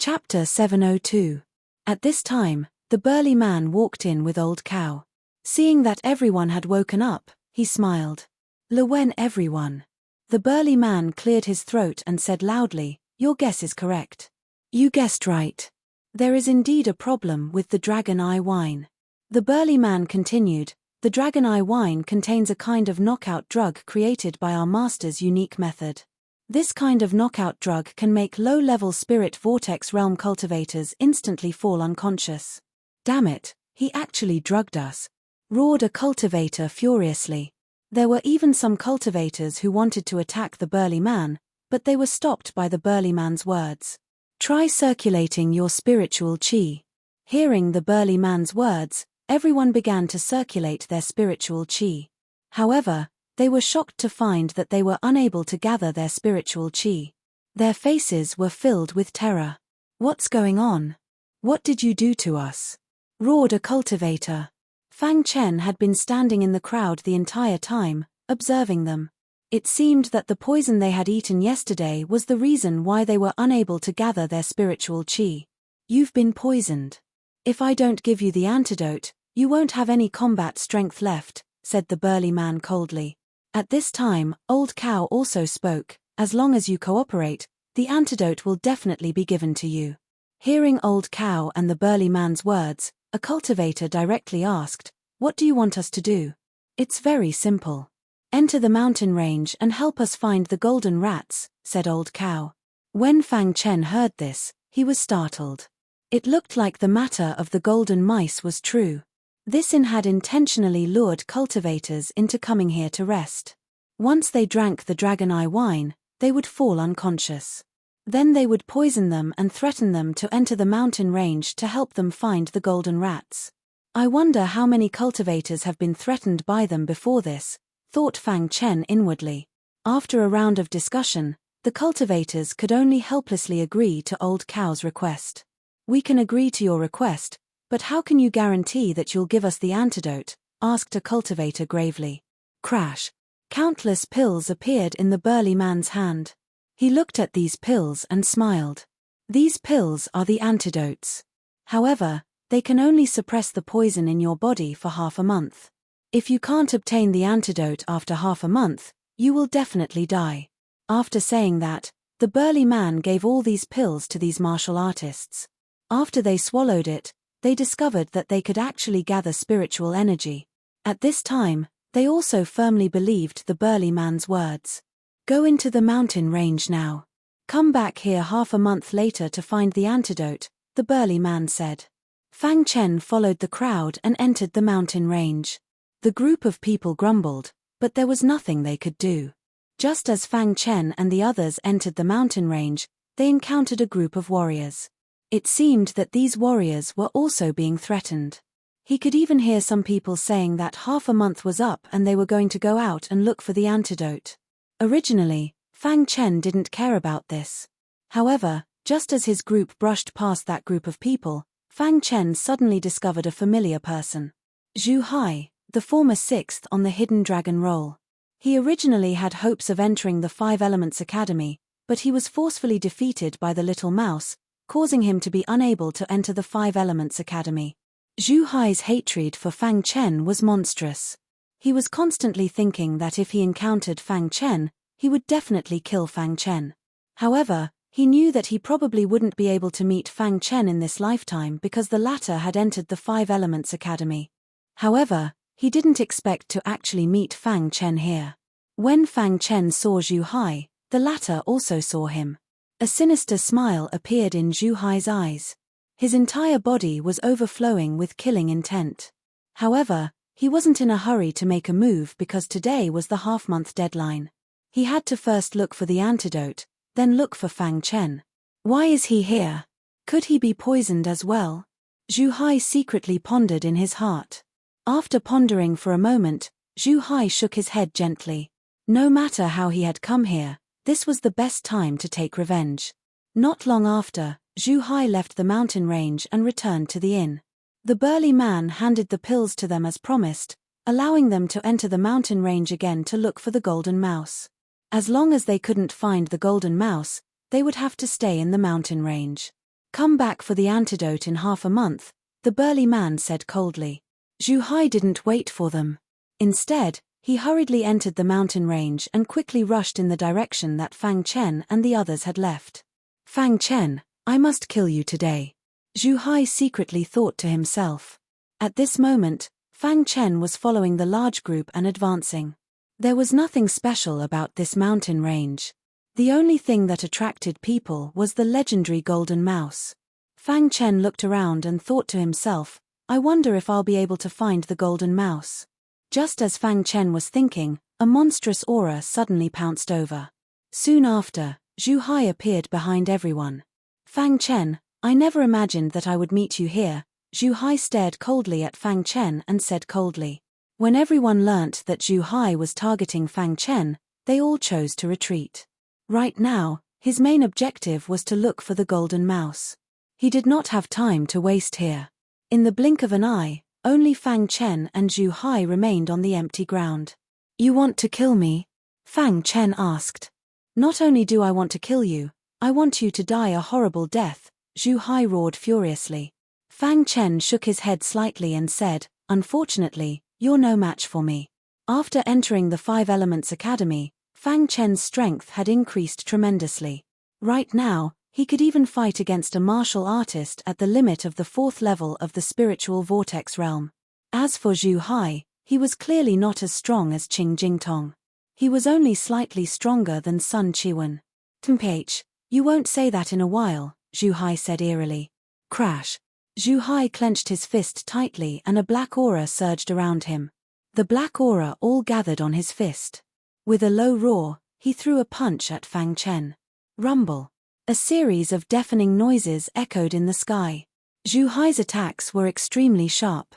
Chapter 702. At this time, the burly man walked in with Old Cow. Seeing that everyone had woken up, he smiled. "When everyone." The burly man cleared his throat and said loudly, "Your guess is correct. You guessed right. There is indeed a problem with the dragon eye wine." The burly man continued, "The dragon eye wine contains a kind of knockout drug created by our master's unique method. This kind of knockout drug can make low-level spirit vortex realm cultivators instantly fall unconscious." "Damn it, he actually drugged us," roared a cultivator furiously. There were even some cultivators who wanted to attack the burly man, but they were stopped by the burly man's words. "Try circulating your spiritual chi." Hearing the burly man's words, everyone began to circulate their spiritual chi. However, they were shocked to find that they were unable to gather their spiritual chi. Their faces were filled with terror. "What's going on? What did you do to us?" roared a cultivator. Fang Chen had been standing in the crowd the entire time, observing them. It seemed that the poison they had eaten yesterday was the reason why they were unable to gather their spiritual chi. "You've been poisoned. If I don't give you the antidote, you won't have any combat strength left," said the burly man coldly. At this time, Old Cow also spoke, "As long as you cooperate, the antidote will definitely be given to you." Hearing Old Cow and the burly man's words, a cultivator directly asked, "What do you want us to do?" "It's very simple. Enter the mountain range and help us find the golden rats," said Old Cow. When Fang Chen heard this, he was startled. It looked like the matter of the golden mice was true. This inn had intentionally lured cultivators into coming here to rest. Once they drank the dragon eye wine, they would fall unconscious. Then they would poison them and threaten them to enter the mountain range to help them find the golden rats. "I wonder how many cultivators have been threatened by them before this," thought Fang Chen inwardly. After a round of discussion, the cultivators could only helplessly agree to Old Cow's request. "We can agree to your request, but how can you guarantee that you'll give us the antidote?" asked a cultivator gravely. Crash! Countless pills appeared in the burly man's hand. He looked at these pills and smiled. "These pills are the antidotes. However, they can only suppress the poison in your body for half a month. If you can't obtain the antidote after half a month, you will definitely die." After saying that, the burly man gave all these pills to these martial artists. After they swallowed it, they discovered that they could actually gather spiritual energy. At this time, they also firmly believed the burly man's words. "Go into the mountain range now. Come back here half a month later to find the antidote," the burly man said. Fang Chen followed the crowd and entered the mountain range. The group of people grumbled, but there was nothing they could do. Just as Fang Chen and the others entered the mountain range, they encountered a group of warriors. It seemed that these warriors were also being threatened. He could even hear some people saying that half a month was up and they were going to go out and look for the antidote. Originally, Fang Chen didn't care about this. However, just as his group brushed past that group of people, Fang Chen suddenly discovered a familiar person. Zhu Hai, the former sixth on the Hidden Dragon roll. He originally had hopes of entering the Five Elements Academy, but he was forcefully defeated by the little mouse, causing him to be unable to enter the Five Elements Academy. Zhu Hai's hatred for Fang Chen was monstrous. He was constantly thinking that if he encountered Fang Chen, he would definitely kill Fang Chen. However, he knew that he probably wouldn't be able to meet Fang Chen in this lifetime because the latter had entered the Five Elements Academy. However, he didn't expect to actually meet Fang Chen here. When Fang Chen saw Zhu Hai, the latter also saw him. A sinister smile appeared in Zhu Hai's eyes. His entire body was overflowing with killing intent. However, he wasn't in a hurry to make a move because today was the half-month deadline. He had to first look for the antidote, then look for Fang Chen. Why is he here? Could he be poisoned as well? Zhu Hai secretly pondered in his heart. After pondering for a moment, Zhu Hai shook his head gently. No matter how he had come here, this was the best time to take revenge. Not long after, Zhu Hai left the mountain range and returned to the inn. The burly man handed the pills to them as promised, allowing them to enter the mountain range again to look for the golden mouse. As long as they couldn't find the golden mouse, they would have to stay in the mountain range. Come back for the antidote in half a month, the burly man said coldly. Zhu Hai didn't wait for them. Instead, he hurriedly entered the mountain range and quickly rushed in the direction that Fang Chen and the others had left. Fang Chen, I must kill you today, Zhu Hai secretly thought to himself. At this moment, Fang Chen was following the large group and advancing. There was nothing special about this mountain range. The only thing that attracted people was the legendary golden mouse. Fang Chen looked around and thought to himself, I wonder if I'll be able to find the golden mouse. Just as Fang Chen was thinking, a monstrous aura suddenly pounced over. Soon after, Zhu Hai appeared behind everyone. Fang Chen, I never imagined that I would meet you here. Zhu Hai stared coldly at Fang Chen and said coldly. When everyone learnt that Zhu Hai was targeting Fang Chen, they all chose to retreat. Right now, his main objective was to look for the golden mouse. He did not have time to waste here. In the blink of an eye, only Fang Chen and Zhu Hai remained on the empty ground. You want to kill me? Fang Chen asked. Not only do I want to kill you, I want you to die a horrible death, Zhu Hai roared furiously. Fang Chen shook his head slightly and said, Unfortunately, you're no match for me. After entering the Five Elements Academy, Fang Chen's strength had increased tremendously. Right now, he could even fight against a martial artist at the limit of the 4th level of the spiritual vortex realm. As for Zhu Hai, he was clearly not as strong as Qing Jingtong. He was only slightly stronger than Sun Chiwen. Temph, you won't say that in a while, Zhu Hai said eerily. Crash. Zhu Hai clenched his fist tightly and a black aura surged around him. The black aura all gathered on his fist. With a low roar, he threw a punch at Fang Chen. Rumble. A series of deafening noises echoed in the sky. Zhu Hai's attacks were extremely sharp.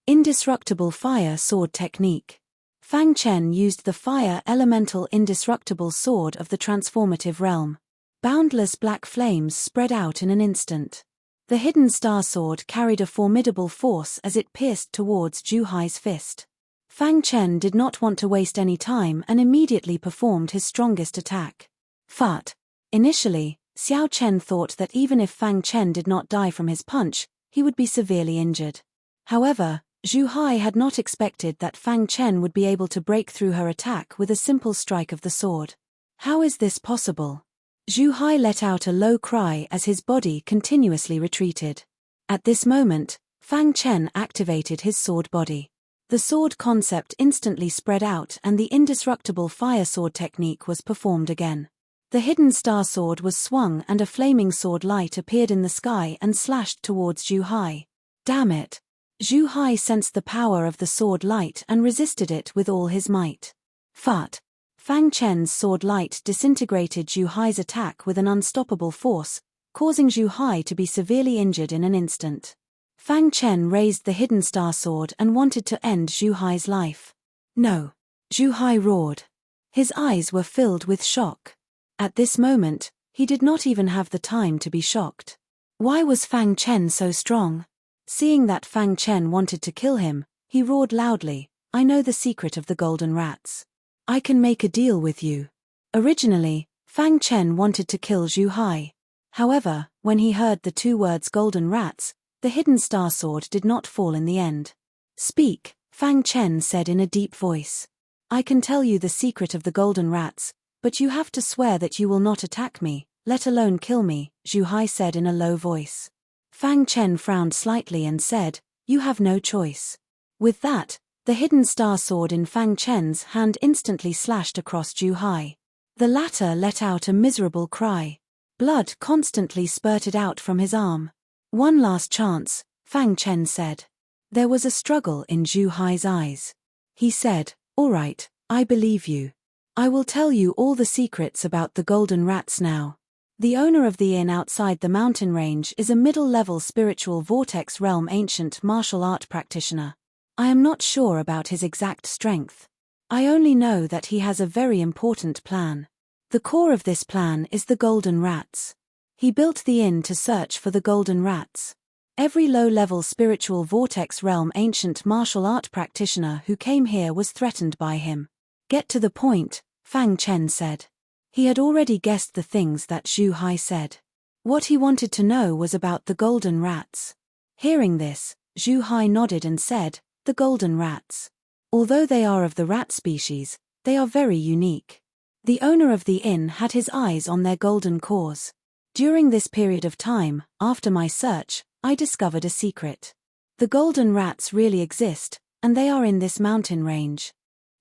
Indestructible fire sword technique. Fang Chen used the fire elemental indestructible sword of the transformative realm. Boundless black flames spread out in an instant. The hidden star sword carried a formidable force as it pierced towards Zhu Hai's fist. Fang Chen did not want to waste any time and immediately performed his strongest attack. Fart. Initially, Xiao Chen thought that even if Fang Chen did not die from his punch, he would be severely injured. However, Zhu Hai had not expected that Fang Chen would be able to break through her attack with a simple strike of the sword. How is this possible? Zhu Hai let out a low cry as his body continuously retreated. At this moment, Fang Chen activated his sword body. The sword concept instantly spread out and the indestructible fire sword technique was performed again. The hidden star sword was swung and a flaming sword light appeared in the sky and slashed towards Zhu Hai. Damn it! Zhu Hai sensed the power of the sword light and resisted it with all his might. Fart. Fang Chen's sword light disintegrated Zhu Hai's attack with an unstoppable force, causing Zhu Hai to be severely injured in an instant. Fang Chen raised the hidden star sword and wanted to end Zhu Hai's life. No! Zhu Hai roared. His eyes were filled with shock. At this moment, he did not even have the time to be shocked. Why was Fang Chen so strong? Seeing that Fang Chen wanted to kill him, he roared loudly, I know the secret of the golden rats. I can make a deal with you. Originally, Fang Chen wanted to kill Zhu Hai. However, when he heard the 2 words golden rats, the hidden star sword did not fall in the end. Speak, Fang Chen said in a deep voice. I can tell you the secret of the golden rats, but you have to swear that you will not attack me, let alone kill me, Zhu Hai said in a low voice. Fang Chen frowned slightly and said, you have no choice. With that, the hidden star sword in Fang Chen's hand instantly slashed across Zhu Hai. The latter let out a miserable cry. Blood constantly spurted out from his arm. One last chance, Fang Chen said. There was a struggle in Zhu Hai's eyes. He said, all right, I believe you. I will tell you all the secrets about the golden rats now. The owner of the inn outside the mountain range is a middle-level spiritual vortex realm ancient martial art practitioner. I am not sure about his exact strength. I only know that he has a very important plan. The core of this plan is the golden rats. He built the inn to search for the golden rats. Every low-level spiritual vortex realm ancient martial art practitioner who came here was threatened by him. Get to the point, Fang Chen said. He had already guessed the things that Zhu Hai said. What he wanted to know was about the golden rats. Hearing this, Zhu Hai nodded and said, "The golden rats. Although they are of the rat species, they are very unique. The owner of the inn had his eyes on their golden cores. During this period of time, after my search, I discovered a secret. The golden rats really exist, and they are in this mountain range.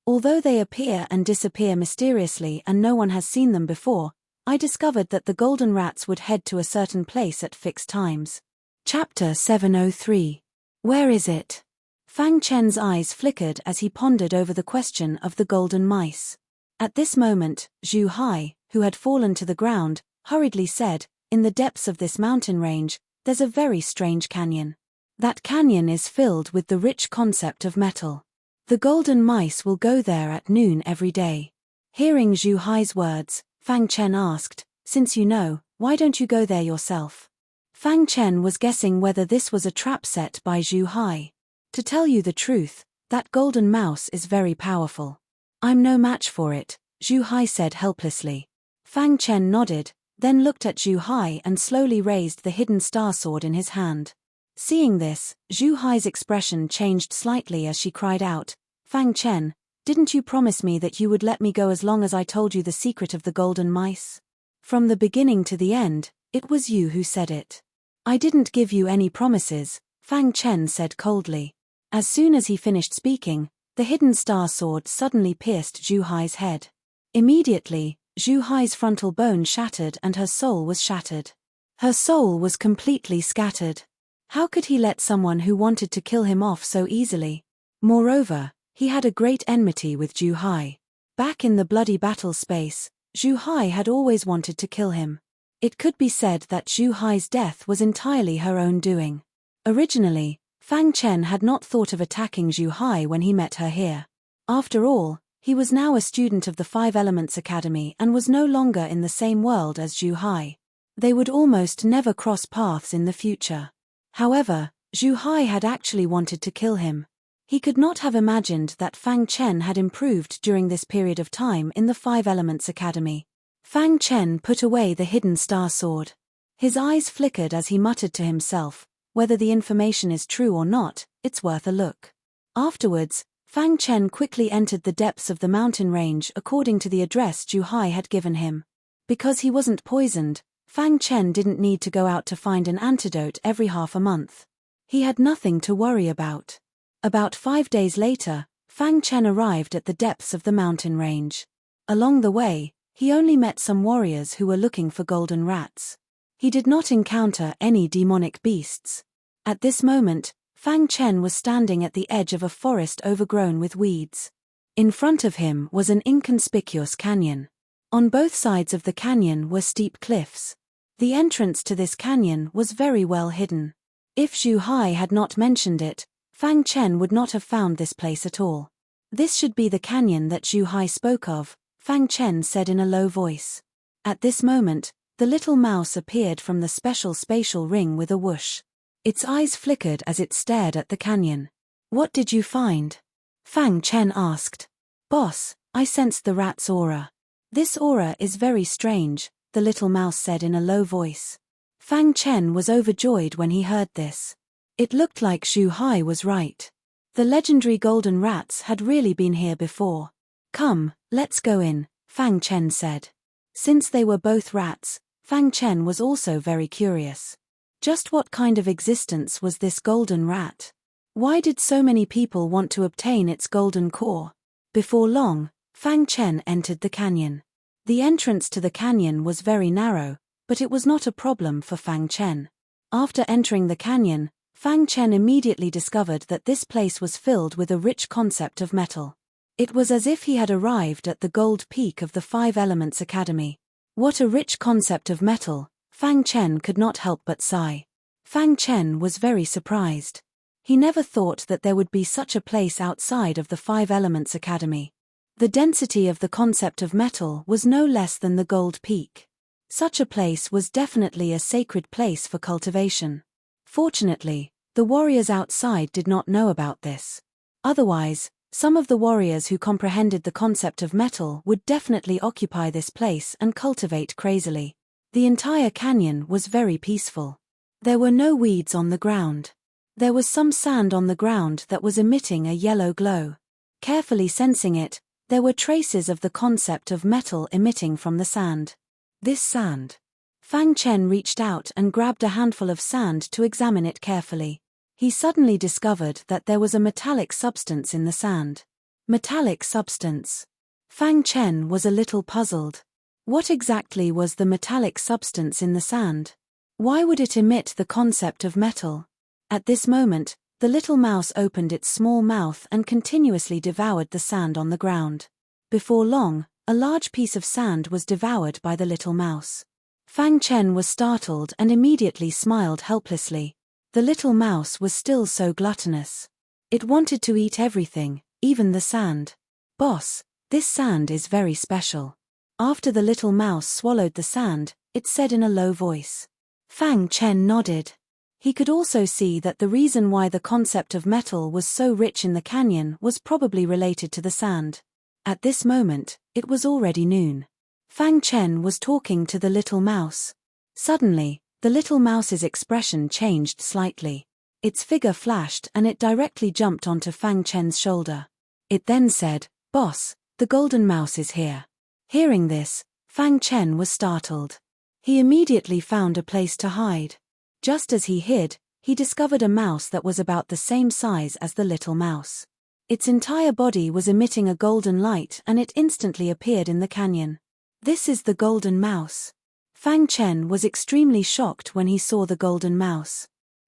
Although they appear and disappear mysteriously and no one has seen them before, I discovered that the golden rats would head to a certain place at fixed times." Chapter 703. Where is it? Fang Chen's eyes flickered as he pondered over the question of the golden mice. At this moment, Zhu Hai, who had fallen to the ground, hurriedly said, "In the depths of this mountain range, there's a very strange canyon. That canyon is filled with the rich concept of metal. The golden mice will go there at noon every day." Hearing Zhu Hai's words, Fang Chen asked, "Since you know, why don't you go there yourself?" Fang Chen was guessing whether this was a trap set by Zhu Hai. "To tell you the truth, that golden mouse is very powerful. I'm no match for it," Zhu Hai said helplessly. Fang Chen nodded, then looked at Zhu Hai and slowly raised the hidden star sword in his hand. Seeing this, Zhu Hai's expression changed slightly as she cried out, "Fang Chen, didn't you promise me that you would let me go as long as I told you the secret of the golden mice? From the beginning to the end, it was you who said it." "I didn't give you any promises," Fang Chen said coldly. As soon as he finished speaking, the hidden star sword suddenly pierced Zhu Hai's head. Immediately, Zhu Hai's frontal bone shattered and her soul was shattered. Her soul was completely scattered. How could he let someone who wanted to kill him off so easily? Moreover, he had a great enmity with Zhu Hai. Back in the bloody battle space, Zhu Hai had always wanted to kill him. It could be said that Zhu Hai's death was entirely her own doing. Originally, Fang Chen had not thought of attacking Zhu Hai when he met her here. After all, he was now a student of the Five Elements Academy and was no longer in the same world as Zhu Hai. They would almost never cross paths in the future. However, Zhu Hai had actually wanted to kill him. He could not have imagined that Fang Chen had improved during this period of time in the Five Elements Academy. Fang Chen put away the hidden star sword. His eyes flickered as he muttered to himself, "Whether the information is true or not, it's worth a look." Afterwards, Fang Chen quickly entered the depths of the mountain range according to the address Zhu Hai had given him. Because he wasn't poisoned, Fang Chen didn't need to go out to find an antidote every half a month. He had nothing to worry about. About 5 days later, Fang Chen arrived at the depths of the mountain range. Along the way, he only met some warriors who were looking for golden rats. He did not encounter any demonic beasts. At this moment, Fang Chen was standing at the edge of a forest overgrown with weeds. In front of him was an inconspicuous canyon. On both sides of the canyon were steep cliffs. The entrance to this canyon was very well hidden. If Zhu Hai had not mentioned it, Fang Chen would not have found this place at all. "This should be the canyon that Zhu Hai spoke of," Fang Chen said in a low voice. At this moment, the little mouse appeared from the special spatial ring with a whoosh. Its eyes flickered as it stared at the canyon. "What did you find?" Fang Chen asked. "Boss, I sensed the rat's aura." "This aura is very strange," the little mouse said in a low voice. Fang Chen was overjoyed when he heard this. It looked like Zhu Hai was right. The legendary golden rats had really been here before. "Come, let's go in," Fang Chen said. Since they were both rats, Fang Chen was also very curious. Just what kind of existence was this golden rat? Why did so many people want to obtain its golden core? Before long, Fang Chen entered the canyon. The entrance to the canyon was very narrow, but it was not a problem for Fang Chen. After entering the canyon, Fang Chen immediately discovered that this place was filled with a rich concept of metal. It was as if he had arrived at the gold peak of the Five Elements Academy. What a rich concept of metal, Fang Chen could not help but sigh. Fang Chen was very surprised. He never thought that there would be such a place outside of the Five Elements Academy. The density of the concept of metal was no less than the gold peak. Such a place was definitely a sacred place for cultivation. Fortunately, the warriors outside did not know about this. Otherwise, some of the warriors who comprehended the concept of metal would definitely occupy this place and cultivate crazily. The entire canyon was very peaceful. There were no weeds on the ground. There was some sand on the ground that was emitting a yellow glow. Carefully sensing it, there were traces of the concept of metal emitting from the sand. This sand. Fang Chen reached out and grabbed a handful of sand to examine it carefully. He suddenly discovered that there was a metallic substance in the sand. Metallic substance. Fang Chen was a little puzzled. What exactly was the metallic substance in the sand? Why would it emit the concept of metal? At this moment, the little mouse opened its small mouth and continuously devoured the sand on the ground. Before long, a large piece of sand was devoured by the little mouse. Fang Chen was startled and immediately smiled helplessly. The little mouse was still so gluttonous. It wanted to eat everything, even the sand. "Boss, this sand is very special." After the little mouse swallowed the sand, it said in a low voice. Fang Chen nodded. He could also see that the reason why the concept of metal was so rich in the canyon was probably related to the sand. At this moment, it was already noon. Fang Chen was talking to the little mouse. Suddenly, the little mouse's expression changed slightly. Its figure flashed and it directly jumped onto Fang Chen's shoulder. It then said, "Boss, the golden mouse is here." Hearing this, Fang Chen was startled. He immediately found a place to hide. Just as he hid, he discovered a mouse that was about the same size as the little mouse. Its entire body was emitting a golden light and it instantly appeared in the canyon. "This is the golden mouse." Fang Chen was extremely shocked when he saw the golden mouse.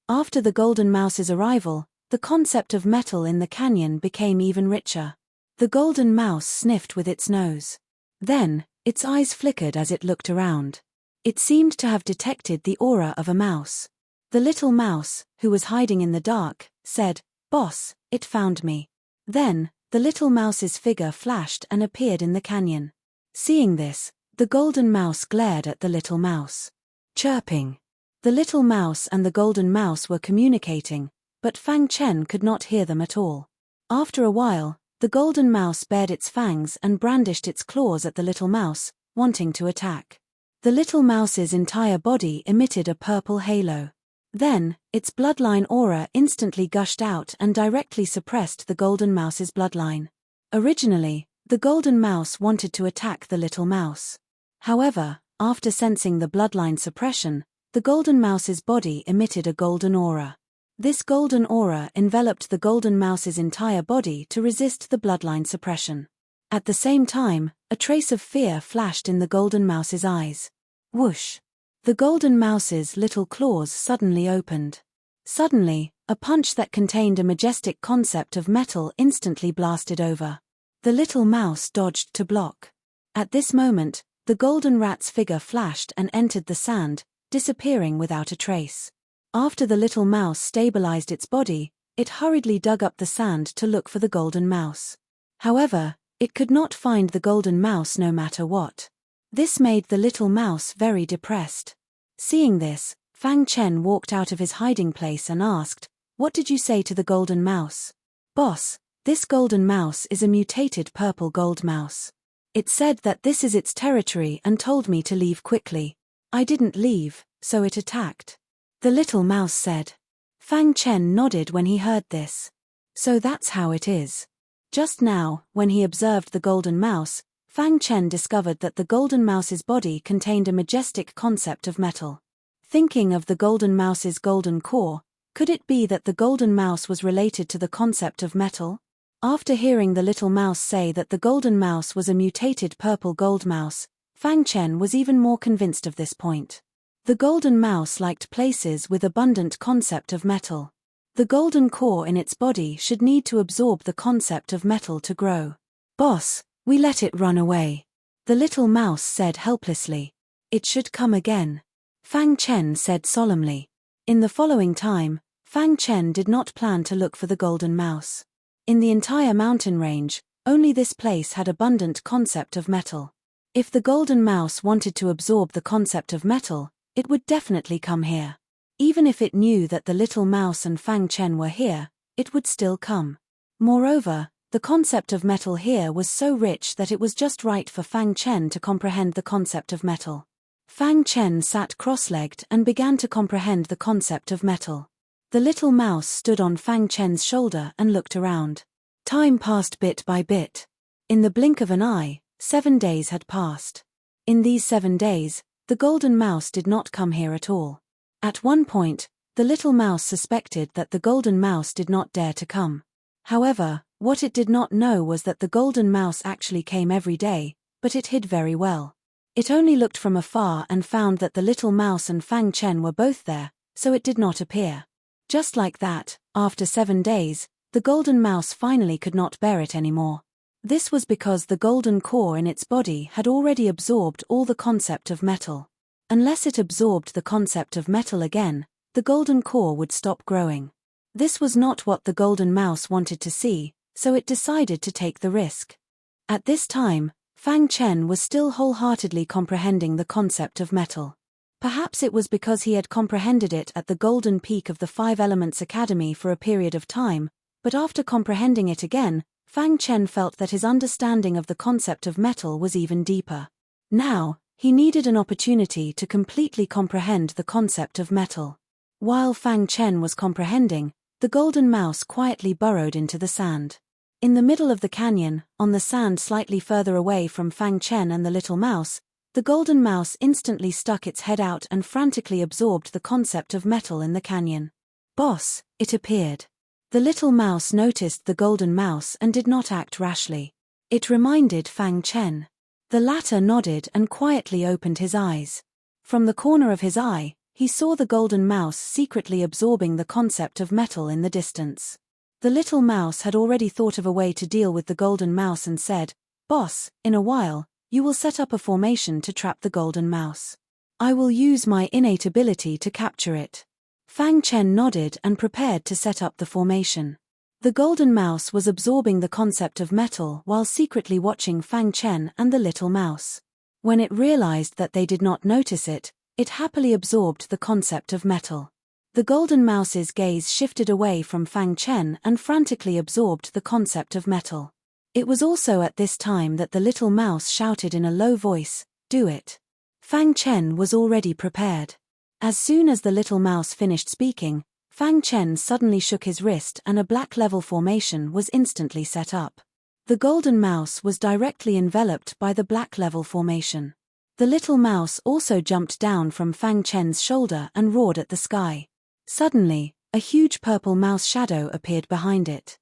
After the golden mouse's arrival, the concept of metal in the canyon became even richer. The golden mouse sniffed with its nose. Then, its eyes flickered as it looked around. It seemed to have detected the aura of a mouse. The little mouse, who was hiding in the dark, said, "Boss, it found me." Then, the little mouse's figure flashed and appeared in the canyon. Seeing this, the golden mouse glared at the little mouse. Chirping. The little mouse and the golden mouse were communicating, but Fang Chen could not hear them at all. After a while, the golden mouse bared its fangs and brandished its claws at the little mouse, wanting to attack. The little mouse's entire body emitted a purple halo. Then, its bloodline aura instantly gushed out and directly suppressed the golden mouse's bloodline. Originally, the golden mouse wanted to attack the little mouse. However, after sensing the bloodline suppression, the golden mouse's body emitted a golden aura. This golden aura enveloped the golden mouse's entire body to resist the bloodline suppression. At the same time, a trace of fear flashed in the golden mouse's eyes. Whoosh! The golden mouse's little claws suddenly opened. Suddenly, a punch that contained a majestic concept of metal instantly blasted over. The little mouse dodged to block. At this moment, the golden rat's figure flashed and entered the sand, disappearing without a trace. After the little mouse stabilized its body, it hurriedly dug up the sand to look for the golden mouse. However, it could not find the golden mouse no matter what. This made the little mouse very depressed. Seeing this, Fang Chen walked out of his hiding place and asked, "What did you say to the golden mouse?" "Boss, this golden mouse is a mutated purple gold mouse. It said that this is its territory and told me to leave quickly. I didn't leave, so it attacked." The little mouse said. Fang Chen nodded when he heard this. So that's how it is. Just now, when he observed the golden mouse, Fang Chen discovered that the golden mouse's body contained a majestic concept of metal. Thinking of the golden mouse's golden core, could it be that the golden mouse was related to the concept of metal? After hearing the little mouse say that the golden mouse was a mutated purple gold mouse, Fang Chen was even more convinced of this point. The golden mouse liked places with abundant concept of metal. The golden core in its body should need to absorb the concept of metal to grow. "Boss, we let it run away," the little mouse said helplessly. "It should come again," Fang Chen said solemnly. In the following time, Fang Chen did not plan to look for the golden mouse. In the entire mountain range, only this place had abundant concept of metal. If the golden mouse wanted to absorb the concept of metal, it would definitely come here. Even if it knew that the little mouse and Fang Chen were here, it would still come. Moreover, the concept of metal here was so rich that it was just right for Fang Chen to comprehend the concept of metal. Fang Chen sat cross-legged and began to comprehend the concept of metal. The little mouse stood on Fang Chen's shoulder and looked around. Time passed bit by bit. In the blink of an eye, 7 days had passed. In these 7 days, the golden mouse did not come here at all. At one point, the little mouse suspected that the golden mouse did not dare to come. However, what it did not know was that the golden mouse actually came every day, but it hid very well. It only looked from afar and found that the little mouse and Fang Chen were both there, so it did not appear. Just like that, after 7 days, the golden mouse finally could not bear it anymore. This was because the golden core in its body had already absorbed all the concept of metal. Unless it absorbed the concept of metal again, the golden core would stop growing. This was not what the golden mouse wanted to see, so it decided to take the risk. At this time, Fang Chen was still wholeheartedly comprehending the concept of metal. Perhaps it was because he had comprehended it at the golden peak of the 5 Elements Academy for a period of time, but after comprehending it again, Fang Chen felt that his understanding of the concept of metal was even deeper. Now, he needed an opportunity to completely comprehend the concept of metal. While Fang Chen was comprehending, the golden mouse quietly burrowed into the sand. In the middle of the canyon, on the sand slightly further away from Fang Chen and the little mouse, the golden mouse instantly stuck its head out and frantically absorbed the concept of metal in the canyon. Boss, it appeared. The little mouse noticed the golden mouse and did not act rashly. It reminded Fang Chen. The latter nodded and quietly opened his eyes. From the corner of his eye, he saw the golden mouse secretly absorbing the concept of metal in the distance. The little mouse had already thought of a way to deal with the golden mouse and said, "Boss, in a while, you will set up a formation to trap the golden mouse. I will use my innate ability to capture it." Fang Chen nodded and prepared to set up the formation. The golden mouse was absorbing the concept of metal while secretly watching Fang Chen and the little mouse. When it realized that they did not notice it, it happily absorbed the concept of metal. The golden mouse's gaze shifted away from Fang Chen and frantically absorbed the concept of metal. It was also at this time that the little mouse shouted in a low voice, "Do it." Fang Chen was already prepared. As soon as the little mouse finished speaking, Fang Chen suddenly shook his wrist and a black level formation was instantly set up. The golden mouse was directly enveloped by the black level formation. The little mouse also jumped down from Fang Chen's shoulder and roared at the sky. Suddenly, a huge purple mouse shadow appeared behind it.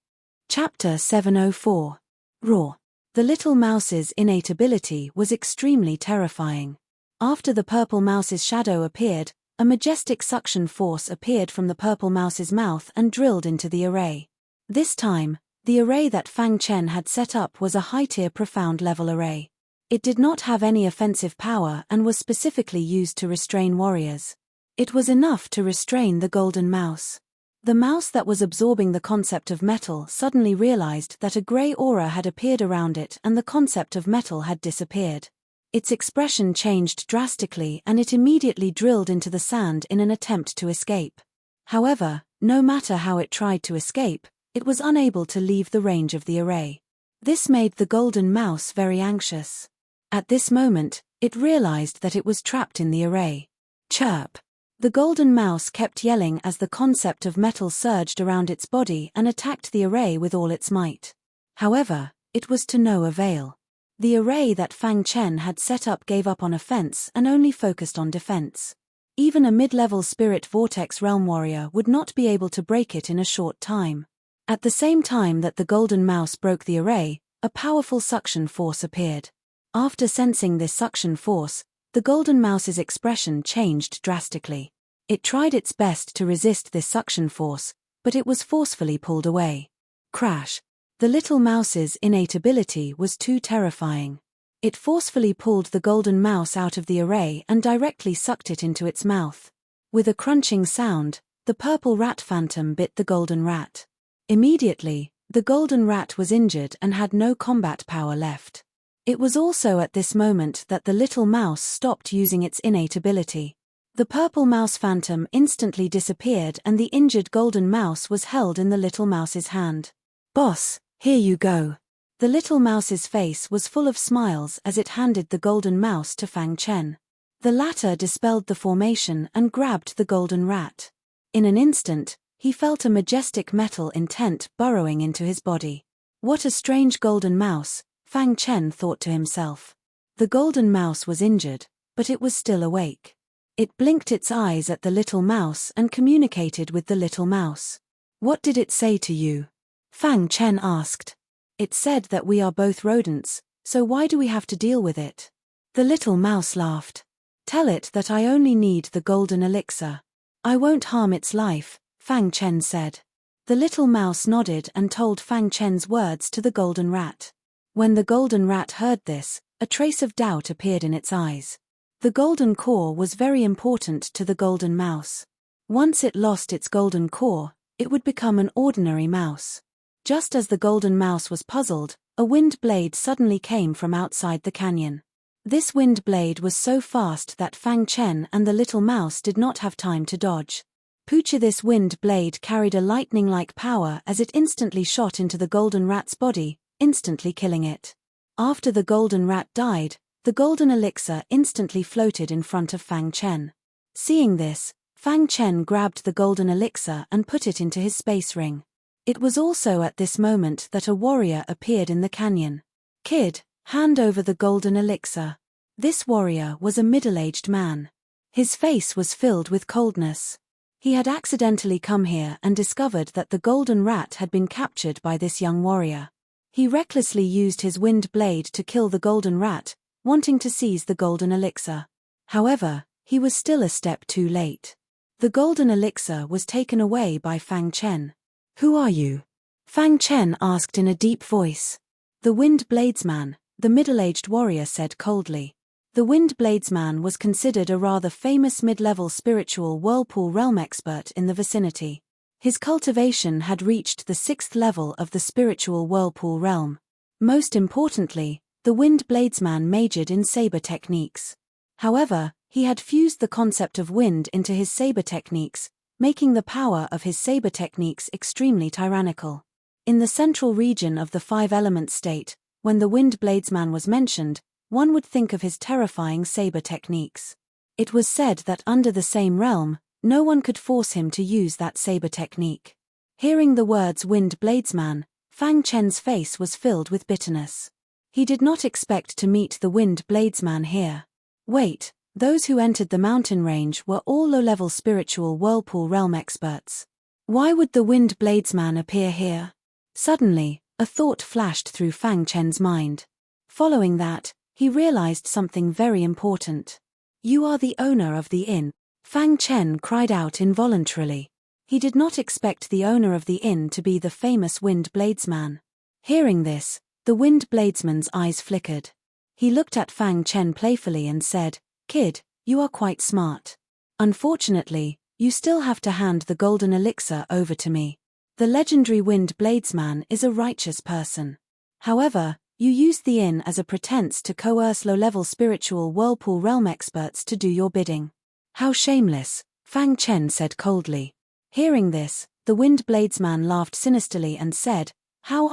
Chapter 704. Roar. The little mouse's innate ability was extremely terrifying. After the purple mouse's shadow appeared, a majestic suction force appeared from the purple mouse's mouth and drilled into the array. This time, the array that Fang Chen had set up was a high-tier profound level array. It did not have any offensive power and was specifically used to restrain warriors. It was enough to restrain the golden mouse. The mouse that was absorbing the concept of metal suddenly realized that a gray aura had appeared around it and the concept of metal had disappeared. Its expression changed drastically and it immediately drilled into the sand in an attempt to escape. However, no matter how it tried to escape, it was unable to leave the range of the array. This made the golden mouse very anxious. At this moment, it realized that it was trapped in the array. Chirp! The golden mouse kept yelling as the concept of metal surged around its body and attacked the array with all its might. However, it was to no avail. The array that Fang Chen had set up gave up on offense and only focused on defense. Even a mid-level spirit vortex realm warrior would not be able to break it in a short time. At the same time that the golden mouse broke the array, a powerful suction force appeared. After sensing this suction force, the golden mouse's expression changed drastically. It tried its best to resist this suction force, but it was forcefully pulled away. Crash! The little mouse's innate ability was too terrifying. It forcefully pulled the golden mouse out of the array and directly sucked it into its mouth. With a crunching sound, the purple rat phantom bit the golden rat. Immediately, the golden rat was injured and had no combat power left. It was also at this moment that the little mouse stopped using its innate ability. The purple mouse phantom instantly disappeared and the injured golden mouse was held in the little mouse's hand. "Boss, here you go." The little mouse's face was full of smiles as it handed the golden mouse to Fang Chen. The latter dispelled the formation and grabbed the golden rat. In an instant, he felt a majestic metal intent burrowing into his body. What a strange golden mouse, Fang Chen thought to himself. The golden mouse was injured, but it was still awake. It blinked its eyes at the little mouse and communicated with the little mouse. What did it say to you? Fang Chen asked. It said that we are both rodents, so why do we have to deal with it? The little mouse laughed. Tell it that I only need the golden elixir. I won't harm its life, Fang Chen said. The little mouse nodded and told Fang Chen's words to the golden rat. When the golden rat heard this, a trace of doubt appeared in its eyes. The golden core was very important to the golden mouse. Once it lost its golden core, it would become an ordinary mouse. Just as the golden mouse was puzzled, a wind blade suddenly came from outside the canyon. This wind blade was so fast that Fang Chen and the little mouse did not have time to dodge. Poocha, this wind blade carried a lightning-like power as it instantly shot into the golden rat's body, instantly killing it. After the golden rat died, the golden elixir instantly floated in front of Fang Chen. Seeing this, Fang Chen grabbed the golden elixir and put it into his space ring. It was also at this moment that a warrior appeared in the canyon. Kid, hand over the golden elixir. This warrior was a middle-aged man. His face was filled with coldness. He had accidentally come here and discovered that the golden rat had been captured by this young warrior. He recklessly used his wind blade to kill the golden rat, wanting to seize the golden elixir. However, he was still a step too late. The golden elixir was taken away by Fang Chen. Who are you? Fang Chen asked in a deep voice. The Wind Bladesman, the middle-aged warrior said coldly. The Wind Bladesman was considered a rather famous mid-level spiritual whirlpool realm expert in the vicinity. His cultivation had reached the 6th level of the spiritual whirlpool realm. Most importantly, the Wind Bladesman majored in saber techniques. However, he had fused the concept of wind into his saber techniques, making the power of his saber techniques extremely tyrannical. In the central region of the 5-element state, when the Wind Bladesman was mentioned, one would think of his terrifying saber techniques. It was said that under the same realm, no one could force him to use that saber technique. Hearing the words Wind Bladesman, Fang Chen's face was filled with bitterness. He did not expect to meet the Wind Bladesman here. Wait, those who entered the mountain range were all low-level spiritual whirlpool realm experts. Why would the Wind Bladesman appear here? Suddenly, a thought flashed through Fang Chen's mind. Following that, he realized something very important. You are the owner of the inn. Fang Chen cried out involuntarily. He did not expect the owner of the inn to be the famous Wind Bladesman. Hearing this, the Wind Bladesman's eyes flickered. He looked at Fang Chen playfully and said, Kid, you are quite smart. Unfortunately, you still have to hand the golden elixir over to me. The legendary Wind Bladesman is a righteous person. However, you used the inn as a pretense to coerce low-level spiritual whirlpool realm experts to do your bidding. How shameless, Fang Chen said coldly. Hearing this, the Wind Bladesman laughed sinisterly and said, How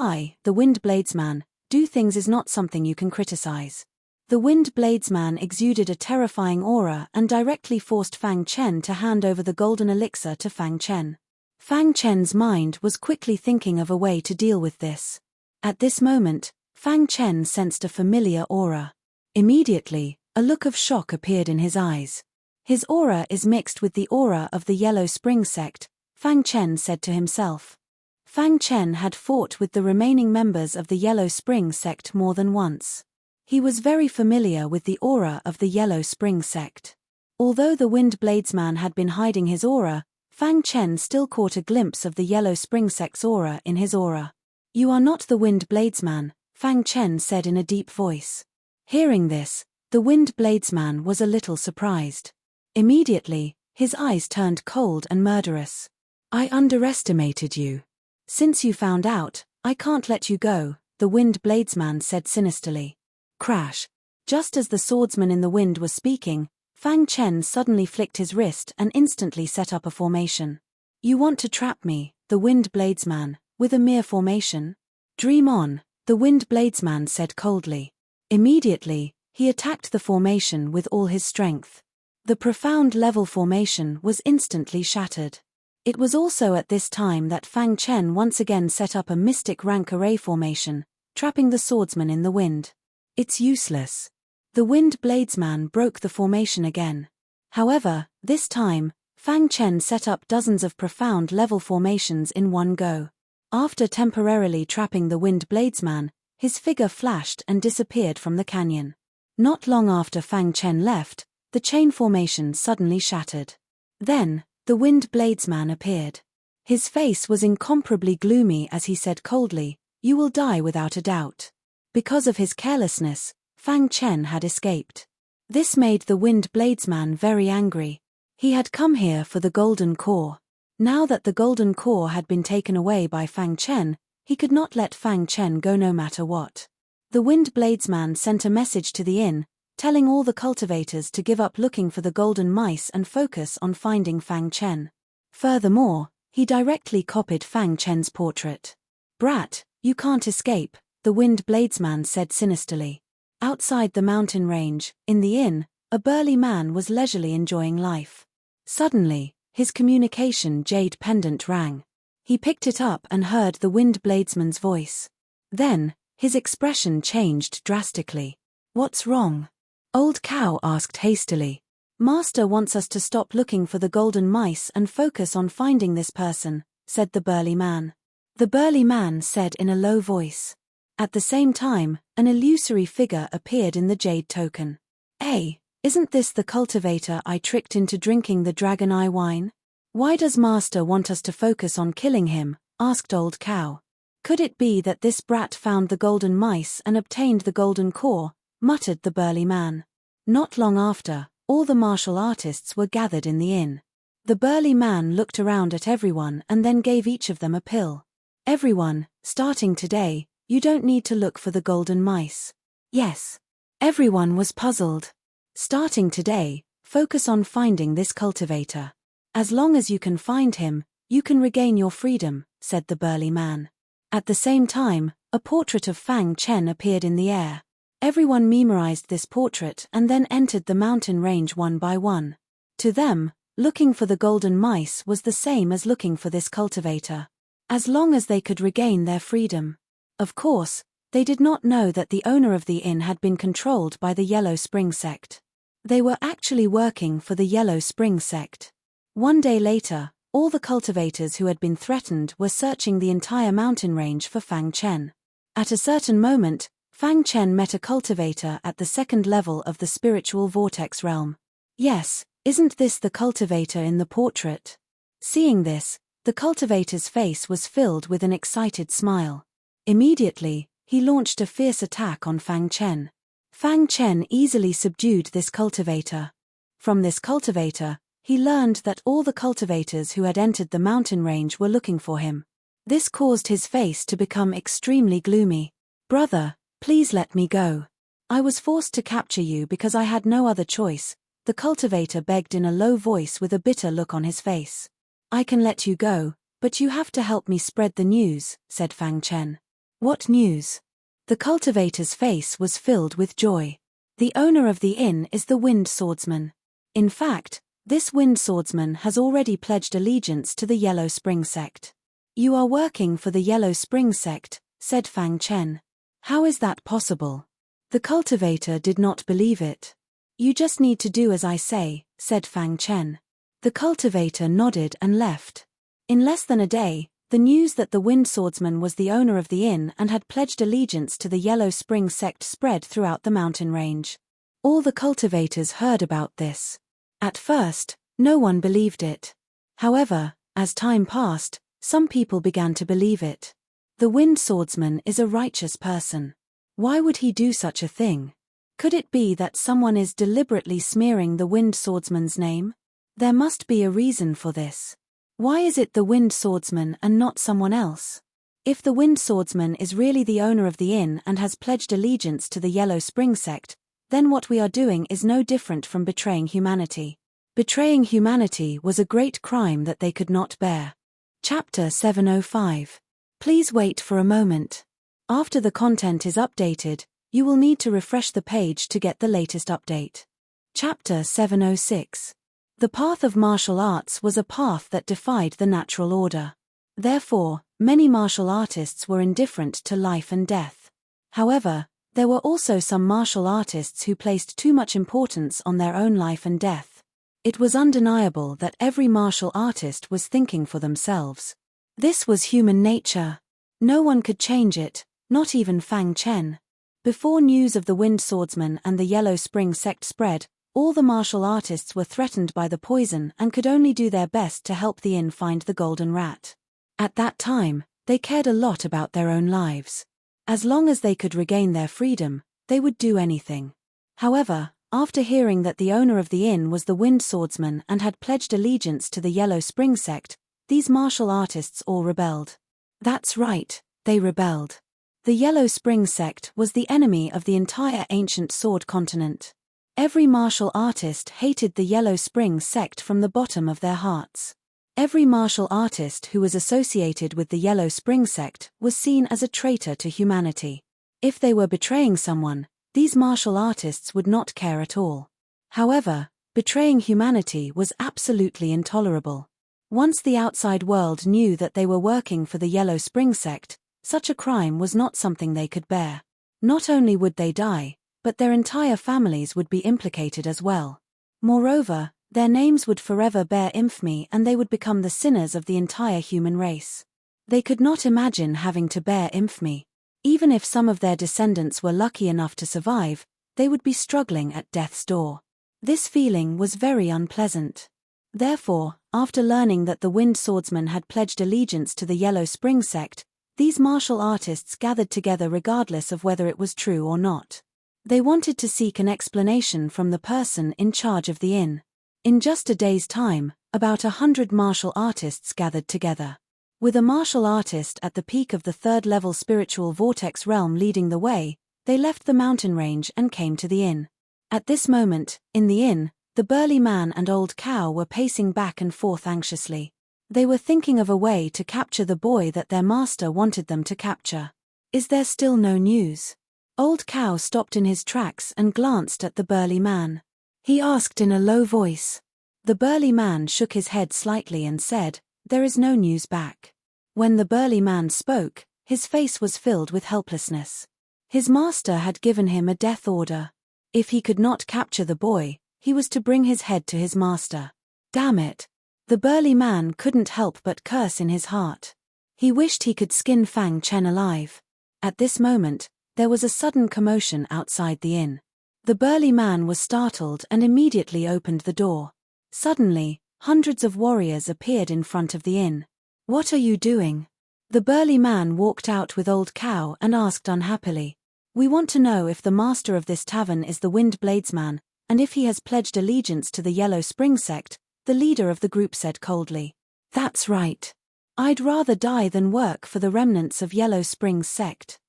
the Wind Bladesman, do things is not something you can criticize. The Wind Bladesman exuded a terrifying aura and directly forced Fang Chen to hand over the golden elixir to Fang Chen. Fang Chen's mind was quickly thinking of a way to deal with this. At this moment, Fang Chen sensed a familiar aura. Immediately, a look of shock appeared in his eyes. His aura is mixed with the aura of the Yellow Spring sect, Fang Chen said to himself. Fang Chen had fought with the remaining members of the Yellow Spring sect more than once. He was very familiar with the aura of the Yellow Spring sect. Although the Wind Bladesman had been hiding his aura, Fang Chen still caught a glimpse of the Yellow Spring sect's aura in his aura. You are not the Wind Bladesman, Fang Chen said in a deep voice. Hearing this, the Wind Bladesman was a little surprised. Immediately, his eyes turned cold and murderous. I underestimated you. Since you found out, I can't let you go, the Wind Bladesman said sinisterly. Crash. Just as the swordsman in the wind was speaking, Fang Chen suddenly flicked his wrist and instantly set up a formation. You want to trap me, the Wind Bladesman, with a mere formation? Dream on, the Wind Bladesman said coldly. Immediately, He attacked the formation with all his strength. The profound level formation was instantly shattered. It was also at this time that Fang Chen once again set up a mystic rank array formation, trapping the swordsman in the wind. It's useless. The wind bladesman broke the formation again. However, this time, Fang Chen set up dozens of profound level formations in one go. After temporarily trapping the wind bladesman, his figure flashed and disappeared from the canyon. Not long after Fang Chen left, the chain formation suddenly shattered. Then, the wind bladesman appeared. His face was incomparably gloomy as he said coldly, "You will die without a doubt." Because of his carelessness, Fang Chen had escaped. This made the wind bladesman very angry. He had come here for the golden core. Now that the golden core had been taken away by Fang Chen, he could not let Fang Chen go no matter what. The wind bladesman sent a message to the inn, telling all the cultivators to give up looking for the golden mice and focus on finding Fang Chen. Furthermore, he directly copied Fang Chen's portrait. "Brat, you can't escape," the wind bladesman said sinisterly. Outside the mountain range, in the inn, a burly man was leisurely enjoying life. Suddenly, his communication jade pendant rang. He picked it up and heard the wind bladesman's voice. Then, his expression changed drastically. "What's wrong?" Old Cow asked hastily. "Master wants us to stop looking for the golden mice and focus on finding this person," said the burly man. The burly man said in a low voice. At the same time, an illusory figure appeared in the jade token. "Hey, isn't this the cultivator I tricked into drinking the dragon eye wine? Why does Master want us to focus on killing him?" asked Old Cow. "Could it be that this brat found the golden mice and obtained the golden core?" muttered the burly man. Not long after, all the martial artists were gathered in the inn. The burly man looked around at everyone and then gave each of them a pill. "Everyone, starting today, you don't need to look for the golden mice." Yes. Everyone was puzzled. "Starting today, focus on finding this cultivator. As long as you can find him, you can regain your freedom," said the burly man. At the same time, a portrait of Fang Chen appeared in the air. Everyone memorized this portrait and then entered the mountain range one by one. To them, looking for the golden mice was the same as looking for this cultivator. As long as they could regain their freedom. Of course, they did not know that the owner of the inn had been controlled by the Yellow Spring sect. They were actually working for the Yellow Spring sect. One day later, all the cultivators who had been threatened were searching the entire mountain range for Fang Chen. At a certain moment, Fang Chen met a cultivator at the second level of the spiritual vortex realm. "Yes, isn't this the cultivator in the portrait?" Seeing this, the cultivator's face was filled with an excited smile. Immediately, he launched a fierce attack on Fang Chen. Fang Chen easily subdued this cultivator. From this cultivator, he learned that all the cultivators who had entered the mountain range were looking for him. This caused his face to become extremely gloomy. "Brother, please let me go. I was forced to capture you because I had no other choice," the cultivator begged in a low voice with a bitter look on his face. "I can let you go, but you have to help me spread the news," said Fang Chen. "What news?" The cultivator's face was filled with joy. "The owner of the inn is the Wind Swordsman. In fact, this Wind Swordsman has already pledged allegiance to the Yellow Spring sect." "You are working for the Yellow Spring sect," said Fang Chen. "How is that possible?" The cultivator did not believe it. "You just need to do as I say," said Fang Chen. The cultivator nodded and left. In less than a day, the news that the Wind Swordsman was the owner of the inn and had pledged allegiance to the Yellow Spring sect spread throughout the mountain range. All the cultivators heard about this. At first, no one believed it. However, as time passed, some people began to believe it. The Wind Swordsman is a righteous person. Why would he do such a thing? Could it be that someone is deliberately smearing the Wind Swordsman's name? There must be a reason for this. Why is it the Wind Swordsman and not someone else? If the Wind Swordsman is really the owner of the inn and has pledged allegiance to the Yellow Spring sect, then what we are doing is no different from betraying humanity. Betraying humanity was a great crime that they could not bear. Chapter 705. Please wait for a moment. After the content is updated, You will need to refresh the page to get the latest update. Chapter 706. The path of martial arts was a path that defied the natural order. Therefore, many martial artists were indifferent to life and death. However, there were also some martial artists who placed too much importance on their own life and death. It was undeniable that every martial artist was thinking for themselves. This was human nature. No one could change it, not even Fang Chen. Before news of the Wind Swordsman and the Yellow Spring sect spread, all the martial artists were threatened by the poison and could only do their best to help the inn find the Golden Rat. At that time, they cared a lot about their own lives. As long as they could regain their freedom, they would do anything. However, after hearing that the owner of the inn was the Wind Swordsman and had pledged allegiance to the Yellow Spring sect, these martial artists all rebelled. That's right, they rebelled. The Yellow Spring sect was the enemy of the entire ancient Sword continent. Every martial artist hated the Yellow Spring sect from the bottom of their hearts. Every martial artist who was associated with the Yellow Spring sect was seen as a traitor to humanity. If they were betraying someone, these martial artists would not care at all. However, betraying humanity was absolutely intolerable. Once the outside world knew that they were working for the Yellow Spring sect, such a crime was not something they could bear. Not only would they die, but their entire families would be implicated as well. Moreover, their names would forever bear infamy and they would become the sinners of the entire human race. They could not imagine having to bear infamy. Even if some of their descendants were lucky enough to survive, they would be struggling at death's door. This feeling was very unpleasant. Therefore, after learning that the Wind Swordsman had pledged allegiance to the Yellow Spring sect, these martial artists gathered together regardless of whether it was true or not. They wanted to seek an explanation from the person in charge of the inn. In just a day's time, about 100 martial artists gathered together. With a martial artist at the peak of the third-level spiritual vortex realm leading the way, they left the mountain range and came to the inn. At this moment, in the inn, the burly man and old cow were pacing back and forth anxiously. They were thinking of a way to capture the boy that their master wanted them to capture. Is there still no news? Old cow stopped in his tracks and glanced at the burly man. He asked in a low voice. The burly man shook his head slightly and said, "There is no news back." When the burly man spoke, his face was filled with helplessness. His master had given him a death order. If he could not capture the boy, he was to bring his head to his master. Damn it! The burly man couldn't help but curse in his heart. He wished he could skin Fang Chen alive. At this moment, there was a sudden commotion outside the inn. The burly man was startled and immediately opened the door. Suddenly, hundreds of warriors appeared in front of the inn. "What are you doing?" The burly man walked out with old cow and asked unhappily. "We want to know if the master of this tavern is the Wind Bladesman, and if he has pledged allegiance to the Yellow Spring sect," the leader of the group said coldly. "That's right. I'd rather die than work for the remnants of Yellow Spring's sect.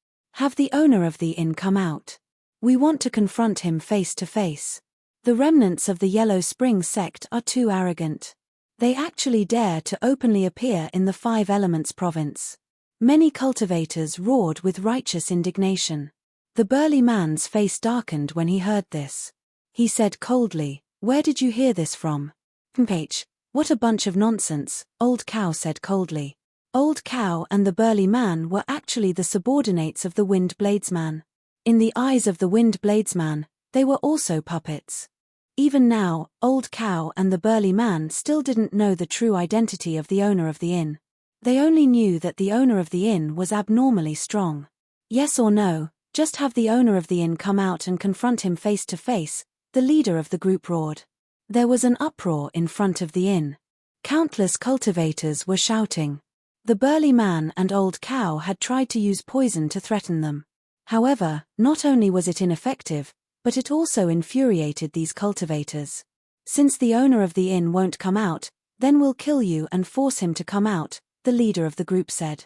Have the owner of the inn come out. We want to confront him face to face. The remnants of the Yellow Spring sect are too arrogant. They actually dare to openly appear in the Five Elements province." Many cultivators roared with righteous indignation. The burly man's face darkened when he heard this. He said coldly, "Where did you hear this from?" "Mph, what a bunch of nonsense," Old Cow said coldly. Old Cow and the burly man were actually the subordinates of the Wind Bladesman. In the eyes of the Wind Bladesman, they were also puppets. Even now, Old Cow and the burly man still didn't know the true identity of the owner of the inn. They only knew that the owner of the inn was abnormally strong. Yes or no, just have the owner of the inn come out and confront him face to face, the leader of the group roared. There was an uproar in front of the inn. Countless cultivators were shouting. The burly man and Old Cow had tried to use poison to threaten them. However, not only was it ineffective, but it also infuriated these cultivators. "Since the owner of the inn won't come out, then we'll kill you and force him to come out," the leader of the group said.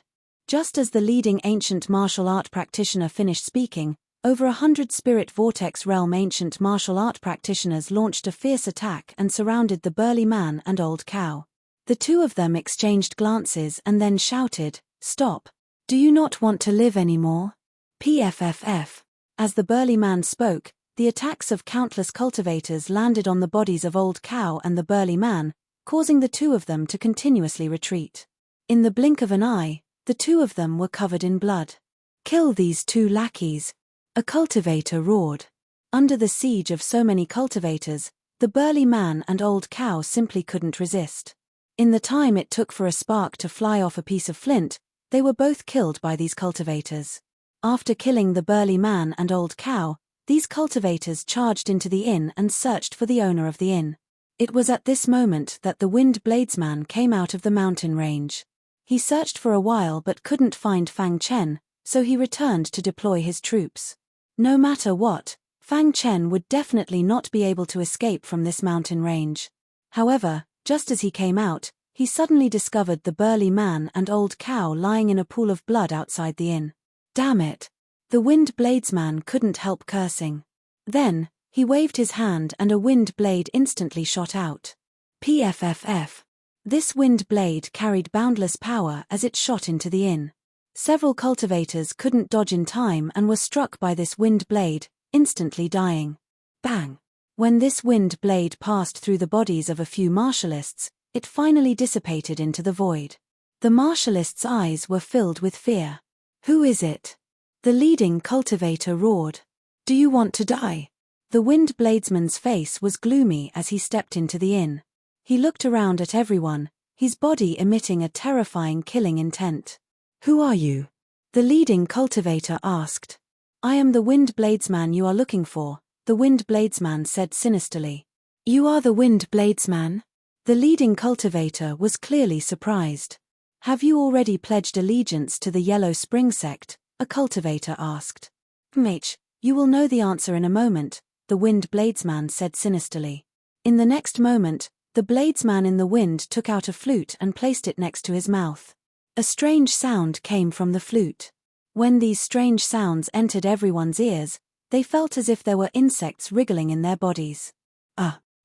Just as the leading ancient martial art practitioner finished speaking, over 100 spirit vortex realm ancient martial art practitioners launched a fierce attack and surrounded the burly man and Old Cow. The two of them exchanged glances and then shouted, "Stop! Do you not want to live anymore? PFFF. As the burly man spoke, the attacks of countless cultivators landed on the bodies of Old Cow and the burly man, causing the two of them to continuously retreat. In the blink of an eye, the two of them were covered in blood. "Kill these two lackeys," a cultivator roared. Under the siege of so many cultivators, the burly man and Old Cow simply couldn't resist. In the time it took for a spark to fly off a piece of flint, they were both killed by these cultivators. After killing the burly man and Old Cow, these cultivators charged into the inn and searched for the owner of the inn. It was at this moment that the Wind Bladesman came out of the mountain range. He searched for a while but couldn't find Fang Chen, so he returned to deploy his troops. No matter what, Fang Chen would definitely not be able to escape from this mountain range. However, just as he came out, he suddenly discovered the burly man and Old Cow lying in a pool of blood outside the inn. Damn it! The Wind Bladesman couldn't help cursing. Then, he waved his hand and a wind blade instantly shot out. PFFF. This wind blade carried boundless power as it shot into the inn. Several cultivators couldn't dodge in time and were struck by this wind blade, instantly dying. Bang! When this wind blade passed through the bodies of a few martialists, it finally dissipated into the void. The martialists' eyes were filled with fear. "Who is it?" the leading cultivator roared. "Do you want to die?" The Wind Bladesman's face was gloomy as he stepped into the inn. He looked around at everyone, his body emitting a terrifying killing intent. "Who are you?" the leading cultivator asked. "I am the Wind Bladesman you are looking for," the Wind Bladesman said sinisterly. "You are the Wind Bladesman?" The leading cultivator was clearly surprised. "Have you already pledged allegiance to the Yellow Spring sect?" a cultivator asked. "Mate, you will know the answer in a moment," the Wind Bladesman said sinisterly. In the next moment, the Bladesman in the wind took out a flute and placed it next to his mouth. A strange sound came from the flute. When these strange sounds entered everyone's ears, they felt as if there were insects wriggling in their bodies.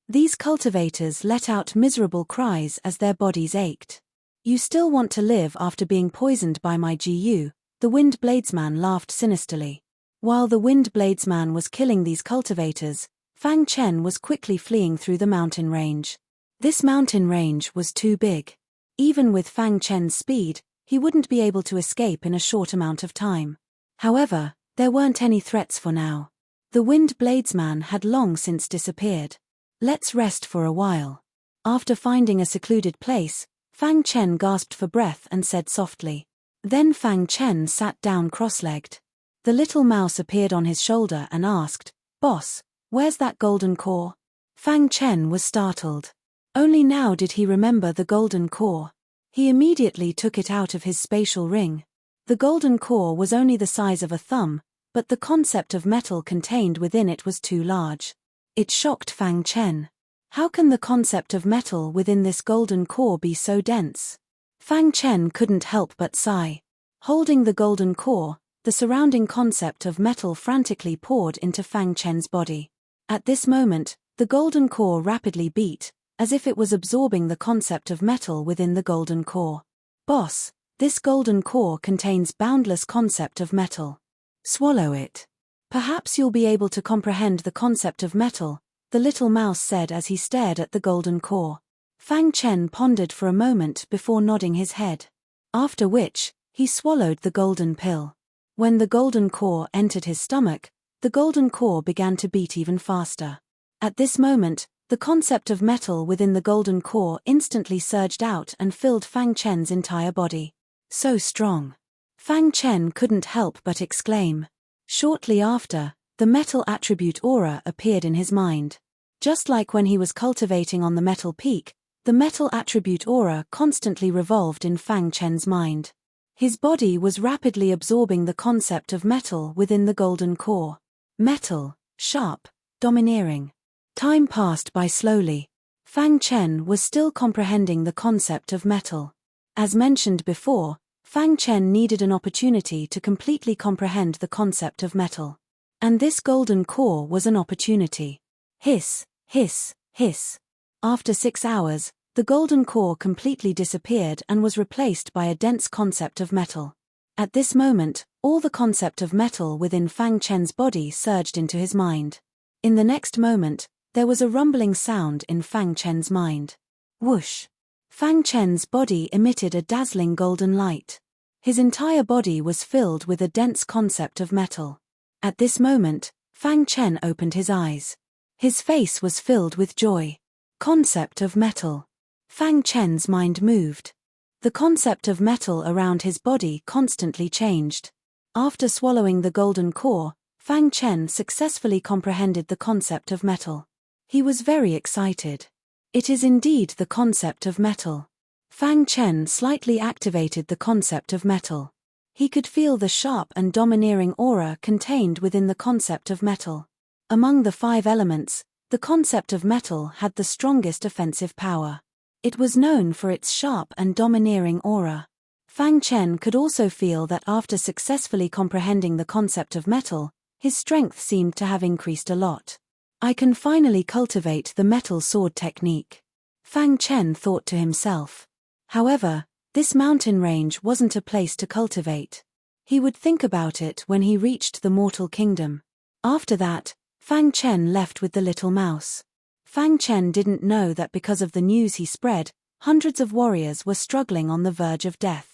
These cultivators let out miserable cries as their bodies ached. "You still want to live after being poisoned by my GU?" the Wind Bladesman laughed sinisterly. While the Wind Bladesman was killing these cultivators, Fang Chen was quickly fleeing through the mountain range. This mountain range was too big. Even with Fang Chen's speed, he wouldn't be able to escape in a short amount of time. However, there weren't any threats for now. The Wind Bladesman had long since disappeared. "Let's rest for a while." After finding a secluded place, Fang Chen gasped for breath and said softly. Then Fang Chen sat down cross-legged. The little mouse appeared on his shoulder and asked, "Boss, where's that golden core?" Fang Chen was startled. Only now did he remember the golden core. He immediately took it out of his spatial ring. The golden core was only the size of a thumb, but the concept of metal contained within it was too large. It shocked Fang Chen. How can the concept of metal within this golden core be so dense? Fang Chen couldn't help but sigh. Holding the golden core, the surrounding concept of metal frantically poured into Fang Chen's body. At this moment, the golden core rapidly beat, as if it was absorbing the concept of metal within the golden core. "Boss, this golden core contains boundless concept of metal. Swallow it. Perhaps you'll be able to comprehend the concept of metal," the little mouse said as he stared at the golden core. Fang Chen pondered for a moment before nodding his head. After which, he swallowed the golden pill. When the golden core entered his stomach, the golden core began to beat even faster. At this moment, the concept of metal within the golden core instantly surged out and filled Fang Chen's entire body. So strong. Fang Chen couldn't help but exclaim. Shortly after, the metal attribute aura appeared in his mind. Just like when he was cultivating on the metal peak, the metal attribute aura constantly revolved in Fang Chen's mind. His body was rapidly absorbing the concept of metal within the golden core. Metal, sharp, domineering. Time passed by slowly. Fang Chen was still comprehending the concept of metal. As mentioned before, Fang Chen needed an opportunity to completely comprehend the concept of metal. And this golden core was an opportunity. Hiss, hiss, hiss. After 6 hours, the golden core completely disappeared and was replaced by a dense concept of metal. At this moment, All the concept of metal within Fang Chen's body surged into his mind. In the next moment, there was a rumbling sound in Fang Chen's mind. Whoosh! Fang Chen's body emitted a dazzling golden light. His entire body was filled with a dense concept of metal. At this moment, Fang Chen opened his eyes. His face was filled with joy. Concept of metal. Fang Chen's mind moved. The concept of metal around his body constantly changed. After swallowing the golden core, Fang Chen successfully comprehended the concept of metal. He was very excited. It is indeed the concept of metal. Fang Chen slightly activated the concept of metal. He could feel the sharp and domineering aura contained within the concept of metal. Among the 5 elements, the concept of metal had the strongest offensive power. It was known for its sharp and domineering aura. Fang Chen could also feel that after successfully comprehending the concept of metal, his strength seemed to have increased a lot. I can finally cultivate the metal sword technique. Fang Chen thought to himself. However, this mountain range wasn't a place to cultivate. He would think about it when he reached the mortal kingdom. After that, Fang Chen left with the little mouse. Fang Chen didn't know that because of the news he spread, hundreds of warriors were struggling on the verge of death.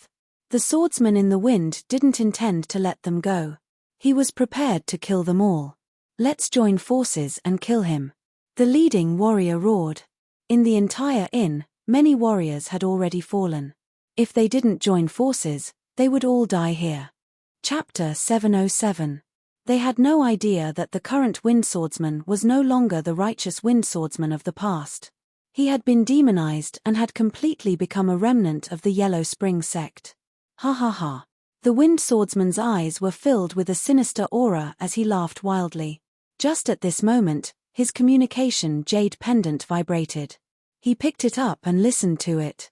The swordsman in the wind didn't intend to let them go. He was prepared to kill them all. Let's join forces and kill him. The leading warrior roared. In the entire inn, many warriors had already fallen. If they didn't join forces, they would all die here. Chapter 707. They had no idea that the current wind swordsman was no longer the righteous wind swordsman of the past. He had been demonized and had completely become a remnant of the Yellow Spring sect. Ha ha ha. The wind swordsman's eyes were filled with a sinister aura as he laughed wildly. Just at this moment, his communication jade pendant vibrated. He picked it up and listened to it.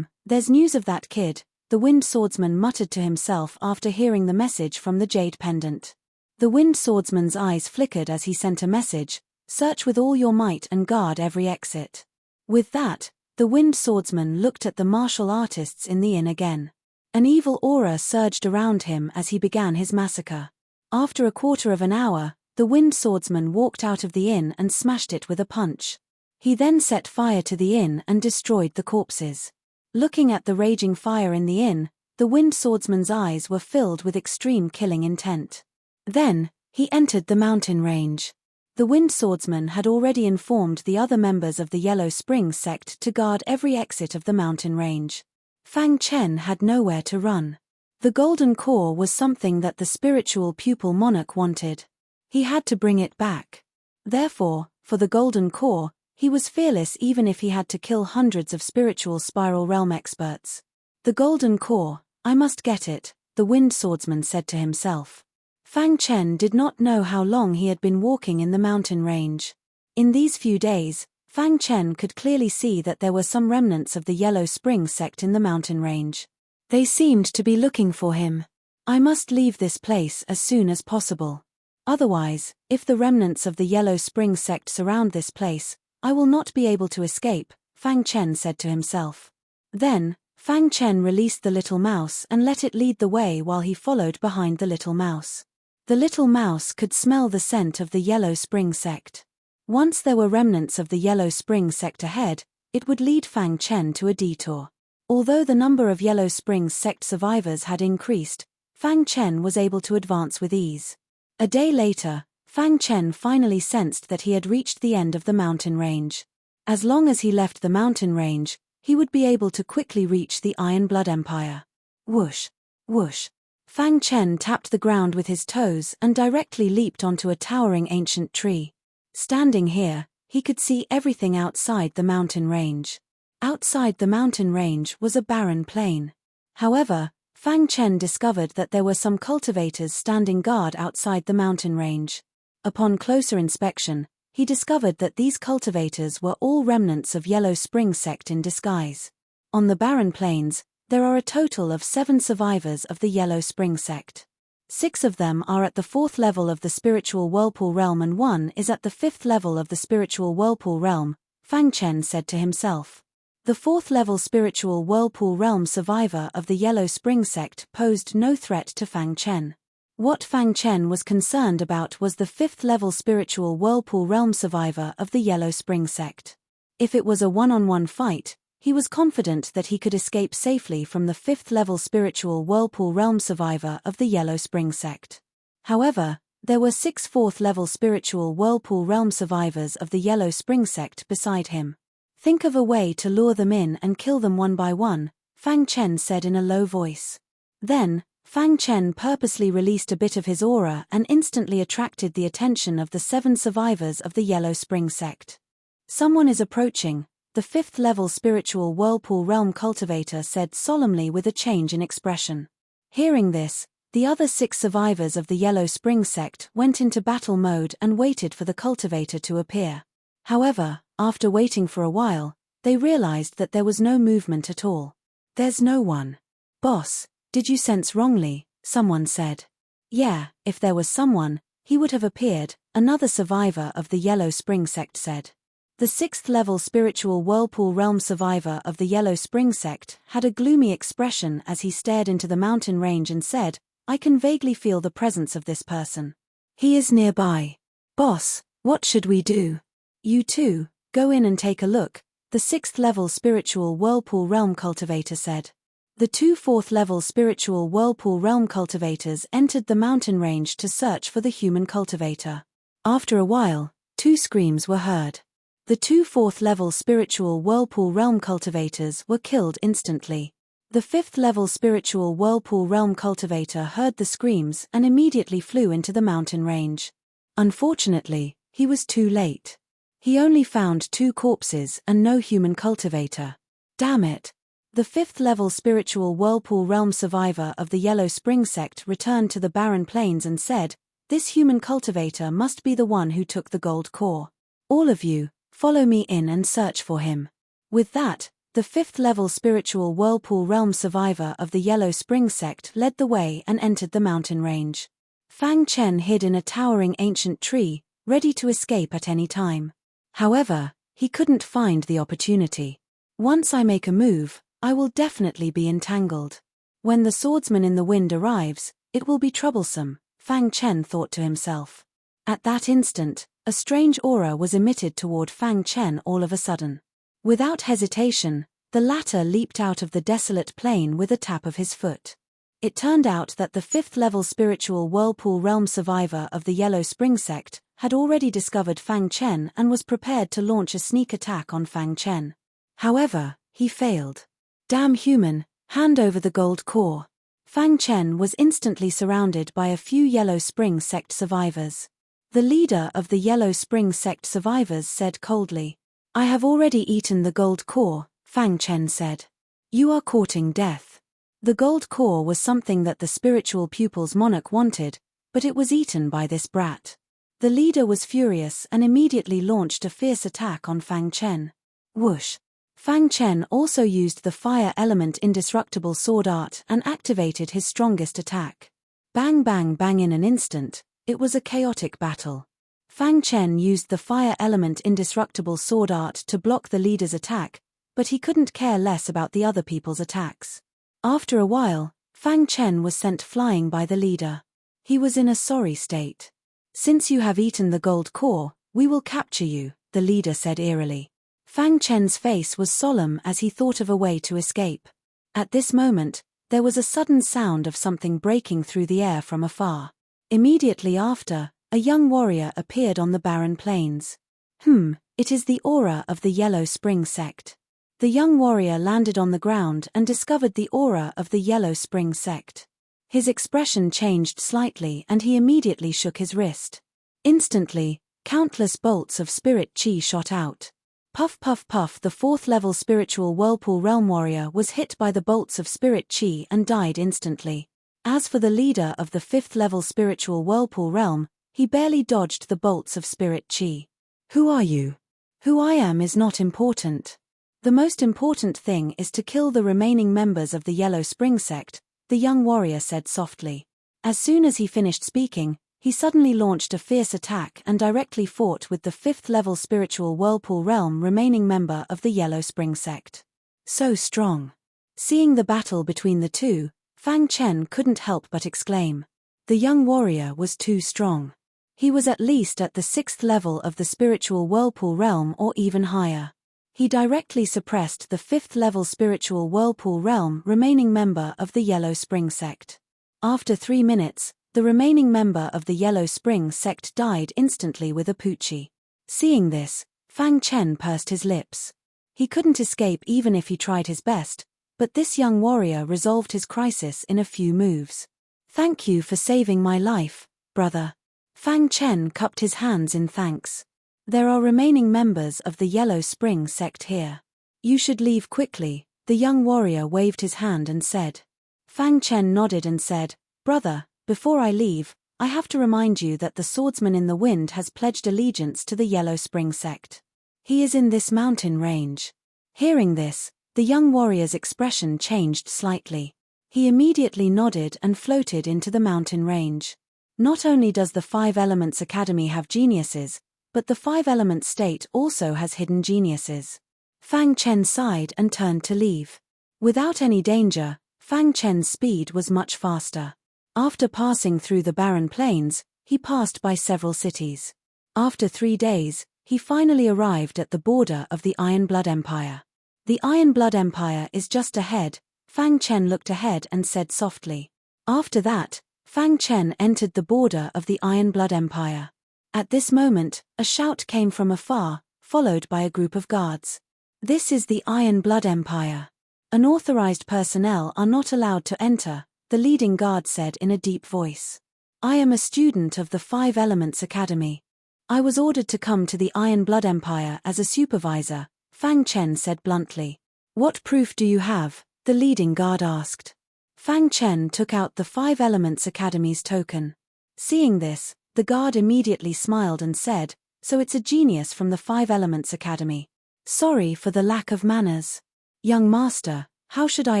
There's news of that kid, the wind swordsman muttered to himself after hearing the message from the jade pendant. The wind swordsman's eyes flickered as he sent a message, search with all your might and guard every exit. With that, the wind swordsman looked at the martial artists in the inn again. An evil aura surged around him as he began his massacre. After a quarter of an hour, the wind swordsman walked out of the inn and smashed it with a punch. He then set fire to the inn and destroyed the corpses. Looking at the raging fire in the inn, the wind swordsman's eyes were filled with extreme killing intent. Then, he entered the mountain range. The wind swordsman had already informed the other members of the Yellow Spring sect to guard every exit of the mountain range. Fang Chen had nowhere to run. The golden core was something that the spiritual pupil monarch wanted. He had to bring it back. Therefore, for the golden core, he was fearless even if he had to kill hundreds of spiritual spiral realm experts. The golden core, I must get it, the wind swordsman said to himself. Fang Chen did not know how long he had been walking in the mountain range. In these few days, Fang Chen could clearly see that there were some remnants of the Yellow Spring sect in the mountain range. They seemed to be looking for him. I must leave this place as soon as possible. Otherwise, if the remnants of the Yellow Spring sect surround this place, I will not be able to escape, Fang Chen said to himself. Then, Fang Chen released the little mouse and let it lead the way while he followed behind the little mouse. The little mouse could smell the scent of the Yellow Spring sect. Once there were remnants of the Yellow Spring sect ahead, it would lead Fang Chen to a detour. Although the number of Yellow Spring sect survivors had increased, Fang Chen was able to advance with ease. A day later, Fang Chen finally sensed that he had reached the end of the mountain range. As long as he left the mountain range, he would be able to quickly reach the Iron Blood Empire. Whoosh! Whoosh! Fang Chen tapped the ground with his toes and directly leaped onto a towering ancient tree. Standing here, he could see everything outside the mountain range. Outside the mountain range was a barren plain. However, Fang Chen discovered that there were some cultivators standing guard outside the mountain range. Upon closer inspection, he discovered that these cultivators were all remnants of Yellow Spring sect in disguise. On the barren plains, there are a total of 7 survivors of the Yellow Spring sect. 6 of them are at the 4th level of the spiritual whirlpool realm and 1 is at the 5th level of the spiritual whirlpool realm, Fang Chen said to himself. The 4th level spiritual whirlpool realm survivor of the Yellow Spring sect posed no threat to Fang Chen. What Fang Chen was concerned about was the 5th level spiritual whirlpool realm survivor of the Yellow Spring sect. If it was a one-on-one fight, he was confident that he could escape safely from the 5th level spiritual whirlpool realm survivor of the Yellow Spring sect. However, there were 6 4th level spiritual whirlpool realm survivors of the Yellow Spring sect beside him. Think of a way to lure them in and kill them one by one, Fang Chen said in a low voice. Then, Fang Chen purposely released a bit of his aura and instantly attracted the attention of the 7 survivors of the Yellow Spring sect. Someone is approaching, the 5th level spiritual whirlpool realm cultivator said solemnly with a change in expression. Hearing this, the other 6 survivors of the Yellow Spring sect went into battle mode and waited for the cultivator to appear. However, after waiting for a while, they realized that there was no movement at all. There's no one. Boss, did you sense wrongly? Someone said. Yeah, if there was someone, he would have appeared, another survivor of the Yellow Spring sect said. The 6th level spiritual whirlpool realm survivor of the Yellow Spring sect had a gloomy expression as he stared into the mountain range and said, I can vaguely feel the presence of this person. He is nearby. Boss, what should we do? You too, go in and take a look, the 6th level spiritual whirlpool realm cultivator said. The 2 4th level spiritual whirlpool realm cultivators entered the mountain range to search for the human cultivator. After a while, 2 screams were heard. The 2 4th level spiritual whirlpool realm cultivators were killed instantly. The 5th level spiritual whirlpool realm cultivator heard the screams and immediately flew into the mountain range. Unfortunately, he was too late. He only found 2 corpses and no human cultivator. Damn it. The 5th level spiritual whirlpool realm survivor of the Yellow Spring sect returned to the barren plains and said, this human cultivator must be the one who took the gold core. All of you, follow me in and search for him. With that, the 5th level spiritual whirlpool realm survivor of the Yellow Spring sect led the way and entered the mountain range. Fang Chen hid in a towering ancient tree, ready to escape at any time. However, he couldn't find the opportunity. Once I make a move, I will definitely be entangled. When the swordsman in the wind arrives, it will be troublesome, Fang Chen thought to himself. At that instant, a strange aura was emitted toward Fang Chen all of a sudden. Without hesitation, the latter leaped out of the desolate plain with a tap of his foot. It turned out that the 5th level spiritual whirlpool realm survivor of the Yellow Spring sect had already discovered Fang Chen and was prepared to launch a sneak attack on Fang Chen. However, he failed. Damn human, hand over the gold core. Fang Chen was instantly surrounded by a few Yellow Spring sect survivors. The leader of the Yellow Spring sect survivors said coldly, I have already eaten the gold core, Fang Chen said. You are courting death. The gold core was something that the spiritual pupil's monarch wanted, but it was eaten by this brat. The leader was furious and immediately launched a fierce attack on Fang Chen. Whoosh! Fang Chen also used the fire element indestructible sword art and activated his strongest attack. Bang bang bang in an instant, it was a chaotic battle. Fang Chen used the fire element indestructible sword art to block the leader's attack, but he couldn't care less about the other people's attacks. After a while, Fang Chen was sent flying by the leader. He was in a sorry state. Since you have eaten the gold core, we will capture you, the leader said eerily. Fang Chen's face was solemn as he thought of a way to escape. At this moment, there was a sudden sound of something breaking through the air from afar. Immediately after, a young warrior appeared on the barren plains. It is the aura of the Yellow Spring sect. The young warrior landed on the ground and discovered the aura of the Yellow Spring sect. His expression changed slightly and he immediately shook his wrist. Instantly, countless bolts of spirit chi shot out. Puff puff puff, the 4th level spiritual whirlpool realm warrior was hit by the bolts of spirit chi and died instantly. As for the leader of the 5th level spiritual whirlpool realm, he barely dodged the bolts of spirit chi. Who are you? Who I am is not important. The most important thing is to kill the remaining members of the Yellow Spring sect, the young warrior said softly. As soon as he finished speaking, he suddenly launched a fierce attack and directly fought with the 5th level spiritual whirlpool realm remaining member of the Yellow Spring sect. So strong. Seeing the battle between the two, Fang Chen couldn't help but exclaim. The young warrior was too strong. He was at least at the 6th level of the spiritual whirlpool realm or even higher. He directly suppressed the 5th level spiritual whirlpool realm remaining member of the Yellow Spring sect. After 3 minutes, the remaining member of the Yellow Spring sect died instantly with a Poochie. Seeing this, Fang Chen pursed his lips. He couldn't escape even if he tried his best, but this young warrior resolved his crisis in a few moves. Thank you for saving my life, brother. Fang Chen cupped his hands in thanks. There are remaining members of the Yellow Spring sect here. You should leave quickly, the young warrior waved his hand and said. Fang Chen nodded and said, Brother, before I leave, I have to remind you that the swordsman in the wind has pledged allegiance to the Yellow Spring sect. He is in this mountain range. Hearing this, the young warrior's expression changed slightly. He immediately nodded and floated into the mountain range. Not only does the 5 Elements Academy have geniuses, but the 5 Elements State also has hidden geniuses. Fang Chen sighed and turned to leave. Without any danger, Fang Chen's speed was much faster. After passing through the barren plains, he passed by several cities. After 3 days, he finally arrived at the border of the Iron Blood Empire. The Iron Blood Empire is just ahead. Fang Chen looked ahead and said softly. After that, Fang Chen entered the border of the Iron Blood Empire. At this moment, a shout came from afar, followed by a group of guards. This is the Iron Blood Empire. Unauthorized personnel are not allowed to enter, the leading guard said in a deep voice. I am a student of the 5 Elements Academy. I was ordered to come to the Iron Blood Empire as a supervisor, Fang Chen said bluntly. What proof do you have? The leading guard asked. Fang Chen took out the 5 Elements Academy's token. Seeing this, the guard immediately smiled and said, so it's a genius from the 5 Elements Academy. Sorry for the lack of manners. Young master, how should I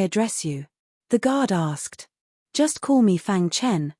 address you? The guard asked. Just call me Fang Chen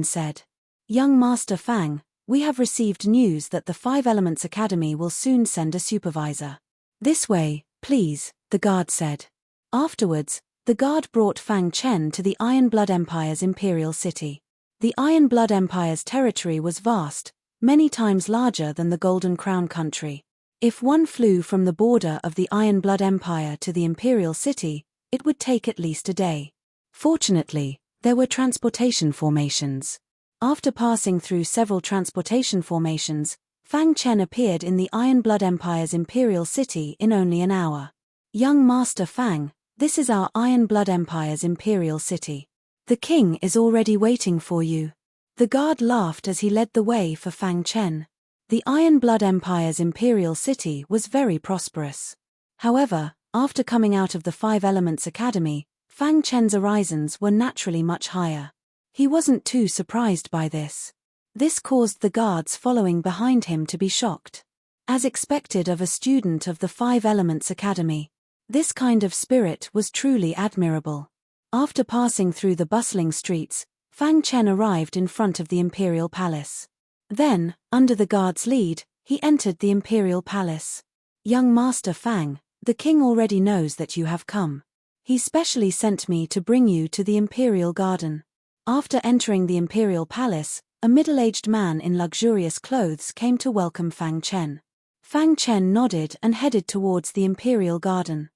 said. Young master Fang, we have received news that the 5 Elements Academy will soon send a supervisor. This way, please, the guard said. Afterwards, the guard brought Fang Chen to the Iron Blood Empire's imperial city. The Iron Blood Empire's territory was vast, many times larger than the Golden Crown country. If one flew from the border of the Iron Blood Empire to the imperial city, it would take at least a day. Fortunately, there were transportation formations. After passing through several transportation formations, Fang Chen appeared in the Iron Blood Empire's imperial city in only an hour. Young Master Fang, this is our Iron Blood Empire's imperial city. The king is already waiting for you. The guard laughed as he led the way for Fang Chen. The Iron Blood Empire's imperial city was very prosperous. However, after coming out of the 5 Elements Academy, Fang Chen's horizons were naturally much higher. He wasn't too surprised by this. This caused the guards following behind him to be shocked. As expected of a student of the 5 Elements Academy, this kind of spirit was truly admirable. After passing through the bustling streets, Fang Chen arrived in front of the Imperial Palace. Then, under the guard's lead, he entered the Imperial Palace. Young Master Fang, the king already knows that you have come. He specially sent me to bring you to the Imperial Garden. After entering the Imperial Palace, a middle-aged man in luxurious clothes came to welcome Fang Chen. Fang Chen nodded and headed towards the Imperial Garden.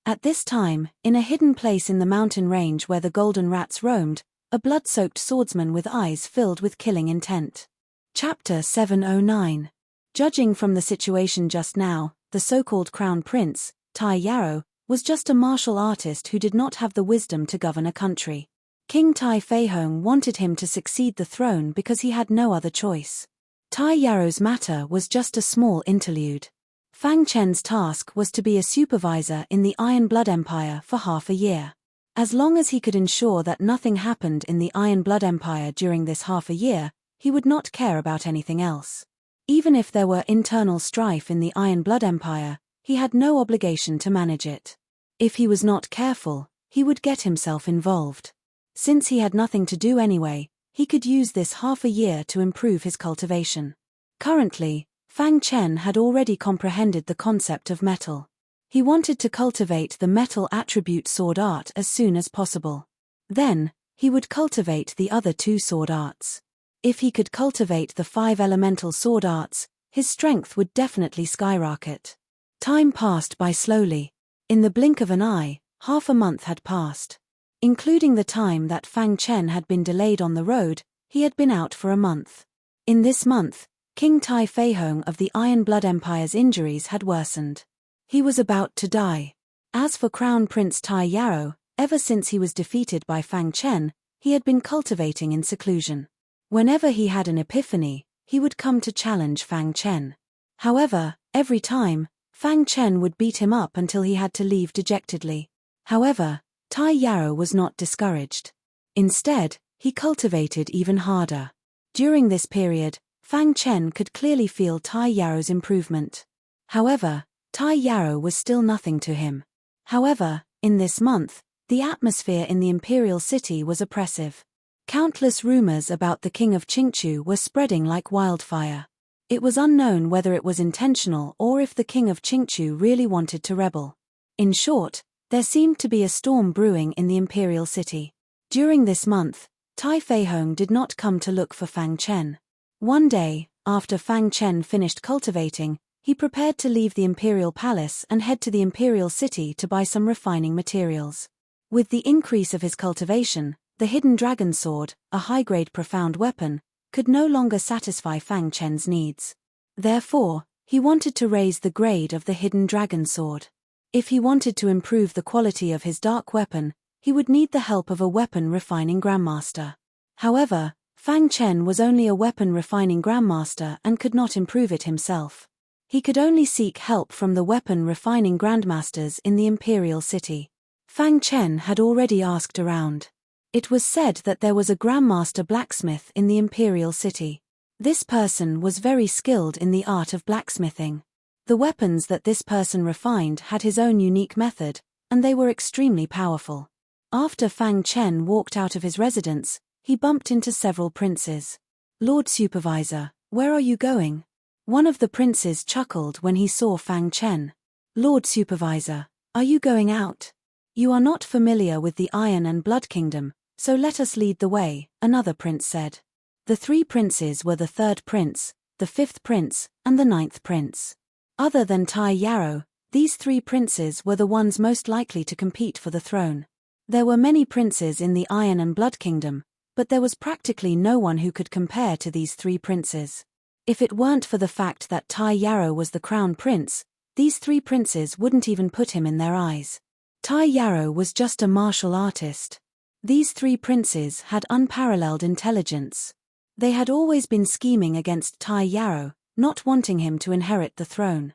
At this time, in a hidden place in the mountain range where the golden rats roamed, a blood-soaked swordsman with eyes filled with killing intent. Chapter 709. Judging from the situation just now, the so-called Crown Prince, Tai Yarrow, was just a martial artist who did not have the wisdom to govern a country. King Tai Feihong wanted him to succeed the throne because he had no other choice. Tai Yarrow's matter was just a small interlude. Fang Chen's task was to be a supervisor in the Iron Blood Empire for half a year. As long as he could ensure that nothing happened in the Iron Blood Empire during this half a year, he would not care about anything else. Even if there were internal strife in the Iron Blood Empire, he had no obligation to manage it. If he was not careful, he would get himself involved. Since he had nothing to do anyway, he could use this half a year to improve his cultivation. Currently, Fang Chen had already comprehended the concept of metal. He wanted to cultivate the metal attribute sword art as soon as possible. Then, he would cultivate the other 2 sword arts. If he could cultivate the 5 elemental sword arts, his strength would definitely skyrocket. Time passed by slowly. In the blink of an eye, half a month had passed. Including the time that Fang Chen had been delayed on the road, he had been out for a month. In this month, King Tai Feihong of the Iron Blood Empire's injuries had worsened. He was about to die. As for Crown Prince Tai Yarrow, ever since he was defeated by Fang Chen, he had been cultivating in seclusion. Whenever he had an epiphany, he would come to challenge Fang Chen. However, every time, Fang Chen would beat him up until he had to leave dejectedly. However, Tai Yarrow was not discouraged. Instead, he cultivated even harder. During this period, Fang Chen could clearly feel Tai Yarrow's improvement. However, Tai Yarrow was still nothing to him. However, in this month, the atmosphere in the imperial city was oppressive. Countless rumors about the king of Qingchu were spreading like wildfire. It was unknown whether it was intentional or if the king of Qingchu really wanted to rebel. In short, there seemed to be a storm brewing in the imperial city. During this month, Tai Feihong did not come to look for Fang Chen. One day, after Fang Chen finished cultivating, he prepared to leave the imperial palace and head to the imperial city to buy some refining materials. With the increase of his cultivation, the hidden dragon sword, a high-grade profound weapon, could no longer satisfy Fang Chen's needs. Therefore, he wanted to raise the grade of the hidden dragon sword. If he wanted to improve the quality of his dark weapon, he would need the help of a weapon refining grandmaster. However, Fang Chen was only a weapon refining grandmaster and could not improve it himself. He could only seek help from the weapon refining grandmasters in the imperial city. Fang Chen had already asked around. It was said that there was a grandmaster blacksmith in the imperial city. This person was very skilled in the art of blacksmithing. The weapons that this person refined had his own unique method, and they were extremely powerful. After Fang Chen walked out of his residence, he bumped into several princes. "Lord Supervisor, where are you going?" One of the princes chuckled when he saw Fang Chen. "Lord Supervisor, are you going out? You are not familiar with the Iron and Blood Kingdom, so let us lead the way," another prince said. The 3 princes were the 3rd prince, the 5th prince, and the 9th prince. Other than Tai Yarrow, these 3 princes were the ones most likely to compete for the throne. There were many princes in the Iron and Blood Kingdom, but there was practically no one who could compare to these 3 princes. If it weren't for the fact that Tai Yarrow was the crown prince, these 3 princes wouldn't even put him in their eyes. Tai Yarrow was just a martial artist. These 3 princes had unparalleled intelligence. They had always been scheming against Tai Yarrow, not wanting him to inherit the throne.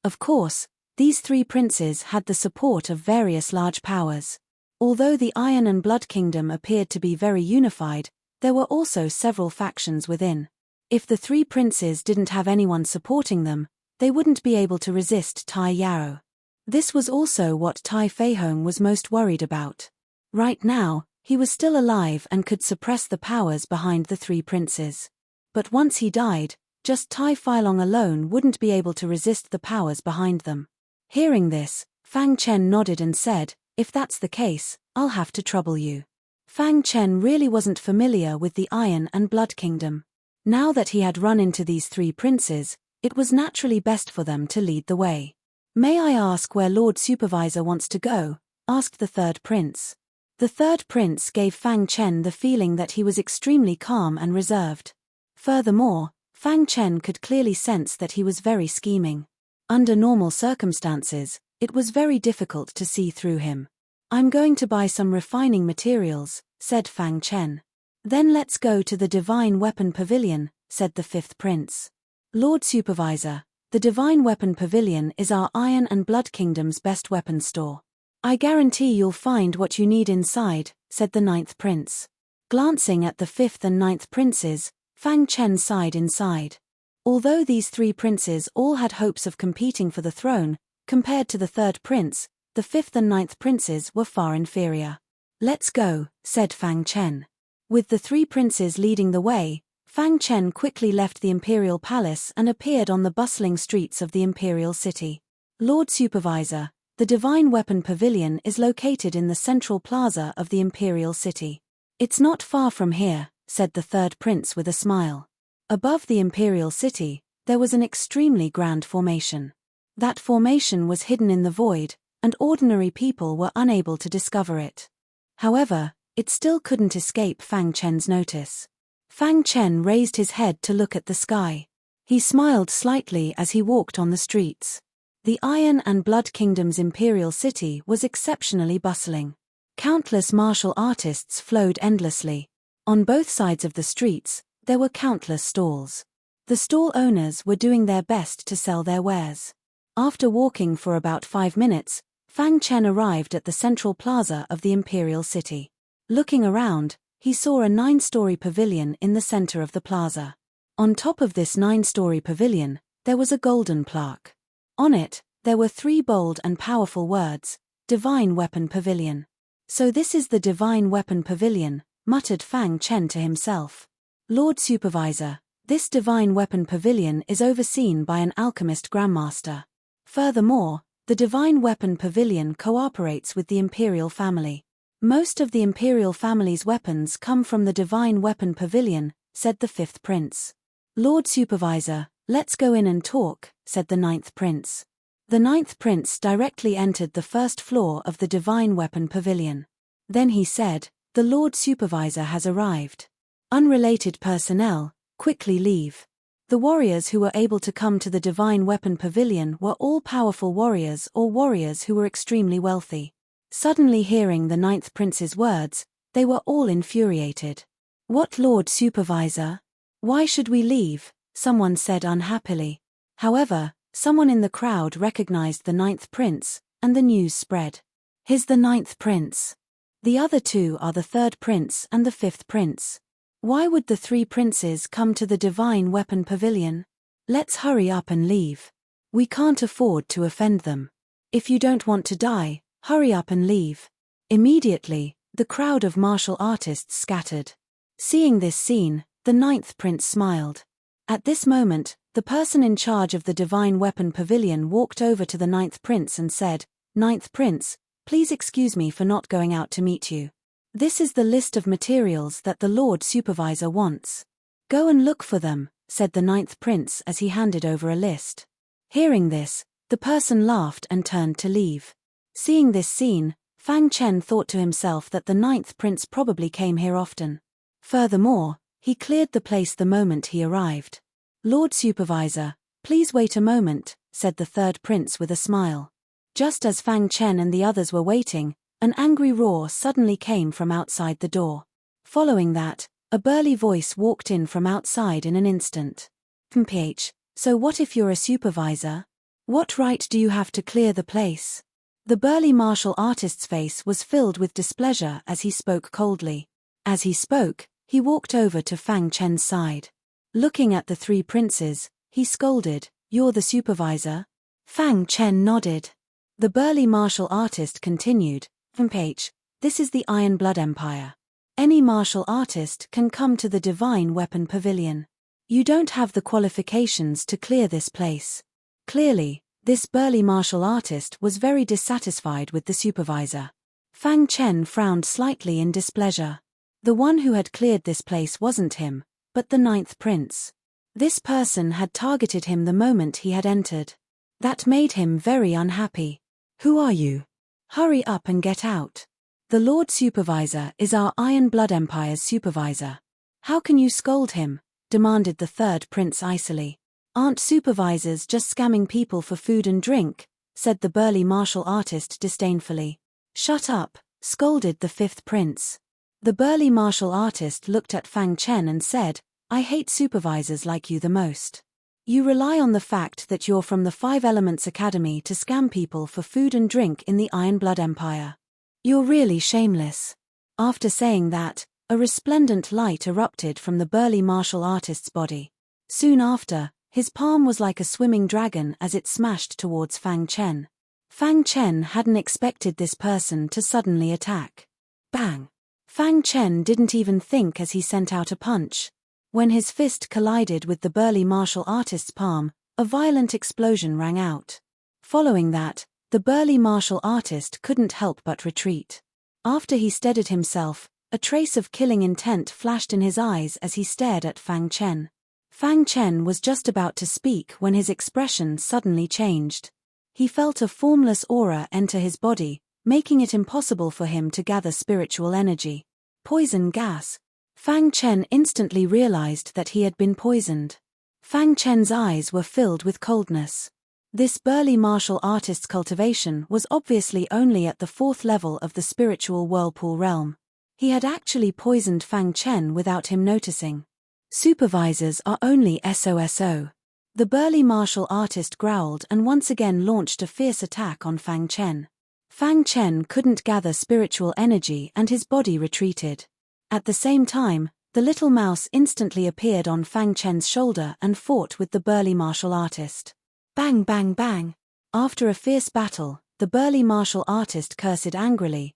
Of course, these 3 princes had the support of various large powers. Although the Iron and Blood Kingdom appeared to be very unified, there were also several factions within. If the 3 princes didn't have anyone supporting them, they wouldn't be able to resist Tai Yarrow. This was also what Tai Feihong was most worried about. Right now, he was still alive and could suppress the powers behind the 3 princes. But once he died, just Tai Feilong alone wouldn't be able to resist the powers behind them. Hearing this, Fang Chen nodded and said, "If that's the case, I'll have to trouble you." Fang Chen really wasn't familiar with the Iron and Blood Kingdom. Now that he had run into these 3 princes, it was naturally best for them to lead the way. "May I ask where Lord Supervisor wants to go?" asked the 3rd prince. The 3rd prince gave Fang Chen the feeling that he was extremely calm and reserved. Furthermore, Fang Chen could clearly sense that he was very scheming. Under normal circumstances, it was very difficult to see through him. "I'm going to buy some refining materials," said Fang Chen. "Then let's go to the Divine Weapon Pavilion," said the 5th prince. "Lord Supervisor, the Divine Weapon Pavilion is our Iron and Blood Kingdom's best weapon store. I guarantee you'll find what you need inside," said the 9th prince. Glancing at the 5th and 9th princes, Fang Chen sighed inside. Although these 3 princes all had hopes of competing for the throne, compared to the 3rd prince, the 5th and 9th princes were far inferior. "Let's go," said Fang Chen. With the 3 princes leading the way, Fang Chen quickly left the imperial palace and appeared on the bustling streets of the imperial city. "Lord Supervisor, The Divine Weapon Pavilion is located in the central plaza of the Imperial City. It's not far from here, said the third prince with a smile. Above the Imperial City, there was an extremely grand formation. That formation was hidden in the void, and ordinary people were unable to discover it. However, it still couldn't escape Fang Chen's notice. Fang Chen raised his head to look at the sky. He smiled slightly as he walked on the streets. The Iron and Blood Kingdom's Imperial City was exceptionally bustling. Countless martial artists flowed endlessly. On both sides of the streets, there were countless stalls. The stall owners were doing their best to sell their wares. After walking for about 5 minutes, Fang Chen arrived at the central plaza of the Imperial City. Looking around, he saw a 9-story pavilion in the center of the plaza. On top of this 9-story pavilion, there was a golden plaque. On it, there were 3 bold and powerful words, Divine Weapon Pavilion. So this is the Divine Weapon Pavilion, muttered Fang Chen to himself. Lord Supervisor, this Divine Weapon Pavilion is overseen by an alchemist grandmaster. Furthermore, the Divine Weapon Pavilion cooperates with the Imperial family. Most of the Imperial family's weapons come from the Divine Weapon Pavilion, said the 5th prince. Lord Supervisor, let's go in and talk, said the 9th prince. The 9th prince directly entered the first floor of the Divine Weapon Pavilion. Then he said, the Lord Supervisor has arrived. Unrelated personnel, quickly leave. The warriors who were able to come to the Divine Weapon Pavilion were all powerful warriors or warriors who were extremely wealthy. Suddenly hearing the 9th prince's words, they were all infuriated. What Lord Supervisor? Why should we leave? Someone said unhappily. However, someone in the crowd recognized the 9th prince, and the news spread. He's the 9th prince. The other 2 are the 3rd prince and the 5th prince. Why would the 3 princes come to the Divine Weapon Pavilion? Let's hurry up and leave. We can't afford to offend them. If you don't want to die, hurry up and leave. Immediately, the crowd of martial artists scattered. Seeing this scene, the 9th prince smiled. At this moment, the person in charge of the Divine Weapon Pavilion walked over to the 9th prince and said, 9th prince, please excuse me for not going out to meet you. This is the list of materials that the Lord Supervisor wants. Go and look for them, said the 9th prince as he handed over a list. Hearing this, the person laughed and turned to leave. Seeing this scene, Fang Chen thought to himself that the 9th prince probably came here often. Furthermore, he cleared the place the moment he arrived. Lord Supervisor, please wait a moment, said the 3rd prince with a smile. Just as Fang Chen and the others were waiting, an angry roar suddenly came from outside the door. Following that, a burly voice walked in from outside in an instant. "PH, so what if you're a supervisor? What right do you have to clear the place?" The burly martial artist's face was filled with displeasure as he spoke coldly. As he spoke, he walked over to Fang Chen's side. Looking at the 3 princes, he scolded, "You're the supervisor?" Fang Chen nodded. The burly martial artist continued, "PH, this is the Iron Blood Empire. Any martial artist can come to the Divine Weapon Pavilion. You don't have the qualifications to clear this place." Clearly, this burly martial artist was very dissatisfied with the supervisor. Fang Chen frowned slightly in displeasure. The one who had cleared this place wasn't him, but the 9th prince. This person had targeted him the moment he had entered. That made him very unhappy. "Who are you? Hurry up and get out. The Lord Supervisor is our Iron Blood Empire's supervisor." "How can you scold him?" demanded the 3rd prince icily. "Aren't supervisors just scamming people for food and drink?" said the burly martial artist disdainfully. "Shut up," scolded the 5th prince. The burly martial artist looked at Fang Chen and said, "I hate supervisors like you the most. You rely on the fact that you're from the 5 Elements Academy to scam people for food and drink in the Iron Blood Empire. You're really shameless." After saying that, a resplendent light erupted from the burly martial artist's body. Soon after, his palm was like a swimming dragon as it smashed towards Fang Chen. Fang Chen hadn't expected this person to suddenly attack. Bang! Fang Chen didn't even think as he sent out a punch. When his fist collided with the burly martial artist's palm, a violent explosion rang out. Following that, The burly martial artist couldn't help but retreat. After he steadied himself, a trace of killing intent flashed in his eyes as he stared at Fang Chen. Fang Chen was just about to speak when his expression suddenly changed. He felt a formless aura enter his body, making it impossible for him to gather spiritual energy. Poison gas. Fang Chen instantly realized that he had been poisoned. Fang Chen's eyes were filled with coldness. This burly martial artist's cultivation was obviously only at the 4th level of the spiritual whirlpool realm. He had actually poisoned Fang Chen without him noticing. Supervisors are only SOSO. The burly martial artist growled and once again launched a fierce attack on Fang Chen. Fang Chen couldn't gather spiritual energy and his body retreated. At the same time, the little mouse instantly appeared on Fang Chen's shoulder and fought with the burly martial artist. Bang bang bang. After a fierce battle, the burly martial artist cursed angrily,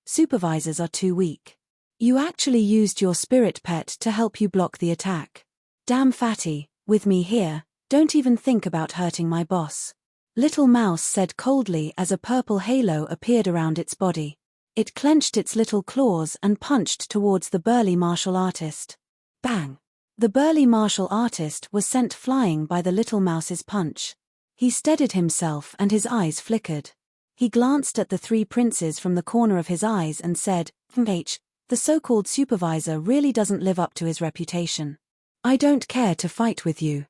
Supervisors are too weak. You actually used your spirit pet to help you block the attack. Damn fatty, with me here, don't even think about hurting my boss. Little Mouse said coldly as a purple halo appeared around its body. It clenched its little claws and punched towards the burly martial artist. Bang! The burly martial artist was sent flying by the little mouse's punch. He steadied himself and his eyes flickered. He glanced at the 3 princes from the corner of his eyes and said, The so-called supervisor really doesn't live up to his reputation. I don't care to fight with you.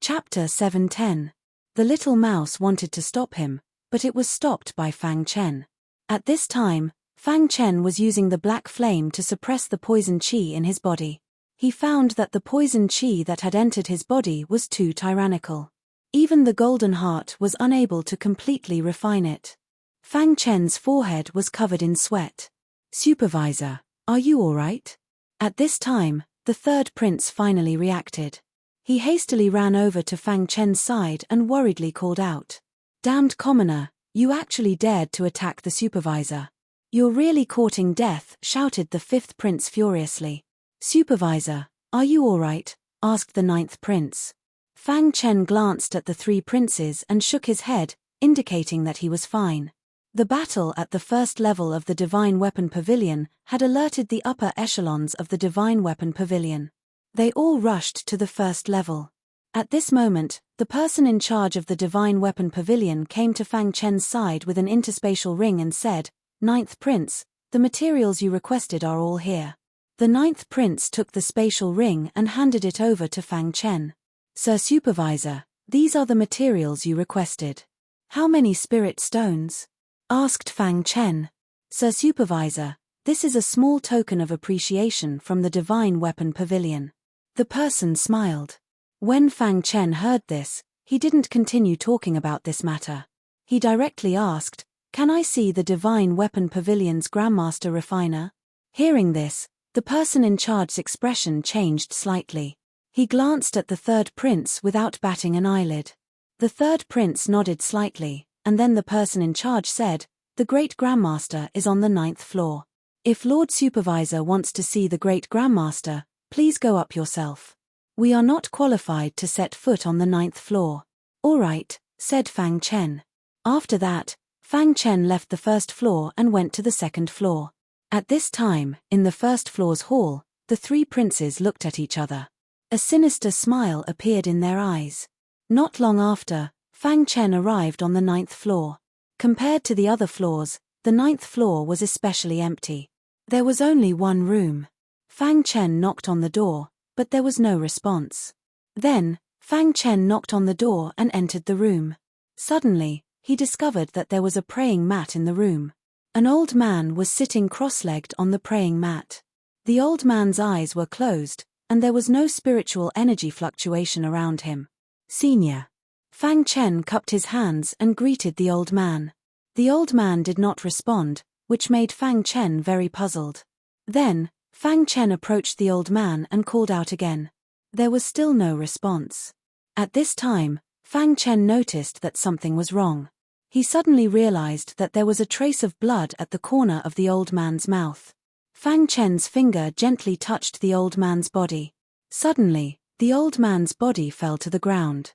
Chapter 710. The little mouse wanted to stop him, but it was stopped by Fang Chen. At this time, Fang Chen was using the black flame to suppress the poison qi in his body. He found that the poison qi that had entered his body was too tyrannical. Even the golden heart was unable to completely refine it. Fang Chen's forehead was covered in sweat. Supervisor, are you all right? At this time, the 3rd prince finally reacted. He hastily ran over to Fang Chen's side and worriedly called out. Damned commoner, you actually dared to attack the supervisor. You're really courting death, shouted the 5th prince furiously. Supervisor, are you all right? Asked the 9th prince. Fang Chen glanced at the 3 princes and shook his head, indicating that he was fine. The battle at the 1st level of the Divine Weapon Pavilion had alerted the upper echelons of the Divine Weapon Pavilion. They all rushed to the 1st level. At this moment, the person in charge of the Divine Weapon Pavilion came to Fang Chen's side with an interspatial ring and said, 9th Prince, the materials you requested are all here. The 9th Prince took the spatial ring and handed it over to Fang Chen. Sir Supervisor, these are the materials you requested. How many spirit stones? Asked Fang Chen. Sir Supervisor, this is a small token of appreciation from the Divine Weapon Pavilion. The person smiled. When Fang Chen heard this, he didn't continue talking about this matter. He directly asked, Can I see the Divine Weapon Pavilion's Grandmaster Refiner? Hearing this, the person in charge's expression changed slightly. He glanced at the 3rd prince without batting an eyelid. The 3rd prince nodded slightly, and then the person in charge said, The Great Grandmaster is on the 9th floor. If Lord Supervisor wants to see the Great Grandmaster, please go up yourself. We are not qualified to set foot on the 9th floor. All right, said Fang Chen. After that, Fang Chen left the 1st floor and went to the 2nd floor. At this time, in the 1st floor's hall, the 3 princes looked at each other. A sinister smile appeared in their eyes. Not long after, Fang Chen arrived on the 9th floor. Compared to the other floors, the 9th floor was especially empty. There was only one room. Fang Chen knocked on the door, but there was no response. Then, Fang Chen knocked on the door and entered the room. Suddenly, he discovered that there was a praying mat in the room. An old man was sitting cross-legged on the praying mat. The old man's eyes were closed, and there was no spiritual energy fluctuation around him. Senior. Fang Chen cupped his hands and greeted the old man. The old man did not respond, which made Fang Chen very puzzled. Then, Fang Chen approached the old man and called out again. There was still no response. At this time, Fang Chen noticed that something was wrong. He suddenly realized that there was a trace of blood at the corner of the old man's mouth. Fang Chen's finger gently touched the old man's body. Suddenly, the old man's body fell to the ground.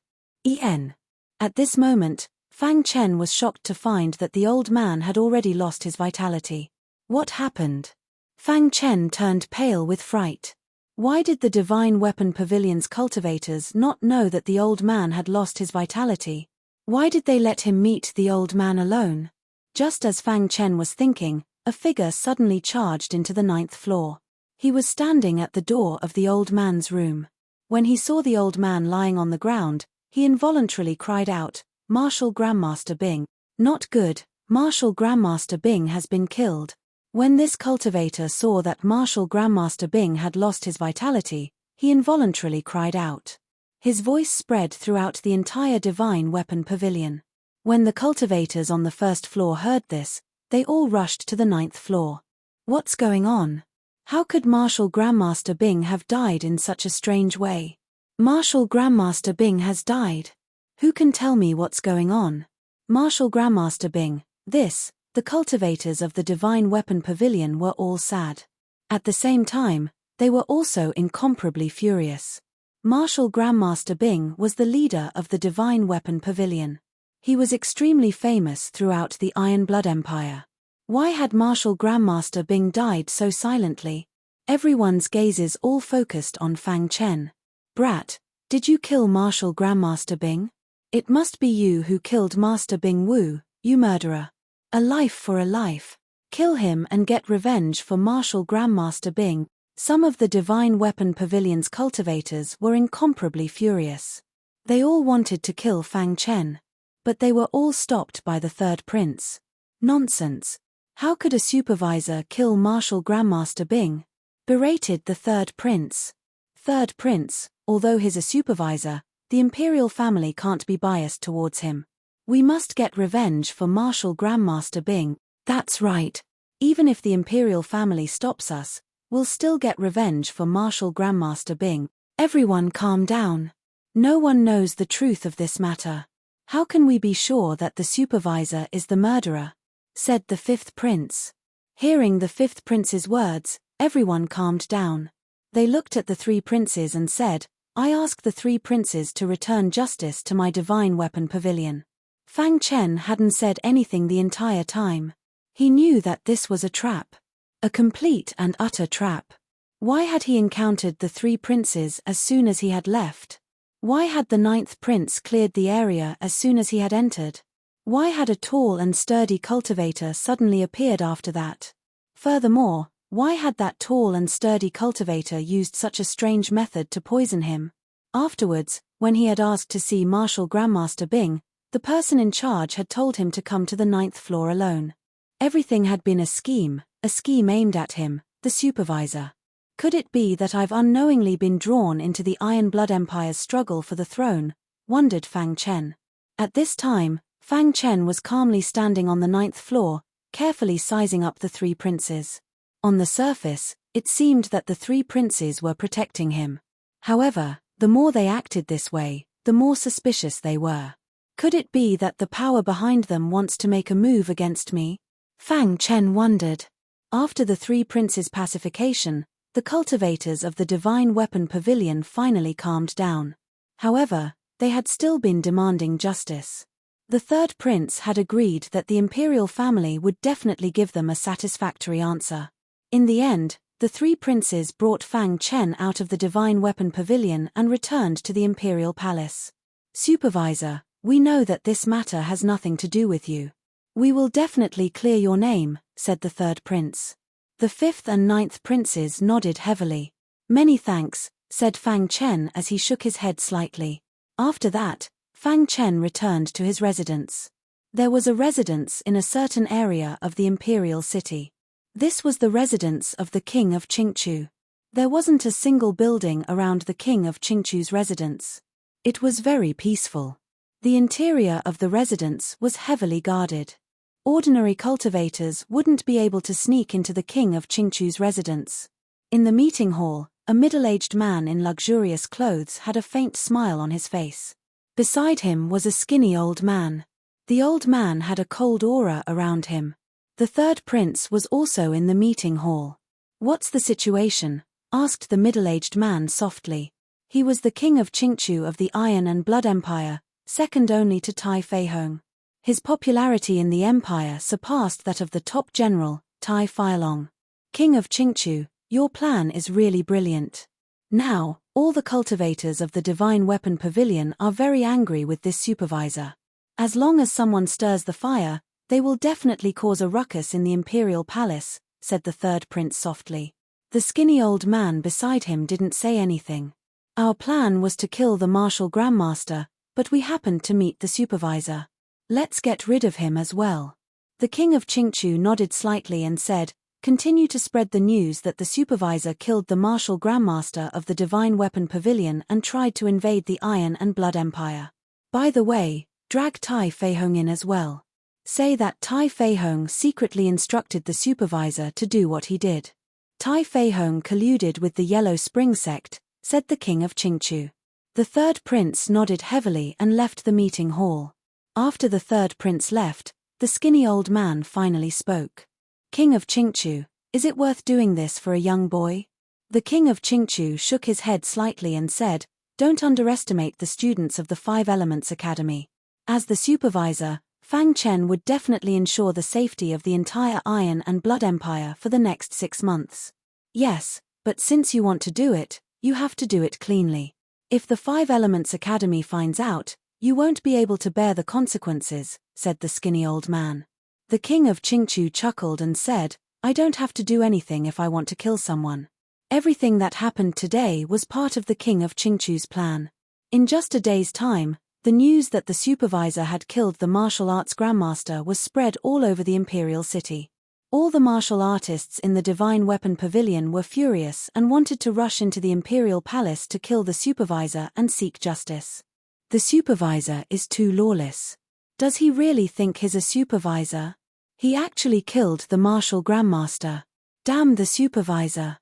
At this moment, Fang Chen was shocked to find that the old man had already lost his vitality. What happened? Fang Chen turned pale with fright. Why did the Divine Weapon Pavilion's cultivators not know that the old man had lost his vitality? Why did they let him meet the old man alone? Just as Fang Chen was thinking, a figure suddenly charged into the 9th floor. He was standing at the door of the old man's room. When he saw the old man lying on the ground, he involuntarily cried out, "Martial Grandmaster Bing. Not good, Martial Grandmaster Bing has been killed." When this cultivator saw that Martial Grandmaster Bing had lost his vitality, he involuntarily cried out. His voice spread throughout the entire Divine Weapon Pavilion. When the cultivators on the 1st floor heard this, they all rushed to the 9th floor. What's going on? How could Martial Grandmaster Bing have died in such a strange way? Martial Grandmaster Bing has died. Who can tell me what's going on? Martial Grandmaster Bing, this. The cultivators of the Divine Weapon Pavilion were all sad. At the same time, they were also incomparably furious. Martial Grandmaster Bing was the leader of the Divine Weapon Pavilion. He was extremely famous throughout the Iron Blood Empire. Why had Martial Grandmaster Bing died so silently? Everyone's gazes all focused on Fang Chen. "Brat, did you kill Martial Grandmaster Bing? It must be you who killed Master Bing Wu, you murderer. A life for a life. Kill him and get revenge for Martial Grandmaster Bing." Some of the Divine Weapon Pavilion's cultivators were incomparably furious. They all wanted to kill Fang Chen. But they were all stopped by the 3rd prince. Nonsense. How could a supervisor kill Martial Grandmaster Bing? Berated the 3rd prince. 3rd prince, although he's a supervisor, the imperial family can't be biased towards him. We must get revenge for Martial Grandmaster Bing. That's right. Even if the imperial family stops us, we'll still get revenge for Martial Grandmaster Bing. Everyone calm down. No one knows the truth of this matter. How can we be sure that the supervisor is the murderer? Said the 5th prince. Hearing the 5th prince's words, everyone calmed down. They looked at the 3 princes and said, "I ask the 3 princes to return justice to my Divine Weapon Pavilion." Fang Chen hadn't said anything the entire time. He knew that this was a trap. A complete and utter trap. Why had he encountered the 3 princes as soon as he had left? Why had the 9th prince cleared the area as soon as he had entered? Why had a tall and sturdy cultivator suddenly appeared after that? Furthermore, why had that tall and sturdy cultivator used such a strange method to poison him? Afterwards, when he had asked to see Martial Grandmaster Bing, the person in charge had told him to come to the 9th floor alone. Everything had been a scheme aimed at him, the supervisor. Could it be that I've unknowingly been drawn into the Iron Blood Empire's struggle for the throne? Wondered Fang Chen. At this time, Fang Chen was calmly standing on the 9th floor, carefully sizing up the 3 princes. On the surface, it seemed that the 3 princes were protecting him. However, the more they acted this way, the more suspicious they were. Could it be that the power behind them wants to make a move against me? Fang Chen wondered. After the 3 princes' pacification, the cultivators of the Divine Weapon Pavilion finally calmed down. However, they had still been demanding justice. The 3rd prince had agreed that the imperial family would definitely give them a satisfactory answer. In the end, the 3 princes brought Fang Chen out of the Divine Weapon Pavilion and returned to the imperial palace. "Supervisor, we know that this matter has nothing to do with you. We will definitely clear your name," said the 3rd prince. The 5th and 9th princes nodded heavily. "Many thanks," said Fang Chen as he shook his head slightly. After that, Fang Chen returned to his residence. There was a residence in a certain area of the imperial city. This was the residence of the king of Qingchu. There wasn't a single building around the king of Qingchu's residence. It was very peaceful. The interior of the residence was heavily guarded. Ordinary cultivators wouldn't be able to sneak into the king of Qingchu's residence. In the meeting hall, a middle-aged man in luxurious clothes had a faint smile on his face. Beside him was a skinny old man. The old man had a cold aura around him. The 3rd prince was also in the meeting hall. "What's the situation?" asked the middle-aged man softly. He was the king of Qingchu of the Iron and Blood Empire, second only to Tai Feihong. His popularity in the empire surpassed that of the top general, Tai Feilong. King of Qingchu, your plan is really brilliant. Now, all the cultivators of the Divine Weapon Pavilion are very angry with this supervisor. As long as someone stirs the fire, they will definitely cause a ruckus in the imperial palace, said the third prince softly. The skinny old man beside him didn't say anything. Our plan was to kill the martial grandmaster, but we happened to meet the supervisor. Let's get rid of him as well. The king of Qingchu nodded slightly and said, continue to spread the news that the supervisor killed the martial grandmaster of the Divine Weapon Pavilion and tried to invade the Iron and Blood Empire. By the way, drag Tai Feihong in as well. Say that Tai Feihong secretly instructed the supervisor to do what he did. Tai Feihong colluded with the Yellow Spring sect, said the king of Qingchu. The third prince nodded heavily and left the meeting hall. After the third prince left, the skinny old man finally spoke. King of Qingchu, is it worth doing this for a young boy? The king of Qingchu shook his head slightly and said, don't underestimate the students of the Five Elements Academy. As the supervisor, Fang Chen would definitely ensure the safety of the entire Iron and Blood Empire for the next 6 months. Yes, but since you want to do it, you have to do it cleanly. If the Five Elements Academy finds out, you won't be able to bear the consequences, said the skinny old man. The king of Qingchu chuckled and said, I don't have to do anything if I want to kill someone. Everything that happened today was part of the king of Qingchu's plan. In just a day's time, the news that the supervisor had killed the martial arts grandmaster was spread all over the imperial city. All the martial artists in the Divine Weapon Pavilion were furious and wanted to rush into the imperial palace to kill the supervisor and seek justice. The supervisor is too lawless. Does he really think he's a supervisor? He actually killed the martial grandmaster. Damn the supervisor.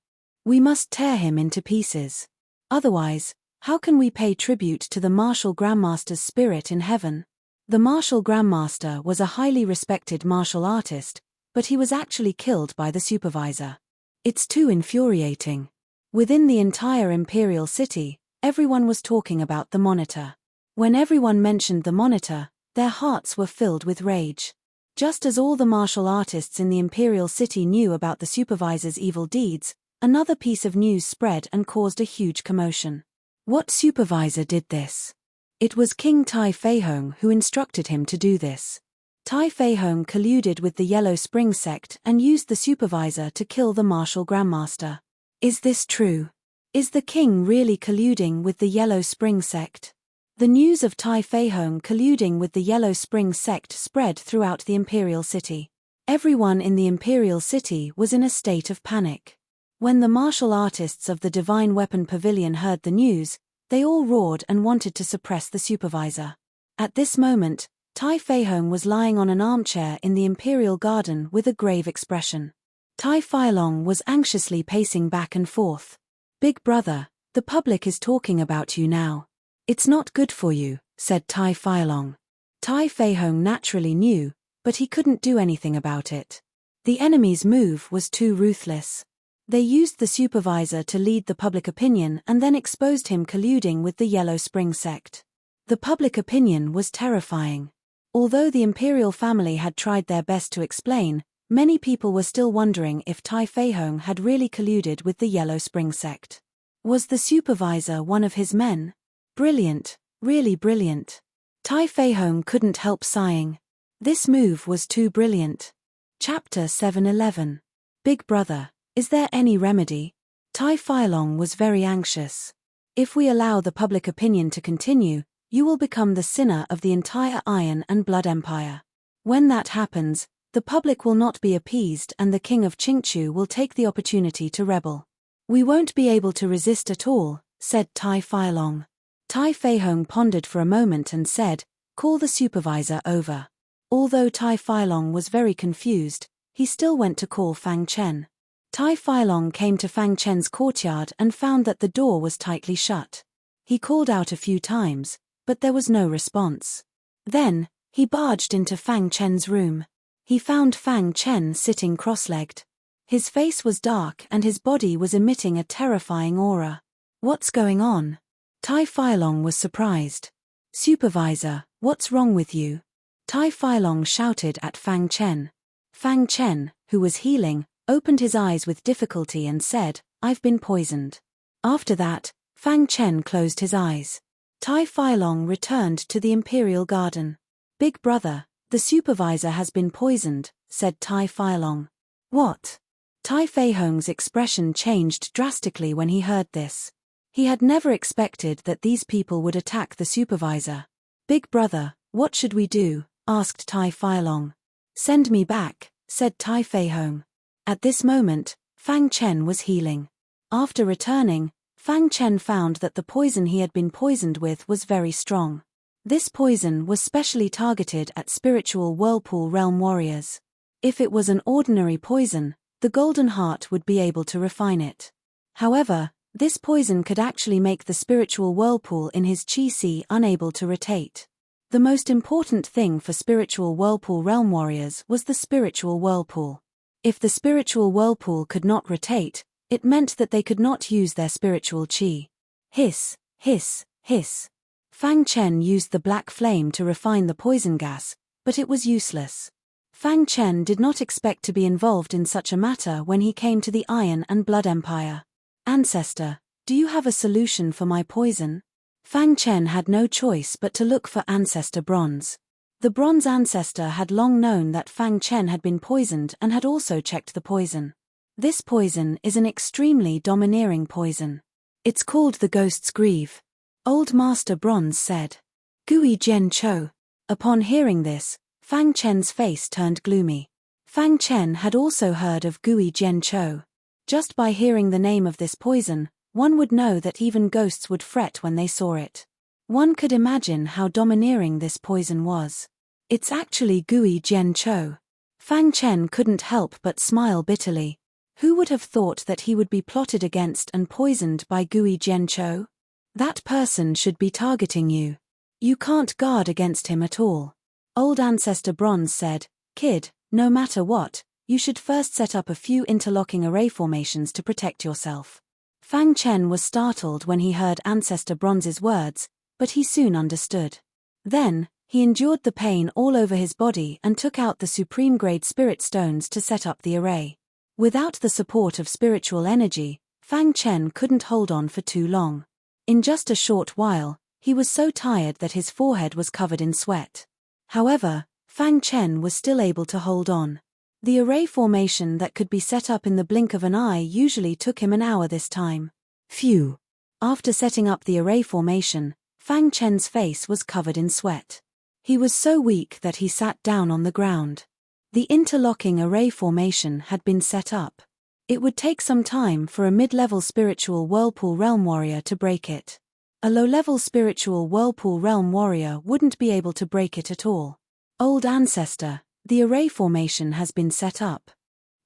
We must tear him into pieces. Otherwise, how can we pay tribute to the martial grandmaster's spirit in heaven? The martial grandmaster was a highly respected martial artist, but he was actually killed by the supervisor. It's too infuriating. Within the entire imperial city, everyone was talking about the monitor. When everyone mentioned the monitor, their hearts were filled with rage. Just as all the martial artists in the imperial city knew about the supervisor's evil deeds, another piece of news spread and caused a huge commotion. What supervisor did this? It was King Tai Feihong who instructed him to do this. Tai Feihong colluded with the Yellow Spring sect and used the supervisor to kill the martial grandmaster. Is this true? Is the king really colluding with the Yellow Spring sect? The news of Tai Feihong colluding with the Yellow Spring sect spread throughout the imperial city. Everyone in the imperial city was in a state of panic. When the martial artists of the Divine Weapon Pavilion heard the news, they all roared and wanted to suppress the supervisor. At this moment, Tai Feihong was lying on an armchair in the imperial garden with a grave expression. Tai Feilong was anxiously pacing back and forth. Big brother, the public is talking about you now. It's not good for you, said Tai Feilong. Tai Feihong naturally knew, but he couldn't do anything about it. The enemy's move was too ruthless. They used the supervisor to lead the public opinion and then exposed him colluding with the Yellow Spring sect. The public opinion was terrifying. Although the imperial family had tried their best to explain, many people were still wondering if Tai Feihong had really colluded with the Yellow Spring sect. Was the supervisor one of his men? Brilliant, really brilliant. Tai Feihong couldn't help sighing. This move was too brilliant. Chapter 711. Big brother, is there any remedy? Tai Feilong was very anxious. If we allow the public opinion to continue, you will become the sinner of the entire Iron and Blood Empire. When that happens, the public will not be appeased and the king of Qingchu will take the opportunity to rebel. We won't be able to resist at all, said Tai Feilong. Tai Feihong pondered for a moment and said, call the supervisor over. Although Tai Feilong was very confused, he still went to call Fang Chen. Tai Feilong came to Fang Chen's courtyard and found that the door was tightly shut. He called out a few times, but there was no response. Then, he barged into Fang Chen's room. He found Fang Chen sitting cross-legged. His face was dark and his body was emitting a terrifying aura. What's going on? Tai Feilong was surprised. Supervisor, what's wrong with you? Tai Feilong shouted at Fang Chen. Fang Chen, who was healing, opened his eyes with difficulty and said, "I've been poisoned." After that, Fang Chen closed his eyes. Tai Feilong returned to the Imperial Garden. "Big brother, the supervisor has been poisoned," said Tai Feilong. "What?" Tai Feihong's expression changed drastically when he heard this. He had never expected that these people would attack the supervisor. "Big brother, what should we do?" asked Tai Feilong. "Send me back," said Tai Feihong. At this moment, Fang Chen was healing. After returning, Fang Chen found that the poison he had been poisoned with was very strong. This poison was specially targeted at spiritual whirlpool realm warriors. If it was an ordinary poison, the Golden Heart would be able to refine it. However, this poison could actually make the spiritual whirlpool in his chi-si unable to rotate. The most important thing for spiritual whirlpool realm warriors was the spiritual whirlpool. If the spiritual whirlpool could not rotate, it meant that they could not use their spiritual chi. Hiss, hiss, hiss. Fang Chen used the black flame to refine the poison gas, but it was useless. Fang Chen did not expect to be involved in such a matter when he came to the Iron and Blood Empire. "Ancestor, do you have a solution for my poison?" Fang Chen had no choice but to look for Ancestor Bronze. The Bronze Ancestor had long known that Fang Chen had been poisoned and had also checked the poison. This poison is an extremely domineering poison. It's called the Ghost's Grieve. Old Master Bronze said. "Gui Jian Cho." Upon hearing this, Fang Chen's face turned gloomy. Fang Chen had also heard of Gui Jian Cho. Just by hearing the name of this poison, one would know that even ghosts would fret when they saw it. One could imagine how domineering this poison was. "It's actually Gui Jian Cho." Fang Chen couldn't help but smile bitterly. Who would have thought that he would be plotted against and poisoned by Gui Jian Cho? That person should be targeting you. You can't guard against him at all. Old Ancestor Bronze said, "Kid, no matter what, you should first set up a few interlocking array formations to protect yourself." Fang Chen was startled when he heard Ancestor Bronze's words, but he soon understood. Then, he endured the pain all over his body and took out the supreme-grade spirit stones to set up the array. Without the support of spiritual energy, Fang Chen couldn't hold on for too long. In just a short while, he was so tired that his forehead was covered in sweat. However, Fang Chen was still able to hold on. The array formation that could be set up in the blink of an eye usually took him an hour this time. Phew! After setting up the array formation, Fang Chen's face was covered in sweat. He was so weak that he sat down on the ground. The interlocking array formation had been set up. It would take some time for a mid-level spiritual whirlpool realm warrior to break it. A low-level spiritual whirlpool realm warrior wouldn't be able to break it at all. "Old Ancestor, the array formation has been set up.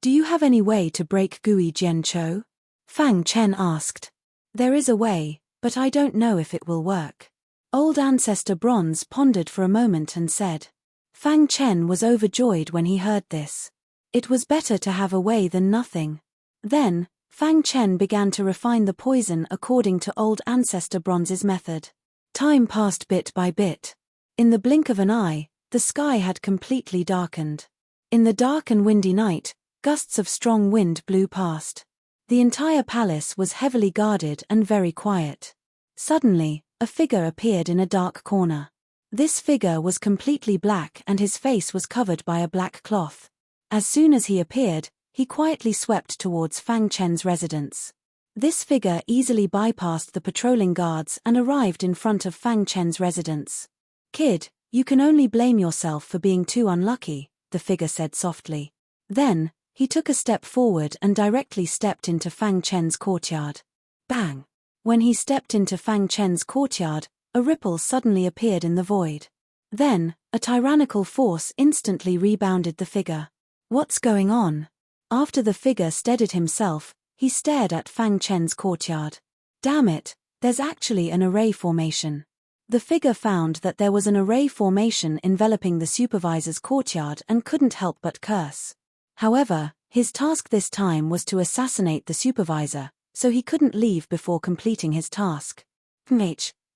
Do you have any way to break Gui Jian Cho?" Fang Chen asked. "There is a way, but I don't know if it will work." Old Ancestor Bronze pondered for a moment and said. Fang Chen was overjoyed when he heard this. It was better to have a way than nothing. Then, Fang Chen began to refine the poison according to Old Ancestor Bronze's method. Time passed bit by bit. In the blink of an eye, the sky had completely darkened. In the dark and windy night, gusts of strong wind blew past. The entire palace was heavily guarded and very quiet. Suddenly, a figure appeared in a dark corner. This figure was completely black and his face was covered by a black cloth. As soon as he appeared, he quietly swept towards Fang Chen's residence. This figure easily bypassed the patrolling guards and arrived in front of Fang Chen's residence. "Kid, you can only blame yourself for being too unlucky," the figure said softly. Then, he took a step forward and directly stepped into Fang Chen's courtyard. Bang! When he stepped into Fang Chen's courtyard, a ripple suddenly appeared in the void. Then, a tyrannical force instantly rebounded the figure. "What's going on?" After the figure steadied himself, he stared at Fang Chen's courtyard. "Damn it, there's actually an array formation." The figure found that there was an array formation enveloping the supervisor's courtyard and couldn't help but curse. However, his task this time was to assassinate the supervisor, so he couldn't leave before completing his task.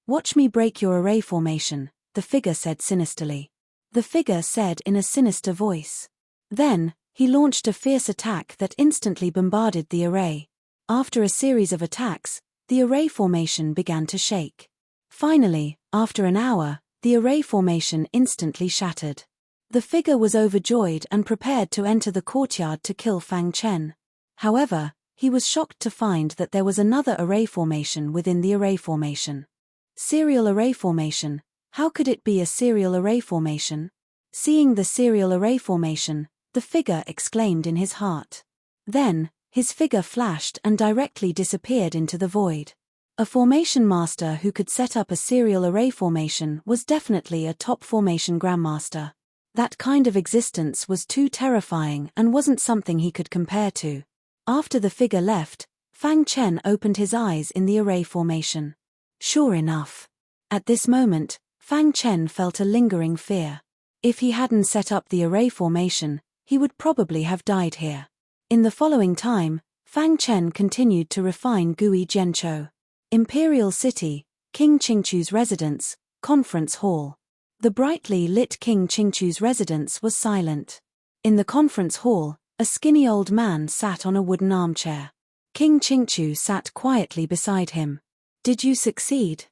"Watch me break your array formation," the figure said sinisterly. the figure said in a sinister voice. Then, he launched a fierce attack that instantly bombarded the array. After a series of attacks, the array formation began to shake. Finally, after an hour, the array formation instantly shattered. The figure was overjoyed and prepared to enter the courtyard to kill Fang Chen. However, he was shocked to find that there was another array formation within the array formation. Serial array formation. How could it be a serial array formation? Seeing the serial array formation, the figure exclaimed in his heart. Then, his figure flashed and directly disappeared into the void. A formation master who could set up a serial array formation was definitely a top formation grandmaster. That kind of existence was too terrifying and wasn't something he could compare to. After the figure left, Fang Chen opened his eyes in the array formation. Sure enough. At this moment, Fang Chen felt a lingering fear. If he hadn't set up the array formation, he would probably have died here. In the following time, Fang Chen continued to refine Gui Jianchou. Imperial City, King Qingchu's residence, Conference Hall. The brightly lit King Qingchu's residence was silent. In the conference hall, a skinny old man sat on a wooden armchair. King Qingchu sat quietly beside him. Did you succeed?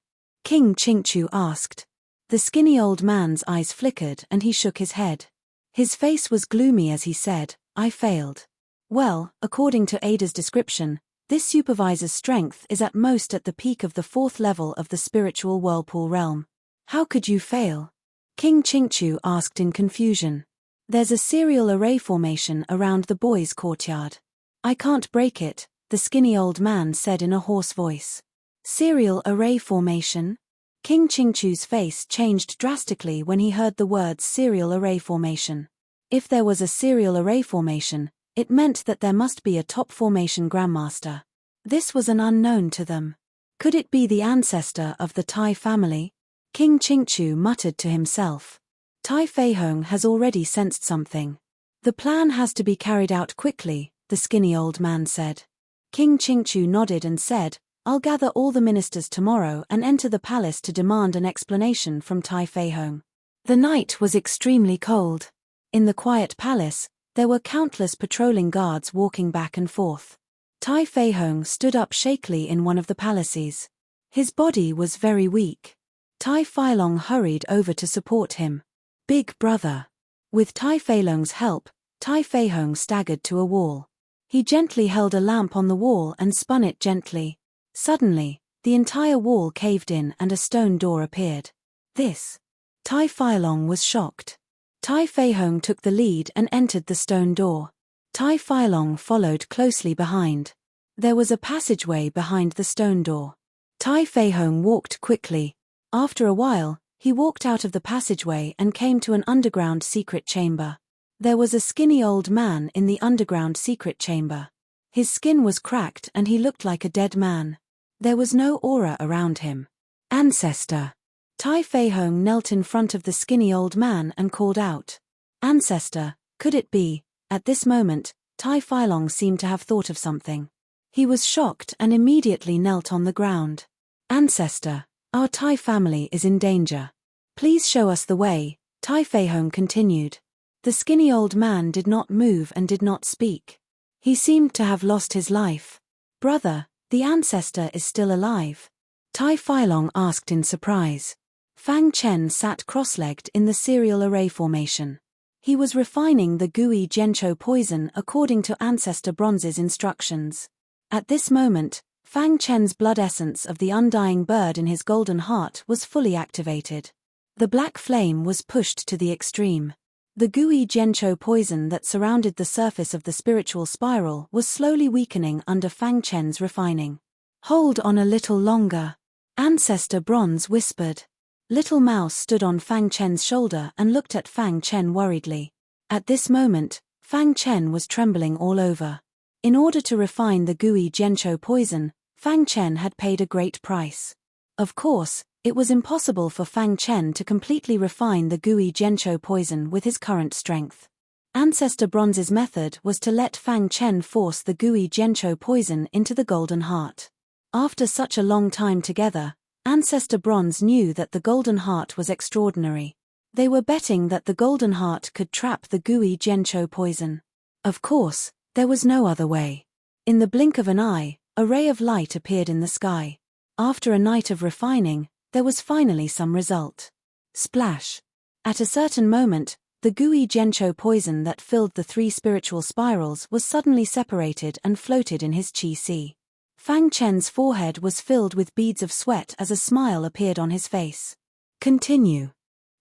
King Qingchu asked. The skinny old man's eyes flickered and he shook his head. His face was gloomy as he said, I failed. Well, according to Ada's description, this supervisor's strength is at most at the peak of the 4th level of the spiritual whirlpool realm. How could you fail? King Qingchu asked in confusion. There's a serial array formation around the boys' courtyard. I can't break it, the skinny old man said in a hoarse voice. Serial array formation? King Qingchu's face changed drastically when he heard the words serial array formation. If there was a serial array formation, it meant that there must be a top formation grandmaster. This was an unknown to them. Could it be the ancestor of the Tai family? King Qingchu muttered to himself. Tai Feihong has already sensed something. The plan has to be carried out quickly, the skinny old man said. King Qingchu nodded and said, I'll gather all the ministers tomorrow and enter the palace to demand an explanation from Tai Feihong. The night was extremely cold. In the quiet palace, there were countless patrolling guards walking back and forth. Tai Feihong stood up shakily in one of the palaces. His body was very weak. Tai Feilong hurried over to support him. Big brother. With Tai Feilong's help, Tai Feihong staggered to a wall. He gently held a lamp on the wall and spun it gently. Suddenly, the entire wall caved in and a stone door appeared. This. Tai Feilong was shocked. Tai Feihong took the lead and entered the stone door. Tai Feilong followed closely behind. There was a passageway behind the stone door. Tai Feihong walked quickly. After a while, he walked out of the passageway and came to an underground secret chamber. There was a skinny old man in the underground secret chamber. His skin was cracked and he looked like a dead man. There was no aura around him. Ancestor. Tai Feihong knelt in front of the skinny old man and called out. Ancestor, could it be? At this moment, Tai Feilong seemed to have thought of something. He was shocked and immediately knelt on the ground. Ancestor, our Tai family is in danger. Please show us the way, Tai Feihong continued. The skinny old man did not move and did not speak. He seemed to have lost his life. Brother, the ancestor is still alive. Tai Feilong asked in surprise. Fang Chen sat cross-legged in the serial array formation. He was refining the Gui Jianchou poison according to Ancestor Bronze's instructions. At this moment, Fang Chen's blood essence of the undying bird in his golden heart was fully activated. The black flame was pushed to the extreme. The Gui Jianchou poison that surrounded the surface of the spiritual spiral was slowly weakening under Fang Chen's refining. Hold on a little longer. Ancestor Bronze whispered. Little Mouse stood on Fang Chen's shoulder and looked at Fang Chen worriedly. At this moment, Fang Chen was trembling all over. In order to refine the Gui Jianchou poison, Fang Chen had paid a great price. Of course, it was impossible for Fang Chen to completely refine the Gui Jianchou poison with his current strength. Ancestor Bronze's method was to let Fang Chen force the Gui Jianchou poison into the golden heart. After such a long time together, Ancestor Bronze knew that the golden heart was extraordinary. They were betting that the golden heart could trap the gooey Gencho poison. Of course, there was no other way. In the blink of an eye, a ray of light appeared in the sky. After a night of refining, there was finally some result. Splash! At a certain moment, the gooey Gencho poison that filled the 3 spiritual spirals was suddenly separated and floated in his chi si. Fang Chen's forehead was filled with beads of sweat as a smile appeared on his face. Continue.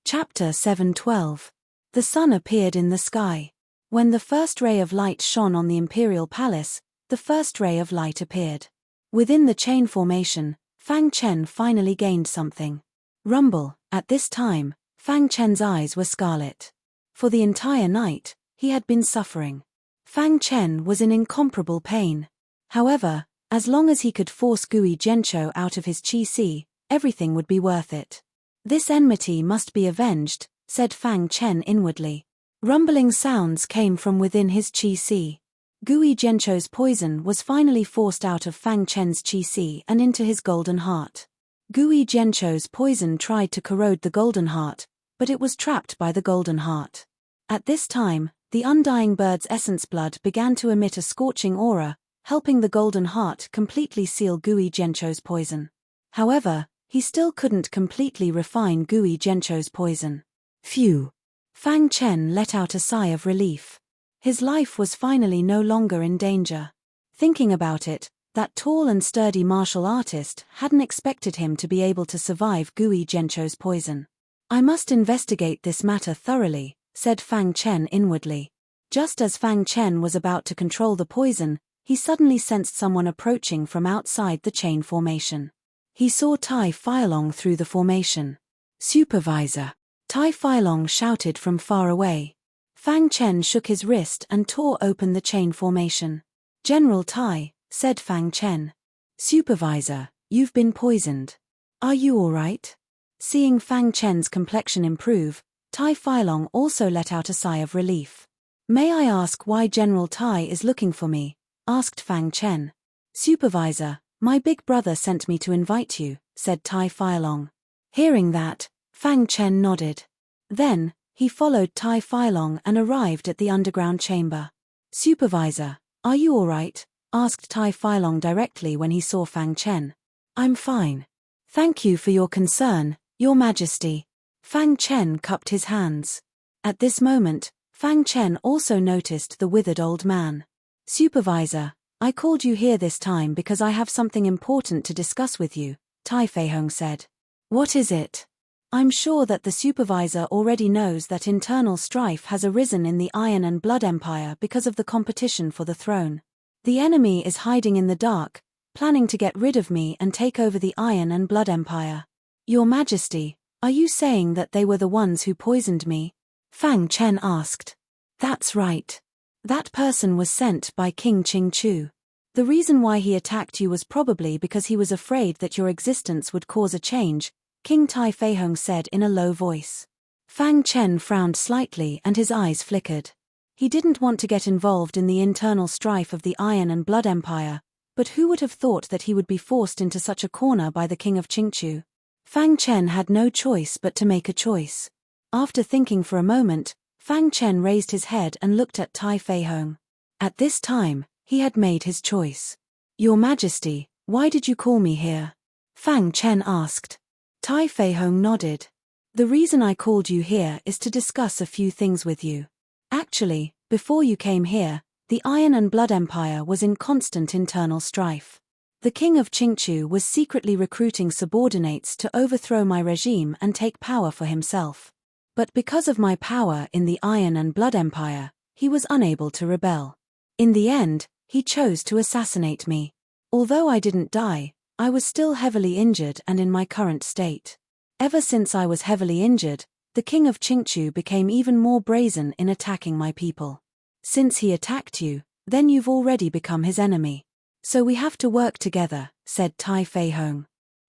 Chapter 7:12. The sun appeared in the sky. When the first ray of light shone on the imperial palace, the first ray of light appeared. Within the chain formation, Fang Chen finally gained something. Rumble. At this time, Fang Chen's eyes were scarlet. For the entire night, he had been suffering. Fang Chen was in incomparable pain. However, as long as he could force gooey Gencho out of his chi si, everything would be worth it. This enmity must be avenged, said Fang Chen inwardly. Rumbling sounds came from within his chi si. Gooey Gencho's poison was finally forced out of Fang Chen's chi si and into his golden heart. Gooey Gencho's poison tried to corrode the golden heart, but it was trapped by the golden heart. At this time, the undying bird's essence blood began to emit a scorching aura, helping the golden heart completely seal gooey Gencho's poison. However, he still couldn't completely refine gooey Gencho's poison. Phew! Fang Chen let out a sigh of relief. His life was finally no longer in danger. Thinking about it, that tall and sturdy martial artist hadn't expected him to be able to survive gooey Gencho's poison. I must investigate this matter thoroughly, said Fang Chen inwardly. Just as Fang Chen was about to control the poison, he suddenly sensed someone approaching from outside the chain formation. He saw Tai Feilong through the formation. Supervisor! Tai Feilong shouted from far away. Fang Chen shook his wrist and tore open the chain formation. General Tai, said Fang Chen. Supervisor, you've been poisoned. Are you all right? Seeing Fang Chen's complexion improve, Tai Feilong also let out a sigh of relief. May I ask why General Tai is looking for me? Asked Fang Chen. Supervisor, my big brother sent me to invite you, said Tai Feilong. Hearing that, Fang Chen nodded. Then, he followed Tai Feilong and arrived at the underground chamber. Supervisor, are you all right? Asked Tai Feilong directly when he saw Fang Chen. I'm fine. Thank you for your concern, Your Majesty. Fang Chen cupped his hands. At this moment, Fang Chen also noticed the withered old man. Supervisor, I called you here this time because I have something important to discuss with you, Tai Feihong said. What is it? I'm sure that the supervisor already knows that internal strife has arisen in the Iron and Blood Empire because of the competition for the throne. The enemy is hiding in the dark, planning to get rid of me and take over the Iron and Blood Empire. Your Majesty, are you saying that they were the ones who poisoned me? Fang Chen asked. That's right. That person was sent by King Qingchu. The reason why he attacked you was probably because he was afraid that your existence would cause a change, King Tai Feihong said in a low voice. Fang Chen frowned slightly and his eyes flickered. He didn't want to get involved in the internal strife of the Iron and Blood Empire, but who would have thought that he would be forced into such a corner by the King of Qingchu? Fang Chen had no choice but to make a choice. After thinking for a moment, Fang Chen raised his head and looked at Tai Feihong. At this time, he had made his choice. Your Majesty, why did you call me here? Fang Chen asked. Tai Feihong nodded. The reason I called you here is to discuss a few things with you. Actually, before you came here, the Iron and Blood Empire was in constant internal strife. The King of Qingchu was secretly recruiting subordinates to overthrow my regime and take power for himself. But because of my power in the Iron and Blood Empire, he was unable to rebel. In the end, he chose to assassinate me. Although I didn't die, I was still heavily injured and in my current state. Ever since I was heavily injured, the King of Qingchu became even more brazen in attacking my people. Since he attacked you, then you've already become his enemy. So we have to work together, said Tai Feihong.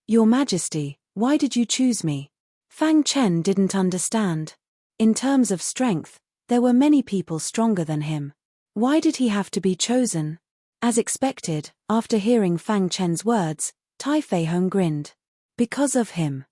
Your Majesty, why did you choose me? Fang Chen didn't understand. In terms of strength, there were many people stronger than him. Why did he have to be chosen? As expected, after hearing Fang Chen's words, Tai Feihong grinned. Because of him.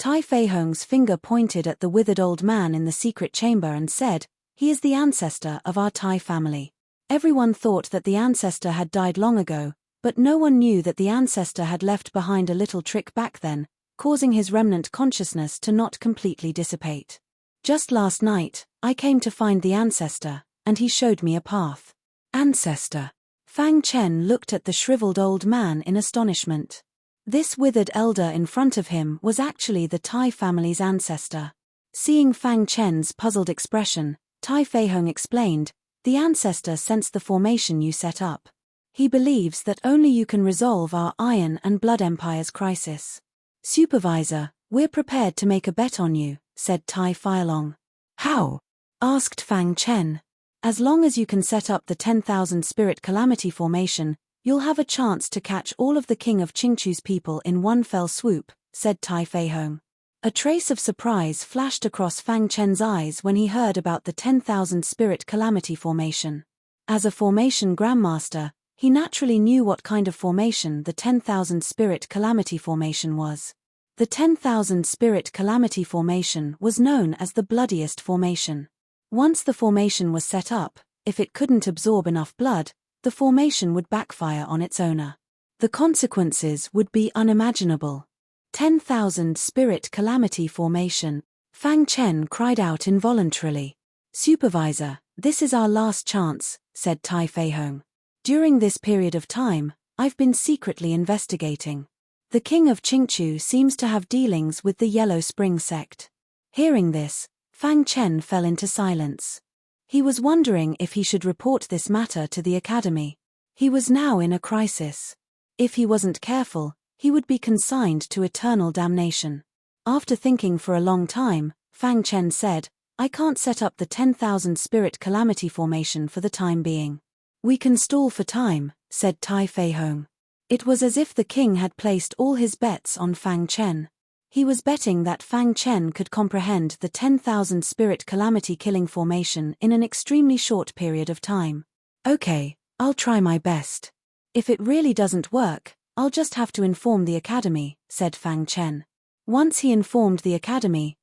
Tai Feihong's finger pointed at the withered old man in the secret chamber and said, "He is the ancestor of our Tai family." Everyone thought that the ancestor had died long ago, but no one knew that the ancestor had left behind a little trick back then, causing his remnant consciousness to not completely dissipate. "Just last night, I came to find the ancestor, and he showed me a path." Ancestor. Fang Chen looked at the shriveled old man in astonishment. This withered elder in front of him was actually the Tai family's ancestor. Seeing Fang Chen's puzzled expression, Tai Feihong explained, "The ancestor sensed the formation you set up. He believes that only you can resolve our Iron and Blood Empire's crisis." "Supervisor, we're prepared to make a bet on you," said Tai Feilong. "How?" asked Fang Chen. "As long as you can set up the 10,000 Spirit Calamity formation, you'll have a chance to catch all of the King of Qingchu's people in one fell swoop," said Tai Feihong. A trace of surprise flashed across Fang Chen's eyes when he heard about the 10,000 Spirit Calamity formation. As a formation grandmaster, he naturally knew what kind of formation the 10,000 Spirit Calamity formation was. The 10,000 Spirit Calamity formation was known as the bloodiest formation. Once the formation was set up, if it couldn't absorb enough blood, the formation would backfire on its owner. The consequences would be unimaginable. 10,000 Spirit Calamity formation. Fang Chen cried out involuntarily. "Supervisor, this is our last chance," said Tai Feihong. "During this period of time, I've been secretly investigating. The King of Qingchu seems to have dealings with the Yellow Spring sect." Hearing this, Fang Chen fell into silence. He was wondering if he should report this matter to the academy. He was now in a crisis. If he wasn't careful, he would be consigned to eternal damnation. After thinking for a long time, Fang Chen said, "I can't set up the 10,000 Spirit Calamity formation for the time being." "We can stall for time," said Tai Feihong. It was as if the king had placed all his bets on Fang Chen. He was betting that Fang Chen could comprehend the 10,000 Spirit Calamity killing formation in an extremely short period of time. "Okay, I'll try my best. If it really doesn't work, I'll just have to inform the academy," said Fang Chen. Once he informed the academy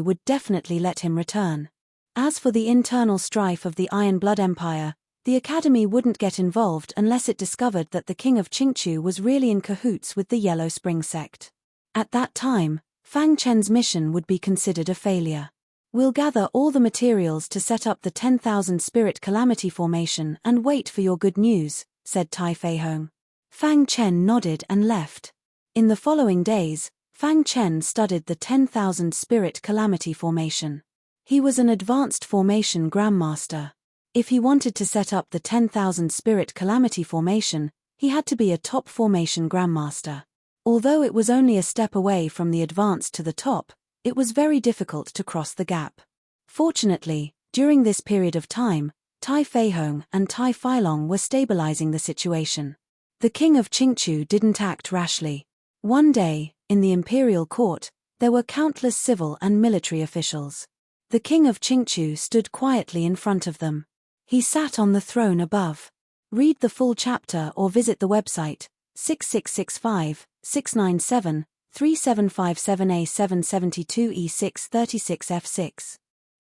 would definitely let him return. As for the internal strife of the Iron Blood Empire, the academy wouldn't get involved unless it discovered that the King of Qingchu was really in cahoots with the Yellow Spring sect. At that time, Fang Chen's mission would be considered a failure. "We'll gather all the materials to set up the 10,000 Spirit Calamity formation and wait for your good news," said Tai Feihong. Fang Chen nodded and left. In the following days, Fang Chen studied the 10,000 Spirit Calamity formation. He was an advanced formation grandmaster. If he wanted to set up the 10,000 Spirit Calamity formation, he had to be a top formation grandmaster. Although it was only a step away from the advance to the top, it was very difficult to cross the gap. Fortunately, during this period of time, Tai Feihong and Tai Feilong were stabilizing the situation. The King of Qingchu didn't act rashly. One day, in the imperial court, there were countless civil and military officials. The King of Qingchu stood quietly in front of them. He sat on the throne above. Read the full chapter or visit the website 6665-6977-3757A772E636F6.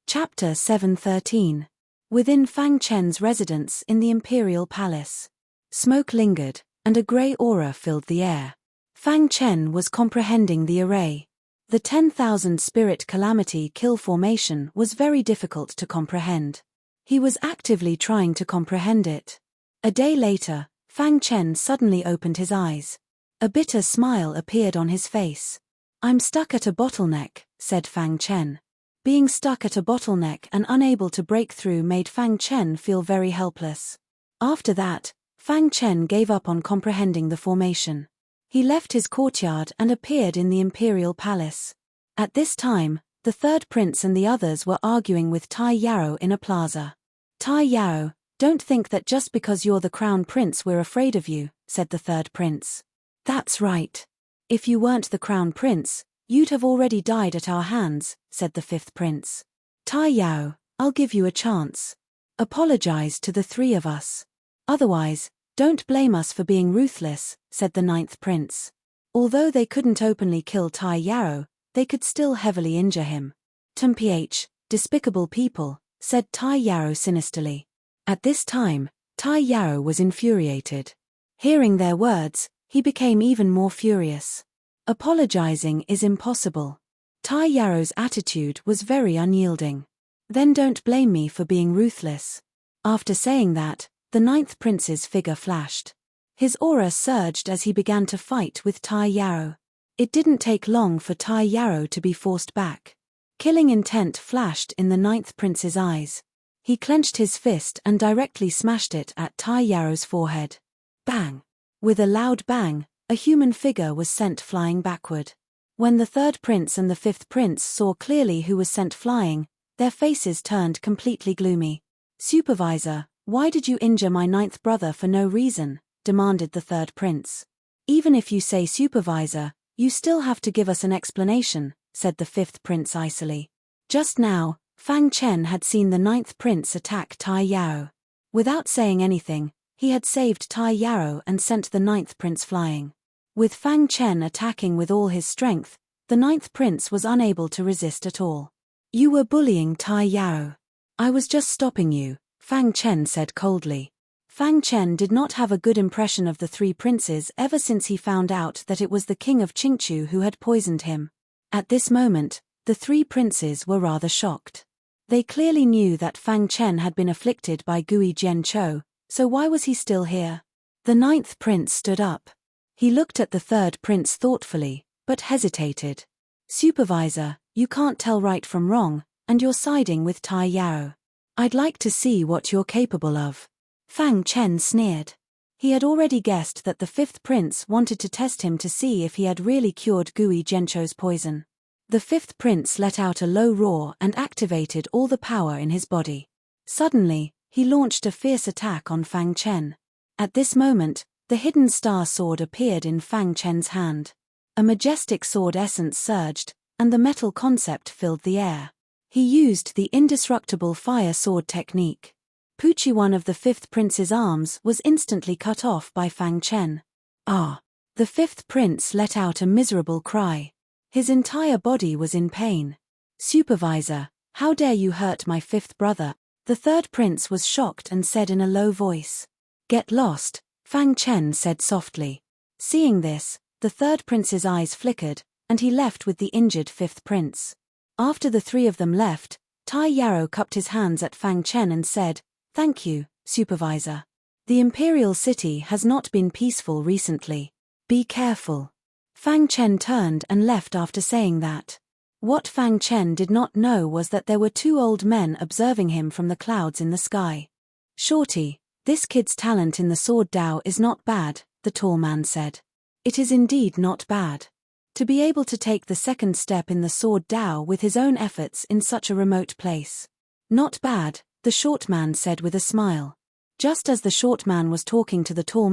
Chapter 713. Within Fang Chen's residence in the Imperial Palace. Smoke lingered, and a grey aura filled the air. Fang Chen was comprehending the array. The 10,000 Spirit Calamity kill formation was very difficult to comprehend. He was actively trying to comprehend it. A day later, Fang Chen suddenly opened his eyes. A bitter smile appeared on his face. "I'm stuck at a bottleneck," said Fang Chen. Being stuck at a bottleneck and unable to break through made Fang Chen feel very helpless. After that, Fang Chen gave up on comprehending the formation. He left his courtyard and appeared in the imperial palace. At this time, the third prince and the others were arguing with Tai Yao in a plaza. "Tai Yao, don't think that just because you're the crown prince we're afraid of you," said the third prince. "That's right. If you weren't the crown prince, you'd have already died at our hands," said the fifth prince. "Tai Yao, I'll give you a chance. Apologize to the three of us. Otherwise, don't blame us for being ruthless," said the ninth prince. Although they couldn't openly kill Tai Yao, they could still heavily injure him. "Mph, despicable people," said Tai Yarrow sinisterly. At this time, Tai Yarrow was infuriated. Hearing their words, he became even more furious. Apologizing is impossible. Tai Yarrow's attitude was very unyielding. "Then don't blame me for being ruthless." After saying that, the ninth prince's figure flashed. His aura surged as he began to fight with Tai Yarrow. It didn't take long for Tai Yarrow to be forced back. Killing intent flashed in the ninth prince's eyes. He clenched his fist and directly smashed it at Tai Yarrow's forehead. Bang! With a loud bang, a human figure was sent flying backward. When the third prince and the fifth prince saw clearly who was sent flying, their faces turned completely gloomy. "Supervisor, why did you injure my ninth brother for no reason?" demanded the third prince. "Even if you say supervisor, you still have to give us an explanation," said the fifth prince icily. Just now, Fang Chen had seen the ninth prince attack Tai Yarrow. Without saying anything, he had saved Tai Yarrow and sent the ninth prince flying. With Fang Chen attacking with all his strength, the ninth prince was unable to resist at all. "You were bullying Tai Yarrow." "I was just stopping you," Fang Chen said coldly. Fang Chen did not have a good impression of the three princes ever since he found out that it was the king of Qingchu who had poisoned him. At this moment, the three princes were rather shocked. They clearly knew that Fang Chen had been afflicted by Gui Jianchou, so why was he still here? The ninth prince stood up. He looked at the third prince thoughtfully, but hesitated. "Supervisor, you can't tell right from wrong, and you're siding with Tai Yarrow. I'd like to see what you're capable of." Fang Chen sneered. He had already guessed that the fifth prince wanted to test him to see if he had really cured Gui Jianchou's poison. The fifth prince let out a low roar and activated all the power in his body. Suddenly, he launched a fierce attack on Fang Chen. At this moment, the hidden star sword appeared in Fang Chen's hand. A majestic sword essence surged, and the metal concept filled the air. He used the indestructible fire sword technique. Pucci, one of the fifth prince's arms, was instantly cut off by Fang Chen. "Ah!" The fifth prince let out a miserable cry. His entire body was in pain. "Supervisor, how dare you hurt my fifth brother?" The third prince was shocked and said in a low voice. "Get lost," Fang Chen said softly. Seeing this, the third prince's eyes flickered, and he left with the injured fifth prince. After the three of them left, Tai Yarrow cupped his hands at Fang Chen and said, "Thank you, supervisor. The Imperial City has not been peaceful recently. Be careful." Fang Chen turned and left after saying that. What Fang Chen did not know was that there were two old men observing him from the clouds in the sky. "Shorty, this kid's talent in the sword Dao is not bad," the tall man said. "It is indeed not bad. To be able to take the second step in the sword Dao with his own efforts in such a remote place. Not bad," the short man said with a smile. Just as the short man was talking to the tall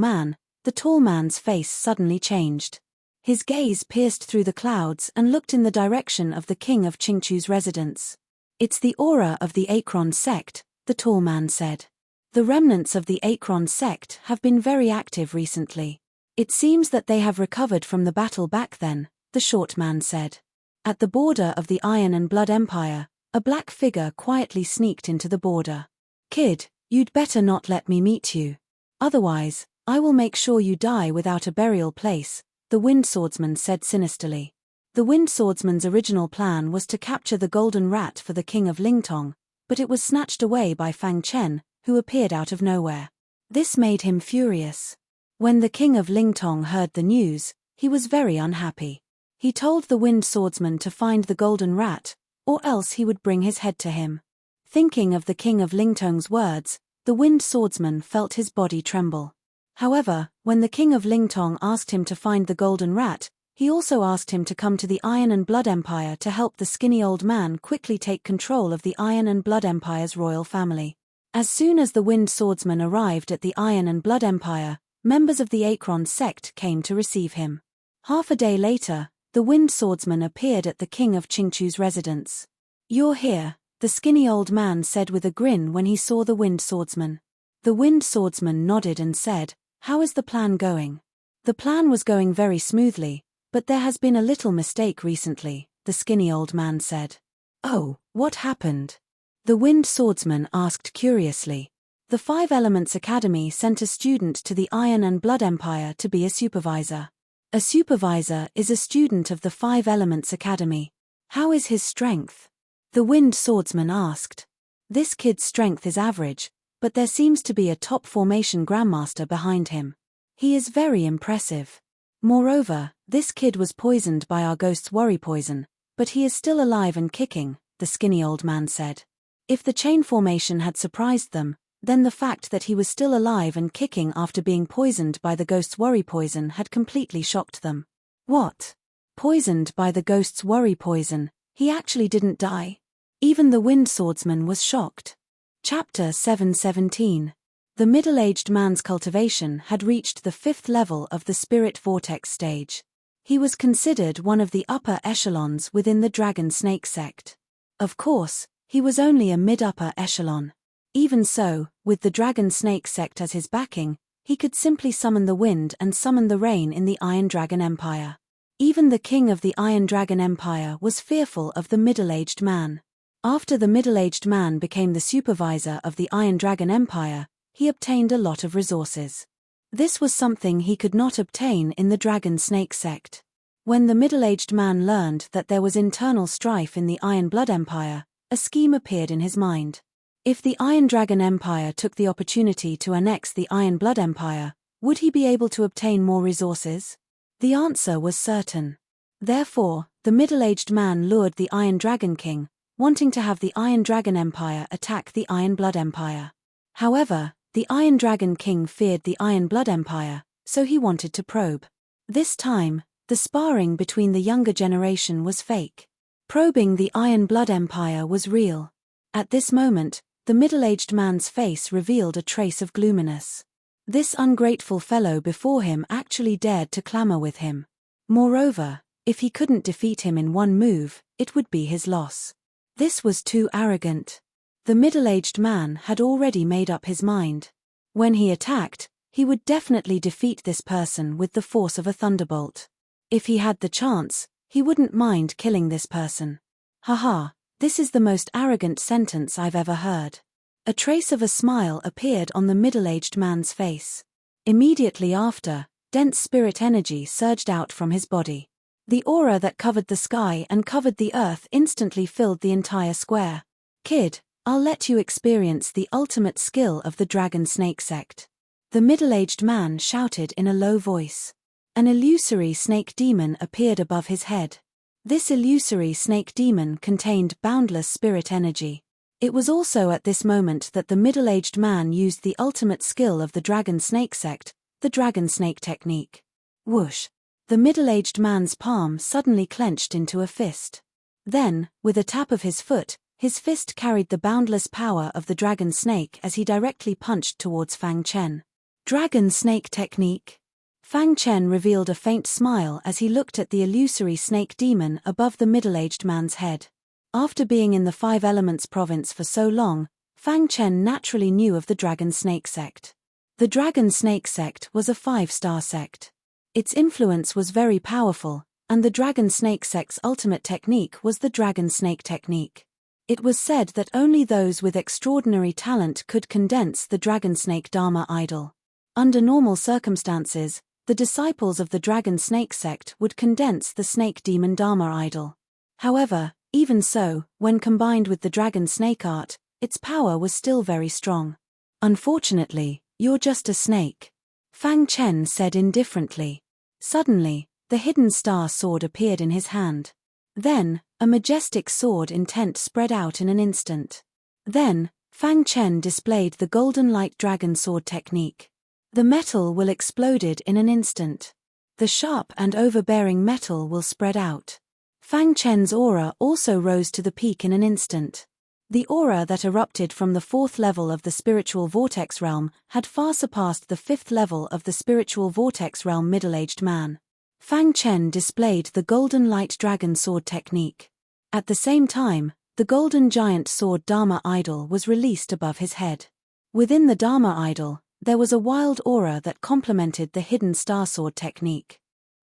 man's face suddenly changed. His gaze pierced through the clouds and looked in the direction of the king of Qingchu's residence. "It's the aura of the Acron sect," the tall man said. "The remnants of the Acron sect have been very active recently. It seems that they have recovered from the battle back then," the short man said. At the border of the Iron and Blood Empire, a black figure quietly sneaked into the border. "Kid, you'd better not let me meet you. Otherwise, I will make sure you die without a burial place," the Wind Swordsman said sinisterly. The Wind Swordsman's original plan was to capture the golden rat for the king of Lingtong, but it was snatched away by Fang Chen, who appeared out of nowhere. This made him furious. When the king of Lingtong heard the news, he was very unhappy. He told the Wind Swordsman to find the golden rat, or else he would bring his head to him. Thinking of the king of Lingtong's words, the Wind Swordsman felt his body tremble. However, when the king of Lingtong asked him to find the golden rat, he also asked him to come to the Iron and Blood Empire to help the skinny old man quickly take control of the Iron and Blood Empire's royal family. As soon as the Wind Swordsman arrived at the Iron and Blood Empire, members of the Acron sect came to receive him. Half a day later, the Wind Swordsman appeared at the king of Qingchu's residence. "You're here," the skinny old man said with a grin when he saw the Wind Swordsman. The Wind Swordsman nodded and said, "How is the plan going?" "The plan was going very smoothly, but there has been a little mistake recently," the skinny old man said. Oh, what happened? The wind swordsman asked curiously. The Five Elements Academy sent a student to the Iron and Blood Empire to be a supervisor. A supervisor is a student of the Five Elements Academy. How is his strength? The wind swordsman asked. This kid's strength is average, but there seems to be a top formation grandmaster behind him. He is very impressive. Moreover, this kid was poisoned by our ghost's worry poison, but he is still alive and kicking, the skinny old man said. If the chain formation had surprised them, then the fact that he was still alive and kicking after being poisoned by the ghost's worry poison had completely shocked them. What? Poisoned by the ghost's worry poison, he actually didn't die? Even the wind swordsman was shocked. Chapter 717. The middle-aged man's cultivation had reached the 5th level of the spirit vortex stage. He was considered one of the upper echelons within the dragon snake sect. Of course, he was only a mid-upper echelon. Even so, with the dragon snake sect as his backing, he could simply summon the wind and summon the rain in the Iron Dragon Empire. Even the king of the Iron Dragon Empire was fearful of the middle-aged man. After the middle-aged man became the supervisor of the Iron Dragon Empire, he obtained a lot of resources. This was something he could not obtain in the dragon snake sect. When the middle-aged man learned that there was internal strife in the Iron Blood Empire, a scheme appeared in his mind. If the Iron Dragon Empire took the opportunity to annex the Iron Blood Empire, would he be able to obtain more resources? The answer was certain. Therefore, the middle-aged man lured the Iron Dragon King, wanting to have the Iron Dragon Empire attack the Iron Blood Empire. However, the Iron Dragon King feared the Iron Blood Empire, so he wanted to probe. This time, the sparring between the younger generation was fake. Probing the Iron Blood Empire was real. At this moment, the middle-aged man's face revealed a trace of gloominess. This ungrateful fellow before him actually dared to clamor with him. Moreover, if he couldn't defeat him in one move, it would be his loss. This was too arrogant. The middle-aged man had already made up his mind. When he attacked, he would definitely defeat this person with the force of a thunderbolt. If he had the chance, he wouldn't mind killing this person. Haha, this is the most arrogant sentence I've ever heard. A trace of a smile appeared on the middle-aged man's face. Immediately after, dense spirit energy surged out from his body. The aura that covered the sky and covered the earth instantly filled the entire square. Kid, I'll let you experience the ultimate skill of the dragon snake sect. The middle-aged man shouted in a low voice. An illusory snake demon appeared above his head. This illusory snake demon contained boundless spirit energy. It was also at this moment that the middle-aged man used the ultimate skill of the dragon snake sect, the dragon snake technique. Whoosh! The middle-aged man's palm suddenly clenched into a fist. Then, with a tap of his foot, his fist carried the boundless power of the dragon snake as he directly punched towards Fang Chen. Dragon snake technique. Fang Chen revealed a faint smile as he looked at the illusory snake demon above the middle-aged man's head. After being in the Five Elements province for so long, Fang Chen naturally knew of the Dragon Snake sect. The Dragon Snake sect was a 5-star sect. Its influence was very powerful, and the Dragon Snake sect's ultimate technique was the Dragon Snake technique. It was said that only those with extraordinary talent could condense the Dragon Snake Dharma idol. Under normal circumstances, the disciples of the Dragon Snake sect would condense the Snake Demon Dharma idol. However, even so, when combined with the Dragon Snake art, its power was still very strong. Unfortunately, you're just a snake, Fang Chen said indifferently. Suddenly, the hidden star sword appeared in his hand. Then, a majestic sword intent spread out in an instant. Then, Fang Chen displayed the golden light dragon sword technique. The metal will exploded in an instant. The sharp and overbearing metal will spread out. Fang Chen's aura also rose to the peak in an instant. The aura that erupted from the 4th level of the spiritual vortex realm had far surpassed the 5th level of the spiritual vortex realm middle-aged man. Fang Chen displayed the golden light dragon sword technique. At the same time, the golden giant sword Dharma idol was released above his head. Within the Dharma idol, there was a wild aura that complemented the hidden star sword technique.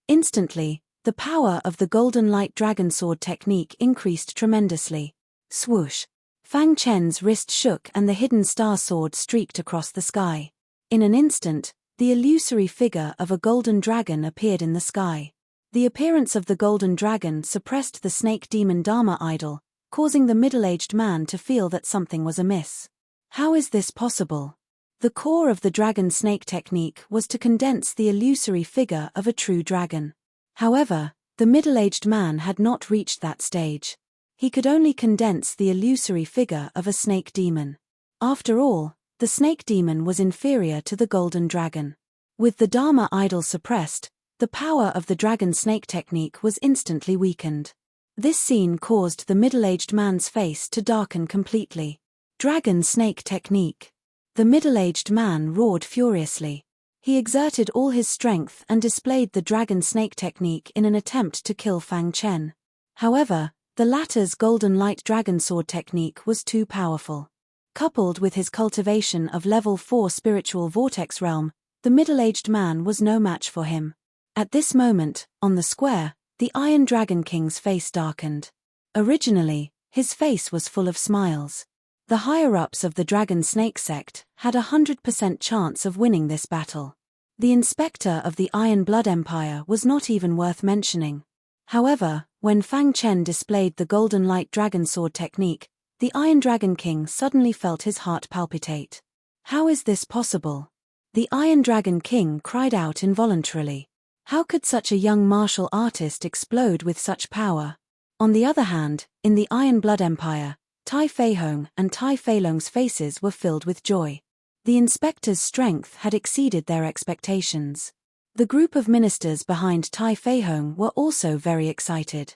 Instantly, The power of the golden light dragon sword technique increased tremendously. Swoosh! Fang Chen's wrist shook and the hidden star sword streaked across the sky. In an instant, the illusory figure of a golden dragon appeared in the sky. The appearance of the golden dragon suppressed the snake demon Dharma idol, causing the middle-aged man to feel that something was amiss. How is this possible? The core of the dragon snake technique was to condense the illusory figure of a true dragon. However, the middle-aged man had not reached that stage. He could only condense the illusory figure of a snake demon. After all, the snake demon was inferior to the golden dragon. With the Dharma idol suppressed, the power of the dragon snake technique was instantly weakened. This scene caused the middle-aged man's face to darken completely. Dragon snake technique. The middle-aged man roared furiously. He exerted all his strength and displayed the dragon snake technique in an attempt to kill Fang Chen. However, the latter's golden light dragon sword technique was too powerful. Coupled with his cultivation of level 4 spiritual vortex realm, the middle-aged man was no match for him. At this moment, on the square, the Iron Dragon King's face darkened. Originally, his face was full of smiles. The higher-ups of the Dragon Snake sect had 100% chance of winning this battle. The inspector of the Iron Blood Empire was not even worth mentioning. However, when Fang Chen displayed the golden light dragon sword technique, the Iron Dragon King suddenly felt his heart palpitate. How is this possible? The Iron Dragon King cried out involuntarily. How could such a young martial artist explode with such power? On the other hand, in the Iron Blood Empire, Tai Feihong and Tai Feilong's faces were filled with joy. The inspector's strength had exceeded their expectations. The group of ministers behind Tai Feihong were also very excited.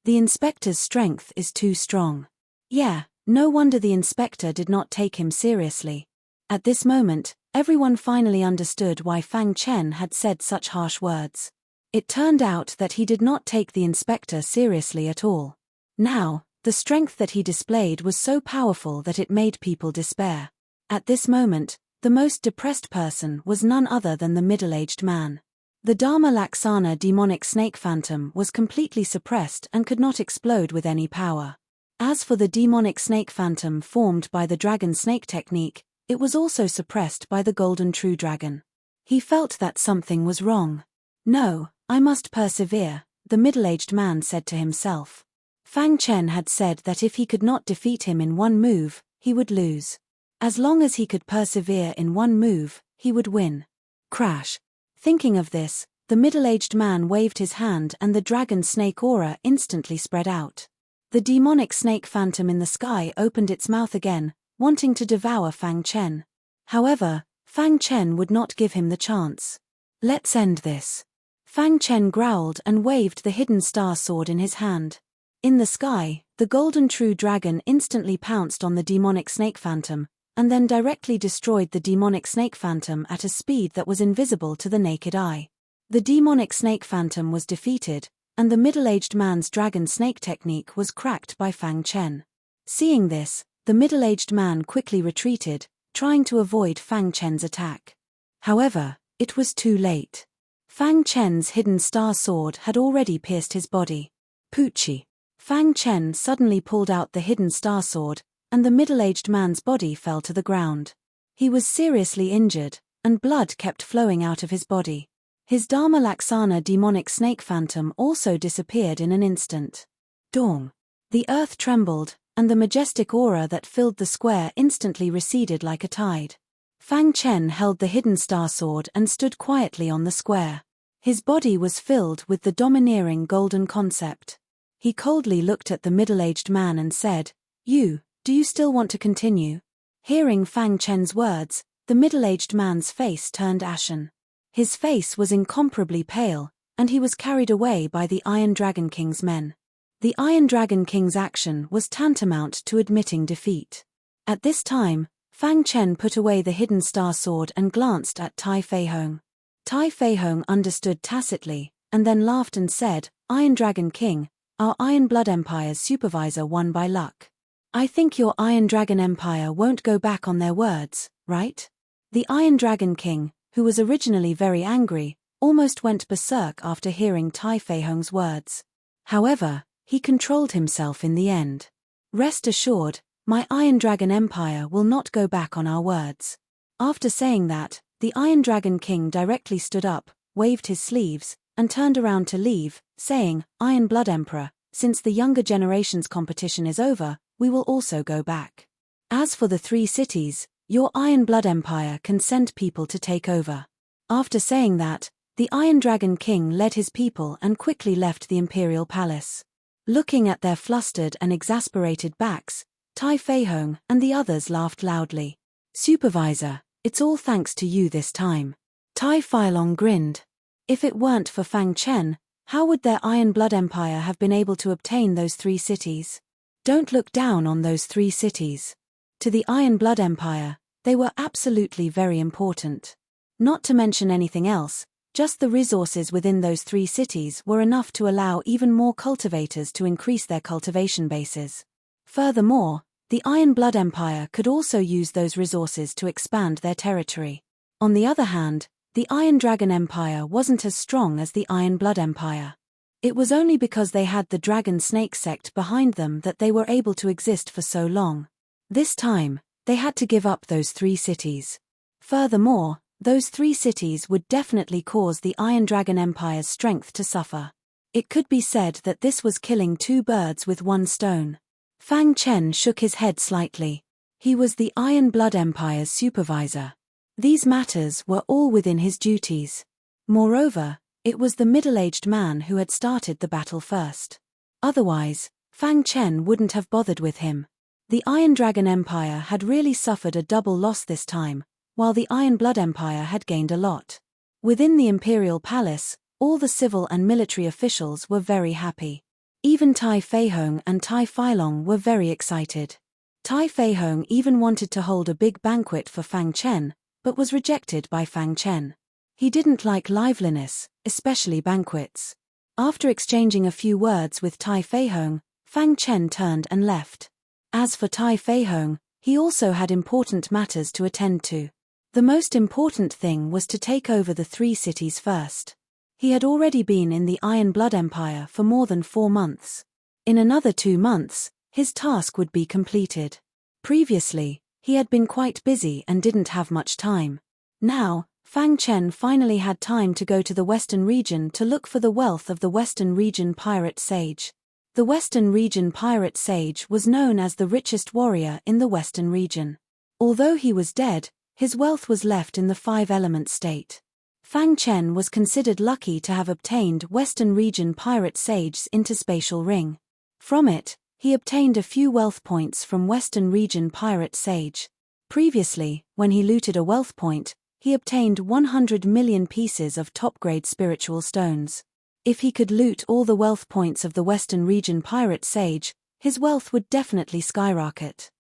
The inspector's strength is too strong. Yeah, no wonder the inspector did not take him seriously. At this moment, everyone finally understood why Fang Chen had said such harsh words. It turned out that he did not take the inspector seriously at all. Now, the strength that he displayed was so powerful that it made people despair. At this moment, the most depressed person was none other than the middle-aged man. The Dharma Laksana demonic snake phantom was completely suppressed and could not explode with any power. As for the demonic snake phantom formed by the dragon snake technique, it was also suppressed by the golden true dragon. He felt that something was wrong. No, I must persevere, the middle-aged man said to himself. Fang Chen had said that if he could not defeat him in one move, he would lose. As long as he could persevere in one move, he would win. Crash. Thinking of this, the middle-aged man waved his hand and the dragon snake aura instantly spread out. The demonic snake phantom in the sky opened its mouth again, wanting to devour Fang Chen. However, Fang Chen would not give him the chance. Let's end this. Fang Chen growled and waved the hidden star sword in his hand. In the sky, the golden true dragon instantly pounced on the demonic snake phantom, and then directly destroyed the demonic snake phantom at a speed that was invisible to the naked eye. The demonic snake phantom was defeated, and the middle-aged man's dragon snake technique was cracked by Fang Chen. Seeing this, the middle-aged man quickly retreated, trying to avoid Fang Chen's attack. However, it was too late. Fang Chen's hidden star sword had already pierced his body. Poochie. Fang Chen suddenly pulled out the hidden star sword, and the middle-aged man's body fell to the ground. He was seriously injured, and blood kept flowing out of his body. His Dharma Laksana demonic snake phantom also disappeared in an instant. Dong. The earth trembled, and the majestic aura that filled the square instantly receded like a tide. Fang Chen held the hidden star sword and stood quietly on the square. His body was filled with the domineering golden concept. He coldly looked at the middle-aged man and said, Do you still want to continue? Hearing Fang Chen's words, the middle-aged man's face turned ashen. His face was incomparably pale, and he was carried away by the Iron Dragon King's men. The Iron Dragon King's action was tantamount to admitting defeat. At this time, Fang Chen put away the hidden star sword and glanced at Tai Feihong. Tai Feihong understood tacitly, and then laughed and said, Iron Dragon King, our Iron Blood Empire's supervisor won by luck. I think your Iron Dragon Empire won't go back on their words, right? The Iron Dragon King, who was originally very angry, almost went berserk after hearing Tai Feihong's words. However, he controlled himself in the end. Rest assured, my Iron Dragon Empire will not go back on our words. After saying that, the Iron Dragon King directly stood up, waved his sleeves, and turned around to leave, saying, Iron Blood Emperor, since the younger generation's competition is over, we will also go back. As for the 3 cities, your Iron Blood Empire can send people to take over. After saying that, the Iron Dragon King led his people and quickly left the Imperial Palace. Looking at their flustered and exasperated backs, Tai Feihong and the others laughed loudly. Supervisor, it's all thanks to you this time. Tai Feilong grinned. If it weren't for Fang Chen, how would their Iron Blood Empire have been able to obtain those 3 cities? Don't look down on those 3 cities. To the Iron Blood Empire, they were absolutely very important. Not to mention anything else, just the resources within those 3 cities were enough to allow even more cultivators to increase their cultivation bases. Furthermore, the Iron Blood Empire could also use those resources to expand their territory. On the other hand, the Iron Dragon Empire wasn't as strong as the Iron Blood Empire. It was only because they had the Dragon Snake sect behind them that they were able to exist for so long. This time, they had to give up those 3 cities. Furthermore, those 3 cities would definitely cause the Iron Dragon Empire's strength to suffer. It could be said that this was killing 2 birds with 1 stone. Fang Chen shook his head slightly. He was the Iron Blood Empire's supervisor. These matters were all within his duties. Moreover, it was the middle-aged man who had started the battle first. Otherwise, Fang Chen wouldn't have bothered with him. The Iron Dragon Empire had really suffered a double loss this time, while the Iron Blood Empire had gained a lot. Within the Imperial Palace, all the civil and military officials were very happy. Even Tai Feihong and Tai Feilong were very excited. Tai Feihong even wanted to hold a big banquet for Fang Chen, but was rejected by Fang Chen. He didn't like liveliness, especially banquets. After exchanging a few words with Tai Feihong, Fang Chen turned and left. As for Tai Feihong, he also had important matters to attend to. The most important thing was to take over the 3 cities first. He had already been in the Iron Blood Empire for more than 4 months. In another 2 months, his task would be completed. Previously, he had been quite busy and didn't have much time. Now, Fang Chen finally had time to go to the Western region to look for the wealth of the Western region pirate sage. The Western region pirate sage was known as the richest warrior in the Western region. Although he was dead, his wealth was left in the 5-element state. Fang Chen was considered lucky to have obtained Western region pirate sage's interspatial ring. From it, he obtained a few wealth points from Western region pirate sage. Previously, when he looted a wealth point, he obtained 100 million pieces of top-grade spiritual stones. If he could loot all the wealth points of the Western region pirate sage, his wealth would definitely skyrocket.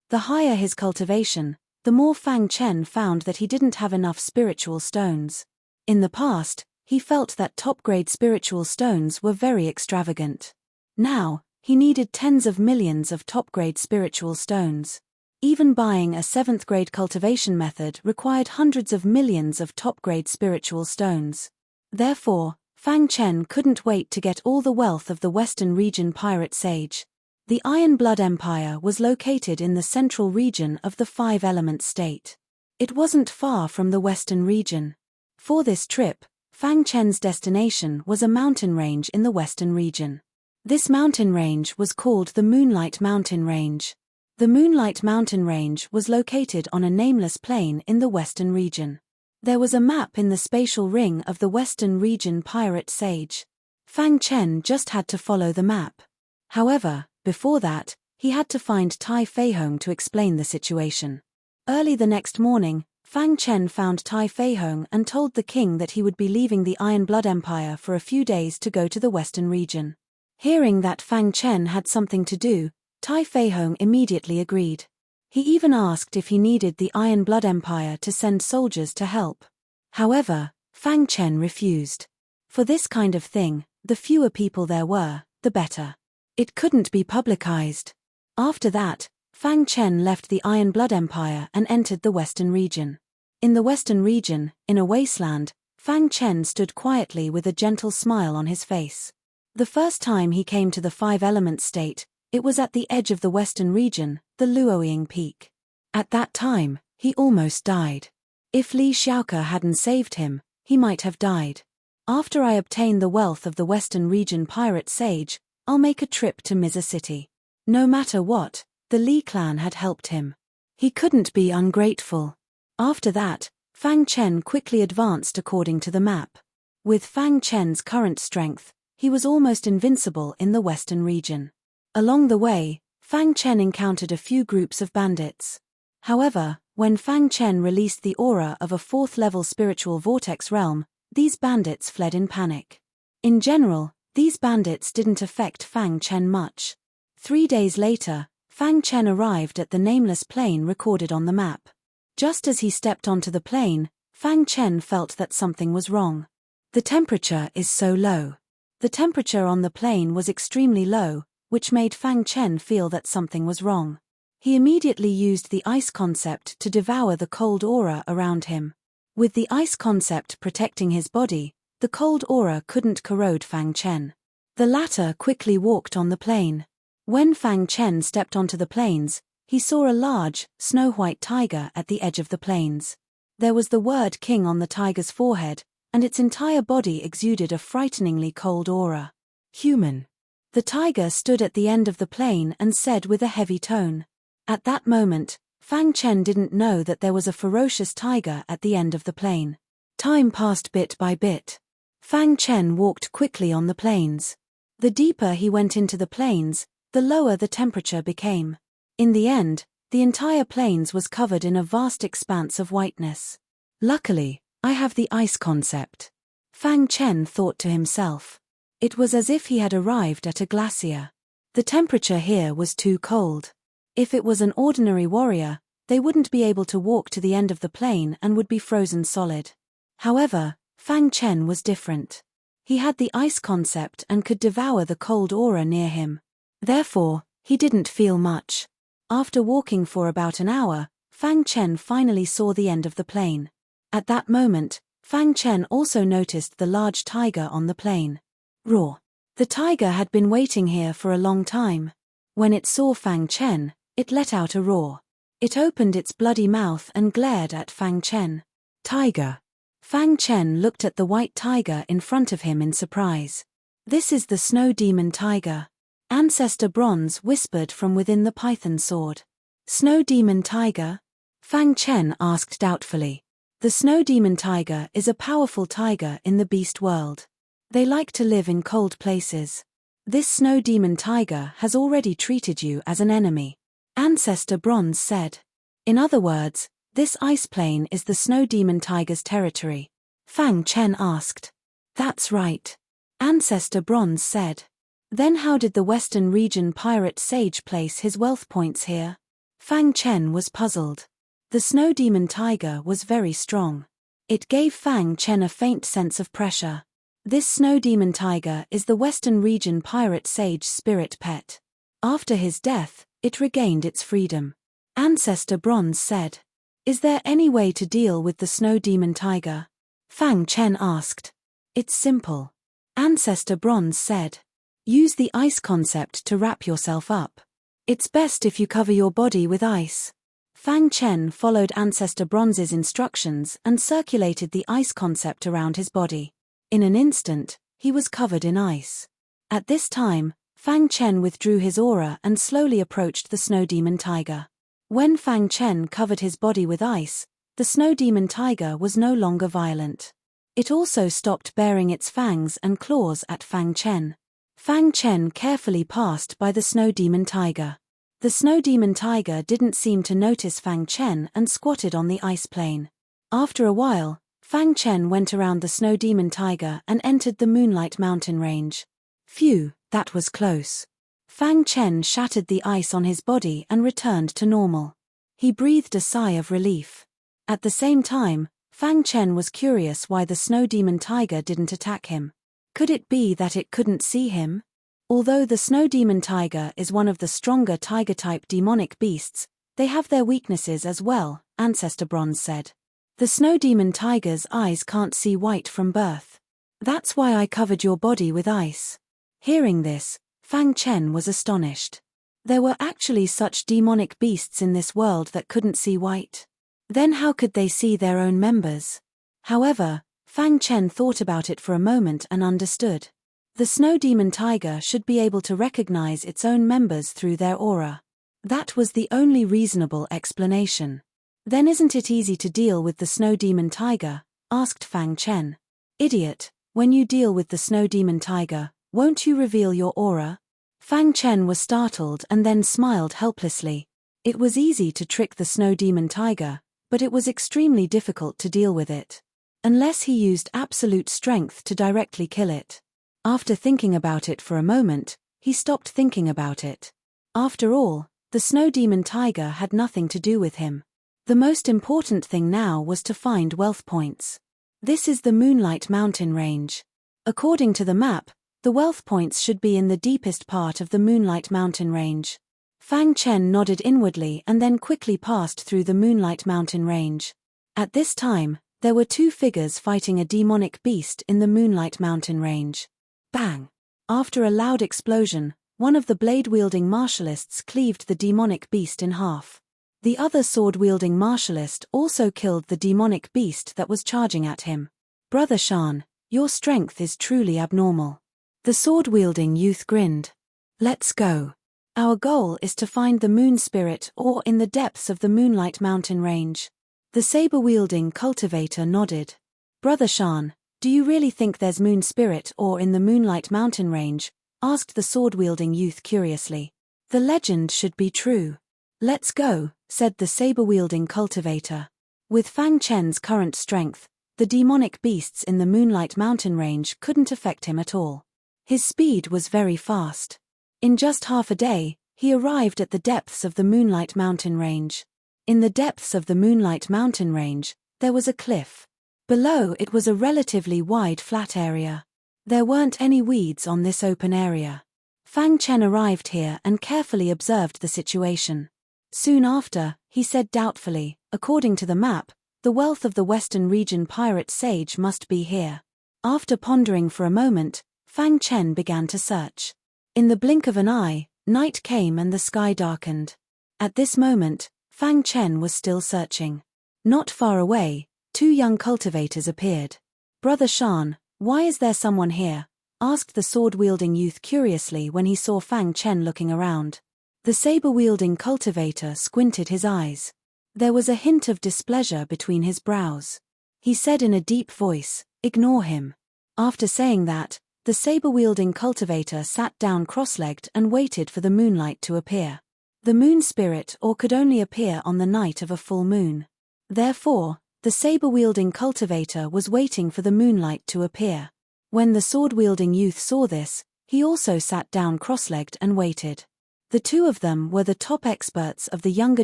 The higher his cultivation, the more Fang Chen found that he didn't have enough spiritual stones. In the past, he felt that top-grade spiritual stones were very extravagant. Now, he needed tens of millions of top-grade spiritual stones. Even buying a 7th-grade cultivation method required hundreds of millions of top-grade spiritual stones. Therefore, Fang Chen couldn't wait to get all the wealth of the Western region pirate sage. The Iron Blood Empire was located in the central region of the 5-element state. It wasn't far from the Western region. For this trip, Fang Chen's destination was a mountain range in the Western region. This mountain range was called the Moonlight Mountain Range. The Moonlight Mountain Range was located on a nameless plain in the Western region. There was a map in the spatial ring of the Western region pirate sage. Fang Chen just had to follow the map. However, before that, he had to find Tai Feihong to explain the situation. Early the next morning, Fang Chen found Tai Feihong and told the king that he would be leaving the Iron Blood Empire for a few days to go to the Western region. Hearing that Fang Chen had something to do, Tai Feihong immediately agreed. He even asked if he needed the Iron Blood Empire to send soldiers to help. However, Fang Chen refused. For this kind of thing, the fewer people there were, the better. It couldn't be publicized. After that, Fang Chen left the Iron Blood Empire and entered the Western region. In the Western region, in a wasteland, Fang Chen stood quietly with a gentle smile on his face. The first time he came to the five-element state, it was at the edge of the western region, the Luoying Peak. At that time, he almost died. If Li Xiaoke hadn't saved him, he might have died. After I obtain the wealth of the western region pirate sage, I'll make a trip to Miza City. No matter what, the Li clan had helped him. He couldn't be ungrateful. After that, Fang Chen quickly advanced according to the map. With Fang Chen's current strength, he was almost invincible in the western region. Along the way, Fang Chen encountered a few groups of bandits. However, when Fang Chen released the aura of a fourth-level spiritual vortex realm, these bandits fled in panic. In general, these bandits didn't affect Fang Chen much. 3 days later, Fang Chen arrived at the nameless plain recorded on the map. Just as he stepped onto the plain, Fang Chen felt that something was wrong. The temperature is so low. The temperature on the plain was extremely low, which made Fang Chen feel that something was wrong. He immediately used the ice concept to devour the cold aura around him. With the ice concept protecting his body, the cold aura couldn't corrode Fang Chen. The latter quickly walked on the plain. When Fang Chen stepped onto the plains, he saw a large, snow-white tiger at the edge of the plains. There was the word king on the tiger's forehead, and its entire body exuded a frighteningly cold aura. Human. The tiger stood at the end of the plain and said with a heavy tone. At that moment, Fang Chen didn't know that there was a ferocious tiger at the end of the plain. Time passed bit by bit. Fang Chen walked quickly on the plains. The deeper he went into the plains, the lower the temperature became. In the end, the entire plains was covered in a vast expanse of whiteness. Luckily, I have the ice concept. Fang Chen thought to himself. It was as if he had arrived at a glacier. The temperature here was too cold. If it was an ordinary warrior, they wouldn't be able to walk to the end of the plain and would be frozen solid. However, Fang Chen was different. He had the ice concept and could devour the cold aura near him. Therefore, he didn't feel much. After walking for about an hour, Fang Chen finally saw the end of the plain. At that moment, Fang Chen also noticed the large tiger on the plain. Roar. The tiger had been waiting here for a long time. When it saw Fang Chen, it let out a roar. It opened its bloody mouth and glared at Fang Chen. Tiger. Fang Chen looked at the white tiger in front of him in surprise. This is the snow demon tiger. Ancestor Bronze whispered from within the python sword. Snow demon tiger? Fang Chen asked doubtfully. The snow demon tiger is a powerful tiger in the beast world. They like to live in cold places. This snow demon tiger has already treated you as an enemy. Ancestor Bronze said. In other words, this ice plain is the snow demon tiger's territory. Fang Chen asked. That's right. Ancestor Bronze said. Then how did the western region pirate sage place his wealth points here? Fang Chen was puzzled. The snow demon tiger was very strong. It gave Fang Chen a faint sense of pressure. This snow demon tiger is the western region pirate sage spirit pet. After his death, it regained its freedom. Ancestor Bronze said. Is there any way to deal with the snow demon tiger? Fang Chen asked. It's simple. Ancestor Bronze said. Use the ice concept to wrap yourself up. It's best if you cover your body with ice. Fang Chen followed Ancestor Bronze's instructions and circulated the ice concept around his body. In an instant, he was covered in ice. At this time, Fang Chen withdrew his aura and slowly approached the snow demon tiger. When Fang Chen covered his body with ice, the snow demon tiger was no longer violent. It also stopped baring its fangs and claws at Fang Chen. Fang Chen carefully passed by the snow demon tiger. The snow demon tiger didn't seem to notice Fang Chen and squatted on the ice plain. After a while, Fang Chen went around the snow demon tiger and entered the Moonlight Mountain range. Phew, that was close. Fang Chen shattered the ice on his body and returned to normal. He breathed a sigh of relief. At the same time, Fang Chen was curious why the snow demon tiger didn't attack him. Could it be that it couldn't see him? Although the snow demon tiger is one of the stronger tiger-type demonic beasts, they have their weaknesses as well, Ancestor Bronze said. The snow demon tiger's eyes can't see white from birth. That's why I covered your body with ice. Hearing this, Fang Chen was astonished. There were actually such demonic beasts in this world that couldn't see white. Then how could they see their own members? However, Fang Chen thought about it for a moment and understood. The snow demon tiger should be able to recognize its own members through their aura. That was the only reasonable explanation. Then isn't it easy to deal with the snow demon tiger? Asked Fang Chen. Idiot, when you deal with the snow demon tiger, won't you reveal your aura? Fang Chen was startled and then smiled helplessly. It was easy to trick the snow demon tiger, but it was extremely difficult to deal with it. Unless he used absolute strength to directly kill it. After thinking about it for a moment, he stopped thinking about it. After all, the snow demon tiger had nothing to do with him. The most important thing now was to find wealth points. This is the Moonlight Mountain Range. According to the map, the wealth points should be in the deepest part of the Moonlight Mountain Range. Fang Chen nodded inwardly and then quickly passed through the Moonlight Mountain Range. At this time, there were two figures fighting a demonic beast in the Moonlight Mountain Range. Bang! After a loud explosion, one of the blade-wielding martialists cleaved the demonic beast in half. The other sword-wielding martialist also killed the demonic beast that was charging at him. Brother Shan, your strength is truly abnormal. The sword-wielding youth grinned. Let's go. Our goal is to find the moon spirit ore in the depths of the Moonlight Mountain Range. The saber-wielding cultivator nodded. Brother Shan, do you really think there's moon spirit ore in the Moonlight Mountain Range? Asked the sword-wielding youth curiously. The legend should be true. Let's go, said the saber-wielding cultivator. With Fang Chen's current strength, the demonic beasts in the Moonlight Mountain Range couldn't affect him at all. His speed was very fast. In just half a day, he arrived at the depths of the Moonlight Mountain Range. In the depths of the Moonlight Mountain Range, there was a cliff. Below it was a relatively wide flat area. There weren't any weeds on this open area. Fang Chen arrived here and carefully observed the situation. Soon after, he said doubtfully, according to the map, the wealth of the Western Region Pirate Sage must be here. After pondering for a moment, Fang Chen began to search. In the blink of an eye, night came and the sky darkened. At this moment, Fang Chen was still searching. Not far away, two young cultivators appeared. Brother Shan, why is there someone here? Asked the sword-wielding youth curiously when he saw Fang Chen looking around. The saber-wielding cultivator squinted his eyes. There was a hint of displeasure between his brows. He said in a deep voice, "Ignore him." After saying that, the saber-wielding cultivator sat down cross-legged and waited for the moonlight to appear. The moon spirit ore could only appear on the night of a full moon. Therefore, the saber-wielding cultivator was waiting for the moonlight to appear. When the sword-wielding youth saw this, he also sat down cross-legged and waited. The two of them were the top experts of the younger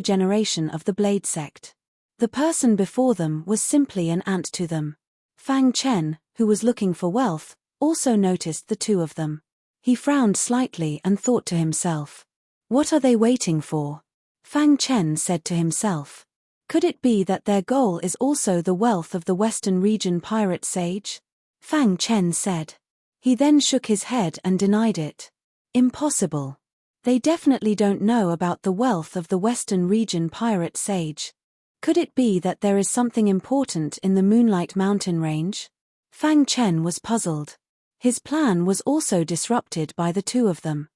generation of the Blade sect. The person before them was simply an ant to them. Fang Chen, who was looking for wealth, also noticed the two of them. He frowned slightly and thought to himself, "What are they waiting for?" Fang Chen said to himself, "Could it be that their goal is also the wealth of the Western Region Pirate Sage?" Fang Chen said. He then shook his head and denied it. "Impossible. They definitely don't know about the wealth of the Western Region Pirate Sage. Could it be that there is something important in the Moonlight Mountain Range?" Fang Chen was puzzled. His plan was also disrupted by the two of them.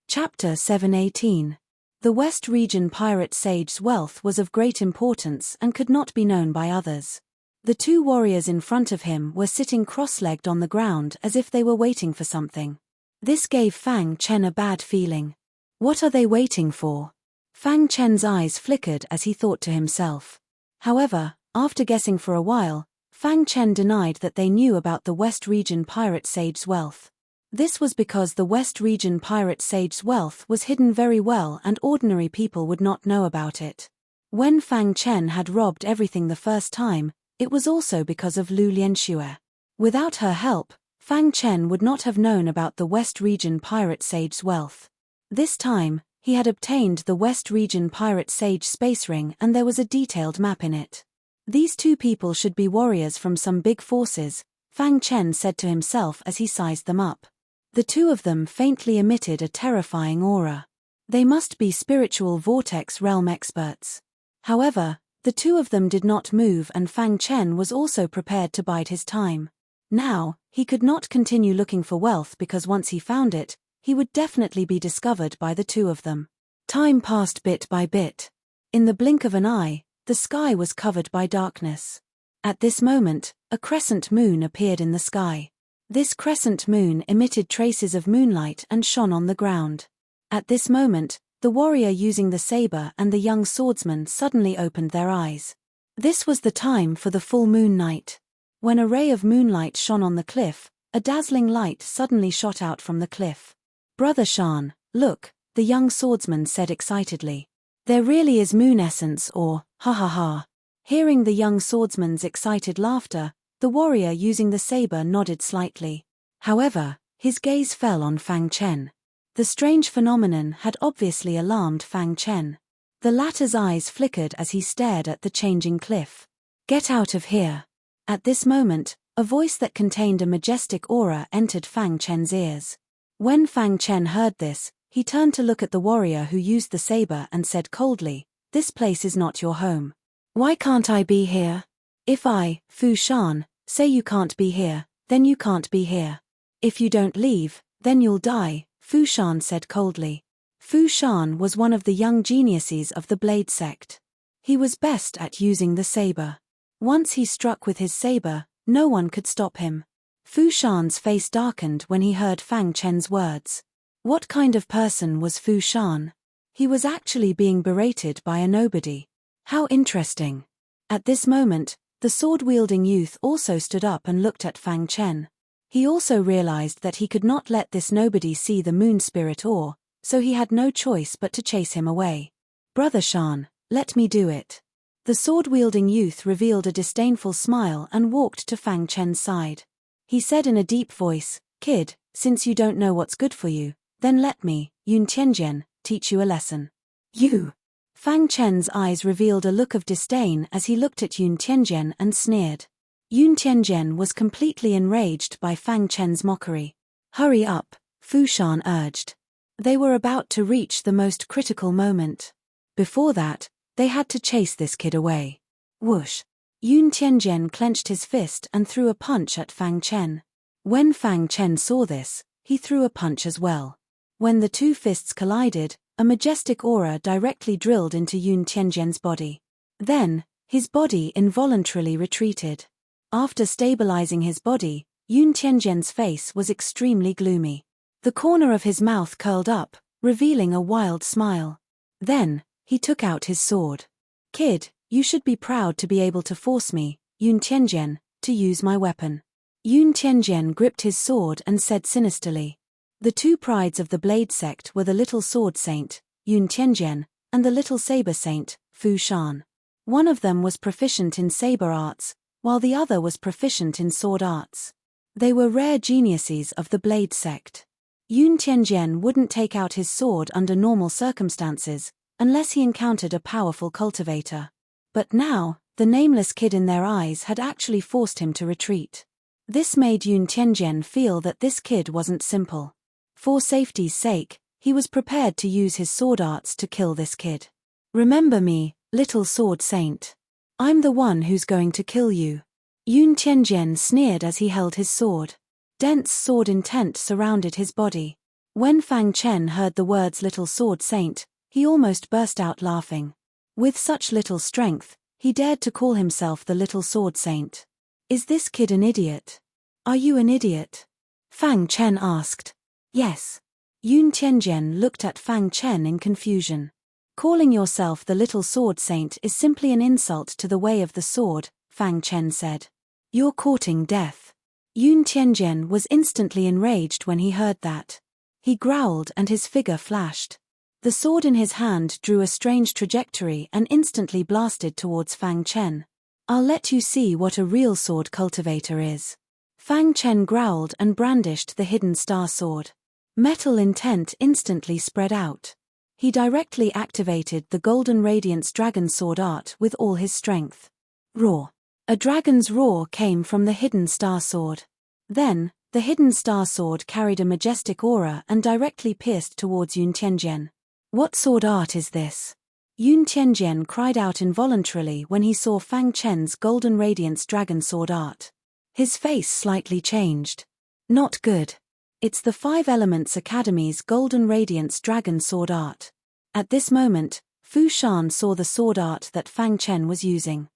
Chapter 718. The West Region Pirate Sage's wealth was of great importance and could not be known by others. The two warriors in front of him were sitting cross-legged on the ground as if they were waiting for something. This gave Fang Chen a bad feeling. What are they waiting for? Fang Chen's eyes flickered as he thought to himself. However, after guessing for a while, Fang Chen denied that they knew about the West Region Pirate Sage's wealth. This was because the West Region Pirate Sage's wealth was hidden very well and ordinary people would not know about it. When Fang Chen had robbed everything the first time, it was also because of Lu Lianxue. Without her help, Fang Chen would not have known about the West Region Pirate Sage's wealth. This time, he had obtained the West Region Pirate Sage space ring and there was a detailed map in it. These two people should be warriors from some big forces, Fang Chen said to himself as he sized them up. The two of them faintly emitted a terrifying aura. They must be spiritual vortex realm experts. However, the two of them did not move, and Fang Chen was also prepared to bide his time. Now, he could not continue looking for wealth because once he found it, he would definitely be discovered by the two of them. Time passed bit by bit. In the blink of an eye, the sky was covered by darkness. At this moment, a crescent moon appeared in the sky. This crescent moon emitted traces of moonlight and shone on the ground. At this moment, the warrior using the saber and the young swordsman suddenly opened their eyes. This was the time for the full moon night. When a ray of moonlight shone on the cliff, a dazzling light suddenly shot out from the cliff. "Brother Shan, look," the young swordsman said excitedly. "There really is moon essence or, ha ha ha." Hearing the young swordsman's excited laughter, the warrior using the saber nodded slightly. However, his gaze fell on Fang Chen. The strange phenomenon had obviously alarmed Fang Chen. The latter's eyes flickered as he stared at the changing cliff. "Get out of here." At this moment, a voice that contained a majestic aura entered Fang Chen's ears. When Fang Chen heard this, he turned to look at the warrior who used the saber and said coldly, "This place is not your home. Why can't I be here? If I, Fu Shan, say you can't be here, then you can't be here. If you don't leave, then you'll die," Fu Shan said coldly. Fu Shan was one of the young geniuses of the Blade sect. He was best at using the saber. Once he struck with his saber, no one could stop him. Fu Shan's face darkened when he heard Fang Chen's words. What kind of person was Fu Shan? He was actually being berated by a nobody. How interesting. At this moment, the sword-wielding youth also stood up and looked at Fang Chen. He also realized that he could not let this nobody see the moon spirit ore, so he had no choice but to chase him away. "Brother Shan, let me do it." The sword-wielding youth revealed a disdainful smile and walked to Fang Chen's side. He said in a deep voice, "Kid, since you don't know what's good for you, then let me, Yun Tianjian, teach you a lesson." "You?" Fang Chen's eyes revealed a look of disdain as he looked at Yun Tianjian and sneered. Yun Tianjian was completely enraged by Fang Chen's mockery. "Hurry up," Fu Shan urged. They were about to reach the most critical moment. Before that, they had to chase this kid away. Whoosh! Yun Tianjian clenched his fist and threw a punch at Fang Chen. When Fang Chen saw this, he threw a punch as well. When the two fists collided, a majestic aura directly drilled into Yun Tianjian's body. Then, his body involuntarily retreated. After stabilizing his body, Yun Tianjian's face was extremely gloomy. The corner of his mouth curled up, revealing a wild smile. Then, he took out his sword. "Kid, you should be proud to be able to force me, Yun Tianjian, to use my weapon." Yun Tianjian gripped his sword and said sinisterly. The two prides of the Blade sect were the Little Sword Saint, Yun Tianjian, and the Little Saber Saint, Fu Shan. One of them was proficient in saber arts, while the other was proficient in sword arts. They were rare geniuses of the Blade sect. Yun Tianjian wouldn't take out his sword under normal circumstances, unless he encountered a powerful cultivator. But now, the nameless kid in their eyes had actually forced him to retreat. This made Yun Tianjian feel that this kid wasn't simple. For safety's sake, he was prepared to use his sword arts to kill this kid. "Remember me, Little Sword Saint. I'm the one who's going to kill you." Yun Tianjian sneered as he held his sword. Dense sword intent surrounded his body. When Fang Chen heard the words Little Sword Saint, he almost burst out laughing. With such little strength, he dared to call himself the Little Sword Saint. "Is this kid an idiot? Are you an idiot?" Fang Chen asked. "Yes." Yun Tianjian looked at Fang Chen in confusion. "Calling yourself the Little Sword Saint is simply an insult to the way of the sword," Fang Chen said. "You're courting death." Yun Tianjian was instantly enraged when he heard that. He growled and his figure flashed. The sword in his hand drew a strange trajectory and instantly blasted towards Fang Chen. "I'll let you see what a real sword cultivator is." Fang Chen growled and brandished the hidden star sword. Metal intent instantly spread out. He directly activated the Golden Radiance Dragon Sword art with all his strength. Roar. A dragon's roar came from the hidden star sword. Then, the hidden star sword carried a majestic aura and directly pierced towards Yun Tianjian. What sword art is this? Yun Tianjian cried out involuntarily when he saw Fang Chen's golden radiance dragon sword art. His face slightly changed. Not good. It's the Five Elements Academy's golden radiance dragon sword art. At this moment, Fu Shan saw the sword art that Fang Chen was using.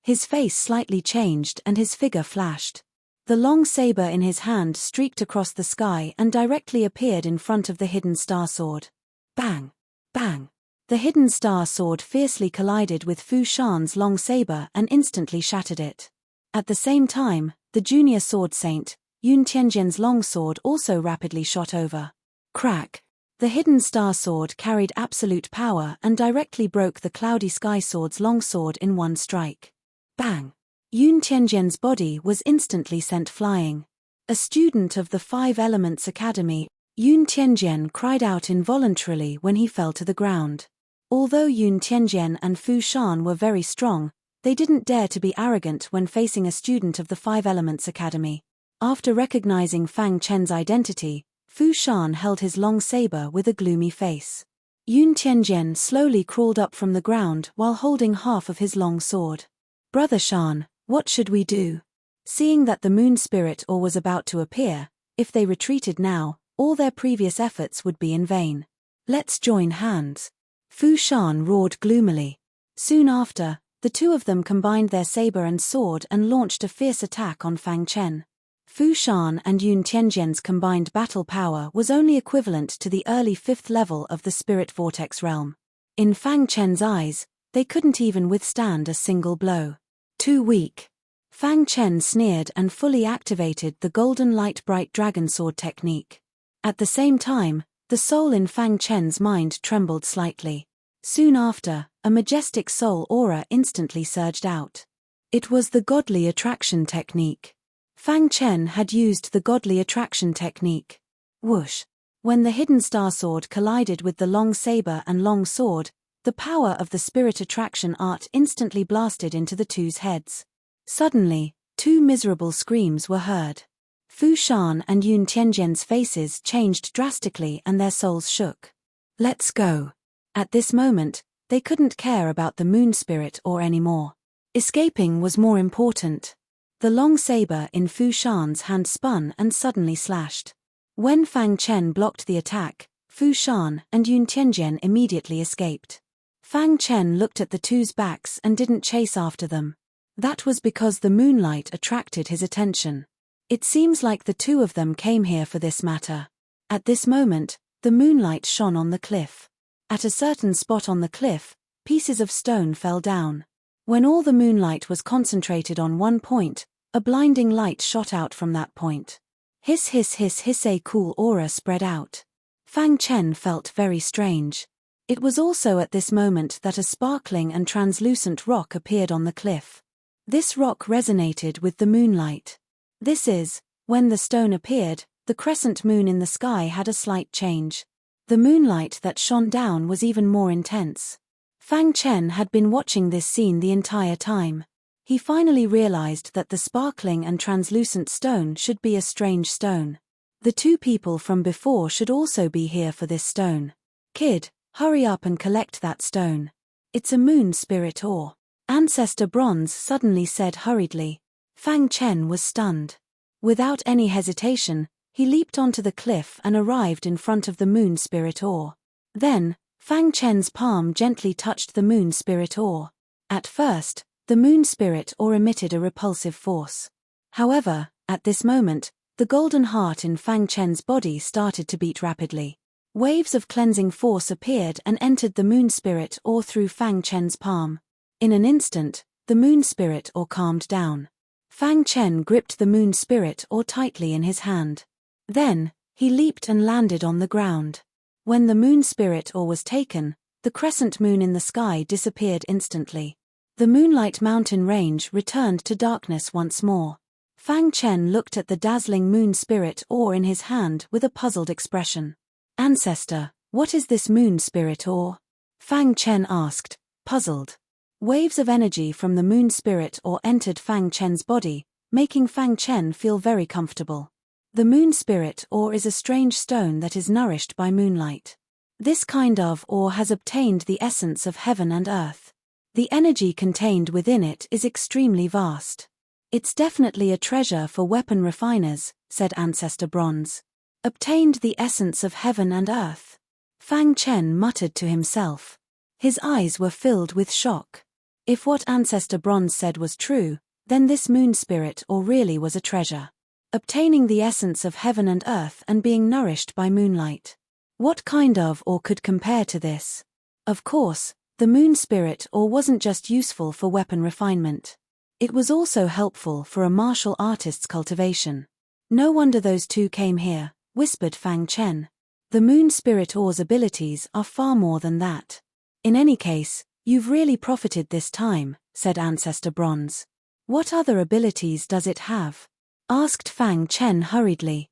His face slightly changed and his figure flashed. The long saber in his hand streaked across the sky and directly appeared in front of the hidden star sword. Bang! Bang! The hidden star sword fiercely collided with Fu Shan's long saber and instantly shattered it. At the same time, the junior sword saint, Yun Tianjian's long sword also rapidly shot over. Crack! The hidden star sword carried absolute power and directly broke the cloudy sky sword's long sword in one strike. Bang! Yun Tianjian's body was instantly sent flying. A student of the Five Elements Academy, Yun Tianjian cried out involuntarily when he fell to the ground. Although Yun Tianjian and Fu Shan were very strong, they didn't dare to be arrogant when facing a student of the Five Elements Academy. After recognizing Fang Chen's identity, Fu Shan held his long saber with a gloomy face. Yun Tianjian slowly crawled up from the ground while holding half of his long sword. Brother Shan, what should we do? Seeing that the moon spirit ore was about to appear, if they retreated now, all their previous efforts would be in vain. Let's join hands. Fu Shan roared gloomily. Soon after, the two of them combined their saber and sword and launched a fierce attack on Fang Chen. Fu Shan and Yun Tianjian's combined battle power was only equivalent to the early 5th level of the spirit vortex realm. In Fang Chen's eyes, they couldn't even withstand a single blow. Too weak. Fang Chen sneered and fully activated the golden light bright dragon sword technique. At the same time, the soul in Fang Chen's mind trembled slightly. Soon after, a majestic soul aura instantly surged out. It was the godly attraction technique. Fang Chen had used the godly attraction technique. Whoosh! When the hidden star sword collided with the long saber and long sword, the power of the spirit attraction art instantly blasted into the two's heads. Suddenly, two miserable screams were heard. Fu Shan and Yun Tianjian's faces changed drastically and their souls shook. Let's go. At this moment, they couldn't care about the moon spirit ore anymore. Escaping was more important. The long saber in Fu Shan's hand spun and suddenly slashed. When Fang Chen blocked the attack, Fu Shan and Yun Tianjian immediately escaped. Fang Chen looked at the two's backs and didn't chase after them. That was because the moonlight attracted his attention. It seems like the two of them came here for this matter. At this moment, the moonlight shone on the cliff. At a certain spot on the cliff, pieces of stone fell down. When all the moonlight was concentrated on one point, a blinding light shot out from that point. Hiss hiss hiss hiss, a cool aura spread out. Fang Chen felt very strange. It was also at this moment that a sparkling and translucent rock appeared on the cliff. This rock resonated with the moonlight. This is, when the stone appeared, the crescent moon in the sky had a slight change. The moonlight that shone down was even more intense. Fang Chen had been watching this scene the entire time. He finally realized that the sparkling and translucent stone should be a strange stone. The two people from before should also be here for this stone. Kid, hurry up and collect that stone. It's a moon spirit ore. Ancestor Bronze suddenly said hurriedly. Fang Chen was stunned. Without any hesitation, he leaped onto the cliff and arrived in front of the moon spirit ore. Then, Fang Chen's palm gently touched the moon spirit ore. At first, the moon spirit ore emitted a repulsive force. However, at this moment, the golden heart in Fang Chen's body started to beat rapidly. Waves of cleansing force appeared and entered the moon spirit ore through Fang Chen's palm. In an instant, the moon spirit ore calmed down. Fang Chen gripped the moon spirit ore tightly in his hand. Then, he leaped and landed on the ground. When the moon spirit ore was taken, the crescent moon in the sky disappeared instantly. The Moonlight Mountain range returned to darkness once more. Fang Chen looked at the dazzling moon spirit ore in his hand with a puzzled expression. Ancestor, what is this moon spirit ore? Fang Chen asked, puzzled. Waves of energy from the moon spirit ore entered Fang Chen's body, making Fang Chen feel very comfortable. The moon spirit ore is a strange stone that is nourished by moonlight. This kind of ore has obtained the essence of heaven and earth. The energy contained within it is extremely vast. It's definitely a treasure for weapon refiners, said Ancestor Bronze. Obtained the essence of heaven and earth. Fang Chen muttered to himself. His eyes were filled with shock. If what Ancestor Bronze said was true, then this moon spirit ore really was a treasure. Obtaining the essence of heaven and earth and being nourished by moonlight. What kind of ore could compare to this? Of course, the moon spirit ore wasn't just useful for weapon refinement. It was also helpful for a martial artist's cultivation. No wonder those two came here, whispered Fang Chen. The moon spirit ore's abilities are far more than that. In any case, you've really profited this time, said Ancestor Bronze. What other abilities does it have? Asked Fang Chen hurriedly.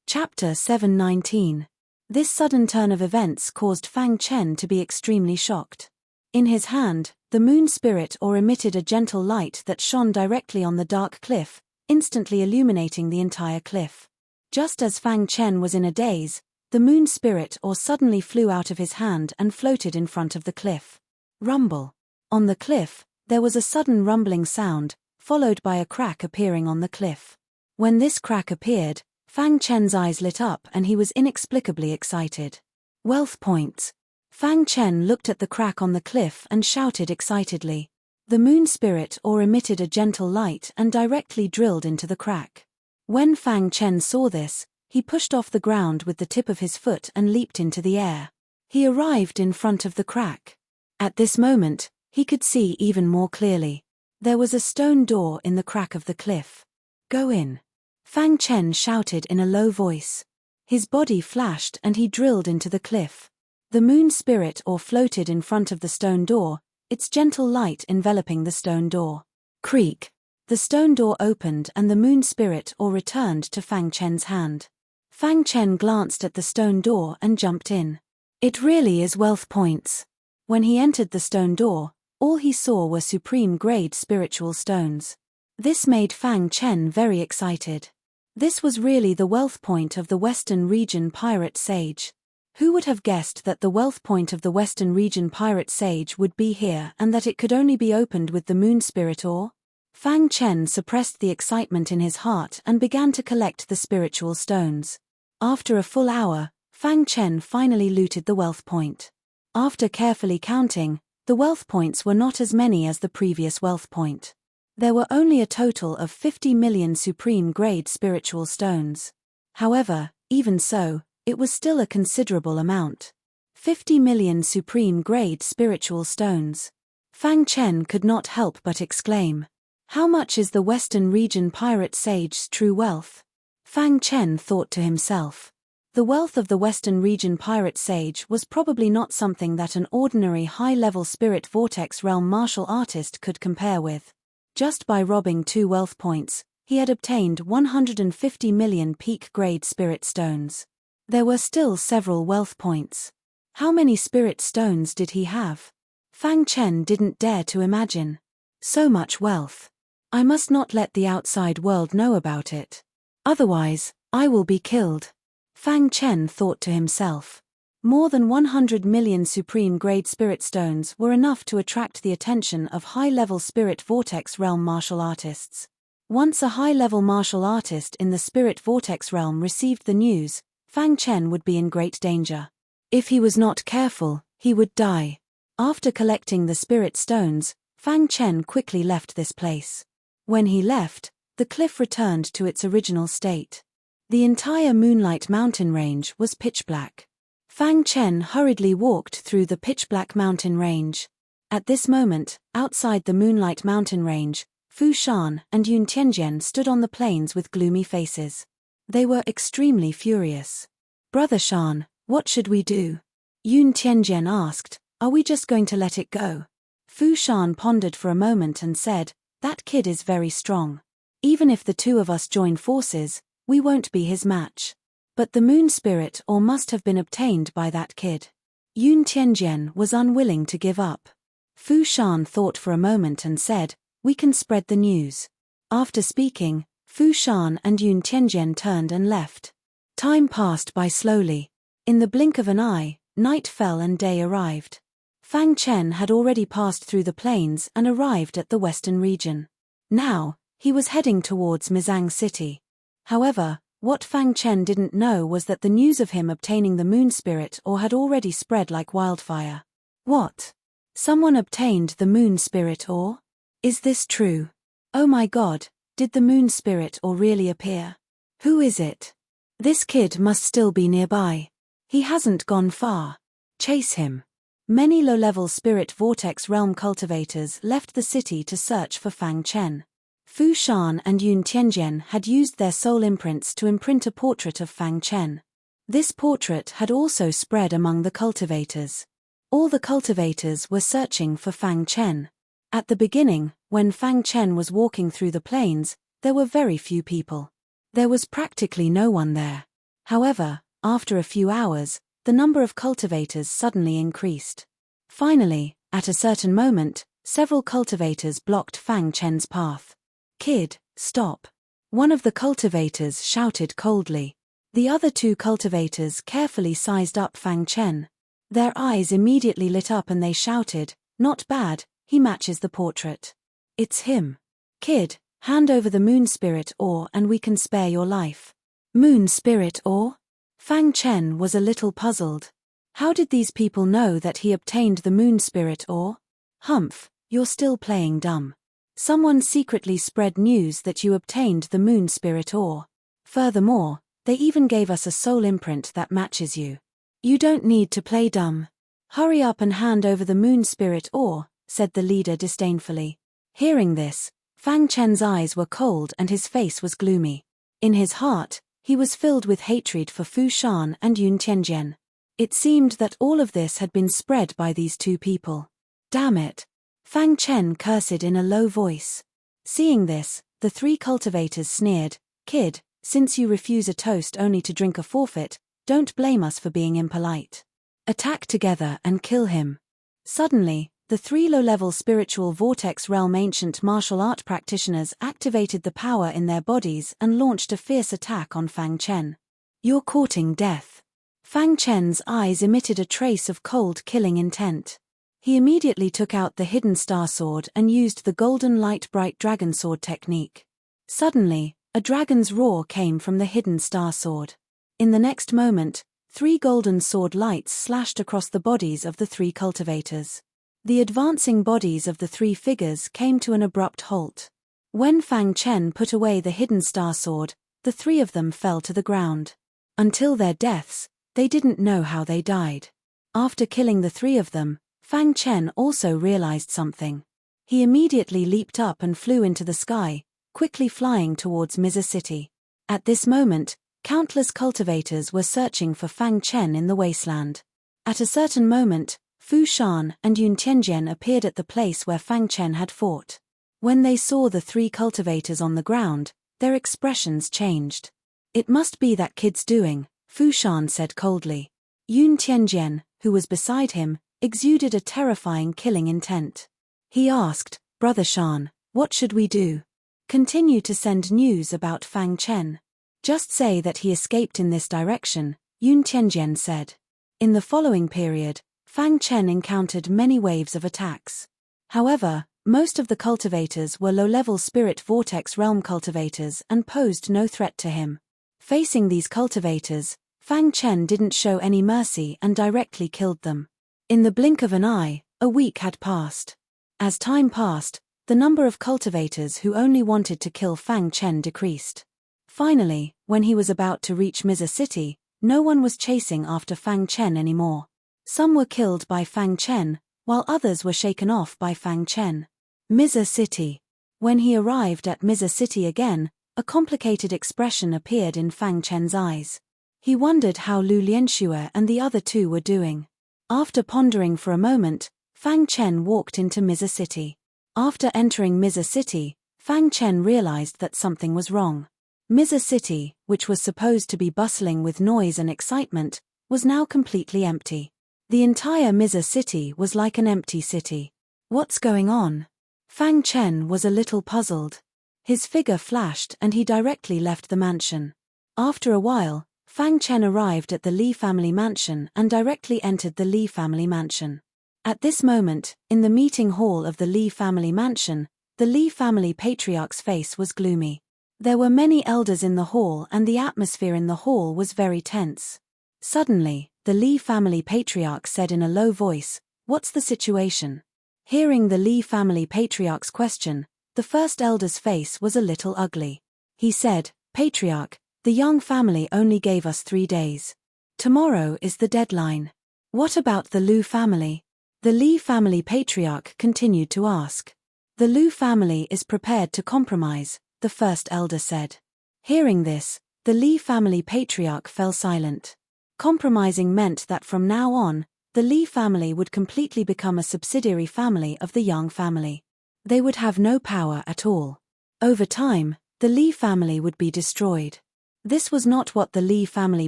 Chapter 719. This sudden turn of events caused Fang Chen to be extremely shocked. In his hand, the moon spirit ore emitted a gentle light that shone directly on the dark cliff, instantly illuminating the entire cliff. Just as Fang Chen was in a daze, the moon spirit ore suddenly flew out of his hand and floated in front of the cliff. Rumble. On the cliff, there was a sudden rumbling sound, followed by a crack appearing on the cliff. When this crack appeared, Fang Chen's eyes lit up and he was inexplicably excited. Wealth points. Fang Chen looked at the crack on the cliff and shouted excitedly. The moon spirit ore emitted a gentle light and directly drilled into the crack. When Fang Chen saw this, he pushed off the ground with the tip of his foot and leaped into the air. He arrived in front of the crack. At this moment, he could see even more clearly. There was a stone door in the crack of the cliff. Go in. Fang Chen shouted in a low voice. His body flashed and he drilled into the cliff. The moon spirit ore floated in front of the stone door, its gentle light enveloping the stone door. Creak. The stone door opened and the moon spirit ore returned to Fang Chen's hand. Fang Chen glanced at the stone door and jumped in. It really is wealth points. When he entered the stone door, all he saw were supreme-grade spiritual stones. This made Fang Chen very excited. This was really the wealth point of the Western Region Pirate Sage. Who would have guessed that the wealth point of the Western Region Pirate Sage would be here and that it could only be opened with the moon spirit ore? Fang Chen suppressed the excitement in his heart and began to collect the spiritual stones. After a full hour, Fang Chen finally looted the wealth point. After carefully counting, the wealth points were not as many as the previous wealth point. There were only a total of 50 million supreme-grade spiritual stones. However, even so, it was still a considerable amount. 50 million supreme-grade spiritual stones. Fang Chen could not help but exclaim. How much is the Western Region Pirate Sage's true wealth? Fang Chen thought to himself. The wealth of the Western Region Pirate Sage was probably not something that an ordinary high-level Spirit Vortex Realm martial artist could compare with. Just by robbing 2 wealth points, he had obtained 150 million peak-grade spirit stones. There were still several wealth points. How many spirit stones did he have? Fang Chen didn't dare to imagine. So much wealth. I must not let the outside world know about it. Otherwise, I will be killed. Fang Chen thought to himself. More than 100 million supreme-grade spirit stones were enough to attract the attention of high-level Spirit Vortex Realm martial artists. Once a high-level martial artist in the Spirit Vortex Realm received the news, Fang Chen would be in great danger. If he was not careful, he would die. After collecting the spirit stones, Fang Chen quickly left this place. When he left, the cliff returned to its original state. The entire Moonlight Mountain range was pitch black. Fang Chen hurriedly walked through the pitch-black mountain range. At this moment, outside the Moonlight Mountain range, Fu Shan and Yun Tianjian stood on the plains with gloomy faces. They were extremely furious. Brother Shan, what should we do? Yun Tianjian asked, are we just going to let it go? Fu Shan pondered for a moment and said, that kid is very strong. Even if the two of us join forces, we won't be his match. But the moon spirit ore must have been obtained by that kid. Yun Tianjian was unwilling to give up. Fu Shan thought for a moment and said, "We can spread the news." After speaking, Fu Shan and Yun Tianjian turned and left. Time passed by slowly. In the blink of an eye, night fell and day arrived. Fang Chen had already passed through the plains and arrived at the western region. Now, he was heading towards Mizang City. However, what Fang Chen didn't know was that the news of him obtaining the moon spirit ore had already spread like wildfire. What? Someone obtained the moon spirit ore? Is this true? Oh my God, did the moon spirit ore really appear? Who is it? This kid must still be nearby. He hasn't gone far. Chase him. Many low-level spirit vortex realm cultivators left the city to search for Fang Chen. Fu Shan and Yun Tianjian had used their soul imprints to imprint a portrait of Fang Chen. This portrait had also spread among the cultivators. All the cultivators were searching for Fang Chen. At the beginning, when Fang Chen was walking through the plains, there were very few people. There was practically no one there. However, after a few hours, the number of cultivators suddenly increased. Finally, at a certain moment, several cultivators blocked Fang Chen's path. "Kid, stop!" One of the cultivators shouted coldly. The other two cultivators carefully sized up Fang Chen. Their eyes immediately lit up and they shouted, "Not bad, he matches the portrait. It's him. Kid, hand over the moon spirit ore and we can spare your life." Moon spirit ore? Fang Chen was a little puzzled. How did these people know that he obtained the moon spirit ore? Humph, you're still playing dumb. Someone secretly spread news that you obtained the moon spirit ore. Furthermore, they even gave us a soul imprint that matches you. You don't need to play dumb. Hurry up and hand over the moon spirit ore, said the leader disdainfully. Hearing this, Fang Chen's eyes were cold and his face was gloomy. In his heart, he was filled with hatred for Fu Shan and Yun Tianjian. It seemed that all of this had been spread by these two people. Damn it! Fang Chen cursed in a low voice. Seeing this, the three cultivators sneered, "Kid, since you refuse a toast only to drink a forfeit, don't blame us for being impolite. Attack together and kill him." Suddenly, the three low-level spiritual vortex realm ancient martial art practitioners activated the power in their bodies and launched a fierce attack on Fang Chen. "You're courting death." Fang Chen's eyes emitted a trace of cold killing intent. He immediately took out the hidden star sword and used the golden light bright dragon sword technique. Suddenly, a dragon's roar came from the hidden star sword. In the next moment, three golden sword lights slashed across the bodies of the three cultivators. The advancing bodies of the three figures came to an abrupt halt. When Fang Chen put away the hidden star sword, the three of them fell to the ground. Until their deaths, they didn't know how they died. After killing the three of them, Fang Chen also realized something. He immediately leaped up and flew into the sky, quickly flying towards Miza City. At this moment, countless cultivators were searching for Fang Chen in the wasteland. At a certain moment, Fu Shan and Yun Tianjian appeared at the place where Fang Chen had fought. When they saw the three cultivators on the ground, their expressions changed. "It must be that kid's doing," Fu Shan said coldly. Yun Tianjian, who was beside him, exuded a terrifying killing intent. He asked, "Brother Shan, what should we do?" "Continue to send news about Fang Chen. Just say that he escaped in this direction," Yun Tianjian said. In the following period, Fang Chen encountered many waves of attacks. However, most of the cultivators were low-level spirit vortex realm cultivators and posed no threat to him. Facing these cultivators, Fang Chen didn't show any mercy and directly killed them. In the blink of an eye, a week had passed. As time passed, the number of cultivators who only wanted to kill Fang Chen decreased. Finally, when he was about to reach Miza City, no one was chasing after Fang Chen anymore. Some were killed by Fang Chen, while others were shaken off by Fang Chen. Miza City. When he arrived at Miza City again, a complicated expression appeared in Fang Chen's eyes. He wondered how Lu Lianxue and the other two were doing. After pondering for a moment, Fang Chen walked into Miza City. After entering Miza City, Fang Chen realized that something was wrong. Miza City, which was supposed to be bustling with noise and excitement, was now completely empty. The entire Miza City was like an empty city. What's going on? Fang Chen was a little puzzled. His figure flashed and he directly left the mansion. After a while, Fang Chen arrived at the Li family mansion and directly entered the Li family mansion. At this moment, in the meeting hall of the Li family mansion, the Li family patriarch's face was gloomy. There were many elders in the hall and the atmosphere in the hall was very tense. Suddenly, the Li family patriarch said in a low voice, "What's the situation?" Hearing the Li family patriarch's question, the first elder's face was a little ugly. He said, "Patriarch, the young family only gave us 3 days. Tomorrow is the deadline. What about the Lu family?" The Li family patriarch continued to ask. "The Lu family is prepared to compromise," the first elder said. Hearing this, the Li family patriarch fell silent. Compromising meant that from now on, the Li family would completely become a subsidiary family of the Yang family. They would have no power at all. Over time, the Li family would be destroyed. This was not what the Li family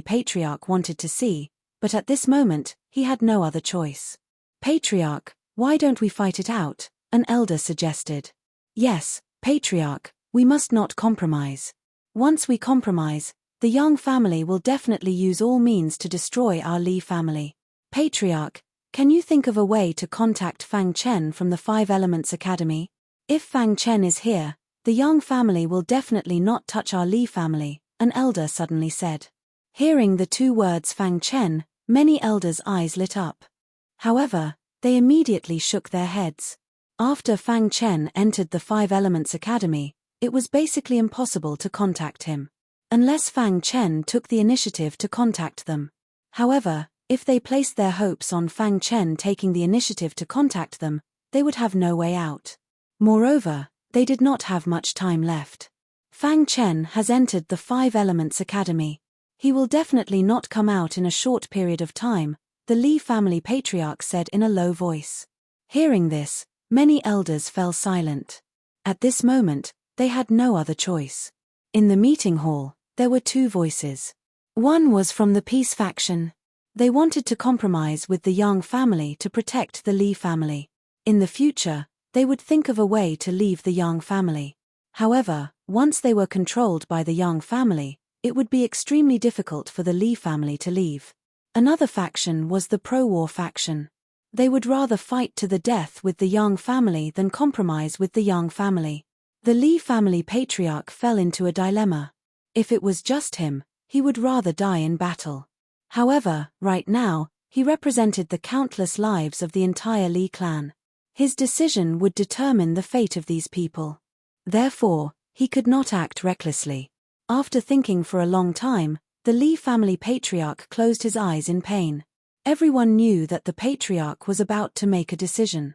patriarch wanted to see, but at this moment, he had no other choice. "Patriarch, why don't we fight it out?" an elder suggested. "Yes, Patriarch, we must not compromise. Once we compromise, the Yang family will definitely use all means to destroy our Li family. Patriarch, can you think of a way to contact Fang Chen from the 5 Elements Academy? If Fang Chen is here, the Yang family will definitely not touch our Li family," an elder suddenly said. Hearing the 2 words Fang Chen, many elders' eyes lit up. However, they immediately shook their heads. After Fang Chen entered the 5 Elements Academy, it was basically impossible to contact him. Unless Fang Chen took the initiative to contact them. However, if they placed their hopes on Fang Chen taking the initiative to contact them, they would have no way out. Moreover, they did not have much time left. Fang Chen has entered the 5 Elements Academy. He will definitely not come out in a short period of time, the Li family patriarch said in a low voice. Hearing this, many elders fell silent. At this moment, they had no other choice. In the meeting hall, there were 2 voices. One was from the Peace faction. They wanted to compromise with the Yang family to protect the Li family. In the future, they would think of a way to leave the Yang family. However, once they were controlled by the Yang family, it would be extremely difficult for the Li family to leave. Another faction was the pro-war faction. They would rather fight to the death with the Yang family than compromise with the Yang family. The Li family patriarch fell into a dilemma. If it was just him, he would rather die in battle. However, right now, he represented the countless lives of the entire Li clan. His decision would determine the fate of these people. Therefore, he could not act recklessly. After thinking for a long time, the Li family patriarch closed his eyes in pain. Everyone knew that the patriarch was about to make a decision.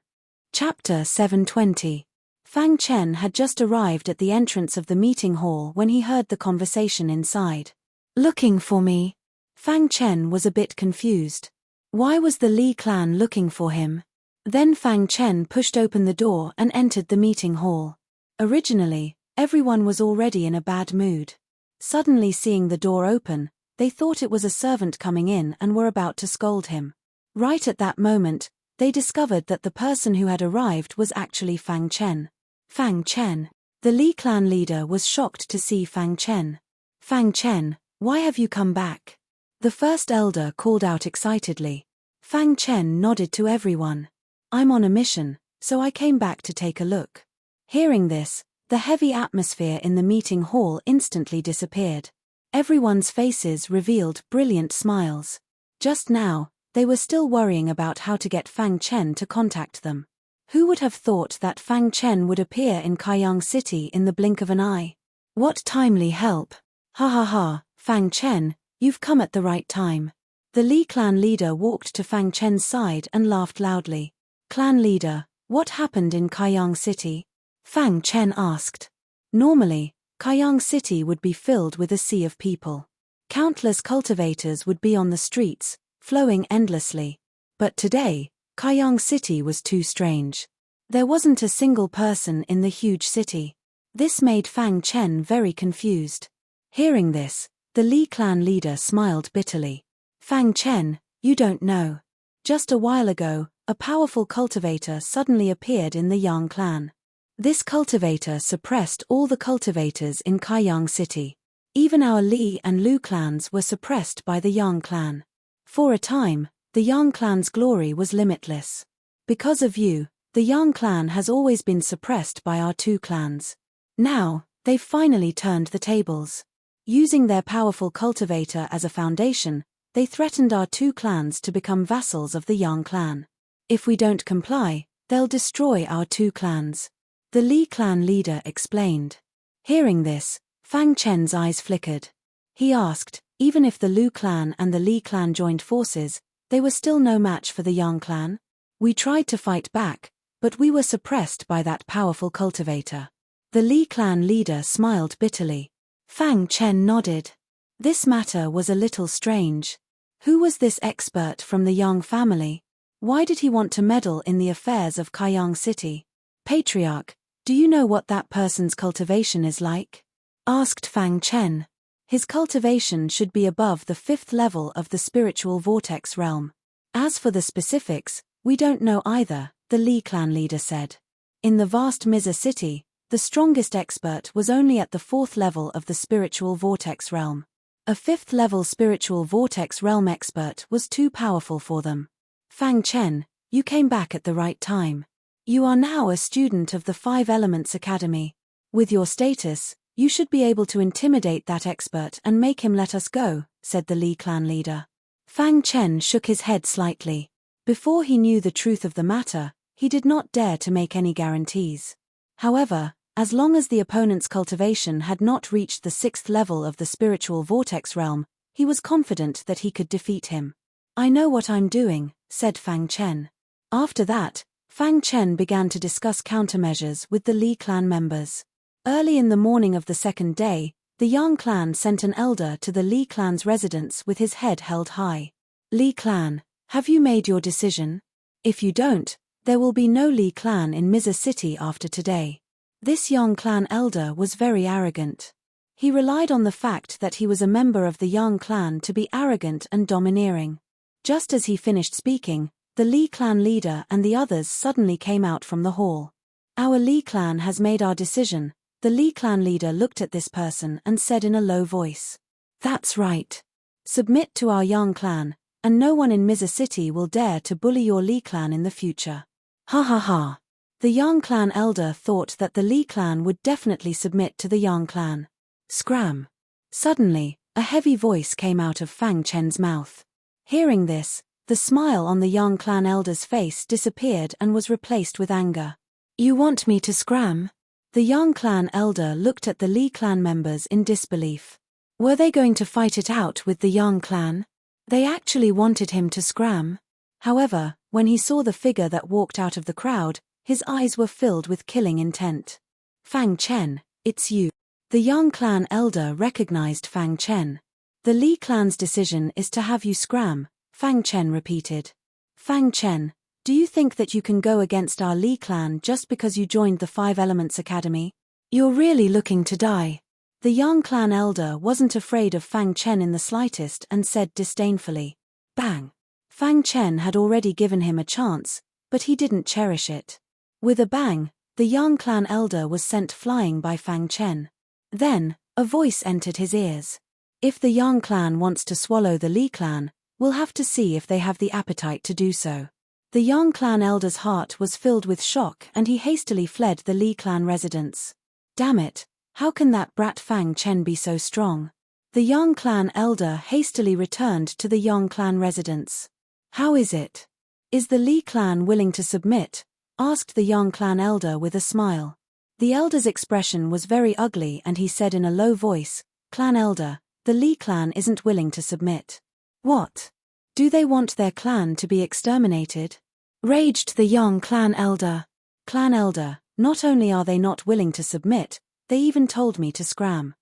Chapter 720. Fang Chen had just arrived at the entrance of the meeting hall when he heard the conversation inside. "Looking for me?" Fang Chen was a bit confused. Why was the Li clan looking for him? Then Fang Chen pushed open the door and entered the meeting hall. Originally, everyone was already in a bad mood. Suddenly seeing the door open, they thought it was a servant coming in and were about to scold him. Right at that moment, they discovered that the person who had arrived was actually Fang Chen. Fang Chen. The Li clan leader was shocked to see Fang Chen. "Fang Chen, why have you come back?" The first elder called out excitedly. Fang Chen nodded to everyone. "I'm on a mission, so I came back to take a look." Hearing this, the heavy atmosphere in the meeting hall instantly disappeared. Everyone's faces revealed brilliant smiles. Just now, they were still worrying about how to get Fang Chen to contact them. Who would have thought that Fang Chen would appear in Kaiyang City in the blink of an eye? What timely help! Ha ha ha, Fang Chen, you've come at the right time. The Li clan leader walked to Fang Chen's side and laughed loudly. "Clan leader, what happened in Kaiyang City?" Fang Chen asked. Normally, Kaiyang City would be filled with a sea of people. Countless cultivators would be on the streets, flowing endlessly. But today, Kaiyang City was too strange. There wasn't a single person in the huge city. This made Fang Chen very confused. Hearing this, the Li clan leader smiled bitterly. "Fang Chen, you don't know. Just a while ago, a powerful cultivator suddenly appeared in the Yang clan. This cultivator suppressed all the cultivators in Kaiyang City. Even our Li and Lu clans were suppressed by the Yang clan. For a time, the Yang clan's glory was limitless. Because of you, the Yang clan has always been suppressed by our two clans. Now, they've finally turned the tables. Using their powerful cultivator as a foundation, they threatened our two clans to become vassals of the Yang clan. If we don't comply, they'll destroy our two clans. The Li clan leader explained. Hearing this, Fang Chen's eyes flickered. He asked, even if the Lu clan and the Li clan joined forces, they were still no match for the Yang clan? We tried to fight back, but we were suppressed by that powerful cultivator. The Li clan leader smiled bitterly. Fang Chen nodded. This matter was a little strange. Who was this expert from the Yang family? Why did he want to meddle in the affairs of Kaiyang City? Patriarch, do you know what that person's cultivation is like? Asked Fang Chen. His cultivation should be above the 5th level of the spiritual vortex realm. As for the specifics, we don't know either, the Li clan leader said. In the vast Miza city, the strongest expert was only at the 4th level of the spiritual vortex realm. A 5th level spiritual vortex realm expert was too powerful for them. Fang Chen, you came back at the right time. You are now a student of the 5 Elements Academy. With your status, you should be able to intimidate that expert and make him let us go, said the Li clan leader. Fang Chen shook his head slightly. Before he knew the truth of the matter, he did not dare to make any guarantees. However, as long as the opponent's cultivation had not reached the 6th level of the spiritual vortex realm, he was confident that he could defeat him. I know what I'm doing, said Fang Chen. After that, Fang Chen began to discuss countermeasures with the Li clan members. Early in the morning of the second day, the Yang clan sent an elder to the Li clan's residence with his head held high. Li clan, have you made your decision? If you don't, there will be no Li clan in Miza City after today. This Yang clan elder was very arrogant. He relied on the fact that he was a member of the Yang clan to be arrogant and domineering. Just as he finished speaking, the Li clan leader and the others suddenly came out from the hall. Our Li clan has made our decision. The Li clan leader looked at this person and said in a low voice. That's right. Submit to our Yang clan, and no one in Miza City will dare to bully your Li clan in the future. Ha ha ha. The Yang clan elder thought that the Li clan would definitely submit to the Yang clan. Scram. Suddenly, a heavy voice came out of Fang Chen's mouth. Hearing this, the smile on the Yang clan elder's face disappeared and was replaced with anger. You want me to scram? The Yang clan elder looked at the Li clan members in disbelief. Were they going to fight it out with the Yang clan? They actually wanted him to scram. However, when he saw the figure that walked out of the crowd, his eyes were filled with killing intent. Fang Chen, it's you. The Yang clan elder recognized Fang Chen. The Li clan's decision is to have you scram, Fang Chen repeated. Fang Chen, do you think that you can go against our Li clan just because you joined the 5 Elements Academy? You're really looking to die. The Yang clan elder wasn't afraid of Fang Chen in the slightest and said disdainfully. Bang! Fang Chen had already given him a chance, but he didn't cherish it. With a bang, the Yang clan elder was sent flying by Fang Chen. Then, a voice entered his ears. If the Yang clan wants to swallow the Li clan, we'll have to see if they have the appetite to do so. The Yang clan elder's heart was filled with shock and he hastily fled the Li clan residence. Damn it, how can that brat Fang Chen be so strong? The Yang clan elder hastily returned to the Yang clan residence. How is it? Is the Li clan willing to submit? Asked the Yang clan elder with a smile. The elder's expression was very ugly and he said in a low voice, Clan elder, the Li clan isn't willing to submit. What? Do they want their clan to be exterminated? Raged the Yang clan elder. Clan elder, not only are they not willing to submit, they even told me to scram.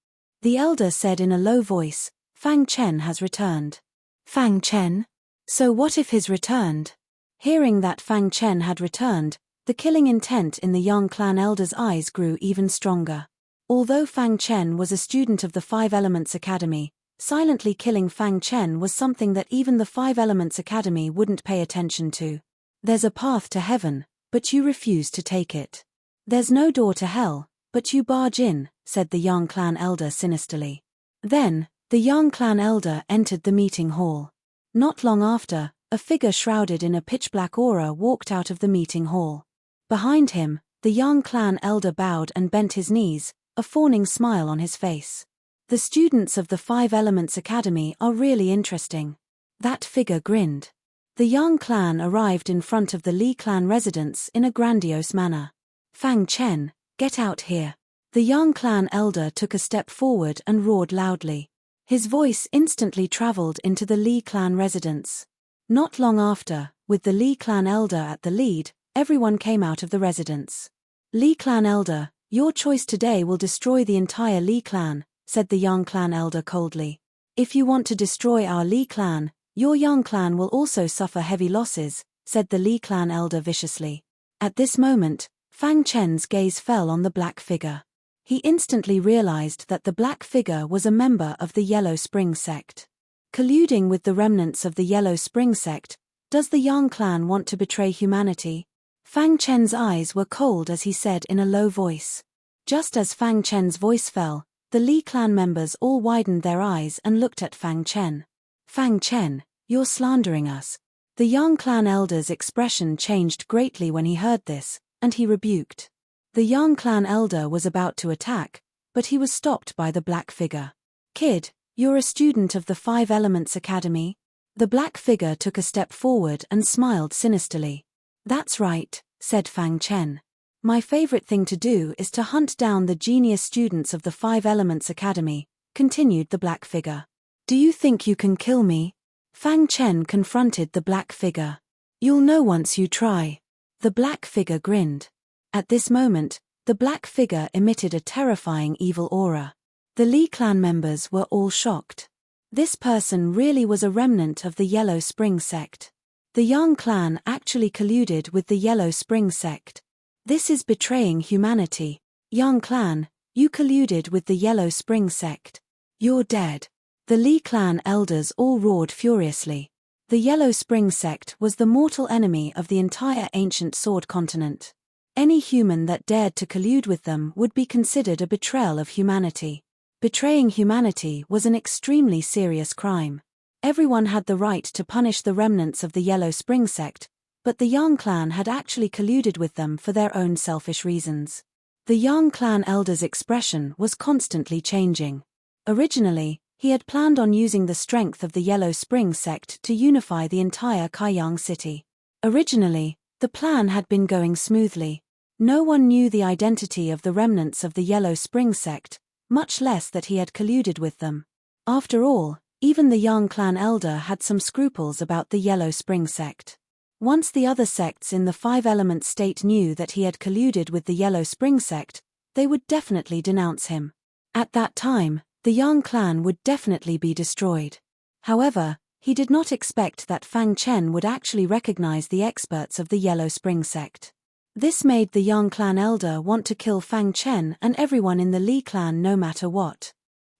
The elder said in a low voice, Fang Chen has returned. Fang Chen? So what if he's returned? Hearing that Fang Chen had returned, the killing intent in the Yang clan elder's eyes grew even stronger. Although Fang Chen was a student of the 5 Elements Academy, silently killing Fang Chen was something that even the 5 Elements Academy wouldn't pay attention to. There's a path to heaven, but you refuse to take it. There's no door to hell, but you barge in, said the young clan elder sinisterly. Then, the young clan elder entered the meeting hall. Not long after, a figure shrouded in a pitch-black aura walked out of the meeting hall. Behind him, the young clan elder bowed and bent his knees, a fawning smile on his face. The students of the Five Elements Academy are really interesting. That figure grinned. The young clan arrived in front of the Li clan residence in a grandiose manner. Fang Chen, get out here. The young clan elder took a step forward and roared loudly. His voice instantly traveled into the Li clan residence. Not long after, with the Li clan elder at the lead, everyone came out of the residence. Li clan elder, your choice today will destroy the entire Li clan, said the young clan elder coldly. If you want to destroy our Li clan, your young clan will also suffer heavy losses, said the Li clan elder viciously. At this moment, Fang Chen's gaze fell on the black figure. He instantly realized that the black figure was a member of the Yellow Spring sect. Colluding with the remnants of the Yellow Spring sect, does the young clan want to betray humanity? Fang Chen's eyes were cold as he said in a low voice. Just as Fang Chen's voice fell, the Li clan members all widened their eyes and looked at Fang Chen. Fang Chen, you're slandering us. The young clan elder's expression changed greatly when he heard this, and he rebuked. The young clan elder was about to attack, but he was stopped by the black figure. Kid, you're a student of the Five Elements Academy? The black figure took a step forward and smiled sinisterly. That's right, said Fang Chen. My favorite thing to do is to hunt down the genius students of the Five Elements Academy, continued the black figure. Do you think you can kill me? Fang Chen confronted the black figure. You'll know once you try. The black figure grinned. At this moment, the black figure emitted a terrifying evil aura. The Li clan members were all shocked. This person really was a remnant of the Yellow Spring sect. The young clan actually colluded with the Yellow Spring sect. This is betraying humanity. Young clan, you colluded with the Yellow Spring sect. You're dead. The Li clan elders all roared furiously. The Yellow Spring sect was the mortal enemy of the entire ancient Sword continent. Any human that dared to collude with them would be considered a betrayal of humanity. Betraying humanity was an extremely serious crime. Everyone had the right to punish the remnants of the Yellow Spring sect, but the Yang clan had actually colluded with them for their own selfish reasons. The Yang clan elder's expression was constantly changing. Originally, he had planned on using the strength of the Yellow Spring sect to unify the entire Kaiyang city. Originally, the plan had been going smoothly. No one knew the identity of the remnants of the Yellow Spring sect, much less that he had colluded with them. After all, even the Yang clan elder had some scruples about the Yellow Spring sect. Once the other sects in the Five Elements state knew that he had colluded with the Yellow Spring sect, they would definitely denounce him. At that time, the Yang clan would definitely be destroyed. However, he did not expect that Fang Chen would actually recognize the experts of the Yellow Spring sect. This made the Yang clan elder want to kill Fang Chen and everyone in the Li clan no matter what.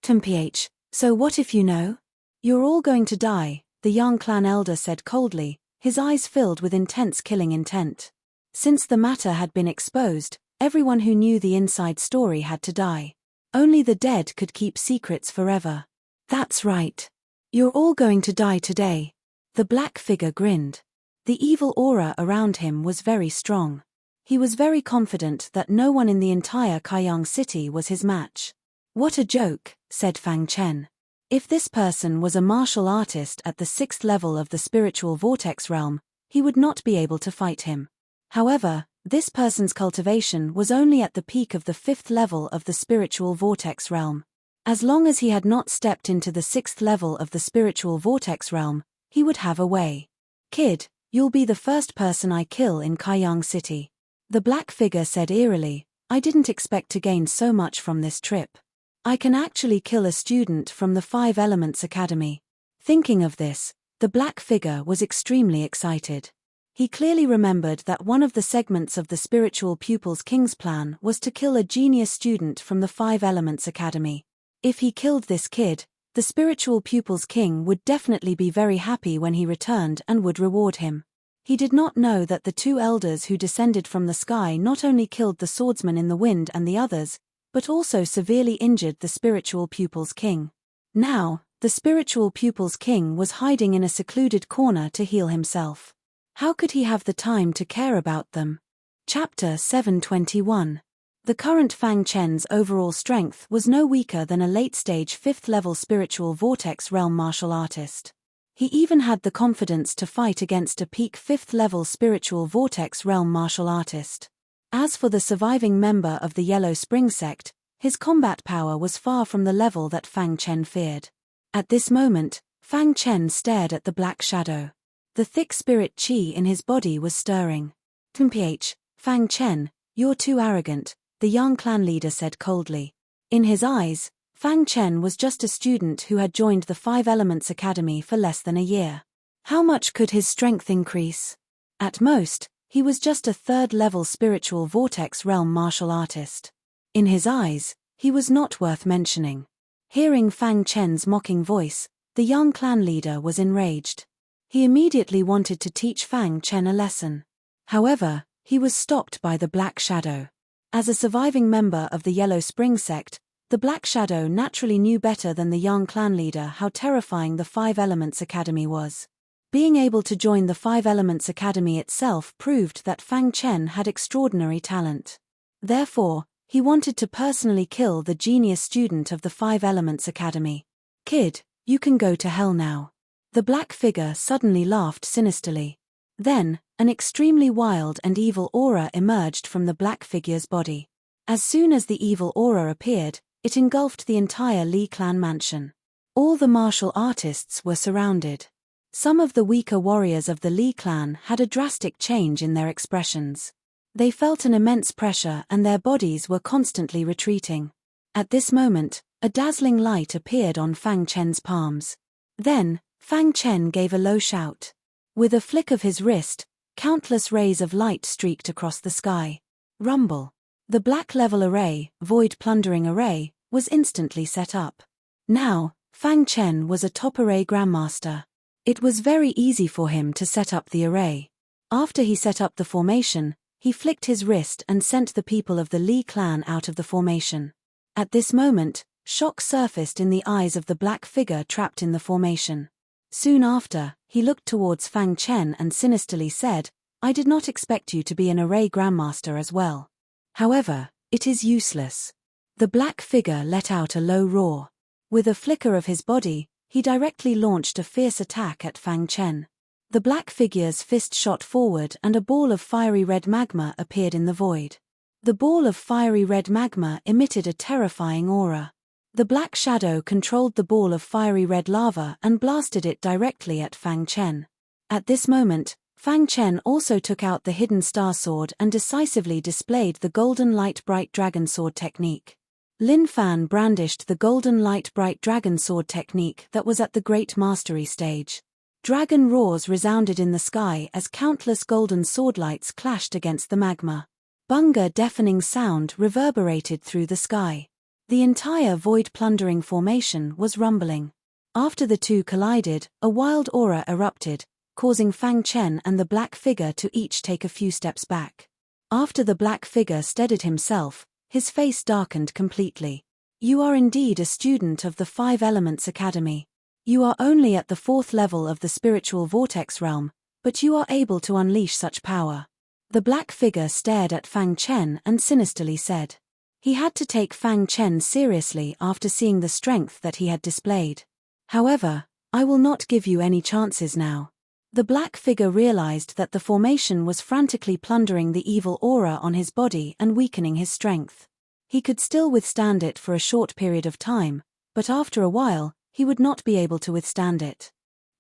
Mph, so what if you know? You're all going to die, the Yang clan elder said coldly, his eyes filled with intense killing intent. Since the matter had been exposed, everyone who knew the inside story had to die. Only the dead could keep secrets forever. That's right. You're all going to die today. The black figure grinned. The evil aura around him was very strong. He was very confident that no one in the entire Kaiyang city was his match. What a joke, said Fang Chen. If this person was a martial artist at the 6th level of the spiritual vortex realm, he would not be able to fight him. However, this person's cultivation was only at the peak of the 5th level of the spiritual vortex realm. As long as he had not stepped into the 6th level of the spiritual vortex realm, he would have a way. Kid, you'll be the first person I kill in Kaiyang City. The black figure said eerily, I didn't expect to gain so much from this trip. I can actually kill a student from the Five Elements Academy. Thinking of this, the black figure was extremely excited. He clearly remembered that one of the segments of the Spiritual Pupils King's plan was to kill a genius student from the Five Elements Academy. If he killed this kid, the Spiritual Pupils King would definitely be very happy when he returned and would reward him. He did not know that the two elders who descended from the sky not only killed the swordsman in the wind and the others, but also severely injured the spiritual pupil's king. Now, the spiritual pupil's king was hiding in a secluded corner to heal himself. How could he have the time to care about them? Chapter 721. The current Fang Chen's overall strength was no weaker than a late-stage 5th-level spiritual vortex realm martial artist. He even had the confidence to fight against a peak 5th-level spiritual vortex realm martial artist. As for the surviving member of the Yellow Spring sect, his combat power was far from the level that Fang Chen feared. At this moment, Fang Chen stared at the black shadow. The thick spirit qi in his body was stirring. "Mph, Fang Chen, you're too arrogant," the young clan leader said coldly. In his eyes, Fang Chen was just a student who had joined the Five Elements Academy for less than a year. How much could his strength increase? At most, he was just a 3rd-level spiritual vortex realm martial artist. In his eyes, he was not worth mentioning. Hearing Fang Chen's mocking voice, the young clan leader was enraged. He immediately wanted to teach Fang Chen a lesson. However, he was stopped by the Black Shadow. As a surviving member of the Yellow Spring sect, the Black Shadow naturally knew better than the young clan leader how terrifying the Five Elements Academy was. Being able to join the Five Elements Academy itself proved that Fang Chen had extraordinary talent. Therefore, he wanted to personally kill the genius student of the Five Elements Academy. "Kid, you can go to hell now." The black figure suddenly laughed sinisterly. Then, an extremely wild and evil aura emerged from the black figure's body. As soon as the evil aura appeared, it engulfed the entire Li clan mansion. All the martial artists were surrounded. Some of the weaker warriors of the Li clan had a drastic change in their expressions. They felt an immense pressure and their bodies were constantly retreating. At this moment, a dazzling light appeared on Fang Chen's palms. Then, Fang Chen gave a low shout. With a flick of his wrist, countless rays of light streaked across the sky. Rumble. The black level array, Void Plundering Array, was instantly set up. Now, Fang Chen was a top array grandmaster. It was very easy for him to set up the array. After he set up the formation, he flicked his wrist and sent the people of the Li clan out of the formation. At this moment, shock surfaced in the eyes of the black figure trapped in the formation. Soon after, he looked towards Fang Chen and sinisterly said, "I did not expect you to be an array grandmaster as well. However, it is useless." The black figure let out a low roar. With a flicker of his body, he directly launched a fierce attack at Fang Chen. The black figure's fist shot forward and a ball of fiery red magma appeared in the void. The ball of fiery red magma emitted a terrifying aura. The black shadow controlled the ball of fiery red lava and blasted it directly at Fang Chen. At this moment, Fang Chen also took out the hidden star sword and decisively displayed the golden light bright dragon sword technique. Lin Fan brandished the golden light bright dragon sword technique that was at the great mastery stage. Dragon roars resounded in the sky as countless golden swordlights clashed against the magma. Bunga deafening sound reverberated through the sky. The entire Void Plundering formation was rumbling. After the two collided, a wild aura erupted, causing Fang Chen and the black figure to each take a few steps back. After the black figure steadied himself, his face darkened completely. "You are indeed a student of the Five Elements Academy. You are only at the 4th level of the spiritual vortex realm, but you are able to unleash such power." The black figure stared at Fang Chen and sinisterly said. He had to take Fang Chen seriously after seeing the strength that he had displayed. "However, I will not give you any chances now." The black figure realized that the formation was frantically plundering the evil aura on his body and weakening his strength. He could still withstand it for a short period of time, but after a while, he would not be able to withstand it.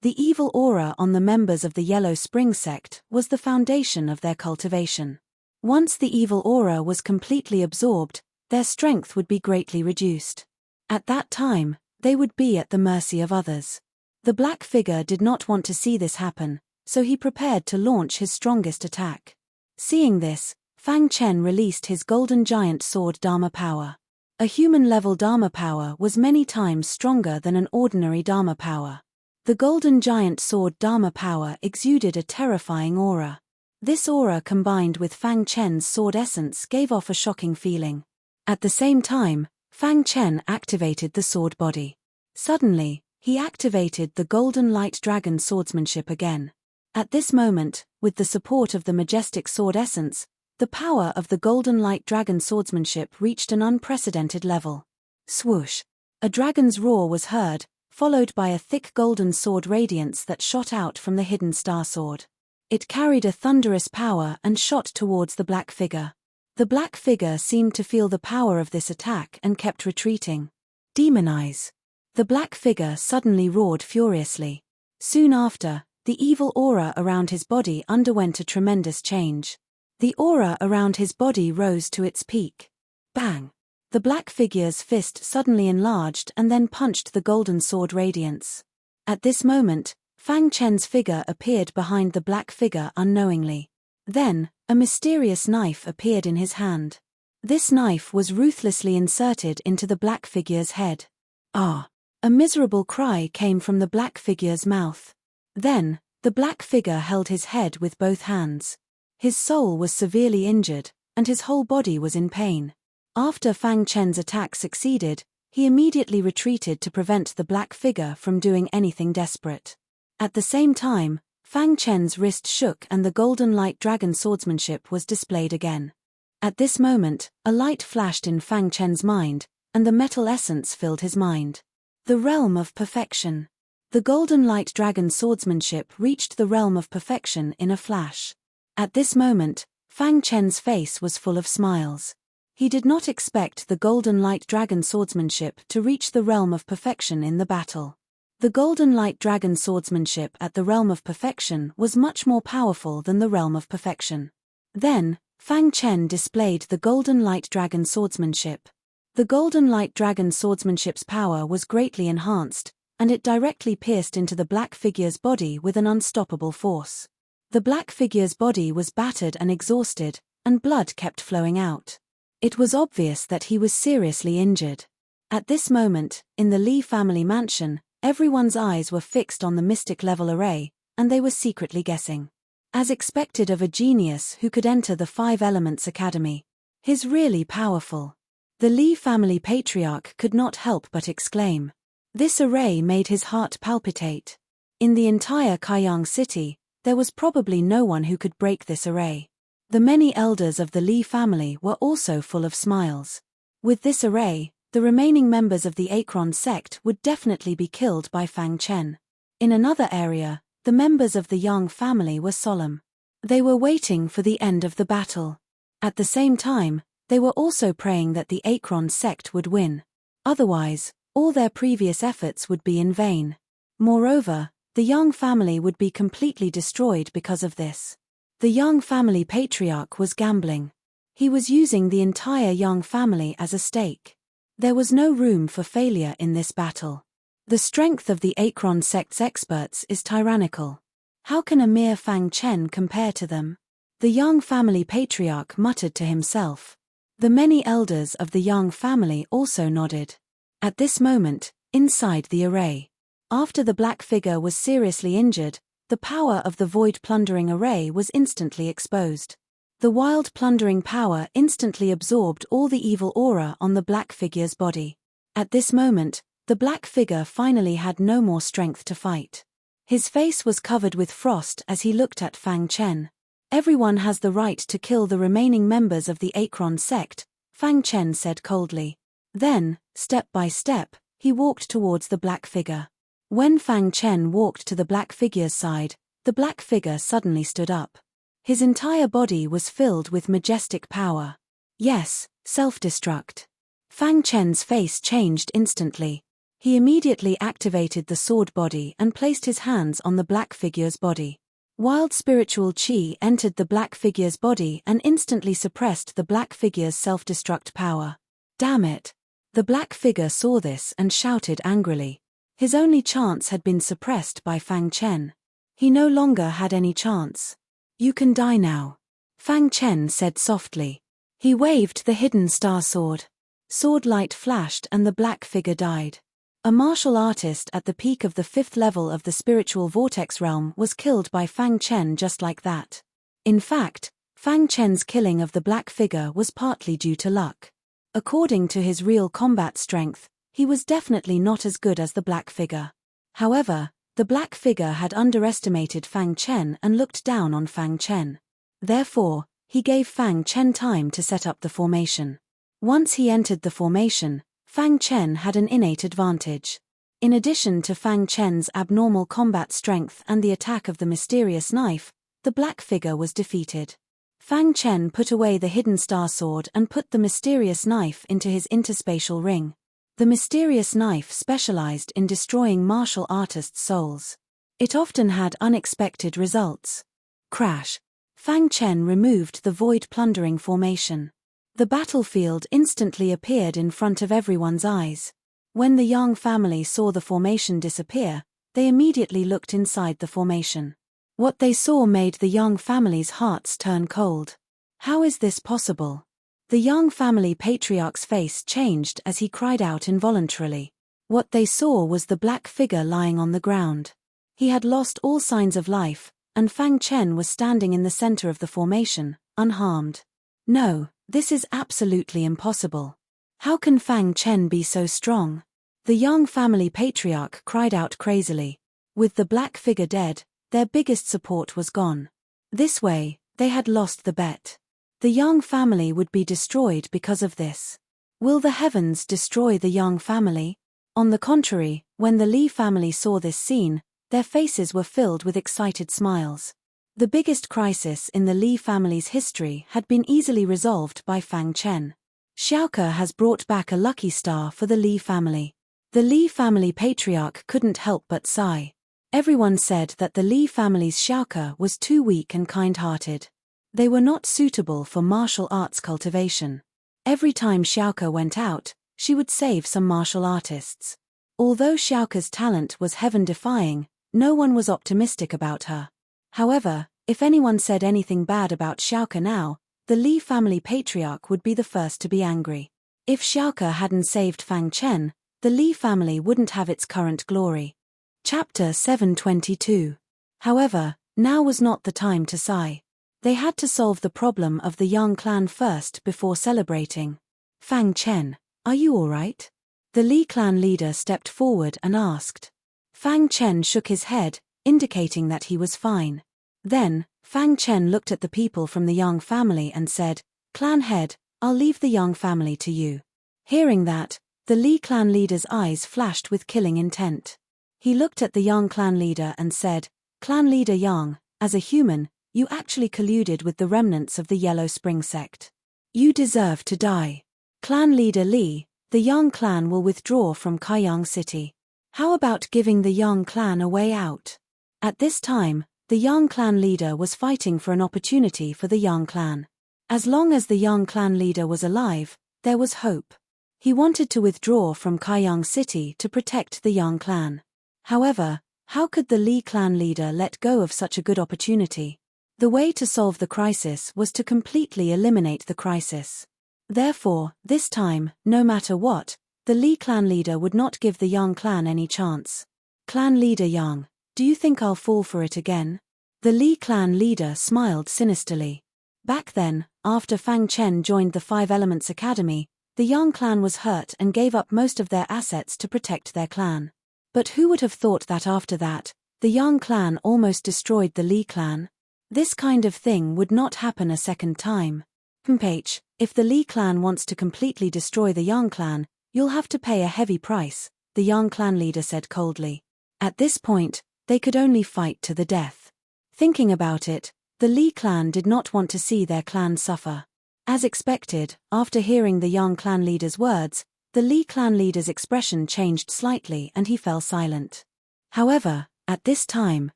The evil aura on the members of the Yellow Spring sect was the foundation of their cultivation. Once the evil aura was completely absorbed, their strength would be greatly reduced. At that time, they would be at the mercy of others. The black figure did not want to see this happen, so he prepared to launch his strongest attack. Seeing this, Fang Chen released his golden giant sword Dharma power. A human-level Dharma power was many times stronger than an ordinary Dharma power. The golden giant sword Dharma power exuded a terrifying aura. This aura combined with Fang Chen's sword essence gave off a shocking feeling. At the same time, Fang Chen activated the sword body. Suddenly, he activated the golden light dragon swordsmanship again. At this moment, with the support of the majestic sword essence, the power of the golden light dragon swordsmanship reached an unprecedented level. Swoosh! A dragon's roar was heard, followed by a thick golden sword radiance that shot out from the hidden star sword. It carried a thunderous power and shot towards the black figure. The black figure seemed to feel the power of this attack and kept retreating. Demonize! The black figure suddenly roared furiously. Soon after, the evil aura around his body underwent a tremendous change. The aura around his body rose to its peak. Bang! The black figure's fist suddenly enlarged and then punched the golden sword radiance. At this moment, Fang Chen's figure appeared behind the black figure unknowingly. Then, a mysterious knife appeared in his hand. This knife was ruthlessly inserted into the black figure's head. Ah! A miserable cry came from the black figure's mouth. Then, the black figure held his head with both hands. His soul was severely injured, and his whole body was in pain. After Fang Chen's attack succeeded, he immediately retreated to prevent the black figure from doing anything desperate. At the same time, Fang Chen's wrist shook and the golden light dragon swordsmanship was displayed again. At this moment, a light flashed in Fang Chen's mind, and the metal essence filled his mind. The realm of perfection. The golden light dragon swordsmanship reached the realm of perfection in a flash. At this moment, Fang Chen's face was full of smiles. He did not expect the golden light dragon swordsmanship to reach the realm of perfection in the battle. The golden light dragon swordsmanship at the realm of perfection was much more powerful than the realm of perfection. Then, Fang Chen displayed the golden light dragon swordsmanship. The golden light dragon swordsmanship's power was greatly enhanced, and it directly pierced into the black figure's body with an unstoppable force. The black figure's body was battered and exhausted, and blood kept flowing out. It was obvious that he was seriously injured. At this moment, in the Li family mansion, everyone's eyes were fixed on the mystic level array, and they were secretly guessing. As expected of a genius who could enter the Five Elements Academy. He's really powerful. The Li family patriarch could not help but exclaim. This array made his heart palpitate. In the entire Kaiyang city, there was probably no one who could break this array. The many elders of the Li family were also full of smiles. With this array, the remaining members of the Akron sect would definitely be killed by Fang Chen. In another area, the members of the Yang family were solemn. They were waiting for the end of the battle. At the same time, they were also praying that the Akron sect would win. Otherwise, all their previous efforts would be in vain. Moreover, the Yang family would be completely destroyed because of this. The Yang family patriarch was gambling. He was using the entire Yang family as a stake. There was no room for failure in this battle. The strength of the Akron sect's experts is tyrannical. How can a mere Fang Chen compare to them? The Yang family patriarch muttered to himself. The many elders of the Yang family also nodded. At this moment, inside the array, after the black figure was seriously injured, the power of the void plundering array was instantly exposed. The wild plundering power instantly absorbed all the evil aura on the black figure's body. At this moment, the black figure finally had no more strength to fight. His face was covered with frost as he looked at Fang Chen. Everyone has the right to kill the remaining members of the Akron sect, Fang Chen said coldly. Then, step by step, he walked towards the black figure. When Fang Chen walked to the black figure's side, the black figure suddenly stood up. His entire body was filled with majestic power. Yes, self-destruct. Fang Chen's face changed instantly. He immediately activated the sword body and placed his hands on the black figure's body. Wild spiritual chi entered the black figure's body and instantly suppressed the black figure's self-destruct power. Damn it! The black figure saw this and shouted angrily. His only chance had been suppressed by Fang Chen. He no longer had any chance. You can die now. Fang Chen said softly. He waved the hidden star sword. Sword light flashed and the black figure died. A martial artist at the peak of the 5th level of the spiritual vortex realm was killed by Fang Chen just like that. In fact, Fang Chen's killing of the black figure was partly due to luck. According to his real combat strength, he was definitely not as good as the black figure. However, the black figure had underestimated Fang Chen and looked down on Fang Chen. Therefore, he gave Fang Chen time to set up the formation. Once he entered the formation, Fang Chen had an innate advantage. In addition to Fang Chen's abnormal combat strength and the attack of the mysterious knife, the black figure was defeated. Fang Chen put away the hidden star sword and put the mysterious knife into his interspatial ring. The mysterious knife specialized in destroying martial artists' souls. It often had unexpected results. Crash. Fang Chen removed the void plundering formation. The battlefield instantly appeared in front of everyone's eyes. When the Yang family saw the formation disappear, they immediately looked inside the formation. What they saw made the Yang family's hearts turn cold. How is this possible? The Yang family patriarch's face changed as he cried out involuntarily. What they saw was the black figure lying on the ground. He had lost all signs of life, and Fang Chen was standing in the center of the formation, unharmed. No, this is absolutely impossible. How can Fang Chen be so strong? The Yang family patriarch cried out crazily. With the black figure dead, their biggest support was gone. This way, they had lost the bet. The Yang family would be destroyed because of this. Will the heavens destroy the Yang family? On the contrary, when the Li family saw this scene, their faces were filled with excited smiles. The biggest crisis in the Li family's history had been easily resolved by Fang Chen. Xiaoke has brought back a lucky star for the Li family. The Li family patriarch couldn't help but sigh. Everyone said that the Li family's Xiaoke was too weak and kind-hearted. They were not suitable for martial arts cultivation. Every time Xiaoke went out, she would save some martial artists. Although Xiaoke's talent was heaven-defying, no one was optimistic about her. However, if anyone said anything bad about Xiaoke now, the Li family patriarch would be the first to be angry. If Xiaoke hadn't saved Fang Chen, the Li family wouldn't have its current glory. Chapter 722. However, now was not the time to sigh. They had to solve the problem of the Yang clan first before celebrating. Fang Chen, are you all right? The Li clan leader stepped forward and asked. Fang Chen shook his head, indicating that he was fine. Then, Fang Chen looked at the people from the Yang family and said, Clan head, I'll leave the Yang family to you. Hearing that, the Li clan leader's eyes flashed with killing intent. He looked at the Yang clan leader and said, Clan leader Yang, as a human, you actually colluded with the remnants of the Yellow Spring sect. You deserve to die. Clan leader Li, the Yang clan will withdraw from Kaiyang City. How about giving the Yang clan a way out? At this time, the Yang clan leader was fighting for an opportunity for the Yang clan. As long as the Yang clan leader was alive, there was hope. He wanted to withdraw from Kaiyang City to protect the Yang clan. However, how could the Li clan leader let go of such a good opportunity? The way to solve the crisis was to completely eliminate the crisis. Therefore, this time, no matter what, the Li clan leader would not give the Yang clan any chance. Clan leader Yang, do you think I'll fall for it again? The Li clan leader smiled sinisterly. Back then, after Fang Chen joined the Five Elements Academy, the Yang clan was hurt and gave up most of their assets to protect their clan. But who would have thought that after that, the Yang clan almost destroyed the Li clan? This kind of thing would not happen a second time. If the Li clan wants to completely destroy the Yang clan, you'll have to pay a heavy price, the Yang clan leader said coldly. At this point, they could only fight to the death. Thinking about it, the Li clan did not want to see their clan suffer. As expected, after hearing the Yang clan leader's words, the Li clan leader's expression changed slightly and he fell silent. However, at this time,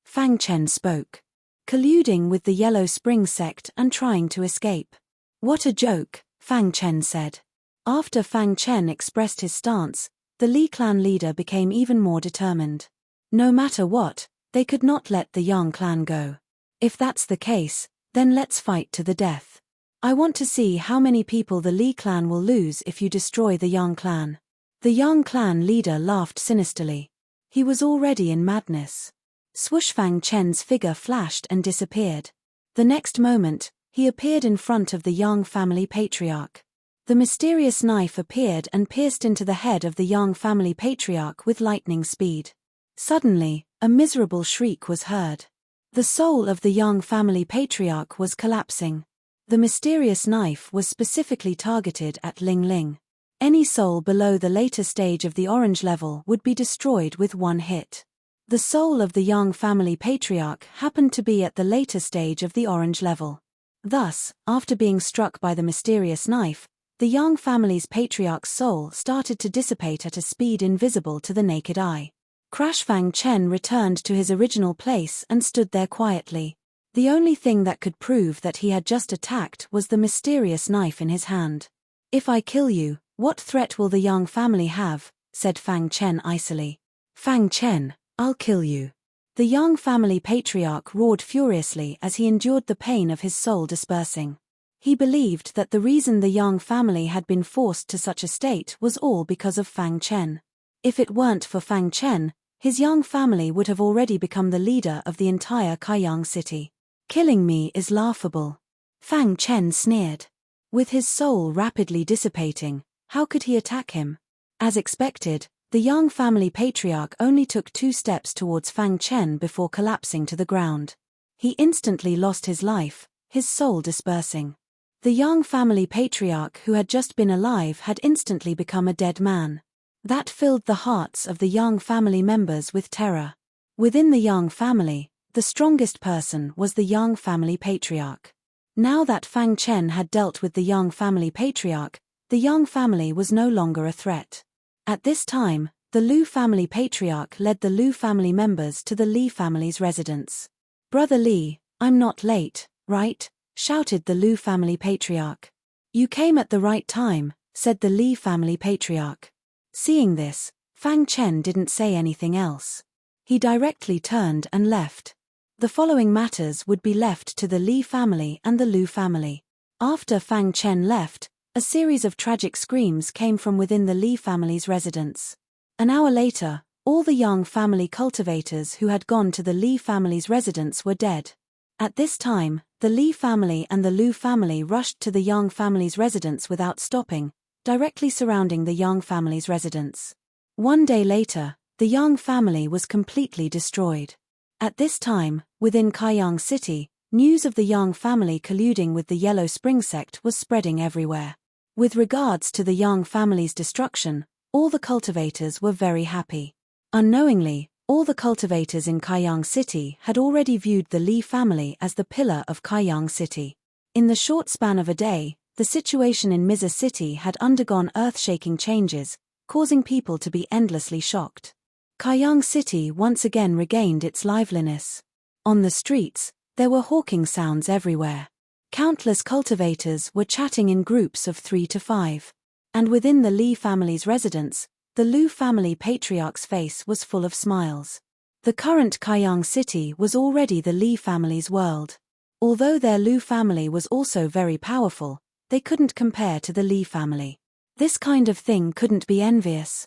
Fang Chen spoke. Colluding with the Yellow Spring sect and trying to escape. What a joke, Fang Chen said. After Fang Chen expressed his stance, the Li clan leader became even more determined. No matter what, they could not let the Yang clan go. If that's the case, then let's fight to the death. I want to see how many people the Li clan will lose if you destroy the Yang clan. The young clan leader laughed sinisterly. He was already in madness. Swoosh, Fang Chen's figure flashed and disappeared. The next moment, he appeared in front of the young family patriarch. The mysterious knife appeared and pierced into the head of the young family patriarch with lightning speed. Suddenly, a miserable shriek was heard. The soul of the young family patriarch was collapsing. The mysterious knife was specifically targeted at Ling Ling. Any soul below the later stage of the orange level would be destroyed with one hit. The soul of the young family patriarch happened to be at the later stage of the orange level. Thus, after being struck by the mysterious knife, the young family's patriarch's soul started to dissipate at a speed invisible to the naked eye. Crash. Fang Chen returned to his original place and stood there quietly. The only thing that could prove that he had just attacked was the mysterious knife in his hand. "If I kill you, what threat will the young family have?" said Fang Chen icily. "Fang Chen, I'll kill you." The young family patriarch roared furiously as he endured the pain of his soul dispersing. He believed that the reason the young family had been forced to such a state was all because of Fang Chen. If it weren't for Fang Chen, his young family would have already become the leader of the entire Kaiyang city. "Killing me is laughable," Fang Chen sneered. With his soul rapidly dissipating, how could he attack him? As expected, the young family patriarch only took 2 steps towards Fang Chen before collapsing to the ground. He instantly lost his life, his soul dispersing. The young family patriarch who had just been alive had instantly become a dead man. That filled the hearts of the young family members with terror. Within the young family, the strongest person was the young family patriarch. Now that Fang Chen had dealt with the young family patriarch, the young family was no longer a threat. At this time, the Lu family patriarch led the Lu family members to the Li family's residence. "Brother Li, I'm not late, right?" shouted the Lu family patriarch. "You came at the right time," said the Li family patriarch. Seeing this, Fang Chen didn't say anything else. He directly turned and left. The following matters would be left to the Li family and the Lu family. After Fang Chen left, a series of tragic screams came from within the Li family's residence. An hour later, all the young family cultivators who had gone to the Li family's residence were dead. At this time, the Li family and the Lu family rushed to the young family's residence without stopping, directly surrounding the young family's residence. One day later, the young family was completely destroyed. At this time, within Kaiyang City, news of the young family colluding with the Yellow Spring sect was spreading everywhere. With regards to the young family's destruction, all the cultivators were very happy. Unknowingly, all the cultivators in Kaiyang City had already viewed the Li family as the pillar of Kaiyang City. In the short span of a day, the situation in Miza City had undergone earth-shaking changes, causing people to be endlessly shocked. Kaiyang City once again regained its liveliness. On the streets, there were hawking sounds everywhere. Countless cultivators were chatting in groups of 3 to 5. And within the Li family's residence, the Lu family patriarch's face was full of smiles. The current Kaiyang City was already the Li family's world. Although their Lu family was also very powerful, they couldn't compare to the Li family. This kind of thing couldn't be envious.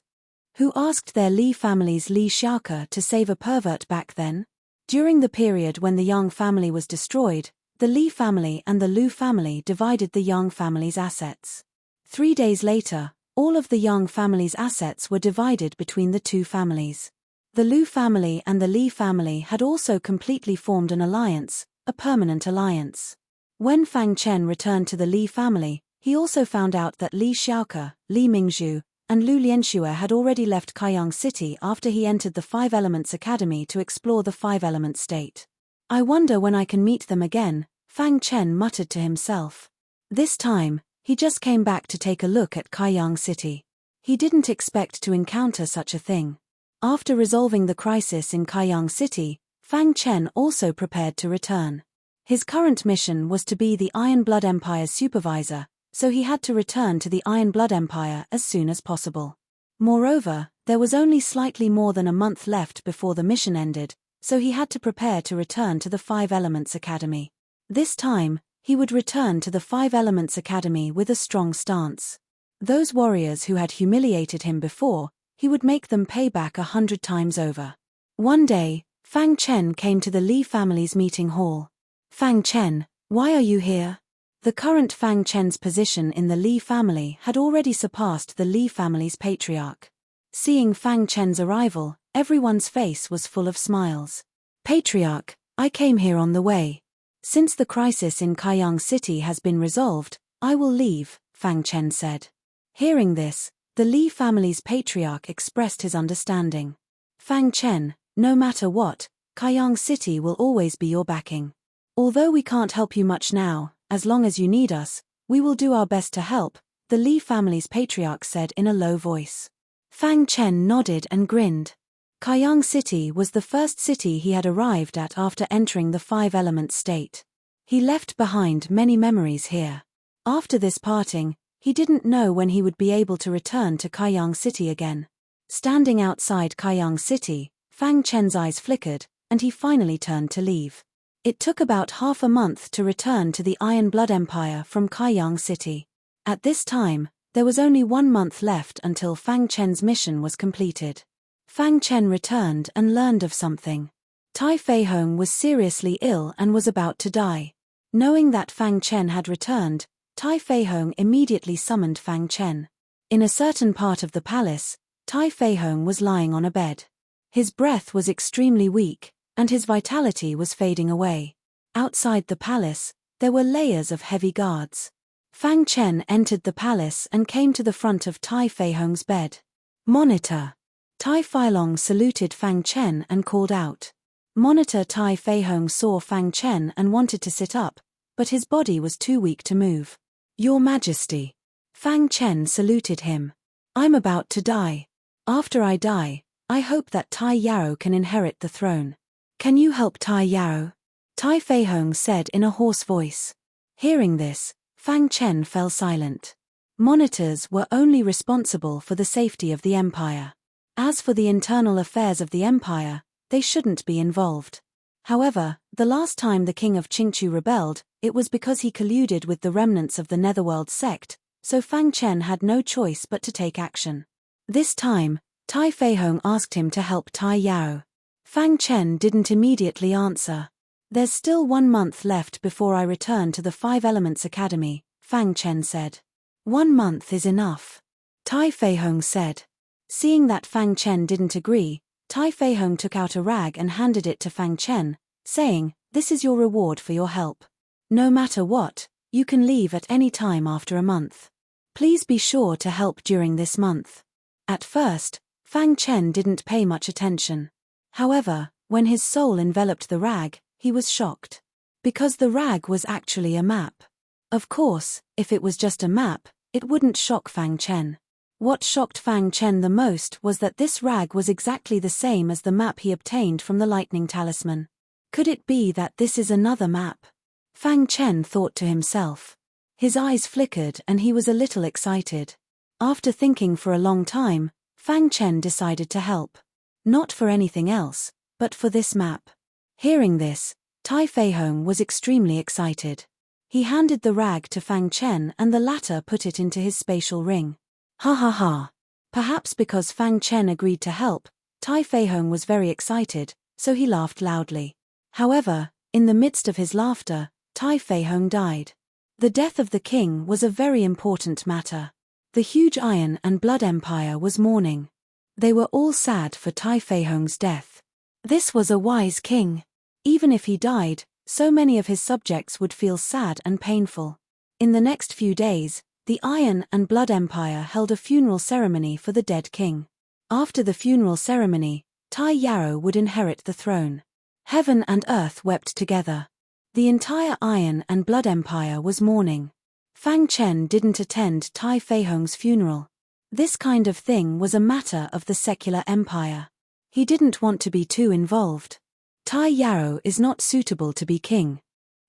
Who asked their Li family's Li Xiaoke to save a pervert back then? During the period when the Yang family was destroyed, the Li family and the Lu family divided the Yang family's assets. 3 days later, all of the Yang family's assets were divided between the 2 families. The Lu family and the Li family had also completely formed an alliance, a permanent alliance. When Fang Chen returned to the Li family, he also found out that Li Xiaoke, Li Mingzhu, and Lu Lianxue had already left Kaiyang City after he entered the 5 Elements Academy to explore the 5 Element state. "I wonder when I can meet them again," Fang Chen muttered to himself. This time, he just came back to take a look at Kaiyang City. He didn't expect to encounter such a thing. After resolving the crisis in Kaiyang City, Fang Chen also prepared to return. His current mission was to be the Iron Blood Empire's supervisor, so he had to return to the Iron Blood Empire as soon as possible. Moreover, there was only slightly more than a month left before the mission ended, so he had to prepare to return to the 5 Elements Academy. This time, he would return to the 5 Elements Academy with a strong stance. Those warriors who had humiliated him before, he would make them pay back 100 times over. One day, Fang Chen came to the Li family's meeting hall. Fang Chen, why are you here? The current Fang Chen's position in the Li family had already surpassed the Li family's patriarch. Seeing Fang Chen's arrival, everyone's face was full of smiles. Patriarch, I came here on the way. Since the crisis in Kaiyang City has been resolved, I will leave, Fang Chen said. Hearing this, the Li family's patriarch expressed his understanding. Fang Chen, no matter what, Kaiyang City will always be your backing. Although we can't help you much now, as long as you need us, we will do our best to help, the Li family's patriarch said in a low voice. Fang Chen nodded and grinned. Kaiyang City was the first city he had arrived at after entering the five-element state. He left behind many memories here. After this parting, he didn't know when he would be able to return to Kaiyang City again. Standing outside Kaiyang City, Fang Chen's eyes flickered, and he finally turned to leave. It took about half a month to return to the Iron Blood Empire from Kaiyang City. At this time, there was only 1 month left until Fang Chen's mission was completed. Fang Chen returned and learned of something. Tai Feihong was seriously ill and was about to die. Knowing that Fang Chen had returned, Tai Feihong immediately summoned Fang Chen. In a certain part of the palace, Tai Feihong was lying on a bed. His breath was extremely weak, and his vitality was fading away. Outside the palace, there were layers of heavy guards. Fang Chen entered the palace and came to the front of Tai Feihong's bed. Monitor. Tai Feilong saluted Fang Chen and called out. Monitor Tai Feihong saw Fang Chen and wanted to sit up, but his body was too weak to move. Your Majesty. Fang Chen saluted him. I'm about to die. After I die, I hope that Tai Yaro can inherit the throne. Can you help Tai Yaro? Tai Feihong said in a hoarse voice. Hearing this, Fang Chen fell silent. Monitors were only responsible for the safety of the empire. As for the internal affairs of the empire, they shouldn't be involved. However, the last time the king of Qingchu rebelled, it was because he colluded with the remnants of the Netherworld sect, so Fang Chen had no choice but to take action. This time, Tai Feihong asked him to help Tai Yao. Fang Chen didn't immediately answer. There's still 1 month left before I return to the Five Elements Academy, Fang Chen said. 1 month is enough. Tai Feihong said. Seeing that Fang Chen didn't agree, Tai Feihong took out a rag and handed it to Fang Chen, saying, This is your reward for your help. No matter what, you can leave at any time after a month. Please be sure to help during this month. At first, Fang Chen didn't pay much attention. However, when his soul enveloped the rag, he was shocked. Because the rag was actually a map. Of course, if it was just a map, it wouldn't shock Fang Chen. What shocked Fang Chen the most was that this rag was exactly the same as the map he obtained from the lightning talisman. Could it be that this is another map? Fang Chen thought to himself. His eyes flickered and he was a little excited. After thinking for a long time, Fang Chen decided to help. Not for anything else, but for this map. Hearing this, Tai Feihong was extremely excited. He handed the rag to Fang Chen and the latter put it into his spatial ring. Ha ha ha. Perhaps because Fang Chen agreed to help, Tai Feihong was very excited, so he laughed loudly. However, in the midst of his laughter, Tai Feihong died. The death of the king was a very important matter. The huge Iron and Blood Empire was mourning. They were all sad for Tai Feihong's death. This was a wise king. Even if he died, so many of his subjects would feel sad and painful. In the next few days, the Iron and Blood Empire held a funeral ceremony for the dead king. After the funeral ceremony, Tai Yaro would inherit the throne. Heaven and earth wept together. The entire Iron and Blood Empire was mourning. Fang Chen didn't attend Tai Feihong's funeral. This kind of thing was a matter of the secular empire. He didn't want to be too involved. Tai Yaro is not suitable to be king.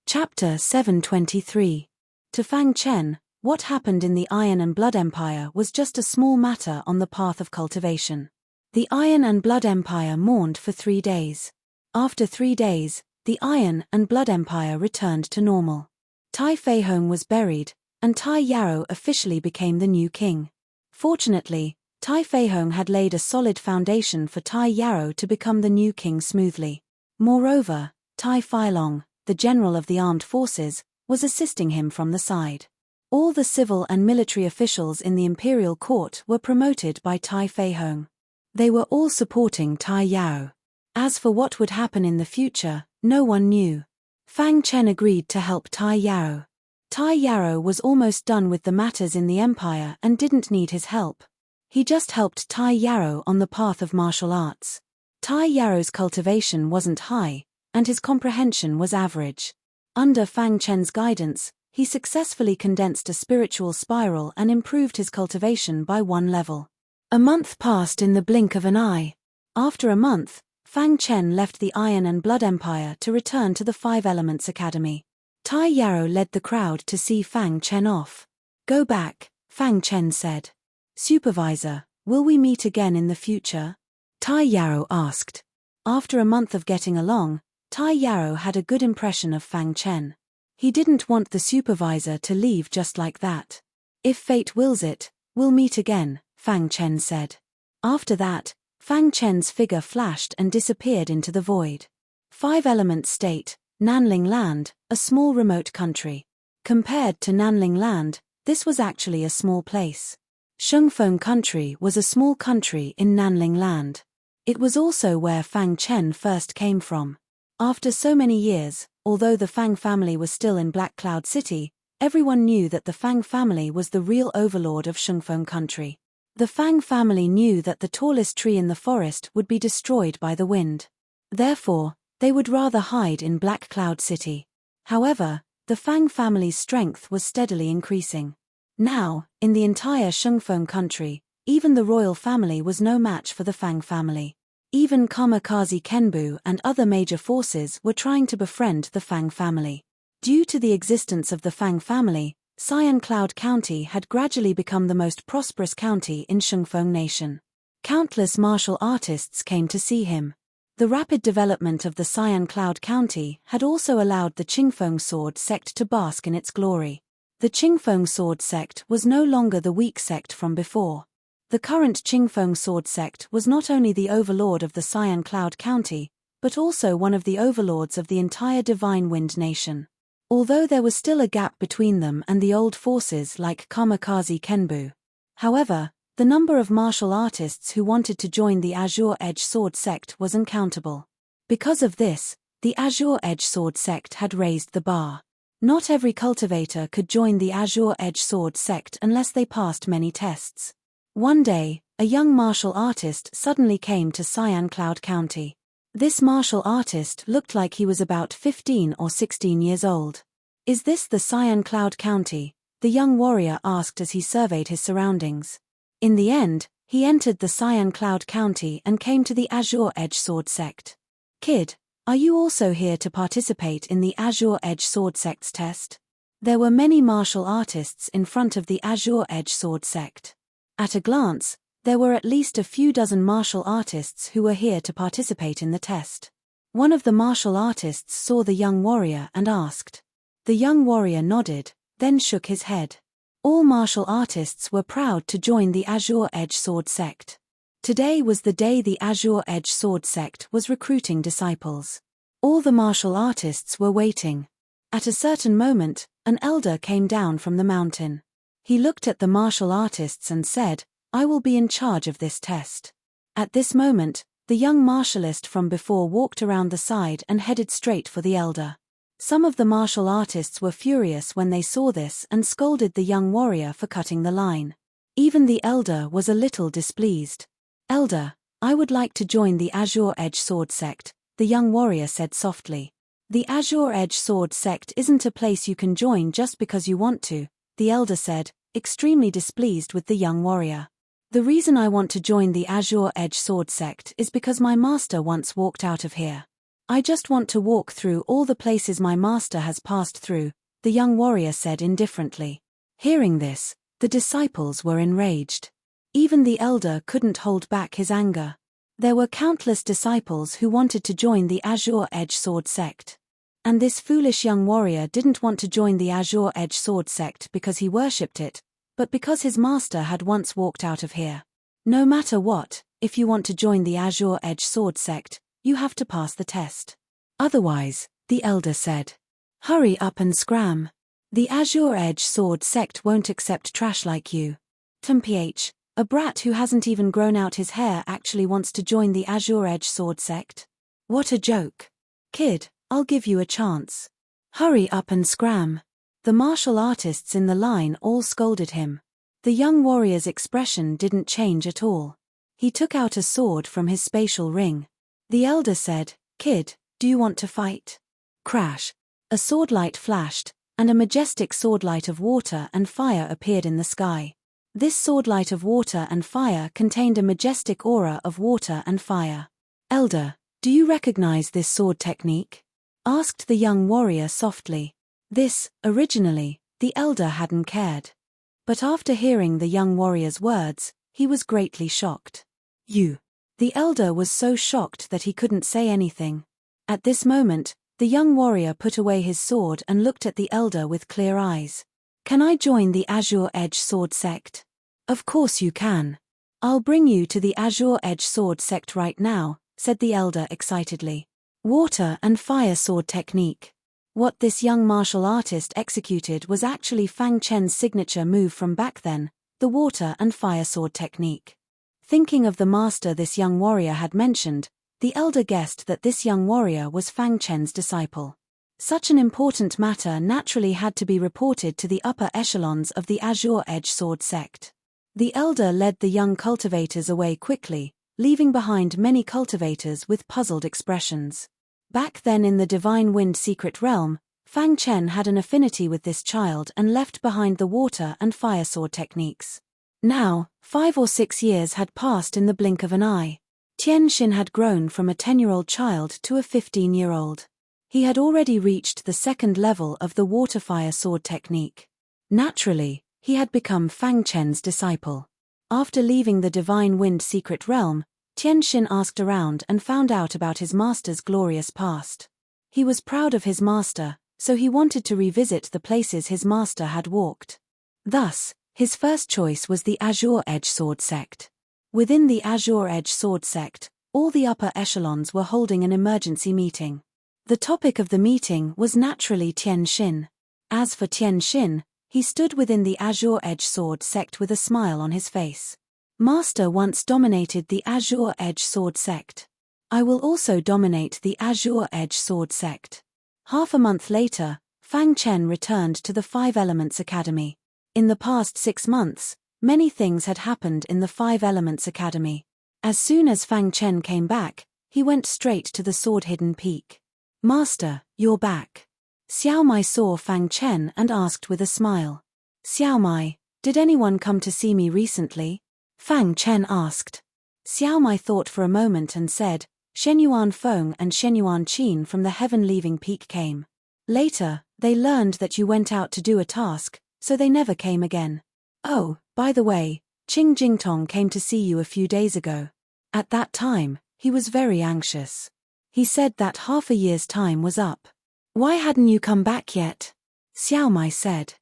Chapter 723. To Fang Chen, what happened in the Iron and Blood Empire was just a small matter on the path of cultivation. The Iron and Blood Empire mourned for 3 days. After 3 days, the Iron and Blood Empire returned to normal. Tai Feihong was buried, and Tai Yarrow officially became the new king. Fortunately, Tai Feihong had laid a solid foundation for Tai Yarrow to become the new king smoothly. Moreover, Tai Feilong, the general of the armed forces, was assisting him from the side. All the civil and military officials in the imperial court were promoted by Tai Feihong. They were all supporting Tai Yarrow. As for what would happen in the future, no one knew. Fang Chen agreed to help Tai Yarrow. Tai Yarrow was almost done with the matters in the empire and didn't need his help. He just helped Tai Yarrow on the path of martial arts. Tai Yarrow's cultivation wasn't high, and his comprehension was average. Under Fang Chen's guidance, he successfully condensed a spiritual spiral and improved his cultivation by one level. A month passed in the blink of an eye. After a month, Fang Chen left the Iron and Blood Empire to return to the Five Elements Academy. Tai Yarrow led the crowd to see Fang Chen off. "Go back," Fang Chen said. "Supervisor, will we meet again in the future?" Tai Yarrow asked. After a month of getting along, Tai Yarrow had a good impression of Fang Chen. He didn't want the supervisor to leave just like that. "If fate wills it, we'll meet again," Fang Chen said. After that, Fang Chen's figure flashed and disappeared into the void. Five Element State, Nanling Land, a small remote country. Compared to Nanling Land, this was actually a small place. Shungfeng Country was a small country in Nanling Land. It was also where Fang Chen first came from. After so many years, although the Fang family was still in Black Cloud City, everyone knew that the Fang family was the real overlord of Shungfeng Country. The Fang family knew that the tallest tree in the forest would be destroyed by the wind. Therefore, they would rather hide in Black Cloud City. However, the Fang family's strength was steadily increasing. Now, in the entire Shungfeng Country, even the royal family was no match for the Fang family. Even Kamikaze Kenbu and other major forces were trying to befriend the Fang family. Due to the existence of the Fang family, Cyan Cloud County had gradually become the most prosperous county in Shungfeng Nation. Countless martial artists came to see him. The rapid development of the Cyan Cloud County had also allowed the Qingfeng Sword sect to bask in its glory. The Qingfeng Sword sect was no longer the weak sect from before. The current Qingfeng Sword sect was not only the overlord of the Cyan Cloud County, but also one of the overlords of the entire Divine Wind Nation. Although there was still a gap between them and the old forces like Kamikaze Kenbu. However, the number of martial artists who wanted to join the Azure Edge Sword sect was uncountable. Because of this, the Azure Edge Sword sect had raised the bar. Not every cultivator could join the Azure Edge Sword sect unless they passed many tests. One day, a young martial artist suddenly came to Cyan Cloud County. This martial artist looked like he was about 15 or 16 years old. "Is this the Cyan Cloud County?" the young warrior asked as he surveyed his surroundings. In the end, he entered the Cyan Cloud County and came to the Azure Edge Sword sect. "Kid, are you also here to participate in the Azure Edge Sword sect's test?" There were many martial artists in front of the Azure Edge Sword sect. At a glance, there were at least a few dozen martial artists who were here to participate in the test. One of the martial artists saw the young warrior and asked. The young warrior nodded, then shook his head. All martial artists were proud to join the Azure Edge Sword sect. Today was the day the Azure Edge Sword sect was recruiting disciples. All the martial artists were waiting. At a certain moment, an elder came down from the mountain. He looked at the martial artists and said, "I will be in charge of this test." At this moment, the young martialist from before walked around the side and headed straight for the elder. Some of the martial artists were furious when they saw this and scolded the young warrior for cutting the line. Even the elder was a little displeased. "Elder, I would like to join the Azure Edge Sword sect," the young warrior said softly. "The Azure Edge Sword sect isn't a place you can join just because you want to," the elder said, extremely displeased with the young warrior. "The reason I want to join the Azure Edge Sword sect is because my master once walked out of here. I just want to walk through all the places my master has passed through," the young warrior said indifferently. Hearing this, the disciples were enraged. Even the elder couldn't hold back his anger. There were countless disciples who wanted to join the Azure Edge Sword sect. And this foolish young warrior didn't want to join the Azure Edge Sword sect because he worshipped it, but because his master had once walked out of here. No matter what, if you want to join the Azure Edge Sword sect, you have to pass the test. Otherwise, the elder said. Hurry up and scram. The Azure Edge Sword sect won't accept trash like you. TMPH, a brat who hasn't even grown out his hair actually wants to join the Azure Edge Sword sect? What a joke. Kid, I'll give you a chance. Hurry up and scram. The martial artists in the line all scolded him. The young warrior's expression didn't change at all. He took out a sword from his spatial ring. The elder said, Kid, do you want to fight? Crash. A sword light flashed, and a majestic sword light of water and fire appeared in the sky. This sword light of water and fire contained a majestic aura of water and fire. Elder, do you recognize this sword technique? Asked the young warrior softly. This, originally, the elder hadn't cared. But after hearing the young warrior's words, he was greatly shocked. You. The elder was so shocked that he couldn't say anything. At this moment, the young warrior put away his sword and looked at the elder with clear eyes. Can I join the Azure Edge Sword sect? Of course you can. I'll bring you to the Azure Edge Sword sect right now, said the elder excitedly. Water and fire sword technique. What this young martial artist executed was actually Fang Chen's signature move from back then, the water and fire sword technique. Thinking of the master this young warrior had mentioned, the elder guessed that this young warrior was Fang Chen's disciple. Such an important matter naturally had to be reported to the upper echelons of the Azure Edge Sword sect. The elder led the young cultivators away quickly, leaving behind many cultivators with puzzled expressions. Back then in the Divine Wind secret realm, Fang Chen had an affinity with this child and left behind the water and fire sword techniques. Now, 5 or 6 years had passed in the blink of an eye. Tian Xin had grown from a 10-year-old child to a 15-year-old. He had already reached the second level of the water-fire sword technique. Naturally, he had become Fang Chen's disciple. After leaving the Divine Wind secret realm, Tian Xin asked around and found out about his master's glorious past. He was proud of his master, so he wanted to revisit the places his master had walked. Thus, his first choice was the Azure Edge Sword sect. Within the Azure Edge Sword sect, all the upper echelons were holding an emergency meeting. The topic of the meeting was naturally Tian Xin. As for Tian Xin, he stood within the Azure Edge Sword sect with a smile on his face. Master once dominated the Azure Edge Sword sect. I will also dominate the Azure Edge Sword sect. Half a month later, Fang Chen returned to the Five Elements Academy. In the past 6 months, many things had happened in the Five Elements Academy. As soon as Fang Chen came back, he went straight to the sword-hidden peak. Master, you're back. Xiao Mai saw Fang Chen and asked with a smile. Xiao Mai, did anyone come to see me recently? Fang Chen asked. Xiao Mai thought for a moment and said, Shenyuan Feng and Shenyuan Qin from the heaven-leaving peak came. Later, they learned that you went out to do a task, so they never came again. Oh, by the way, Qing Jingtong came to see you a few days ago. At that time, he was very anxious. He said that half a year's time was up. Why hadn't you come back yet? Xiao Mai said.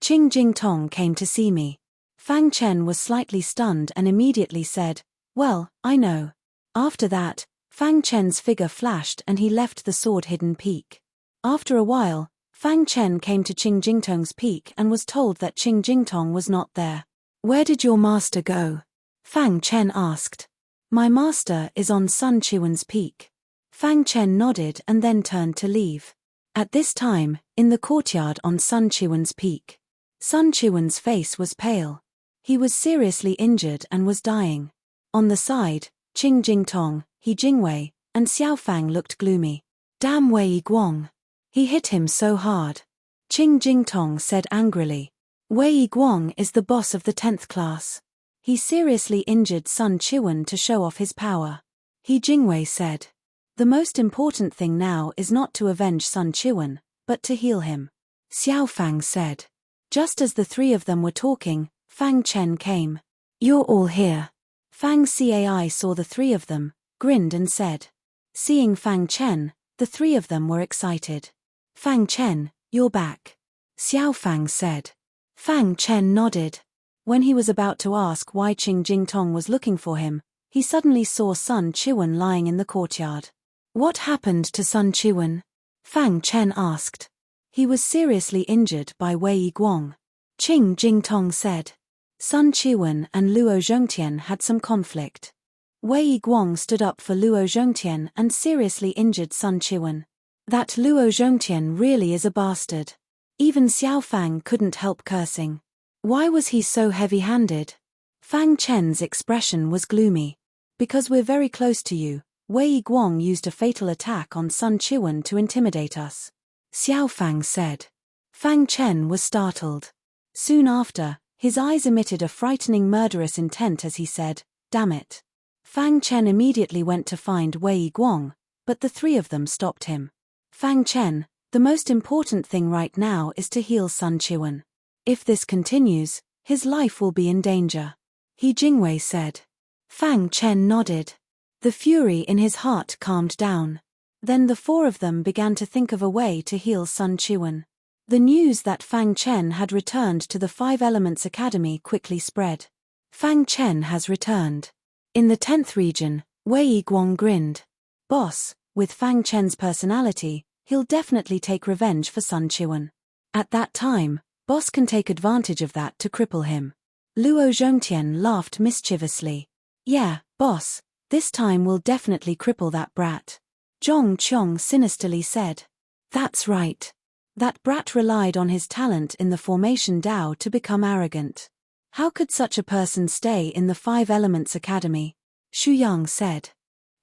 Qing Jingtong came to see me. Fang Chen was slightly stunned and immediately said, well, I know. After that, Fang Chen's figure flashed and he left the sword-hidden peak. After a while, Fang Chen came to Qing Jingtong's peak and was told that Qing Jingtong was not there. Where did your master go? Fang Chen asked. My master is on Sun Qiwen's peak. Fang Chen nodded and then turned to leave. At this time, in the courtyard on Sun Qiwen's peak, Sun Qiwen's face was pale. He was seriously injured and was dying. On the side, Qing Jingtong, He Jingwei, and Xiao Fang looked gloomy. Damn Wei Guang. He hit him so hard. Qing Jingtong said angrily. Wei Guang is the boss of the 10th class. He seriously injured Sun Qiwen to show off his power. He Jingwei said. The most important thing now is not to avenge Sun Qiwen, but to heal him. Xiao Fang said. Just as the three of them were talking, Fang Chen came. You're all here. Fang Cai saw the three of them, grinned and said. Seeing Fang Chen, the three of them were excited. Fang Chen, you're back. Xiao Fang said. Fang Chen nodded. When he was about to ask why Qing Jingtong was looking for him, he suddenly saw Sun Chiwen lying in the courtyard. What happened to Sun Chiwen? Fang Chen asked. He was seriously injured by Wei Guang. Qing Jingtong said. Sun Chiwen and Luo Zhongtian had some conflict. Wei Guang stood up for Luo Zhongtian and seriously injured Sun Chiwen. That Luo Zhongtian really is a bastard. Even Xiao Fang couldn't help cursing. Why was he so heavy-handed? Fang Chen's expression was gloomy. Because we're very close to you, Wei Guang used a fatal attack on Sun Chiwen to intimidate us. Xiao Fang said. Fang Chen was startled. Soon after, his eyes emitted a frightening murderous intent as he said, "Damn it." Fang Chen immediately went to find Wei Guang, but the three of them stopped him. Fang Chen, the most important thing right now is to heal Sun Chiwen. If this continues, his life will be in danger. He Jingwei said. Fang Chen nodded. The fury in his heart calmed down. Then the four of them began to think of a way to heal Sun Chiwen. The news that Fang Chen had returned to the Five Elements Academy quickly spread. Fang Chen has returned. In the 10th region, Wei Guang grinned. Boss, with Fang Chen's personality, he'll definitely take revenge for Sun Chiwen. At that time, Boss can take advantage of that to cripple him. Luo Zhongtian laughed mischievously. Yeah, boss, this time we'll definitely cripple that brat. Zhong Qiong sinisterly said. That's right. That brat relied on his talent in the formation Dao to become arrogant. How could such a person stay in the Five Elements Academy? Xu Yang said.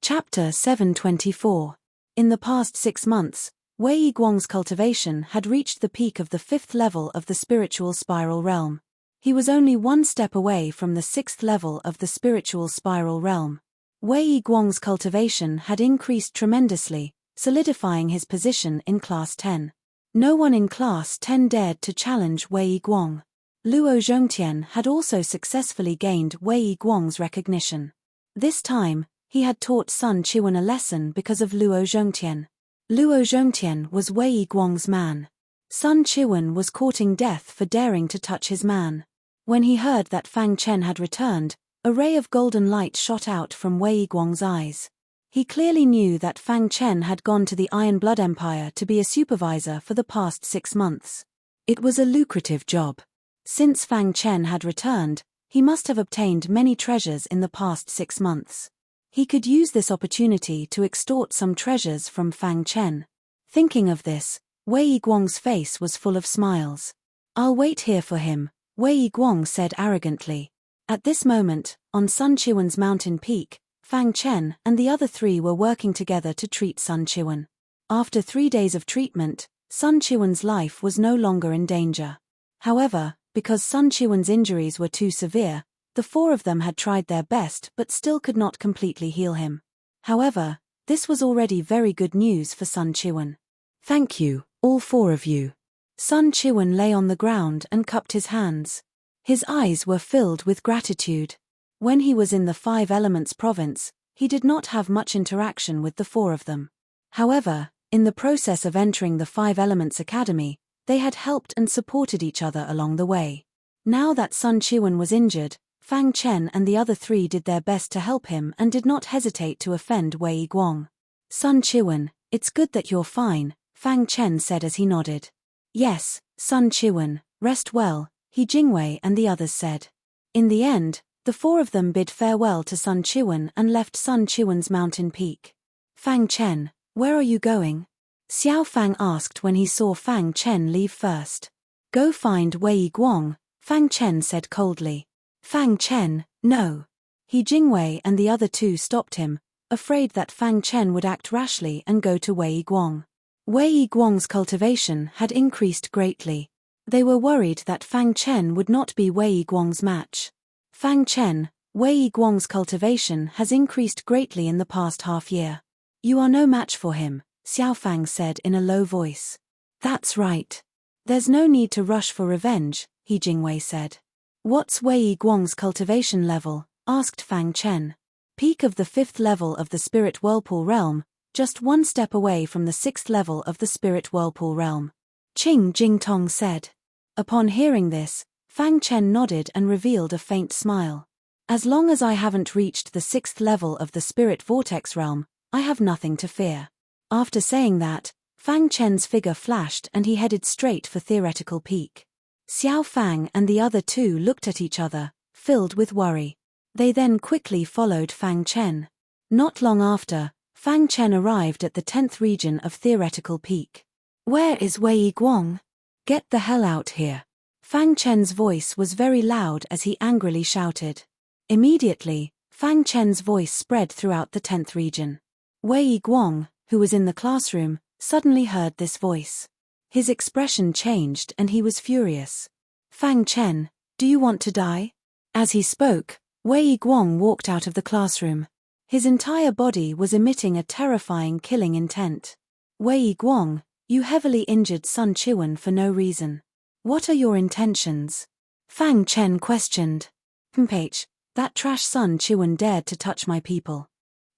Chapter 724. In the past 6 months, Wei Guang's cultivation had reached the peak of the 5th level of the spiritual spiral realm. He was only 1 step away from the 6th level of the spiritual spiral realm. Wei Guang's cultivation had increased tremendously, solidifying his position in Class 10. No one in Class 10 dared to challenge Wei Guang. Luo Zhongtian had also successfully gained Wei Guang's recognition. This time, he had taught Sun Chiwen a lesson because of Luo Zhongtian. Luo Zhongtian was Wei Guang's man. Sun Chiwen was courting death for daring to touch his man. When he heard that Fang Chen had returned, a ray of golden light shot out from Wei Guang's eyes. He clearly knew that Fang Chen had gone to the Iron Blood Empire to be a supervisor for the past 6 months. It was a lucrative job. Since Fang Chen had returned, he must have obtained many treasures in the past 6 months. He could use this opportunity to extort some treasures from Fang Chen. Thinking of this, Wei Guang's face was full of smiles. I'll wait here for him, Wei Guang said arrogantly. At this moment, on Sun Chiwen's mountain peak, Fang Chen and the other 3 were working together to treat Sun Chiwen. After 3 days of treatment, Sun Chiwen's life was no longer in danger. However, because Sun Chiwen's injuries were too severe, the 4 of them had tried their best but still could not completely heal him. However, this was already very good news for Sun Chiwen. Thank you, all 4 of you. Sun Chiwen lay on the ground and cupped his hands. His eyes were filled with gratitude. When he was in the Five Elements province, he did not have much interaction with the 4 of them. However, in the process of entering the Five Elements Academy, they had helped and supported each other along the way. Now that Sun Chiwen was injured, Fang Chen and the other 3 did their best to help him and did not hesitate to offend Wei Guang. Sun Chiwen, it's good that you're fine, Fang Chen said as he nodded. Yes, Sun Chiwen, rest well, He Jingwei and the others said. In the end, the 4 of them bid farewell to Sun Chiwen and left Sun Chiwen's mountain peak. Fang Chen, where are you going? Xiao Fang asked when he saw Fang Chen leave first. Go find Wei Guang, Fang Chen said coldly. Fang Chen, no. He Jingwei and the other 2 stopped him, afraid that Fang Chen would act rashly and go to Wei Guang. Wei Guang's cultivation had increased greatly. They were worried that Fang Chen would not be Wei Guang's match. Fang Chen, Wei Guang's cultivation has increased greatly in the past half-year. You are no match for him, Xiao Fang said in a low voice. That's right. There's no need to rush for revenge, He Jingwei said. What's Wei Guang's cultivation level? Asked Fang Chen. Peak of the 5th level of the Spirit Whirlpool realm, just one step away from the 6th level of the spirit whirlpool realm. Qing Jing Tong said. Upon hearing this, Fang Chen nodded and revealed a faint smile. As long as I haven't reached the 6th level of the spirit vortex realm, I have nothing to fear. After saying that, Fang Chen's figure flashed and he headed straight for Theoretical Peak. Xiao Fang and the other two looked at each other, filled with worry. They then quickly followed Fang Chen. Not long after, Fang Chen arrived at the 10th region of Theoretical Peak. Where is Wei Guang? Get the hell out here. Fang Chen's voice was very loud as he angrily shouted. Immediately, Fang Chen's voice spread throughout the 10th region. Wei Guang, who was in the classroom, suddenly heard this voice. His expression changed and he was furious. Fang Chen, do you want to die? As he spoke, Wei Guang walked out of the classroom. His entire body was emitting a terrifying killing intent. Wei Guang, you heavily injured Sun Chiwen for no reason. What are your intentions? Fang Chen questioned. Mph, that trash Sun Chiwen dared to touch my people.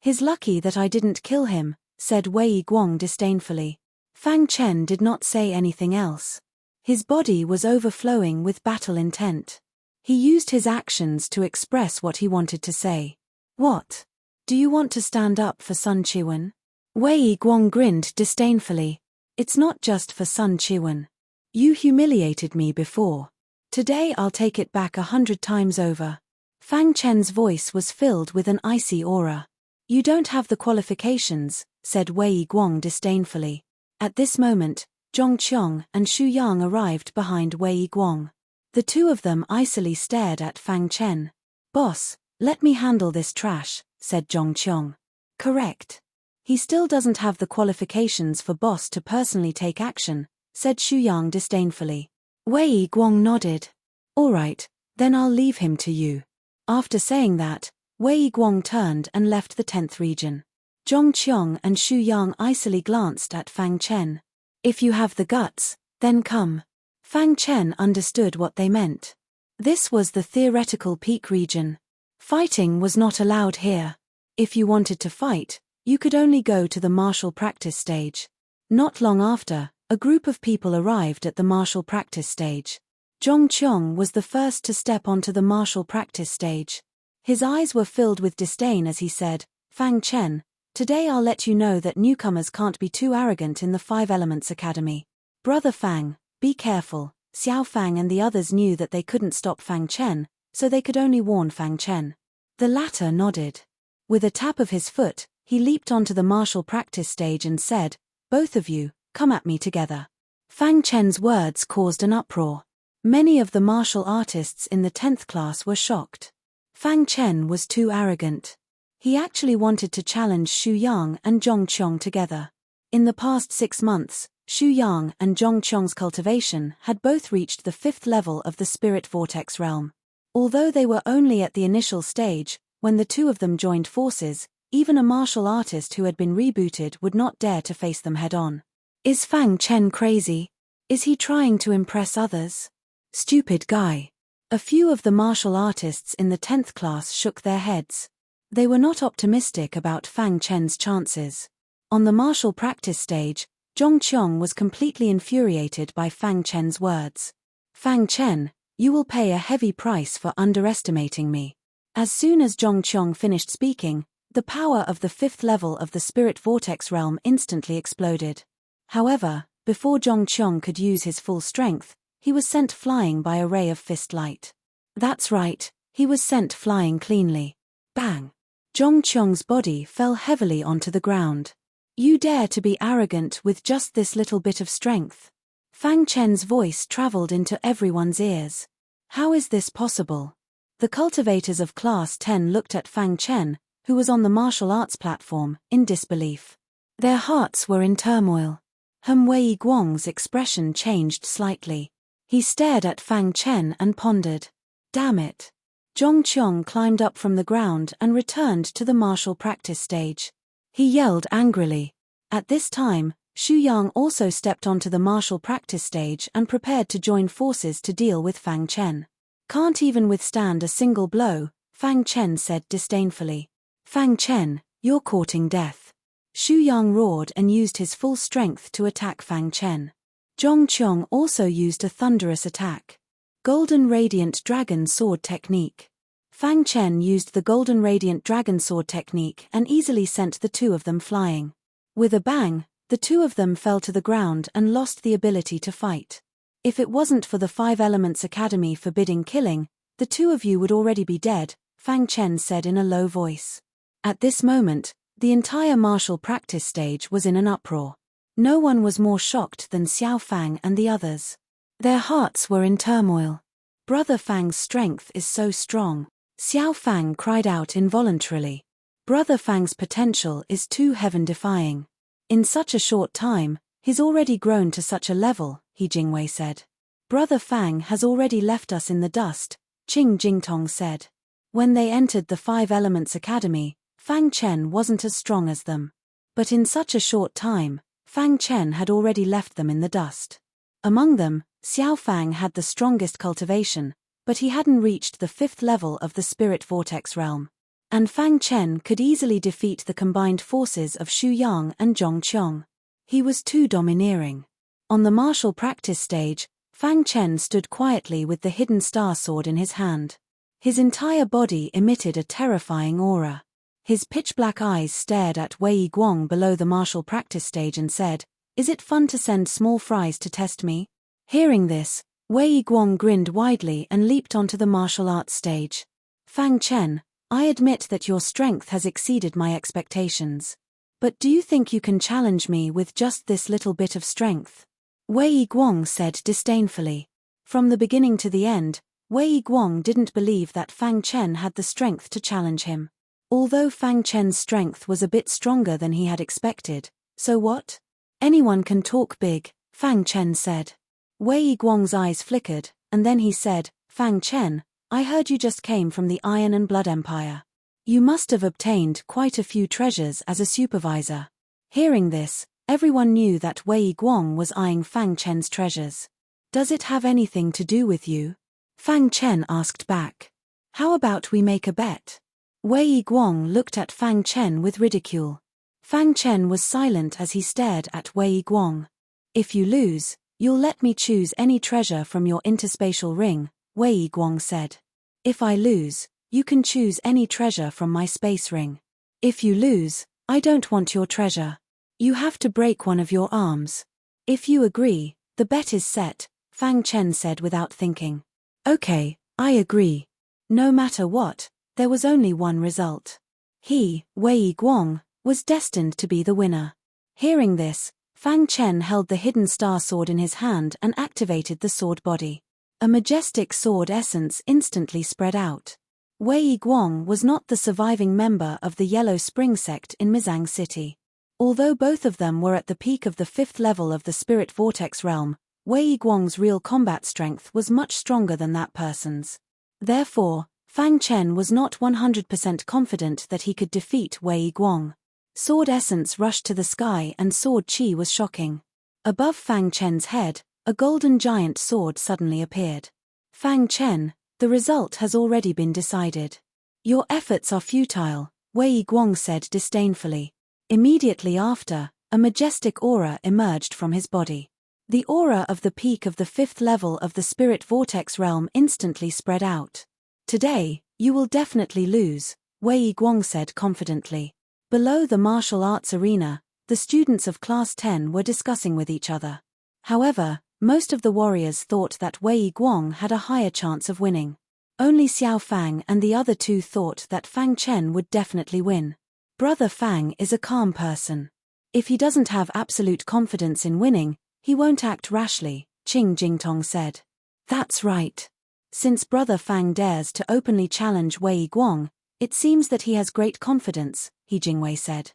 He's lucky that I didn't kill him, said Wei Guang disdainfully. Fang Chen did not say anything else. His body was overflowing with battle intent. He used his actions to express what he wanted to say. What? Do you want to stand up for Sun Chiwen? Wei Guang grinned disdainfully. It's not just for Sun Chiwen. You humiliated me before. Today I'll take it back 100 times over. Fang Chen's voice was filled with an icy aura. You don't have the qualifications, said Wei Guang disdainfully. At this moment, Zhong Qiong and Xu Yang arrived behind Wei Guang. The two of them icily stared at Fang Chen. Boss, let me handle this trash, said Zhong Qiong. Correct. He still doesn't have the qualifications for boss to personally take action, said Xu Yang disdainfully. Wei Guang nodded. All right, then I'll leave him to you. After saying that, Wei Guang turned and left the 10th region. Zhong Qiong and Xu Yang icily glanced at Fang Chen. If you have the guts, then come. Fang Chen understood what they meant. This was the Theoretical Peak region. Fighting was not allowed here. If you wanted to fight, you could only go to the martial practice stage. Not long after, a group of people arrived at the martial practice stage. Zhong Qiong was the first to step onto the martial practice stage. His eyes were filled with disdain as he said, Fang Chen, today I'll let you know that newcomers can't be too arrogant in the 5 Elements Academy. Brother Fang, be careful. Xiao Fang and the others knew that they couldn't stop Fang Chen, so they could only warn Fang Chen. The latter nodded. With a tap of his foot, he leaped onto the martial practice stage and said, both of you, come at me together. Fang Chen's words caused an uproar. Many of the martial artists in the 10th class were shocked. Fang Chen was too arrogant. He actually wanted to challenge Xu Yang and Zhong Qiong together. In the past 6 months, Xu Yang and Zhong Qiong's cultivation had both reached the 5th level of the spirit vortex realm. Although they were only at the initial stage, when the two of them joined forces, even a martial artist who had been rebooted would not dare to face them head-on. Is Fang Chen crazy? Is he trying to impress others? Stupid guy. A few of the martial artists in the 10th class shook their heads. They were not optimistic about Fang Chen's chances. On the martial practice stage, Zhong Qiong was completely infuriated by Fang Chen's words. Fang Chen, you will pay a heavy price for underestimating me. As soon as Zhong Qiong finished speaking, the power of the 5th level of the spirit vortex realm instantly exploded. However, before Zhong Qiong could use his full strength, he was sent flying by a ray of fist light. That's right, he was sent flying cleanly. Bang! Zhong Qiong's body fell heavily onto the ground. You dare to be arrogant with just this little bit of strength? Fang Chen's voice traveled into everyone's ears. How is this possible? The cultivators of Class 10 looked at Fang Chen, who was on the martial arts platform, in disbelief. Their hearts were in turmoil. Wei Guang's expression changed slightly. He stared at Fang Chen and pondered. Damn it. Zhong Qiong climbed up from the ground and returned to the martial practice stage. He yelled angrily. At this time, Xu Yang also stepped onto the martial practice stage and prepared to join forces to deal with Fang Chen. Can't even withstand a single blow, Fang Chen said disdainfully. Fang Chen, you're courting death. Xu Yang roared and used his full strength to attack Fang Chen. Zhong Qiong also used a thunderous attack. Golden Radiant Dragon Sword Technique. Fang Chen used the Golden Radiant Dragon Sword Technique and easily sent the two of them flying. With a bang, the two of them fell to the ground and lost the ability to fight. If it wasn't for the Five Elements Academy forbidding killing, the two of you would already be dead, Fang Chen said in a low voice. At this moment, the entire martial practice stage was in an uproar. No one was more shocked than Xiao Fang and the others. Their hearts were in turmoil. Brother Fang's strength is so strong. Xiao Fang cried out involuntarily. Brother Fang's potential is too heaven-defying. In such a short time, he's already grown to such a level, He Jingwei said. Brother Fang has already left us in the dust, Qing Jingtong said. When they entered the Five Elements Academy, Fang Chen wasn't as strong as them. But in such a short time, Fang Chen had already left them in the dust. Among them, Xiao Fang had the strongest cultivation, but he hadn't reached the 5th level of the Spirit Vortex realm. And Fang Chen could easily defeat the combined forces of Xu Yang and Zhong Qiong. He was too domineering. On the martial practice stage, Fang Chen stood quietly with the hidden star sword in his hand. His entire body emitted a terrifying aura. His pitch-black eyes stared at Wei Guang below the martial practice stage and said, "Is it fun to send small fries to test me?" Hearing this, Wei Guang grinned widely and leaped onto the martial arts stage. "Fang Chen, I admit that your strength has exceeded my expectations. But do you think you can challenge me with just this little bit of strength?" Wei Guang said disdainfully. From the beginning to the end, Wei Guang didn't believe that Fang Chen had the strength to challenge him. Although Fang Chen's strength was a bit stronger than he had expected, so what? Anyone can talk big, Fang Chen said. Wei Guang's eyes flickered, and then he said, "Fang Chen, I heard you just came from the Iron and Blood Empire. You must have obtained quite a few treasures as a supervisor." Hearing this, everyone knew that Wei Guang was eyeing Fang Chen's treasures. "Does it have anything to do with you?" Fang Chen asked back. "How about we make a bet?" Wei Guang looked at Fang Chen with ridicule. Fang Chen was silent as he stared at Wei Guang. "If you lose, you'll let me choose any treasure from your interspatial ring," Wei Guang said. "If I lose, you can choose any treasure from my space ring. If you lose, I don't want your treasure. You have to break one of your arms. If you agree, the bet is set," Fang Chen said without thinking. "Okay, I agree." No matter what, there was only one result. He, Wei Guang, was destined to be the winner. Hearing this, Fang Chen held the hidden star sword in his hand and activated the sword body. A majestic sword essence instantly spread out. Wei Guang was not the surviving member of the Yellow Spring sect in Mizang City. Although both of them were at the peak of the 5th level of the Spirit Vortex realm, Wei Guang's real combat strength was much stronger than that person's. Therefore, Fang Chen was not 100% confident that he could defeat Wei Guang. Sword essence rushed to the sky and sword chi was shocking. Above Fang Chen's head, a golden giant sword suddenly appeared. "Fang Chen, the result has already been decided. Your efforts are futile," Wei Guang said disdainfully. Immediately after, a majestic aura emerged from his body. The aura of the peak of the 5th level of the Spirit Vortex realm instantly spread out. "Today, you will definitely lose," Wei Guang said confidently. Below the martial arts arena, the students of Class 10 were discussing with each other. However, most of the warriors thought that Wei Guang had a higher chance of winning. Only Xiao Fang and the other two thought that Fang Chen would definitely win. Brother Fang is a calm person. If he doesn't have absolute confidence in winning, he won't act rashly, Qing Jingtong said. That's right. Since Brother Fang dares to openly challenge Wei Guang, it seems that he has great confidence, He Jingwei said.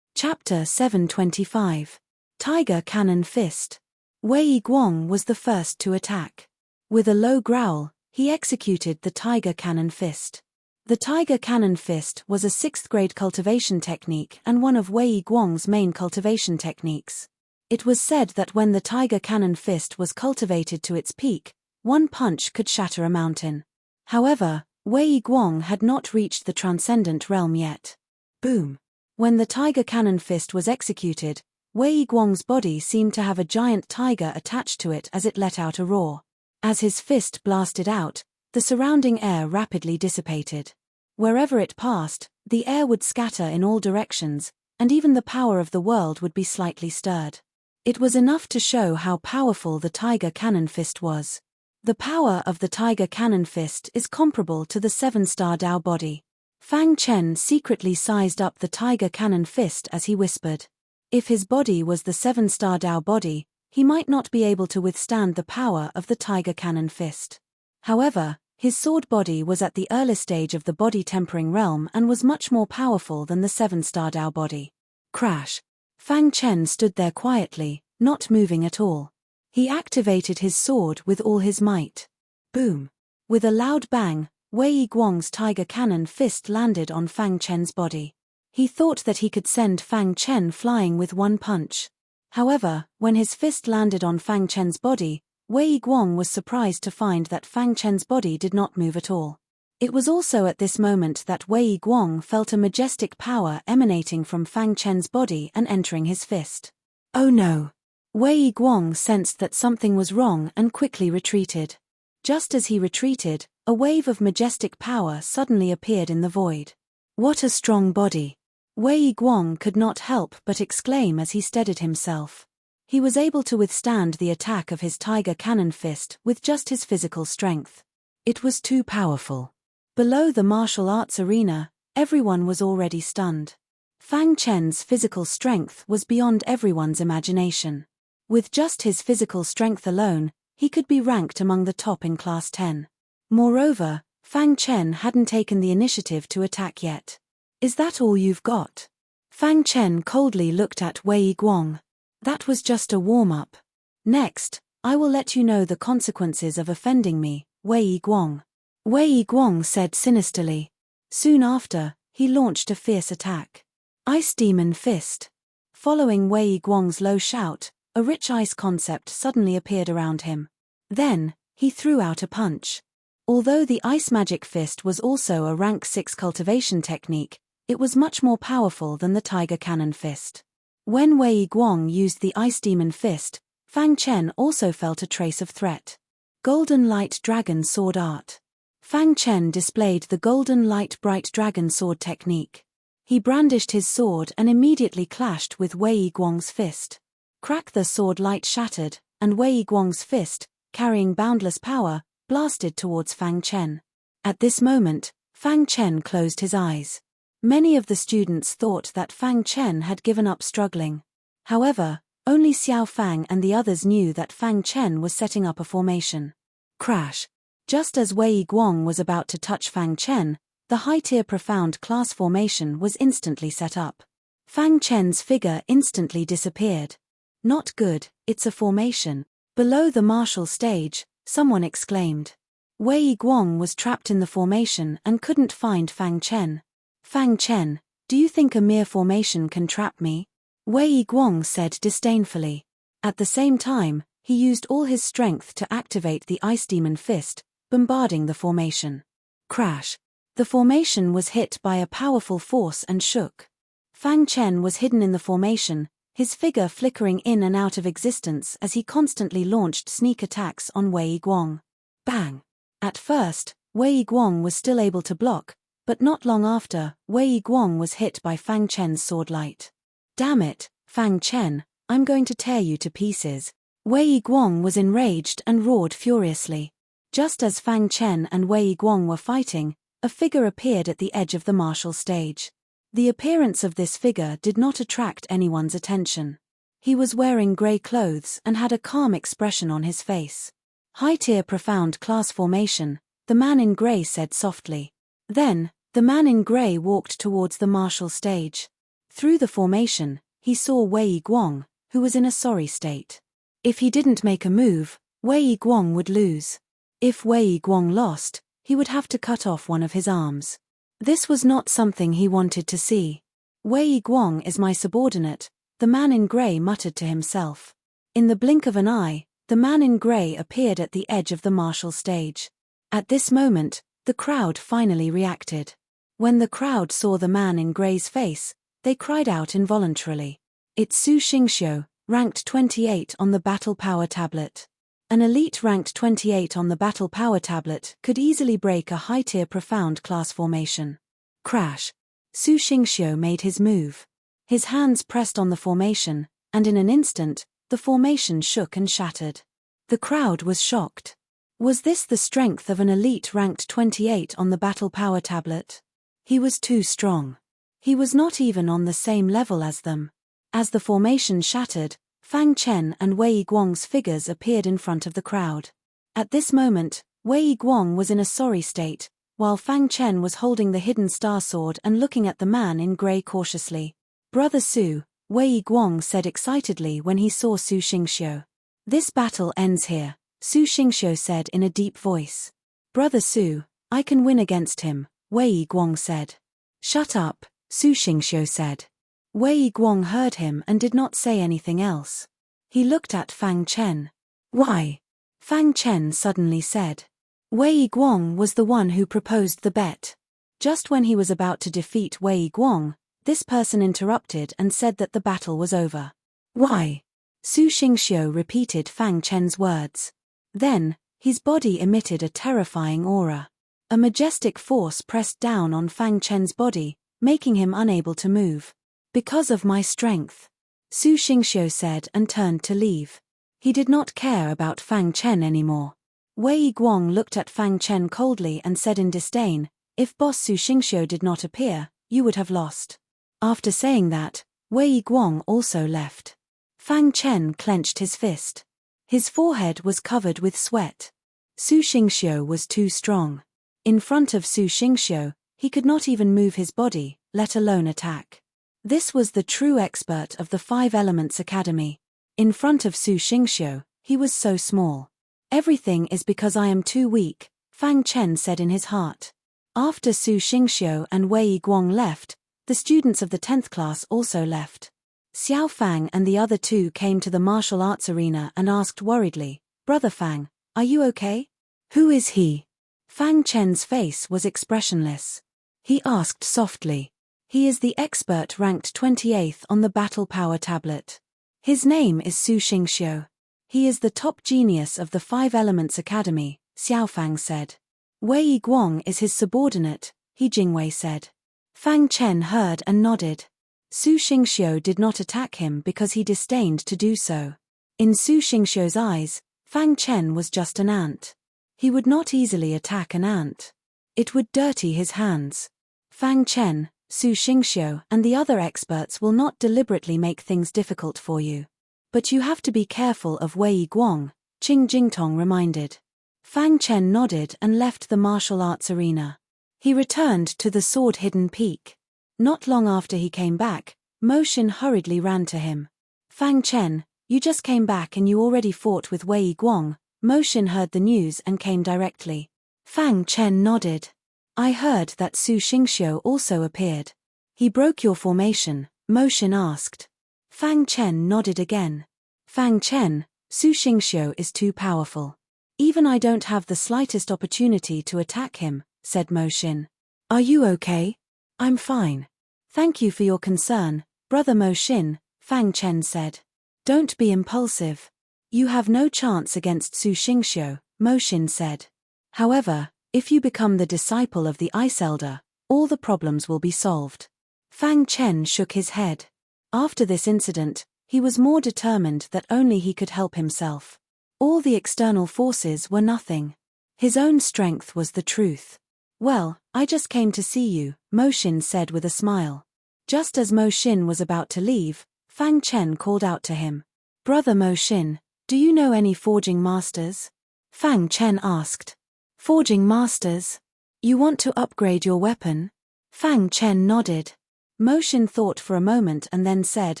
Chapter 725. Tiger Cannon Fist. Wei Guang was the first to attack. With a low growl, he executed the Tiger Cannon Fist. The Tiger Cannon Fist was a 6th grade cultivation technique and one of Wei Guang's main cultivation techniques. It was said that when the Tiger Cannon Fist was cultivated to its peak, one punch could shatter a mountain. However, Wei Guang had not reached the transcendent realm yet. Boom! When the tiger cannon fist was executed, Wei Guang's body seemed to have a giant tiger attached to it as it let out a roar. As his fist blasted out, the surrounding air rapidly dissipated. Wherever it passed, the air would scatter in all directions, and even the power of the world would be slightly stirred. It was enough to show how powerful the tiger cannon fist was. The power of the tiger cannon fist is comparable to the seven-star Dao body. Fang Chen secretly sized up the tiger cannon fist as he whispered. If his body was the seven-star Dao body, he might not be able to withstand the power of the tiger cannon fist. However, his sword body was at the early stage of the body tempering realm and was much more powerful than the seven-star Dao body. Crash! Fang Chen stood there quietly, not moving at all. He activated his sword with all his might. Boom! With a loud bang, Wei Guang's tiger cannon fist landed on Fang Chen's body. He thought that he could send Fang Chen flying with one punch. However, when his fist landed on Fang Chen's body, Wei Guang was surprised to find that Fang Chen's body did not move at all. It was also at this moment that Wei Guang felt a majestic power emanating from Fang Chen's body and entering his fist. Oh no! Wei Guang sensed that something was wrong and quickly retreated. Just as he retreated, a wave of majestic power suddenly appeared in the void. What a strong body! Wei Guang could not help but exclaim as he steadied himself. He was able to withstand the attack of his tiger cannon fist with just his physical strength. It was too powerful. Below the martial arts arena, everyone was already stunned. Fang Chen's physical strength was beyond everyone's imagination. With just his physical strength alone, he could be ranked among the top in Class 10. Moreover, Fang Chen hadn't taken the initiative to attack yet. Is that all you've got? Fang Chen coldly looked at Wei Guang. That was just a warm-up. Next, I will let you know the consequences of offending me, Wei Guang. Wei Guang said sinisterly. Soon after, he launched a fierce attack. Ice Demon Fist. Following Wei Guang's low shout, a rich ice concept suddenly appeared around him. Then, he threw out a punch. Although the Ice Magic Fist was also a rank 6 cultivation technique, it was much more powerful than the Tiger Cannon Fist. When Wei Guang used the Ice Demon Fist, Fang Chen also felt a trace of threat. Golden Light Dragon Sword Art. Fang Chen displayed the Golden Light Bright Dragon Sword technique. He brandished his sword and immediately clashed with Wei Guang's fist. Crack! The sword light shattered, and Wei Guang's fist, carrying boundless power, blasted towards Fang Chen. At this moment, Fang Chen closed his eyes. Many of the students thought that Fang Chen had given up struggling. However, only Xiao Fang and the others knew that Fang Chen was setting up a formation. Crash! Just as Wei Guang was about to touch Fang Chen, the high-tier profound class formation was instantly set up. Fang Chen's figure instantly disappeared. Not good, it's a formation. Below the martial stage, someone exclaimed. Wei Guang was trapped in the formation and couldn't find Fang Chen. Fang Chen, do you think a mere formation can trap me? Wei Guang said disdainfully. At the same time, he used all his strength to activate the Ice Demon Fist, bombarding the formation. Crash! The formation was hit by a powerful force and shook. Fang Chen was hidden in the formation, his figure flickering in and out of existence as he constantly launched sneak attacks on Wei Guang. Bang! At first, Wei Guang was still able to block, but not long after, Wei Guang was hit by Fang Chen's sword light. Damn it, Fang Chen, I'm going to tear you to pieces. Wei Guang was enraged and roared furiously. Just as Fang Chen and Wei Guang were fighting, a figure appeared at the edge of the martial stage. The appearance of this figure did not attract anyone's attention. He was wearing grey clothes and had a calm expression on his face. High-tier profound class formation, the man in grey said softly. Then, the man in grey walked towards the martial stage. Through the formation, he saw Wei Guang, who was in a sorry state. If he didn't make a move, Wei Guang would lose. If Wei Guang lost, he would have to cut off one of his arms. This was not something he wanted to see. Wei Guang is my subordinate, the man in grey muttered to himself. In the blink of an eye, the man in grey appeared at the edge of the martial stage. At this moment, the crowd finally reacted. When the crowd saw the man in grey's face, They cried out involuntarily. It's Su Xingxiu, ranked 28 on the battle power tablet. An elite ranked 28 on the battle power tablet could easily break a high-tier profound class formation. Crash. Su Xingxiu made his move. His hands pressed on the formation, and in an instant, the formation shook and shattered. The crowd was shocked. Was this the strength of an elite ranked 28 on the battle power tablet? He was too strong. He was not even on the same level as them. As the formation shattered, Fang Chen and Wei Guang's figures appeared in front of the crowd. At this moment, Wei Guang was in a sorry state, while Fang Chen was holding the hidden star sword and looking at the man in grey cautiously. Brother Su, Wei Guang said excitedly when he saw Su Xingxiu. This battle ends here, Su Xingxiu said in a deep voice. Brother Su, I can win against him, Wei Guang said. Shut up, Su Xingxiu said. Wei Guang heard him and did not say anything else. He looked at Fang Chen. Why? Fang Chen suddenly said. Wei Guang was the one who proposed the bet. Just when he was about to defeat Wei Guang, this person interrupted and said that the battle was over. Why? Su Xingxiu repeated Fang Chen's words. Then, his body emitted a terrifying aura. A majestic force pressed down on Fang Chen's body, making him unable to move. Because of my strength, Su Xingxiu said and turned to leave. He did not care about Fang Chen anymore. Wei Guang looked at Fang Chen coldly and said in disdain, if boss Su Xingxiu did not appear, you would have lost. After saying that, Wei Guang also left. Fang Chen clenched his fist. His forehead was covered with sweat. Su Xingxiu was too strong. In front of Su Xingxiu, he could not even move his body, let alone attack. This was the true expert of the Five Elements Academy. In front of Su Xingxiu, he was so small. Everything is because I am too weak, Fang Chen said in his heart. After Su Xingxiu and Wei Guang left, the students of the 10th class also left. Xiao Fang and the other two came to the martial arts arena and asked worriedly, Brother Fang, are you okay? Who is he? Fang Chen's face was expressionless. He asked softly. He is the expert ranked 28th on the battle power tablet. His name is Su Xingxiu. He is the top genius of the Five Elements Academy, Xiao Fang said. Wei Guang is his subordinate, He Jingwei said. Fang Chen heard and nodded. Su Xingxiu did not attack him because he disdained to do so. In Su Xingxiu's eyes, Fang Chen was just an ant. He would not easily attack an ant. It would dirty his hands. Fang Chen, Su Xingxiu and the other experts will not deliberately make things difficult for you. But you have to be careful of Wei Guang, Qing Jingtong reminded. Fang Chen nodded and left the martial arts arena. He returned to the sword-hidden peak. Not long after he came back, Mo Xin hurriedly ran to him. Fang Chen, you just came back and you already fought with Wei Guang. Mo Xin heard the news and came directly. Fang Chen nodded. I heard that Su Xingxiu also appeared. He broke your formation, Mo Xin asked. Fang Chen nodded again. Fang Chen, Su Xingxiu is too powerful. Even I don't have the slightest opportunity to attack him, said Mo Xin. Are you okay? I'm fine. Thank you for your concern, Brother Mo Xin, Fang Chen said. Don't be impulsive. You have no chance against Su Xingxiu, Mo Xin said. However, if you become the disciple of the Ice Elder, all the problems will be solved. Fang Chen shook his head. After this incident, he was more determined that only he could help himself. All the external forces were nothing. His own strength was the truth. Well, I just came to see you, Mo Xin said with a smile. Just as Mo Xin was about to leave, Fang Chen called out to him. Brother Mo Xin, do you know any forging masters? Fang Chen asked. Forging masters? You want to upgrade your weapon? Fang Chen nodded. Mo Xin thought for a moment and then said,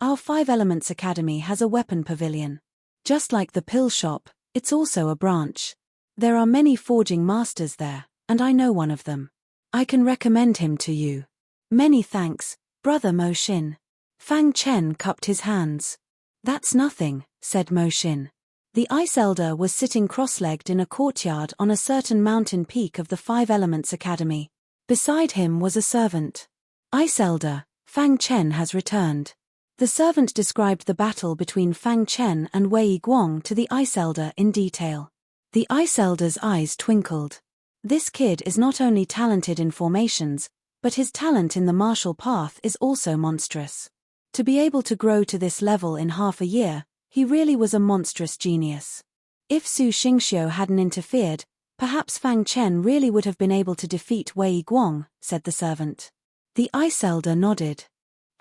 Our Five Elements Academy has a weapon pavilion. Just like the pill shop, it's also a branch. There are many forging masters there, and I know one of them. I can recommend him to you. Many thanks, Brother Mo Xin. Fang Chen cupped his hands. That's nothing, said Mo Xin. The Ice Elder was sitting cross-legged in a courtyard on a certain mountain peak of the Five Elements Academy. Beside him was a servant. Ice Elder, Fang Chen has returned. The servant described the battle between Fang Chen and Wei Guang to the Ice Elder in detail. The Ice Elder's eyes twinkled. This kid is not only talented in formations, but his talent in the martial path is also monstrous. To be able to grow to this level in half a year, he really was a monstrous genius. If Su Xingxiu hadn't interfered, perhaps Fang Chen really would have been able to defeat Wei Guang, said the servant. The Ice Elder nodded.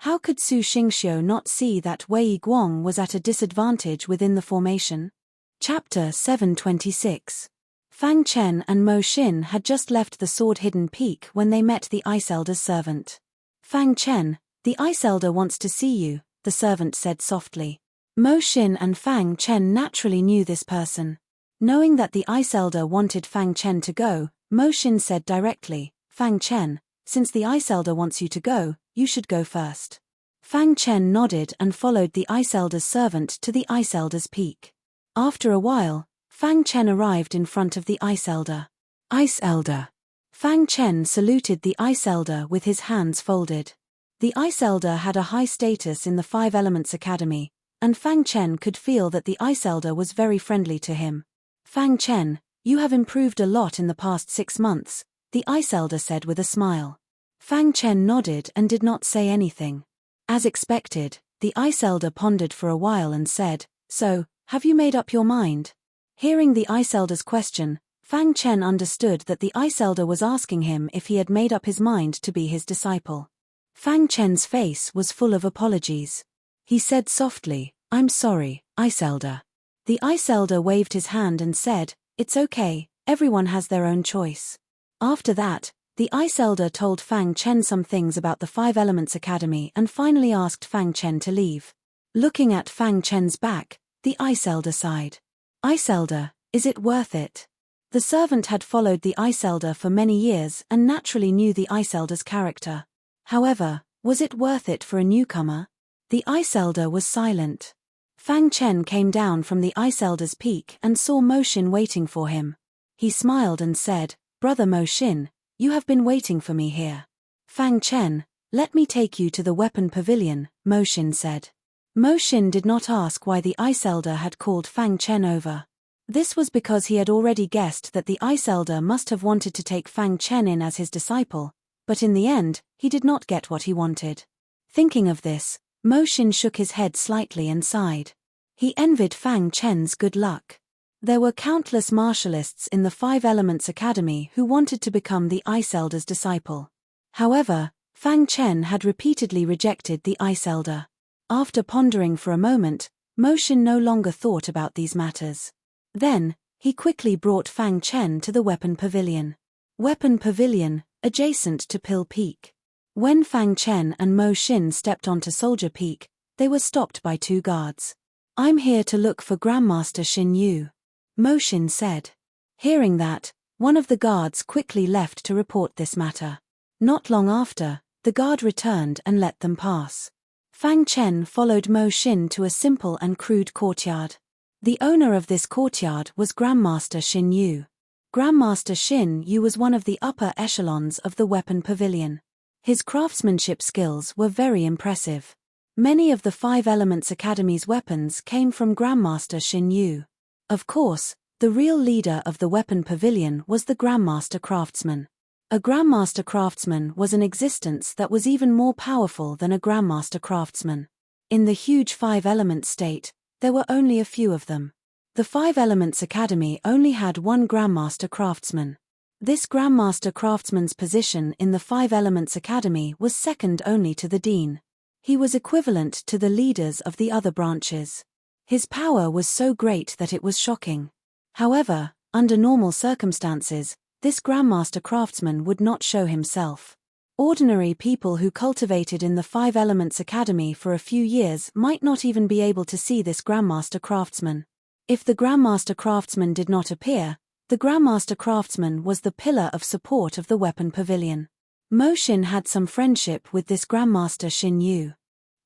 How could Su Xingxiu not see that Wei Guang was at a disadvantage within the formation? Chapter 726. Fang Chen and Mo Xin had just left the sword-hidden peak when they met the Ice Elder's servant. Fang Chen, the Ice Elder wants to see you, the servant said softly. Mo Xin and Fang Chen naturally knew this person. Knowing that the Ice Elder wanted Fang Chen to go, Mo Xin said directly, Fang Chen, since the Ice Elder wants you to go, you should go first. Fang Chen nodded and followed the Ice Elder's servant to the Ice Elder's peak. After a while, Fang Chen arrived in front of the Ice Elder. Ice Elder. Fang Chen saluted the Ice Elder with his hands folded. The Ice Elder had a high status in the Five Elements Academy, and Fang Chen could feel that the Ice Elder was very friendly to him. Fang Chen, you have improved a lot in the past 6 months, the Ice Elder said with a smile. Fang Chen nodded and did not say anything. As expected, the Ice Elder pondered for a while and said, So, have you made up your mind? Hearing the Ice Elder's question, Fang Chen understood that the Ice Elder was asking him if he had made up his mind to be his disciple. Fang Chen's face was full of apologies. He said softly, I'm sorry, Ice Elder. The Ice Elder waved his hand and said, It's okay, everyone has their own choice. After that, the Ice Elder told Fang Chen some things about the Five Elements Academy and finally asked Fang Chen to leave. Looking at Fang Chen's back, the Ice Elder sighed. Ice Elder, is it worth it? The servant had followed the Ice Elder for many years and naturally knew the Ice Elder's character. However, was it worth it for a newcomer? The Ice Elder was silent. Fang Chen came down from the Ice Elder's peak and saw Mo Xin waiting for him. He smiled and said, Brother Mo Xin, you have been waiting for me here. Fang Chen, let me take you to the weapon pavilion, Mo Xin said. Mo Xin did not ask why the Ice Elder had called Fang Chen over. This was because he had already guessed that the Ice Elder must have wanted to take Fang Chen in as his disciple, but in the end, he did not get what he wanted. Thinking of this, Mo Xin shook his head slightly and sighed. He envied Fang Chen's good luck. There were countless martialists in the Five Elements Academy who wanted to become the Ice Elder's disciple. However, Fang Chen had repeatedly rejected the Ice Elder. After pondering for a moment, Mo Xin no longer thought about these matters. Then, he quickly brought Fang Chen to the Weapon Pavilion. Weapon Pavilion, adjacent to Pill Peak. When Fang Chen and Mo Xin stepped onto Soldier Peak, they were stopped by 2 guards. I'm here to look for Grandmaster Xin Yu, Mo Xin said. Hearing that, one of the guards quickly left to report this matter. Not long after, the guard returned and let them pass. Fang Chen followed Mo Xin to a simple and crude courtyard. The owner of this courtyard was Grandmaster Xin Yu. Grandmaster Xin Yu was one of the upper echelons of the Weapon Pavilion. His craftsmanship skills were very impressive. Many of the Five Elements Academy's weapons came from Grandmaster Xin Yu. Of course, the real leader of the Weapon Pavilion was the Grandmaster Craftsman. A Grandmaster Craftsman was an existence that was even more powerful than a Grandmaster Craftsman. In the huge Five Elements state, there were only a few of them. The Five Elements Academy only had one Grandmaster Craftsman. This Grandmaster Craftsman's position in the Five Elements Academy was second only to the Dean. He was equivalent to the leaders of the other branches. His power was so great that it was shocking. However, under normal circumstances, this Grandmaster Craftsman would not show himself. Ordinary people who cultivated in the Five Elements Academy for a few years might not even be able to see this Grandmaster Craftsman. If the Grandmaster Craftsman did not appear, the Grandmaster Craftsman was the pillar of support of the Weapon Pavilion. Mo Xin had some friendship with this Grandmaster Xin Yu.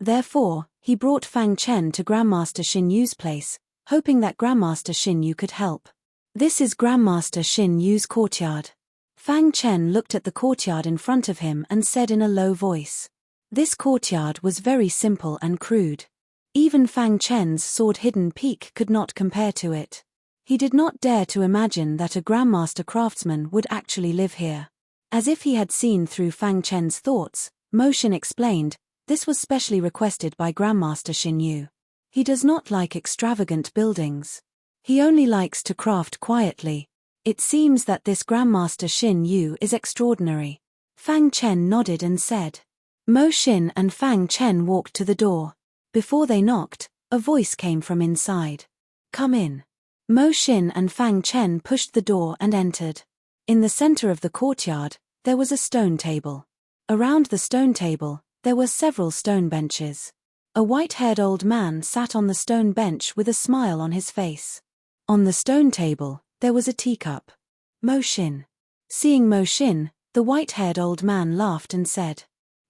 Therefore, he brought Fang Chen to Grandmaster Xin Yu's place, hoping that Grandmaster Xin Yu could help. This is Grandmaster Xin Yu's courtyard. Fang Chen looked at the courtyard in front of him and said in a low voice. This courtyard was very simple and crude. Even Fang Chen's sword-hidden peak could not compare to it. He did not dare to imagine that a grandmaster craftsman would actually live here. As if he had seen through Fang Chen's thoughts, Mo Xin explained, this was specially requested by Grandmaster Xin Yu. He does not like extravagant buildings. He only likes to craft quietly. It seems that this Grandmaster Xin Yu is extraordinary. Fang Chen nodded and said. Mo Xin and Fang Chen walked to the door. Before they knocked, a voice came from inside. Come in. Mo Xin and Fang Chen pushed the door and entered. In the center of the courtyard, there was a stone table. Around the stone table, there were several stone benches. A white-haired old man sat on the stone bench with a smile on his face. On the stone table, there was a teacup. Mo Xin. Seeing Mo Xin, the white-haired old man laughed and said,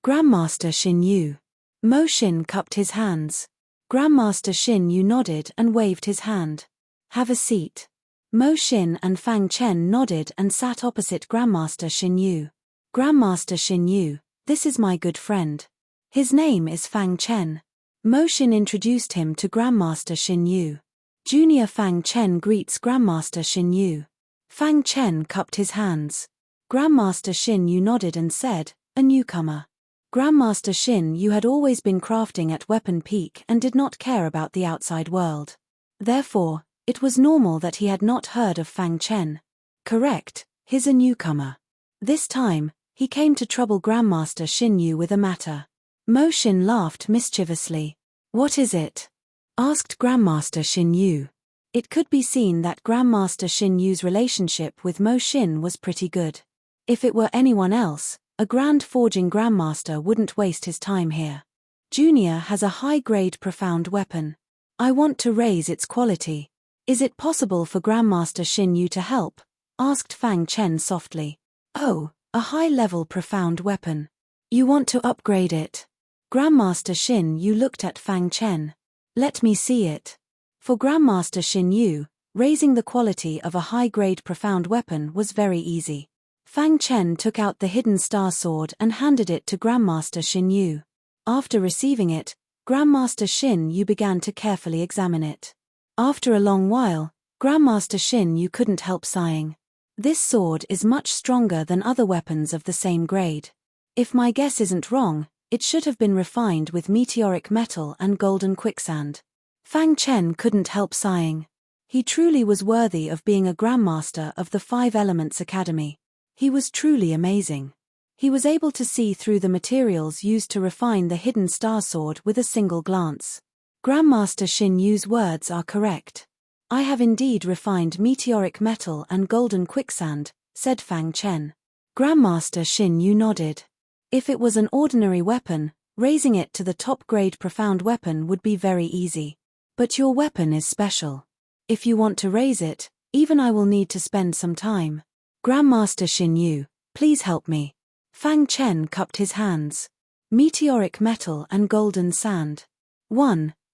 Grandmaster Xin Yu. Mo Xin cupped his hands. Grandmaster Xin Yu nodded and waved his hand. Have a seat. Mo Xin and Fang Chen nodded and sat opposite Grandmaster Xin Yu. Grandmaster Xin Yu, this is my good friend. His name is Fang Chen. Mo Xin introduced him to Grandmaster Xin Yu. Junior Fang Chen greets Grandmaster Xin Yu. Fang Chen cupped his hands. Grandmaster Xin Yu nodded and said, a newcomer. Grandmaster Xin Yu had always been crafting at Weapon Peak and did not care about the outside world. Therefore, it was normal that he had not heard of Fang Chen. Correct, he's a newcomer. This time, he came to trouble Grandmaster Xin Yu with a matter. Mo Xin laughed mischievously. What is it? Asked Grandmaster Xin Yu. It could be seen that Grandmaster Xin Yu's relationship with Mo Xin was pretty good. If it were anyone else, a grand forging grandmaster wouldn't waste his time here. Junior has a high-grade profound weapon. I want to raise its quality. Is it possible for Grandmaster Xin Yu to help? Asked Fang Chen softly. Oh, a high-level profound weapon. You want to upgrade it? Grandmaster Xin Yu looked at Fang Chen. Let me see it. For Grandmaster Xin Yu, raising the quality of a high-grade profound weapon was very easy. Fang Chen took out the hidden star sword and handed it to Grandmaster Xin Yu. After receiving it, Grandmaster Xin Yu began to carefully examine it. After a long while, Grandmaster Xin Yu couldn't help sighing. This sword is much stronger than other weapons of the same grade. If my guess isn't wrong, it should have been refined with meteoric metal and golden quicksand. Fang Chen couldn't help sighing. He truly was worthy of being a Grandmaster of the Five Elements Academy. He was truly amazing. He was able to see through the materials used to refine the hidden star sword with a single glance. Grandmaster Xin Yu's words are correct. I have indeed refined meteoric metal and golden quicksand, said Fang Chen. Grandmaster Xin Yu nodded. If it was an ordinary weapon, raising it to the top-grade profound weapon would be very easy. But your weapon is special. If you want to raise it, even I will need to spend some time. Grandmaster Xin Yu, please help me. Fang Chen cupped his hands. Meteoric metal and golden sand.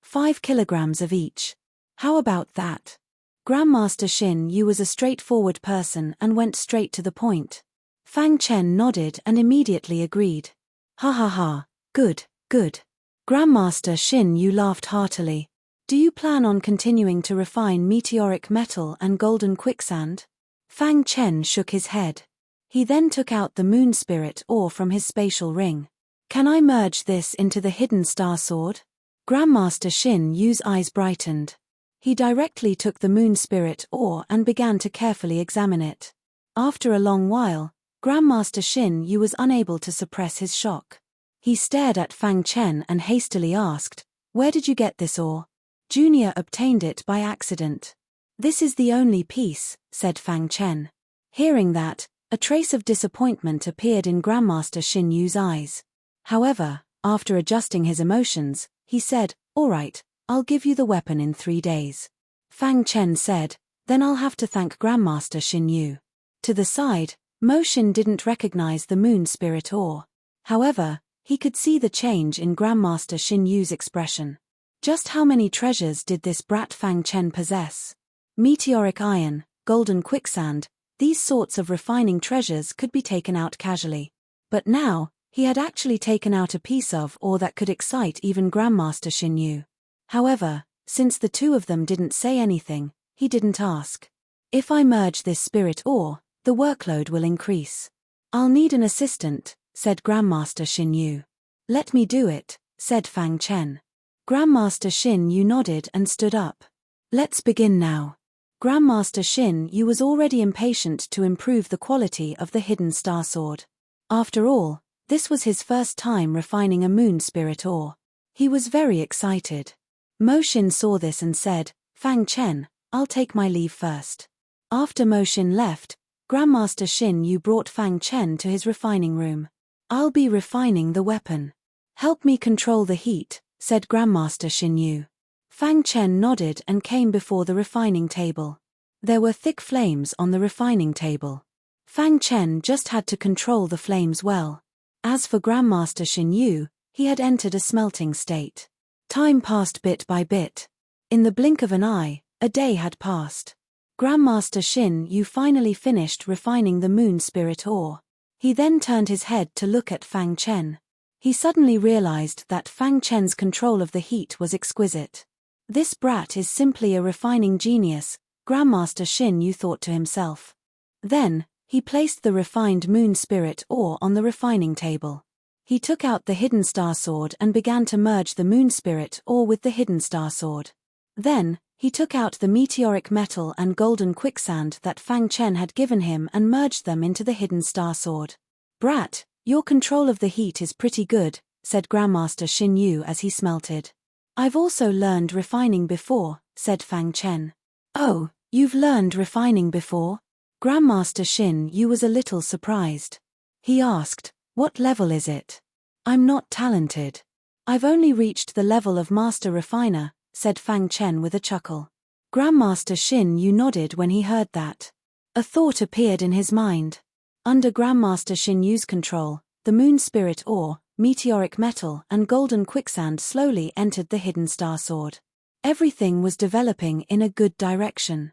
5 kilograms of each. How about that? Grandmaster Xin Yu was a straightforward person and went straight to the point. Fang Chen nodded and immediately agreed. Ha ha ha, good, good. Grandmaster Xin Yu laughed heartily. Do you plan on continuing to refine meteoric metal and golden quicksand? Fang Chen shook his head. He then took out the moon spirit ore from his spatial ring. Can I merge this into the hidden star sword? Grandmaster Xin Yu's eyes brightened. He directly took the moon spirit ore and began to carefully examine it. After a long while, Grandmaster Xin Yu was unable to suppress his shock. He stared at Fang Chen and hastily asked, where did you get this ore? Junior obtained it by accident. This is the only piece, said Fang Chen. Hearing that, a trace of disappointment appeared in Grandmaster Xin Yu's eyes. However, after adjusting his emotions, he said, all right, I'll give you the weapon in 3 days. Fang Chen said, then I'll have to thank Grandmaster Xin Yu. To the side, Mo Xin didn't recognize the moon spirit ore. However, he could see the change in Grandmaster Xin Yu's expression. Just how many treasures did this brat Fang Chen possess? Meteoric iron, golden quicksand, these sorts of refining treasures could be taken out casually. But now, He had actually taken out a piece of ore that could excite even Grandmaster Xinyu. However, since the two of them didn't say anything, he didn't ask. If I merge this spirit ore, the workload will increase. I'll need an assistant, said Grandmaster Xinyu. Let me do it, said Fang Chen. Grandmaster Xinyu nodded and stood up. Let's begin now. Grandmaster Xinyu was already impatient to improve the quality of the hidden star sword. After all, this was his first time refining a moon spirit ore. He was very excited. Mo Xin saw this and said, Fang Chen, I'll take my leave first. After Mo Xin left, Grandmaster Xinyu brought Fang Chen to his refining room. I'll be refining the weapon. Help me control the heat, said Grandmaster Xinyu. Fang Chen nodded and came before the refining table. There were thick flames on the refining table. Fang Chen just had to control the flames well. As for Grandmaster Xinyu, he had entered a smelting state. Time passed bit by bit. In the blink of an eye, a day had passed. Grandmaster Xinyu finally finished refining the moon spirit ore. He then turned his head to look at Fang Chen. He suddenly realized that Fang Chen's control of the heat was exquisite. This brat is simply a refining genius, Grandmaster Xinyu thought to himself. Then, he placed the refined moon spirit ore on the refining table. He took out the hidden star sword and began to merge the moon spirit ore with the hidden star sword. Then, he took out the meteoric metal and golden quicksand that Fang Chen had given him and merged them into the hidden star sword. Brat, your control of the heat is pretty good, said Grandmaster Xinyu as he smelted. I've also learned refining before, said Fang Chen. Oh, you've learned refining before? Grandmaster Xinyu was a little surprised. He asked, what level is it? I'm not talented. I've only reached the level of Master Refiner, said Fang Chen with a chuckle. Grandmaster Xinyu nodded when he heard that. A thought appeared in his mind. Under Grandmaster Xinyu's control, the moon spirit ore, meteoric metal and golden quicksand slowly entered the hidden star sword. Everything was developing in a good direction.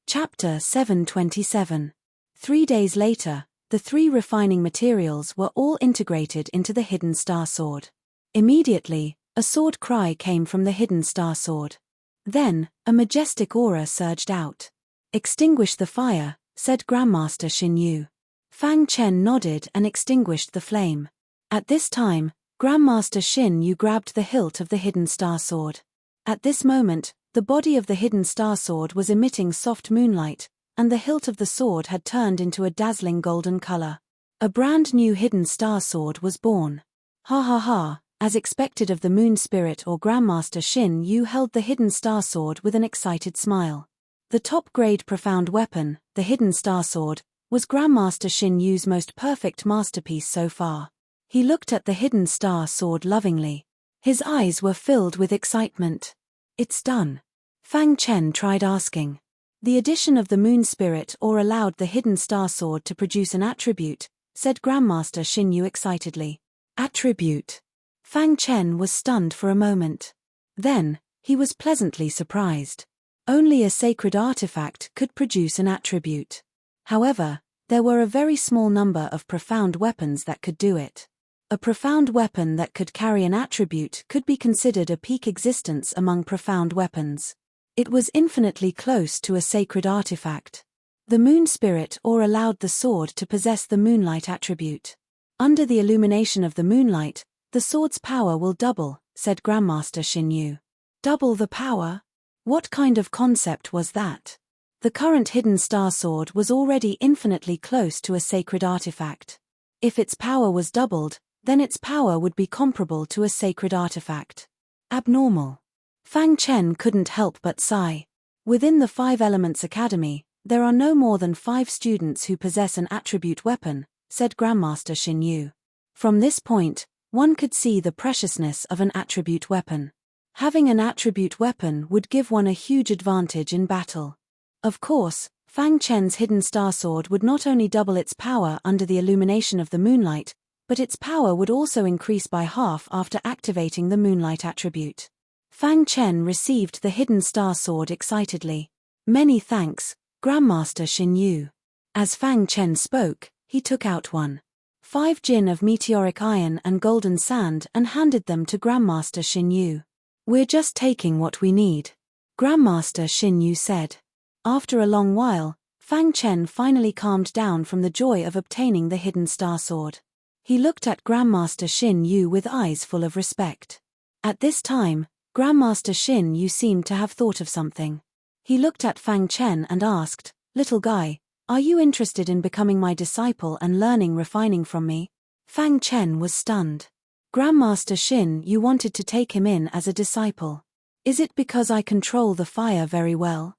Chapter 727. 3 days later, the 3 refining materials were all integrated into the hidden star sword. Immediately, a sword cry came from the hidden star sword. Then, a majestic aura surged out. Extinguish the fire, said Grandmaster Xinyu. Fang Chen nodded and extinguished the flame. At this time, Grandmaster Xinyu grabbed the hilt of the hidden star sword. At this moment, the body of the hidden star sword was emitting soft moonlight, and the hilt of the sword had turned into a dazzling golden color. A brand new hidden star sword was born. Ha ha ha, as expected of the moon spirit or Grandmaster Xinyu held the hidden star sword with an excited smile. The top-grade profound weapon, the hidden star sword, was Grandmaster Xinyu's most perfect masterpiece so far. He looked at the hidden star sword lovingly. His eyes were filled with excitement. It's done. Fang Chen tried asking. The addition of the moon spirit ore allowed the hidden star sword to produce an attribute, said Grandmaster Xinyu excitedly. Attribute. Fang Chen was stunned for a moment. Then, he was pleasantly surprised. Only a sacred artifact could produce an attribute. However, there were a very small number of profound weapons that could do it. A profound weapon that could carry an attribute could be considered a peak existence among profound weapons. It was infinitely close to a sacred artifact. The moon spirit ore allowed the sword to possess the moonlight attribute. Under the illumination of the moonlight, the sword's power will double, said Grandmaster Xinyu. Double the power? What kind of concept was that? The current hidden star sword was already infinitely close to a sacred artifact. If its power was doubled, then its power would be comparable to a sacred artifact. Abnormal. Fang Chen couldn't help but sigh. Within the 5 Elements Academy, there are no more than 5 students who possess an attribute weapon, said Grandmaster Xinyu. From this point, one could see the preciousness of an attribute weapon. Having an attribute weapon would give one a huge advantage in battle. Of course, Fang Chen's hidden star sword would not only double its power under the illumination of the moonlight, but its power would also increase by half after activating the moonlight attribute. Fang Chen received the hidden star sword excitedly. Many thanks, Grandmaster Xinyu. As Fang Chen spoke, he took out one. 5 jin of meteoric iron and golden sand and handed them to Grandmaster Xin Yu. "We're just taking what we need," Grandmaster Xin Yu said. After a long while, Fang Chen finally calmed down from the joy of obtaining the hidden star sword. He looked at Grandmaster Xin Yu with eyes full of respect. At this time, Grandmaster Xin Yu seemed to have thought of something. He looked at Fang Chen and asked, "Little guy, are you interested in becoming my disciple and learning refining from me?" Fang Chen was stunned. Grandmaster Xin Yu wanted to take him in as a disciple. "Is it because I control the fire very well?"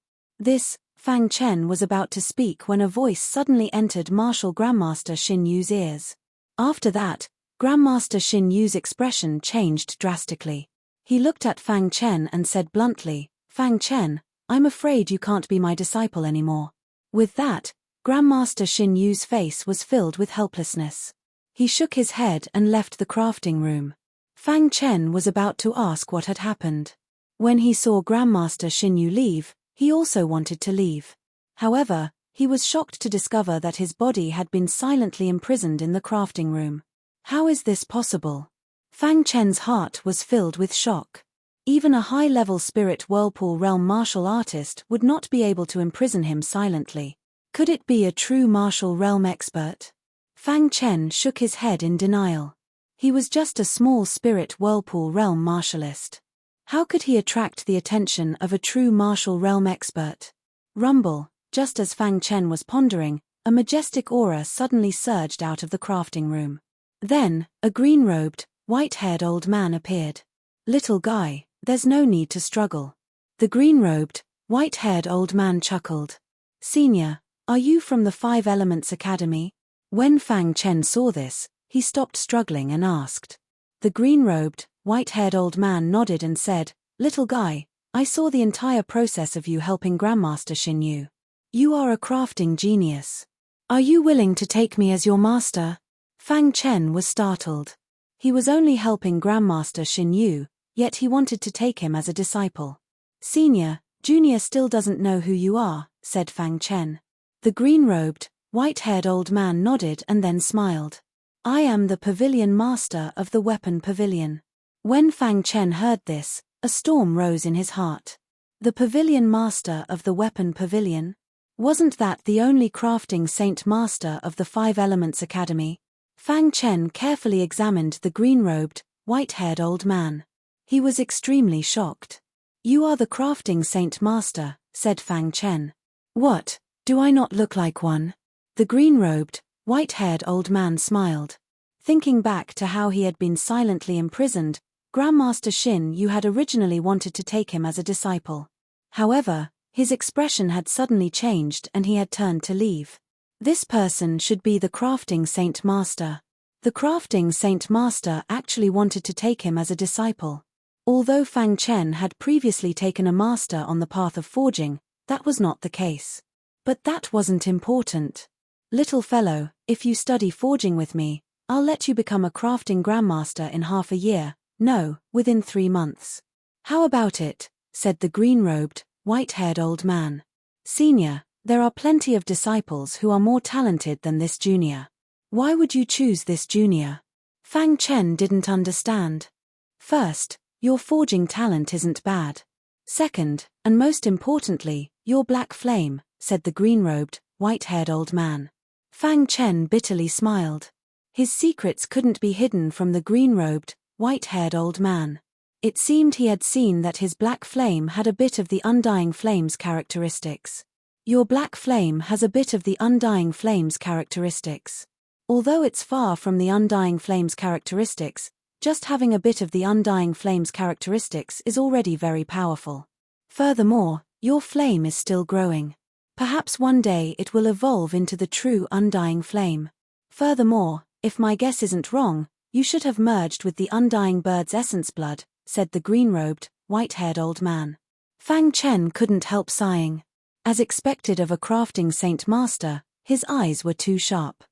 Fang Chen was about to speak when a voice suddenly entered Martial Grandmaster Xin Yu's ears. After that, Grandmaster Xin Yu's expression changed drastically. He looked at Fang Chen and said bluntly, "Fang Chen, I'm afraid you can't be my disciple anymore." With that, Grandmaster Xin Yu's face was filled with helplessness. He shook his head and left the crafting room. Fang Chen was about to ask what had happened. When he saw Grandmaster Xin Yu leave, he also wanted to leave. However, he was shocked to discover that his body had been silently imprisoned in the crafting room. How is this possible? Fang Chen's heart was filled with shock. Even a high-level spirit whirlpool realm martial artist would not be able to imprison him silently. Could it be a true martial realm expert? Fang Chen shook his head in denial. He was just a small spirit whirlpool realm martialist. How could he attract the attention of a true martial realm expert? Rumble, just as Fang Chen was pondering, a majestic aura suddenly surged out of the crafting room. Then, a green-robed, white-haired old man appeared. "Little guy, there's no need to struggle." The green-robed, white-haired old man chuckled. "Senior, are you from the 5 Elements Academy?" When Fang Chen saw this, he stopped struggling and asked. The green-robed, white-haired old man nodded and said, "Little guy, I saw the entire process of you helping Grandmaster Xin Yu. You are a crafting genius. Are you willing to take me as your master?" Fang Chen was startled. He was only helping Grandmaster Xin Yu, yet he wanted to take him as a disciple. "Senior, Junior still doesn't know who you are," said Fang Chen. The green-robed, white-haired old man nodded and then smiled. "I am the Pavilion Master of the Weapon Pavilion." When Fang Chen heard this, a storm rose in his heart. The Pavilion Master of the Weapon Pavilion? Wasn't that the only crafting saint master of the 5 Elements Academy? Fang Chen carefully examined the green-robed, white-haired old man. He was extremely shocked. "You are the crafting saint master," said Fang Chen. "What, do I not look like one?" The green-robed, white-haired old man smiled. Thinking back to how he had been silently imprisoned, Grandmaster Xin Yu had originally wanted to take him as a disciple. However, his expression had suddenly changed and he had turned to leave. This person should be the crafting saint master. The crafting saint master actually wanted to take him as a disciple. Although Fang Chen had previously taken a master on the path of forging, that was not the case. But that wasn't important. "Little fellow, if you study forging with me, I'll let you become a crafting grandmaster in half a year, no, within 3 months. How about it?" said the green-robed, white-haired old man. "Senior, there are plenty of disciples who are more talented than this junior. Why would you choose this junior?" Fang Chen didn't understand. "First, your forging talent isn't bad. Second, and most importantly, your black flame," said the green-robed, white-haired old man. Fang Chen bitterly smiled. His secrets couldn't be hidden from the green-robed, white-haired old man. It seemed he had seen that his black flame had a bit of the undying flame's characteristics. Your black flame has a bit of the undying flame's characteristics. Although it's far from the undying flame's characteristics, just having a bit of the undying flame's characteristics is already very powerful. Furthermore, your flame is still growing. Perhaps one day it will evolve into the true undying flame. Furthermore, if my guess isn't wrong, you should have merged with the undying bird's essence blood, said the green-robed, white-haired old man. Fang Chen couldn't help sighing. As expected of a crafting saint master, his eyes were too sharp.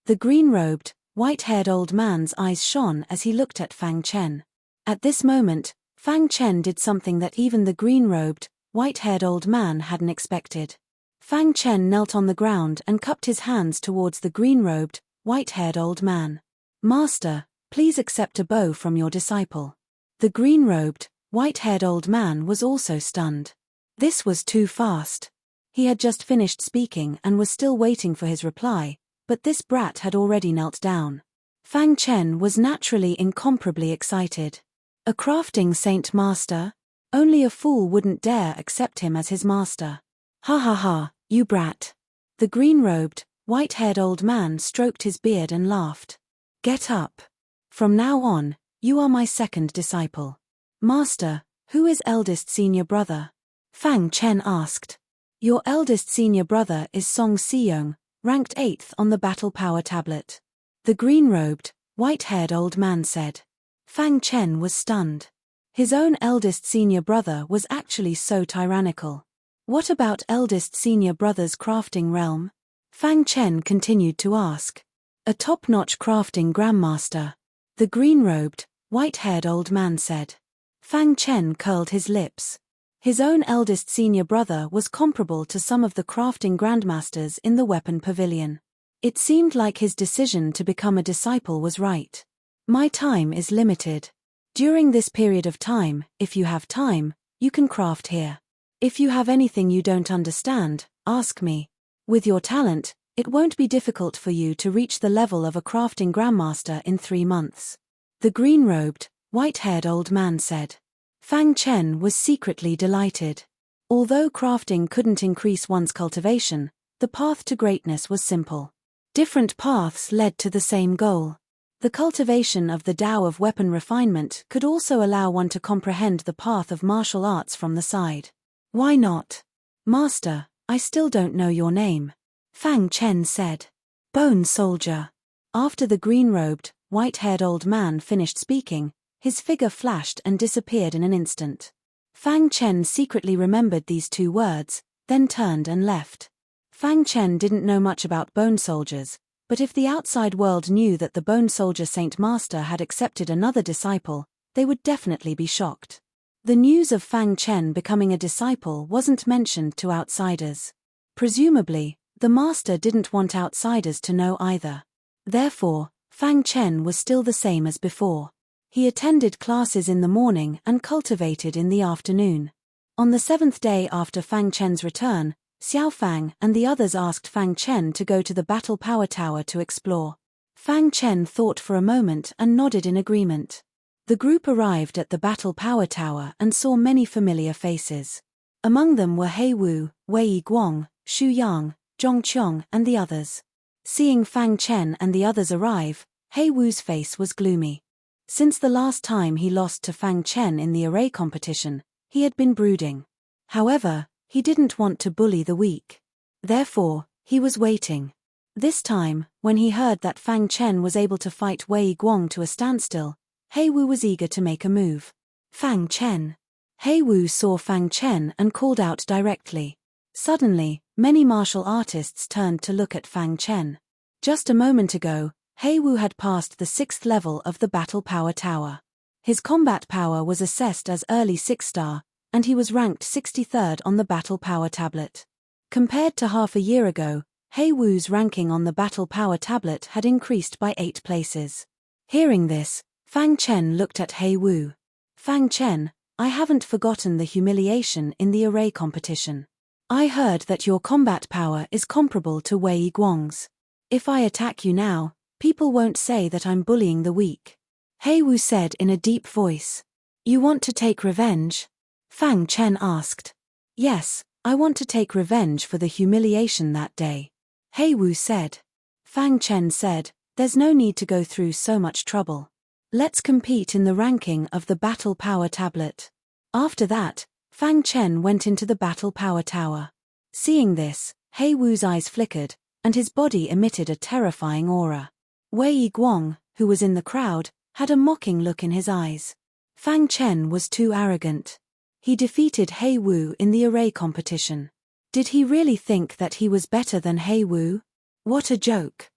The green-robed, white-haired old man's eyes shone as he looked at Fang Chen. At this moment, Fang Chen did something that even the green-robed, white-haired old man hadn't expected. Fang Chen knelt on the ground and cupped his hands towards the green-robed, white-haired old man. Master, please accept a bow from your disciple. The green-robed, white-haired old man was also stunned. This was too fast. He had just finished speaking and was still waiting for his reply, but this brat had already knelt down. Fang Chen was naturally incomparably excited. A crafting saint master? Only a fool wouldn't dare accept him as his master. Ha ha ha, you brat. The green-robed, white-haired old man stroked his beard and laughed. Get up. From now on, you are my second disciple. Master, who is eldest senior brother? Fang Chen asked. Your eldest senior brother is Song Siyong, ranked 8th on the battle power tablet. The green-robed, white-haired old man said. Fang Chen was stunned. His own eldest senior brother was actually so tyrannical. What about eldest senior brother's crafting realm? Fang Chen continued to ask. A top-notch crafting grandmaster. The green-robed, white-haired old man said. Fang Chen curled his lips. His own eldest senior brother was comparable to some of the crafting grandmasters in the weapon pavilion. It seemed like his decision to become a disciple was right. My time is limited. During this period of time, if you have time, you can craft here. If you have anything you don't understand, ask me. With your talent, it won't be difficult for you to reach the level of a crafting grandmaster in 3 months. The green-robed, white-haired old man said. Fang Chen was secretly delighted. Although crafting couldn't increase one's cultivation, the path to greatness was simple. Different paths led to the same goal. The cultivation of the Tao of weapon refinement could also allow one to comprehend the path of martial arts from the side. Why not? Master, I still don't know your name. Fang Chen said. Bone Soldier. After the green-robed, white-haired old man finished speaking, his figure flashed and disappeared in an instant. Fang Chen secretly remembered these 2 words, then turned and left. Fang Chen didn't know much about bone soldiers, but if the outside world knew that the Bone Soldier Saint Master had accepted another disciple, they would definitely be shocked. The news of Fang Chen becoming a disciple wasn't mentioned to outsiders. Presumably, the master didn't want outsiders to know either. Therefore, Fang Chen was still the same as before. He attended classes in the morning and cultivated in the afternoon. On the 7th day after Fang Chen's return, Xiao Fang and the others asked Fang Chen to go to the Battle Power Tower to explore. Fang Chen thought for a moment and nodded in agreement. The group arrived at the Battle Power Tower and saw many familiar faces. Among them were He Wu, Wei Guang, Xu Yang, Zhong Qiong and the others. Seeing Fang Chen and the others arrive, He Wu's face was gloomy. Since the last time he lost to Fang Chen in the array competition, he had been brooding. However, he didn't want to bully the weak. Therefore, he was waiting. This time, when he heard that Fang Chen was able to fight Wei Guang to a standstill, He Wu was eager to make a move. Fang Chen. He Wu saw Fang Chen and called out directly. Suddenly, many martial artists turned to look at Fang Chen. Just a moment ago, He Wu had passed the 6th level of the Battle Power Tower. His combat power was assessed as early 6-star, and he was ranked 63rd on the Battle Power Tablet. Compared to half a year ago, He Wu's ranking on the Battle Power Tablet had increased by 8 places. Hearing this, Fang Chen looked at He Wu. Fang Chen, I haven't forgotten the humiliation in the array competition. I heard that your combat power is comparable to Wei Guang's. If I attack you now, people won't say that I'm bullying the weak. He Wu said in a deep voice. You want to take revenge? Fang Chen asked. Yes, I want to take revenge for the humiliation that day. He Wu said. Fang Chen said, there's no need to go through so much trouble. Let's compete in the ranking of the Battle Power Tablet. After that, Fang Chen went into the Battle Power Tower. Seeing this, He Wu's eyes flickered, and his body emitted a terrifying aura. Wei Guang, who was in the crowd, had a mocking look in his eyes. Fang Chen was too arrogant. He defeated He Wu in the array competition. Did he really think that he was better than He Wu? What a joke.